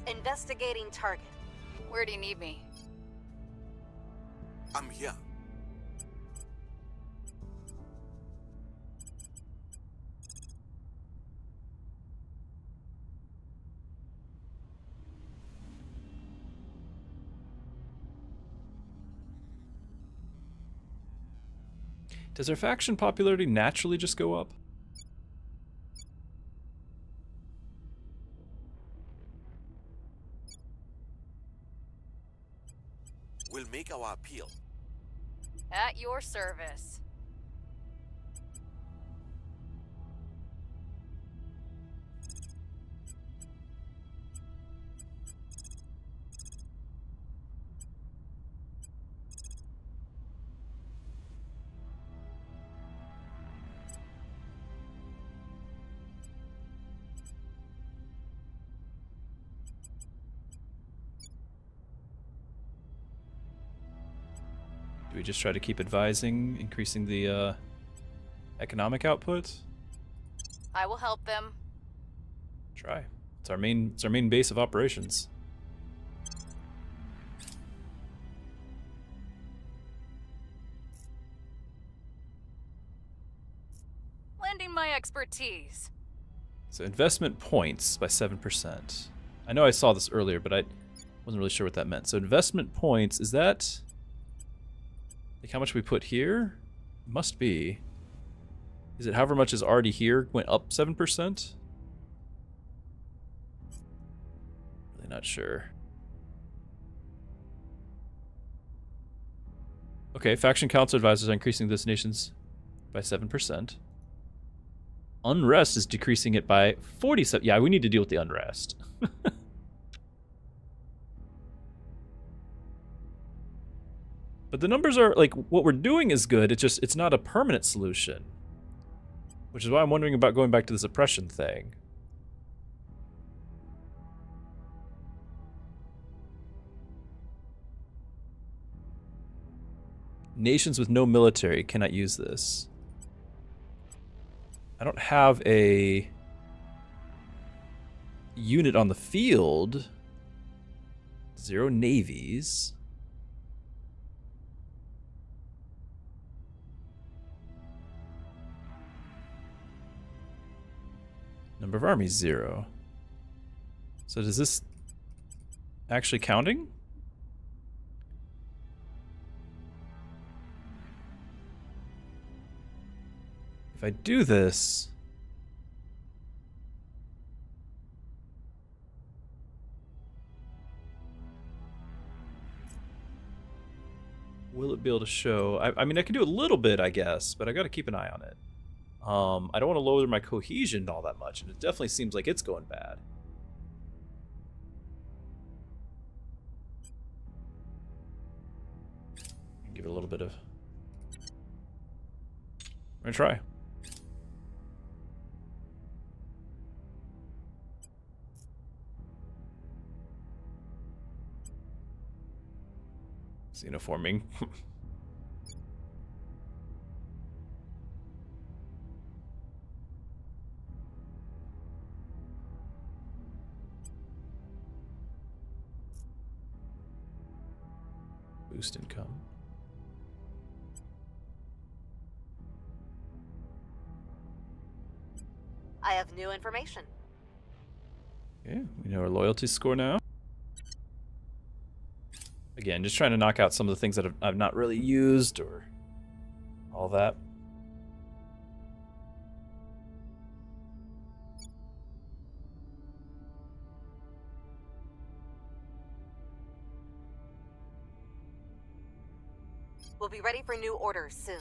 Investigating target. Where do you need me? I'm here. Does our faction popularity naturally just go up? We'll make our appeal. At your service. Do we just try to keep advising, increasing the economic output? I will help them. Try. It's our main base of operations. Lending my expertise. So investment points by 7%. I know I saw this earlier, but I wasn't really sure what that meant. So investment points, is that like how much we put here? Must be. Is it however much is already here went up 7%? Really not sure. Okay, faction council advisors are increasing destinations by 7%. Unrest is decreasing it by 47. Yeah, we need to deal with the unrest. But the numbers are, like, what we're doing is good, it's not a permanent solution. Which is why I'm wondering about going back to this oppression thing. Nations with no military cannot use this. I don't have a unit on the field. 0 navies. Number of armies, 0. So does this actually counting? If I do this, will it be able to show. I mean, I can do a little bit, I guess, but I got to keep an eye on it. I don't want to lower my cohesion all that much, and it definitely seems like it's going bad. Give it a little bit of... I'm gonna try. Xenoforming. Boost income. I have new information. Okay, we know our loyalty score now. Again, just trying to knock out some of the things that I've not really used or all that. We'll be ready for new orders soon.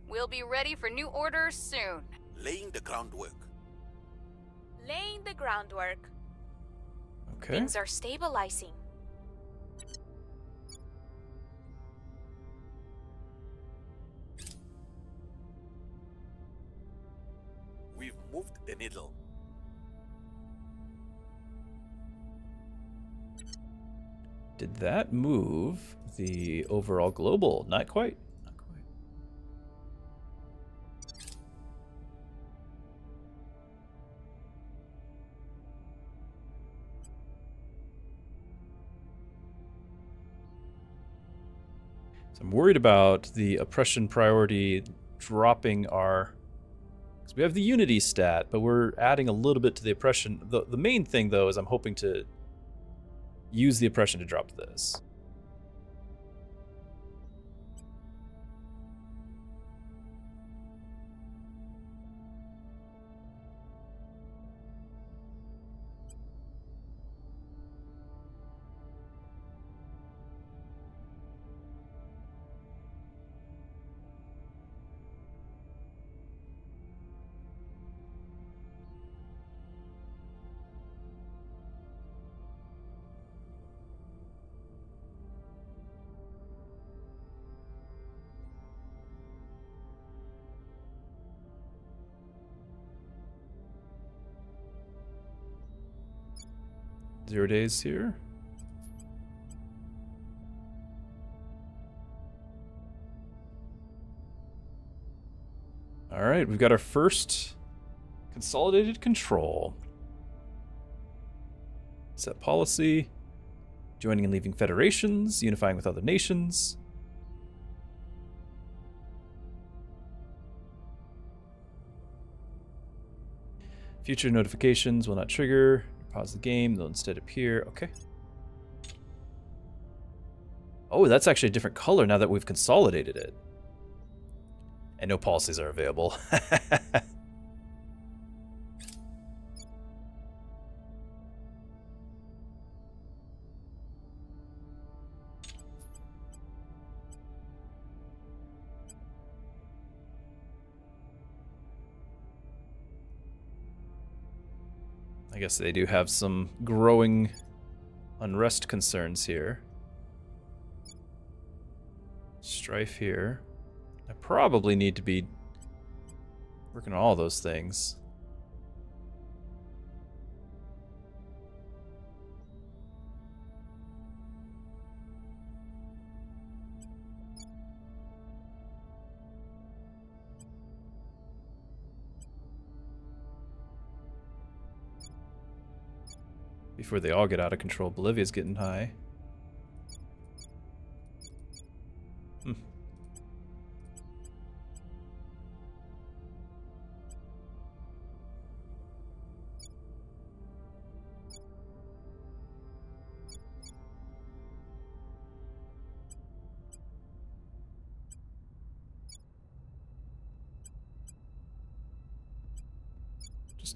We'll be ready for new orders soon. Laying the groundwork. Laying the groundwork. Okay. Things are stabilizing. We've moved the needle. Did that move the overall global? Not quite. Not quite. So I'm worried about the oppression priority dropping our... Because we have the unity stat, but we're adding a little bit to the oppression. The main thing, though, is I'm hoping to use the oppression to drop this. Zero days here. All right, we've got our first consolidated control. Set policy. Joining and leaving federations, unifying with other nations. Future notifications will not trigger. Pause the game, they'll instead appear. Okay. Oh, that's actually a different color now that we've consolidated it. And no policies are available. I guess they do have some growing unrest concerns here. Strife here. I probably need to be working on all those things. Before they all get out of control. Bolivia's getting high.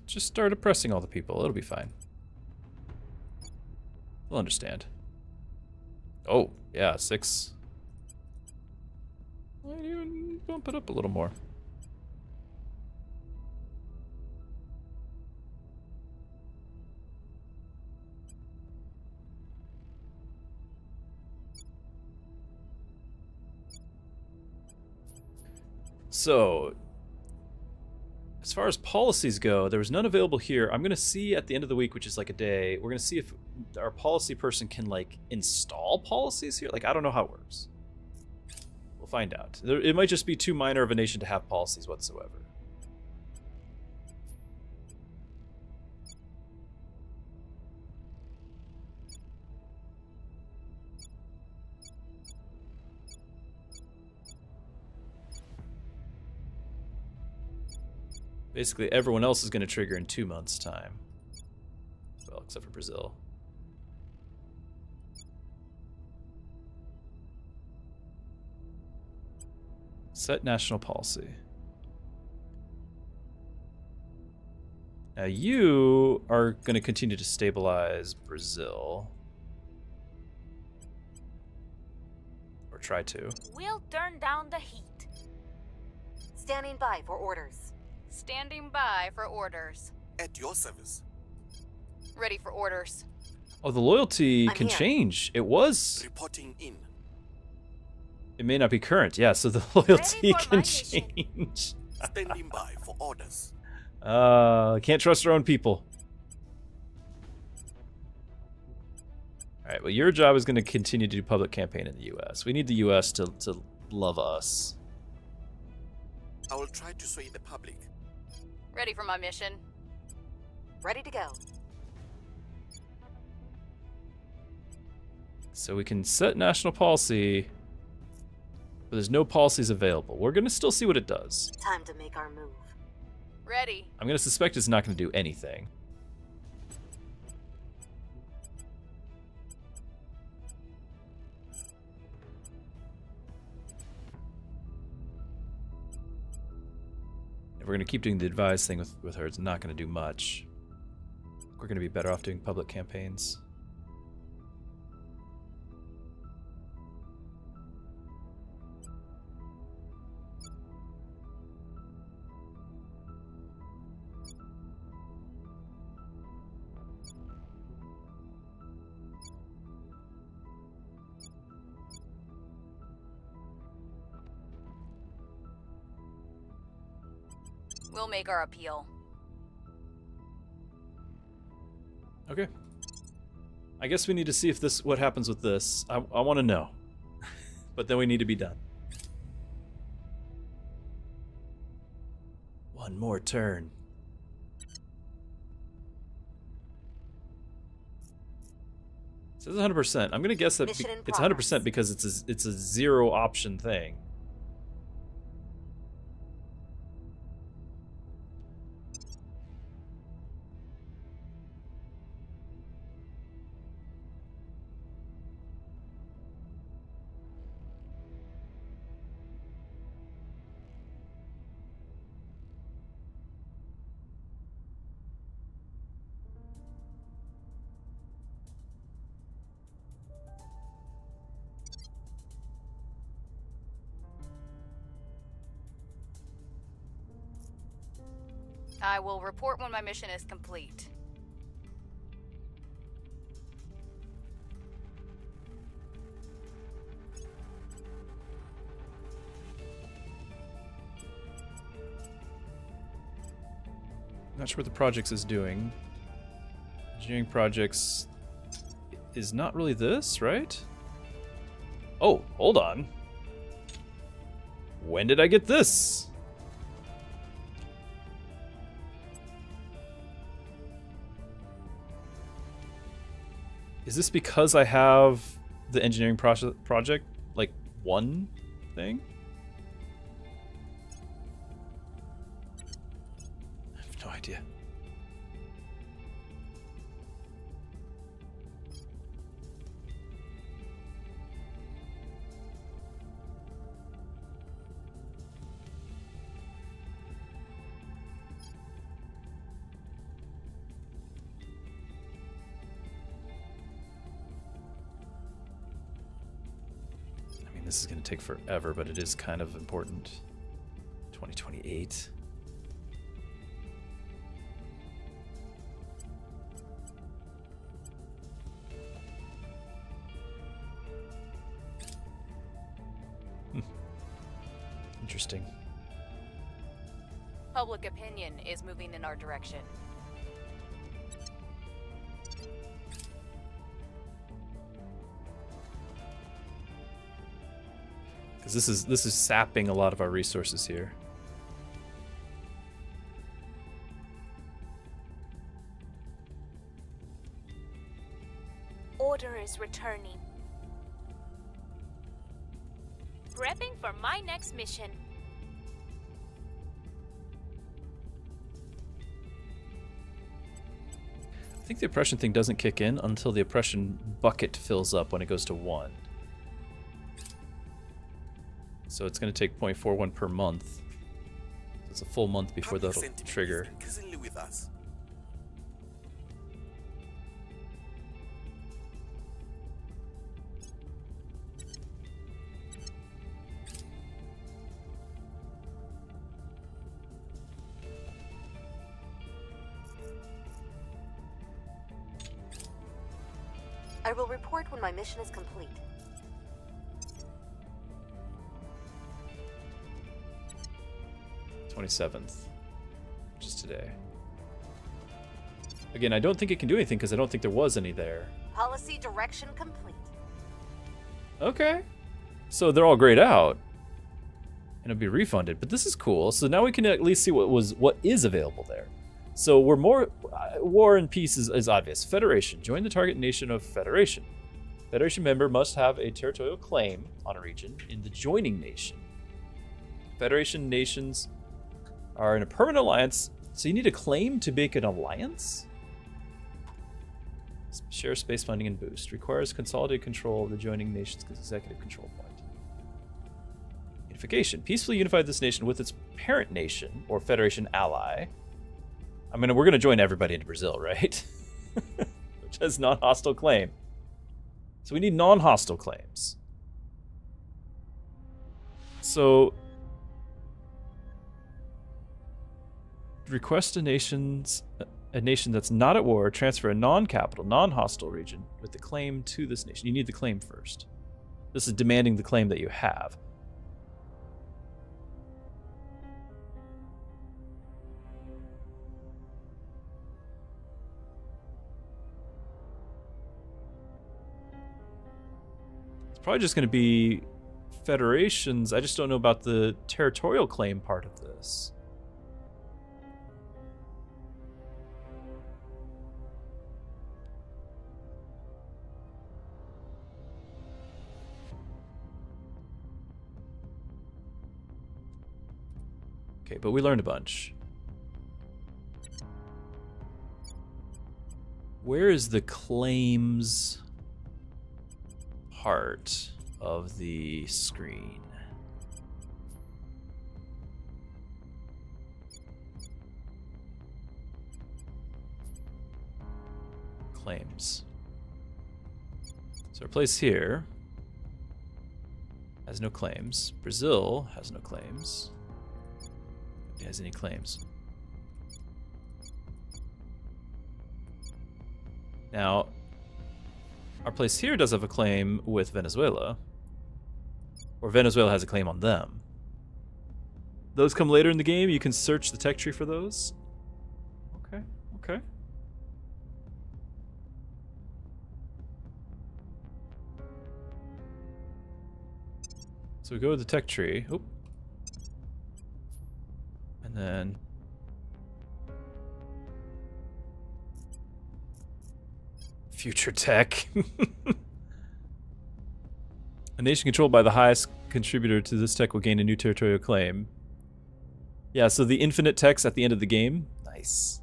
Just start oppressing all the people. It'll be fine. We'll understand. Oh, yeah, 6. Might even bump it up a little more. So, as far as policies go, there was none available here. I'm going to see at the end of the week, which is like a day, we're going to see if our policy person can, like, install policies here. Like, I don't know how it works. We'll find out. It might just be too minor of a nation to have policies whatsoever. Basically, everyone else is going to trigger in 2 months' time. Well, except for Brazil. Set national policy. Now you are going to continue to stabilize Brazil. Or try to. We'll turn down the heat. Standing by for orders. Standing by for orders. At your service. Ready for orders. Oh, the loyalty I'm can here. change. It was. Reporting in. It may not be current. Yeah, so the loyalty for my can mission. change. Standing by for orders. Can't trust our own people. Alright, well, your job is going to continue to do public campaign in the U.S. We need the U.S. to love us. I will try to sway the public. Ready for my mission. Ready to go. So we can set national policy, but there's no policies available. We're going to still see what it does. Time to make our move. Ready. I'm going to suspect it's not going to do anything. If we're going to keep doing the advised thing with her, it's not going to do much. We're going to be better off doing public campaigns. We'll make our appeal. Okay. I guess we need to see if what happens with this. I want to know. But then we need to be done. One more turn. It says 100%. I'm gonna guess that Mission in it's progress. 100% because it's a zero option thing. I will report when my mission is complete. Not sure what the projects is doing. Engineering projects is not really this, right? Oh, hold on. When did I get this? Is this because I have the engineering project, like, one thing? I have no idea. this is going to take forever, but it is kind of important. 2028. Interesting. Public opinion is moving in our direction. Because this is sapping a lot of our resources here. Order is returning. Prepping for my next mission. I think the oppression thing doesn't kick in until the oppression bucket fills up when it goes to 1. So it's going to take 0.41 per month. It's a full month before that'll trigger. Increasingly with us. I will report when my mission is complete. The 27th, which is today. Again, I don't think it can do anything because I don't think there was any there. Policy direction complete. Okay. So they're all grayed out. And it'll be refunded. But this is cool. So now we can at least see what is available there. So we're more... War and peace is obvious. Federation. Join the target nation of Federation. Federation member must have a territorial claim on a region in the joining nation. Federation nations are in a permanent alliance, so you need a claim to make an alliance? Share space funding and boost. Requires consolidated control of the joining nation's executive control point. Unification. Peacefully unify this nation with its parent nation, or Federation ally. I mean, we're going to join everybody into Brazil, right? Which has non-hostile claim. So we need non-hostile claims. So request a nation that's not at war, transfer a non-capital, non-hostile region with the claim to this nation. You need the claim first. This is demanding the claim that you have. Probably just going to be federations. I just don't know about the territorial claim part of this. Okay, but we learned a bunch. Where is the claims part of the screen? Claims. So our place here has no claims. Brazil has no claims. Nobody has any claims. Now, our place here does have a claim with Venezuela. Or Venezuela has a claim on them. Those come later in the game. You can search the tech tree for those. Okay, okay. So we go to the tech tree. Oop. And then... future tech. A nation controlled by the highest contributor to this tech will gain a new territorial claim. Yeah, so the infinite techs at the end of the game. Nice.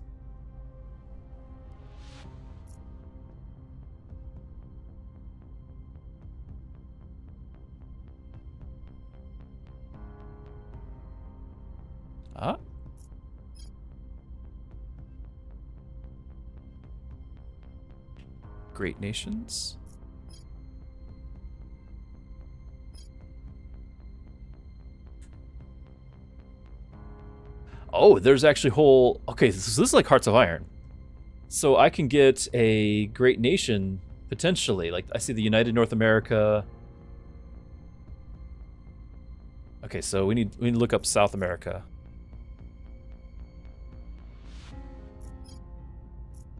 Ah. Great nations. Oh, there's actually whole... Okay, so this is like Hearts of Iron. So I can get a great nation, potentially. Like, I see the United North America. Okay, so we need to look up South America.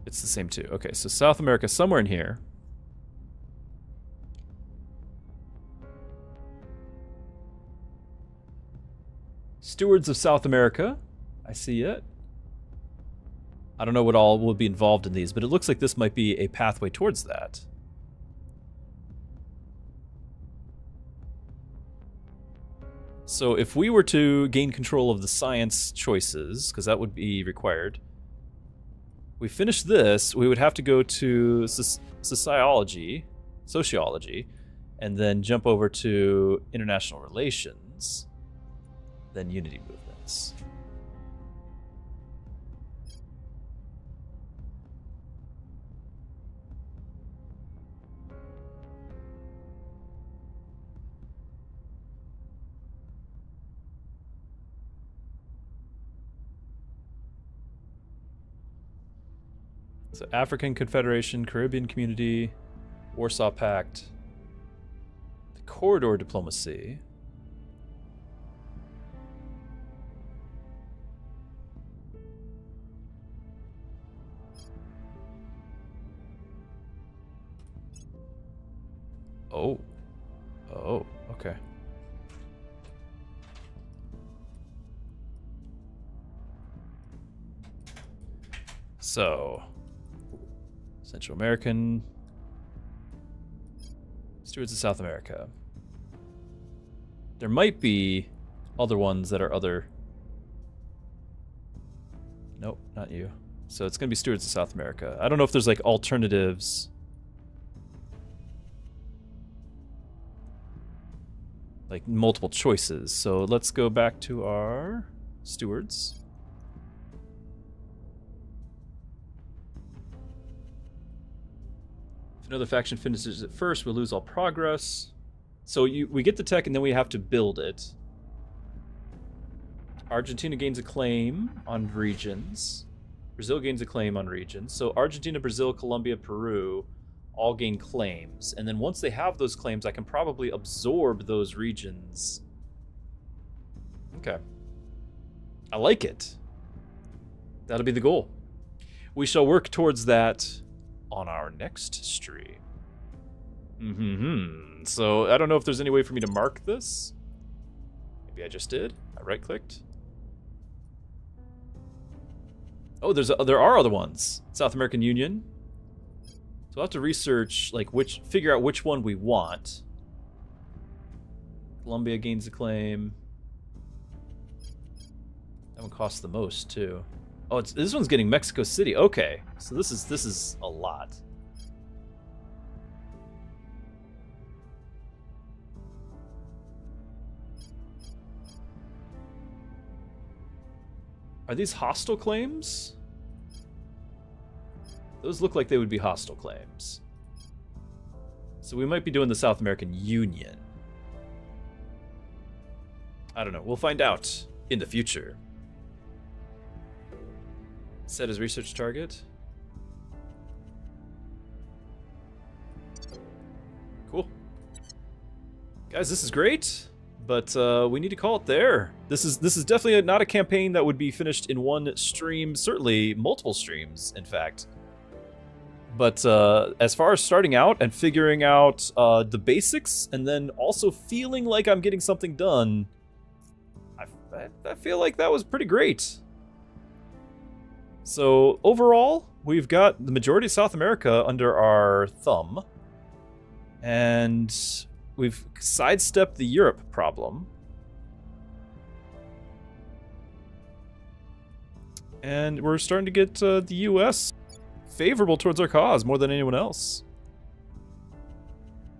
It's the same too. Okay, so South America, somewhere in here. Stewards of South America. I see it. I don't know what all will be involved in these, but it looks like this might be a pathway towards that. So if we were to gain control of the science choices, because that would be required, we finish this, we would have to go to sociology, and then jump over to international relations, then unity movements. So African Confederation, Caribbean Community, Warsaw Pact, the Corridor Diplomacy. Oh. Oh, okay. So... Central American, Stewards of South America. There might be other ones that are other... Nope, not you. So it's going to be Stewards of South America. I don't know if there's like alternatives. Like multiple choices. So let's go back to our Stewards. Another faction finishes it first, we'll lose all progress. So we get the tech and then we have to build it. Argentina gains a claim on regions. Brazil gains a claim on regions. So Argentina, Brazil, Colombia, Peru all gain claims. And then once they have those claims, I can probably absorb those regions. Okay. I like it. That'll be the goal. We shall work towards that on our next stream. So I don't know if there's any way for me to mark this. Maybe I just did. I right-clicked. Oh, there are other ones. South American Union. So I'll have to research, like, figure out which one we want. Colombia gains a claim. That one costs the most too. Oh, this one's getting Mexico City. Okay, so this is a lot. Are these hostile claims? Those look like they would be hostile claims. So we might be doing the South American Union. I don't know. We'll find out in the future. Set as research target. Cool. Guys, this is great, but we need to call it there. This is definitely not a campaign that would be finished in one stream, certainly multiple streams, in fact. But as far as starting out and figuring out the basics, and then also feeling like I'm getting something done, I feel like that was pretty great. So overall, we've got the majority of South America under our thumb, and we've sidestepped the Europe problem. And we're starting to get the US favorable towards our cause more than anyone else.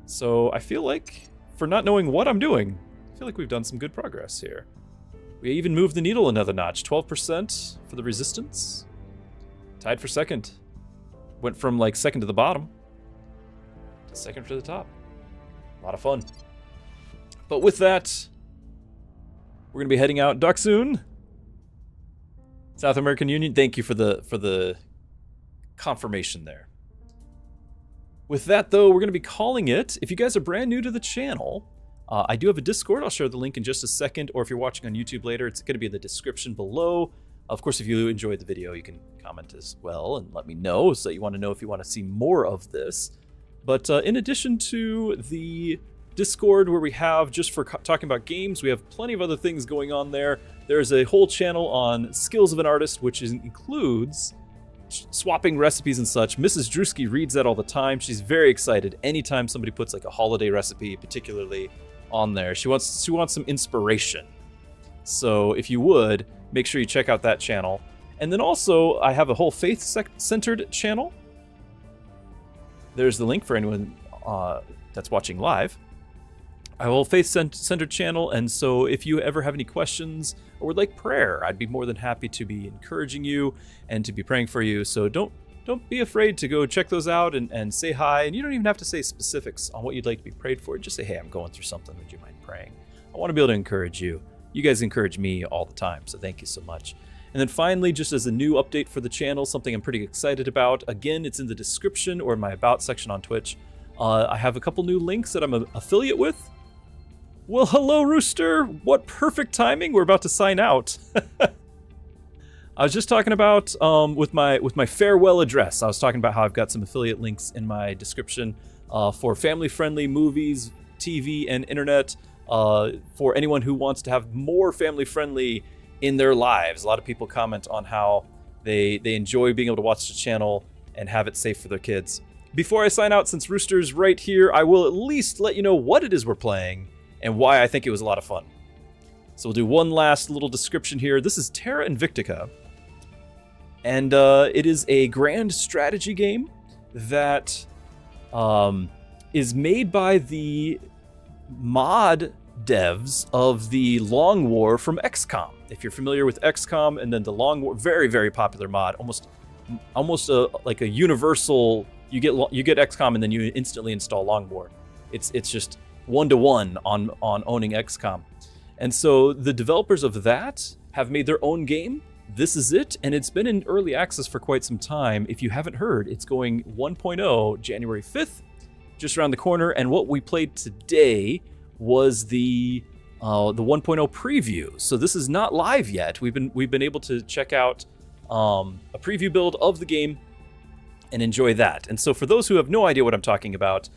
So I feel like, for not knowing what I'm doing, I feel like we've done some good progress here. We even moved the needle another notch, 12% for the resistance. Tied for second. Went from like second to the bottom to second to the top. A lot of fun. But with that, we're going to be heading out. Doc soon. South American Union, thank you for the confirmation there. With that, though, we're going to be calling it. If you guys are brand new to the channel, I do have a Discord. I'll share the link in just a second, or if you're watching on YouTube later, it's going to be in the description below. Of course, if you enjoyed the video, you can comment as well and let me know, so you want to know if you want to see more of this. But in addition to the Discord, where we have just for talking about games, we have plenty of other things going on there. There's a whole channel on skills of an artist, which includes swapping recipes and such. Mrs. Druski reads that all the time. She's very excited anytime somebody puts like a holiday recipe, particularly, on there. She wants some inspiration. So if you would, make sure you check out that channel. And then also, I have a whole faith-centered channel. There's the link for anyone that's watching live. I have a whole faith-centered channel, and so if you ever have any questions or would like prayer, I'd be more than happy to be encouraging you and to be praying for you. So don't be afraid to go check those out and say hi. And you don't even have to say specifics on what you'd like to be prayed for. Just say, hey, I'm going through something. Would you mind praying? I want to be able to encourage you. You guys encourage me all the time, so thank you so much. And then finally, just as a new update for the channel, something I'm pretty excited about. Again, it's in the description or in my About section on Twitch. I have a couple new links that I'm an affiliate with. Well, hello, Rooster. What perfect timing. We're about to sign out. I was just talking about with my farewell address. I was talking about how I've got some affiliate links in my description for family-friendly movies, TV, and internet. For anyone who wants to have more family-friendly in their lives. A lot of people comment on how they enjoy being able to watch the channel and have it safe for their kids. Before I sign out, since Rooster's right here, I will at least let you know what it is we're playing and why I think it was a lot of fun. So we'll do one last little description here. This is Terra Invicta, and it is a grand strategy game that is made by the mod devs of the Long War from Xcom. If you're familiar with Xcom, and then the Long War, very, very popular mod, almost like a universal. You get Xcom and then you instantly install Long War. It's just 1-to-1 on owning Xcom. And so the developers of that have made their own game. This is it, and it's been in early access for quite some time. If you haven't heard, it's going 1.0 January 5th, just around the corner. And what we played today was the 1.0 preview. So this is not live yet. We've been able to check out a preview build of the game and enjoy that. And so for those who have no idea what I'm talking about,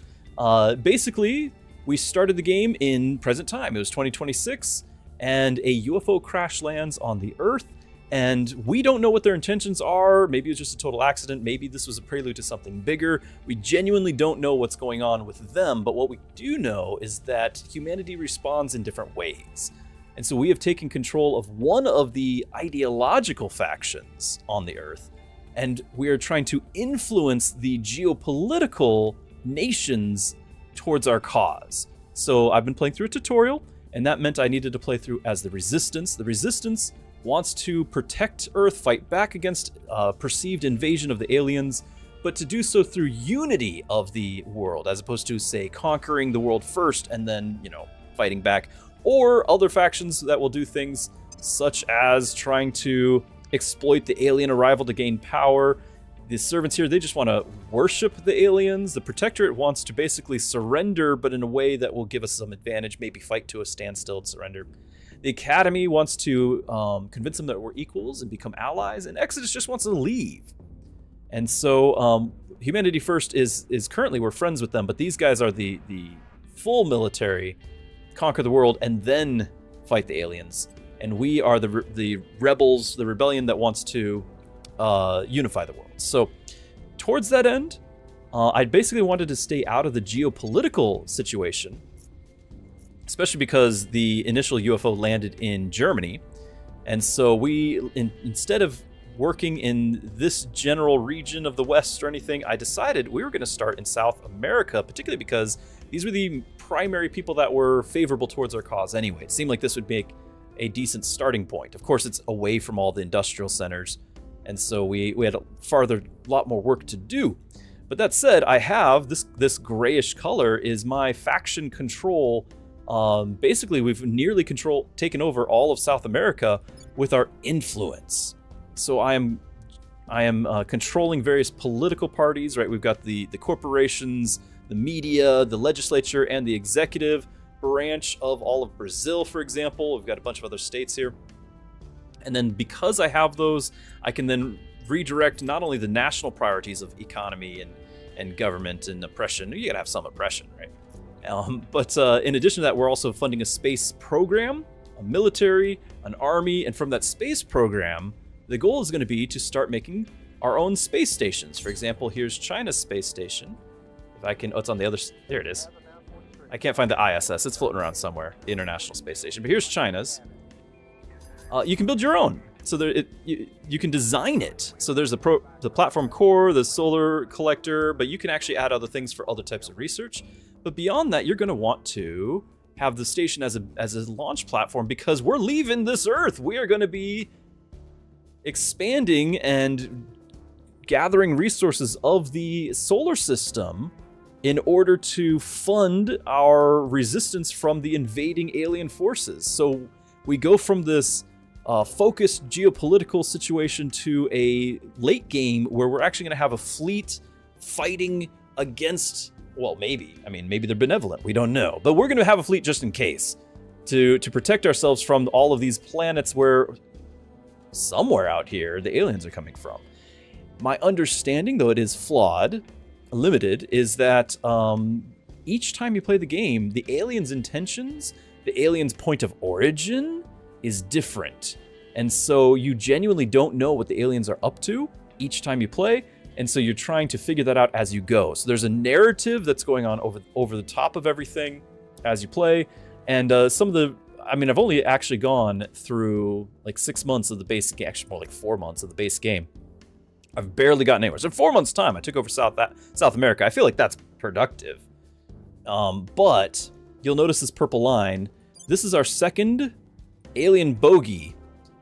basically we started the game in present time. It was 2026, and a UFO crash lands on the Earth, and we don't know what their intentions are. Maybe it was just a total accident. Maybe this was a prelude to something bigger. We genuinely don't know what's going on with them, but what we do know is that humanity responds in different ways. And so we have taken control of one of the ideological factions on the Earth, and we are trying to influence the geopolitical nations towards our cause. So I've been playing through a tutorial, and that meant I needed to play through as the Resistance. The Resistance wants to protect Earth, fight back against perceived invasion of the aliens, but to do so through unity of the world, as opposed to, say, conquering the world first and then, fighting back. Or other factions that will do things such as trying to exploit the alien arrival to gain power. The servants here, they just want to worship the aliens. The Protectorate wants to basically surrender, but in a way that will give us some advantage, maybe fight to a standstill and surrender. The Academy wants to convince them that we're equals and become allies, and Exodus just wants to leave. And so Humanity First is currently, we're friends with them, but these guys are the full military, conquer the world, and then fight the aliens. And we are the rebels, the rebellion that wants to unify the world. So towards that end, I basically wanted to stay out of the geopolitical situation, especially because the initial UFO landed in Germany. And so we, instead of working in this general region of the West or anything, I decided we were going to start in South America, particularly because these were the primary people that were favorable towards our cause anyway. It seemed like this would make a decent starting point. Of course, it's away from all the industrial centers, and so we had a lot more work to do. But that said, I have this grayish color is my faction control. Basically, we've nearly taken over all of South America with our influence. So I am controlling various political parties, right? We've got the corporations, the media, the legislature, and the executive branch of all of Brazil, for example. We've got a bunch of other states here. And then because I have those, I can then redirect not only the national priorities of economy and government and oppression. You gotta have some oppression, right? But in addition to that, we're also funding a space program, a military, an army, and from that space program, the goal is going to be to start making our own space stations. For example, here's China's space station. If I can, oh, it's on the other, there it is. I can't find the ISS, it's floating around somewhere, the International Space Station. But here's China's. You can build your own. So there, you can design it. So there's the platform core, the solar collector, but you can actually add other things for other types of research. But beyond that, you're going to want to have the station as a launch platform because we're leaving this Earth. We are going to be expanding and gathering resources of the solar system in order to fund our resistance from the invading alien forces. So we go from this focused geopolitical situation to a late game where we're actually going to have a fleet fighting against, well, maybe they're benevolent, we don't know, but we're going to have a fleet just in case to protect ourselves from all of these planets where somewhere out here the aliens are coming from. My understanding, though it is flawed, limited, is that each time you play the game, the aliens' intentions, the aliens' point of origin is different. And so you genuinely don't know what the aliens are up to each time you play. And so you're trying to figure that out as you go. So there's a narrative that's going on over the top of everything as you play. And some of the, I've only actually gone through like 6 months of the base game, actually more like 4 months of the base game. I've barely gotten anywhere. So in 4 months' time, I took over South America. I feel like that's productive. But you'll notice this purple line. This is our second alien bogey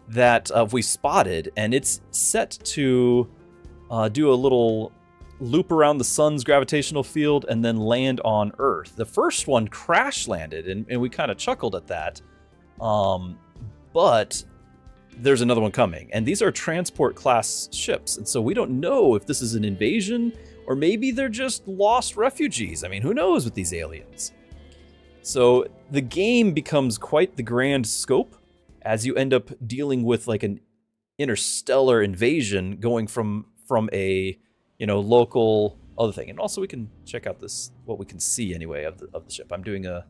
that we spotted, and it's set to do a little loop around the sun's gravitational field and then land on Earth. The first one crash landed, and we kind of chuckled at that. But there's another one coming, and these are transport class ships, and so we don't know if this is an invasion or maybe they're just lost refugees. Who knows with these aliens? So the game becomes quite the grand scope as you end up dealing with like an interstellar invasion going from a local other thing. And also we can check out this, what we can see anyway of the ship. I'm doing a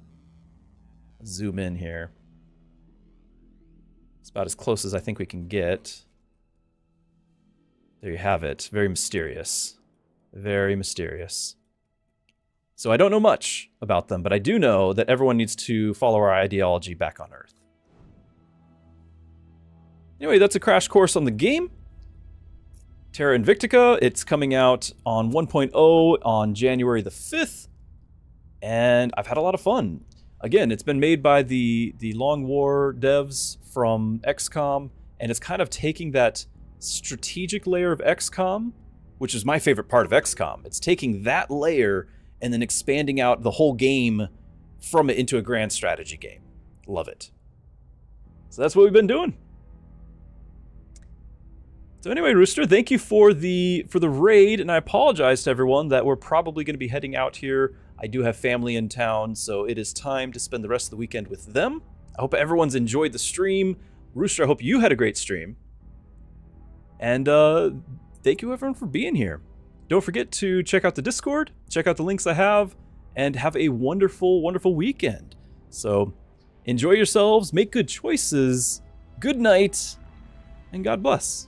zoom in here. It's about as close as I think we can get. There you have it. Very mysterious. Very mysterious. So I don't know much about them, but I do know that everyone needs to follow our ideology back on Earth. Anyway, that's a crash course on the game. Terra Invicta, it's coming out on 1.0 on January the 5th. And I've had a lot of fun. Again, it's been made by the Long War devs from Xcom, and it's kind of taking that strategic layer of Xcom, which is my favorite part of Xcom. It's taking that layer and then expanding out the whole game from it into a grand strategy game. Love it. So that's what we've been doing. So anyway, Rooster, thank you for the raid, and I apologize to everyone that we're probably going to be heading out here. I do have family in town, so it is time to spend the rest of the weekend with them. I hope everyone's enjoyed the stream. Rooster, I hope you had a great stream. And thank you everyone for being here. Don't forget to check out the Discord, check out the links I have, and have a wonderful, wonderful weekend. So enjoy yourselves, make good choices, good night, and God bless.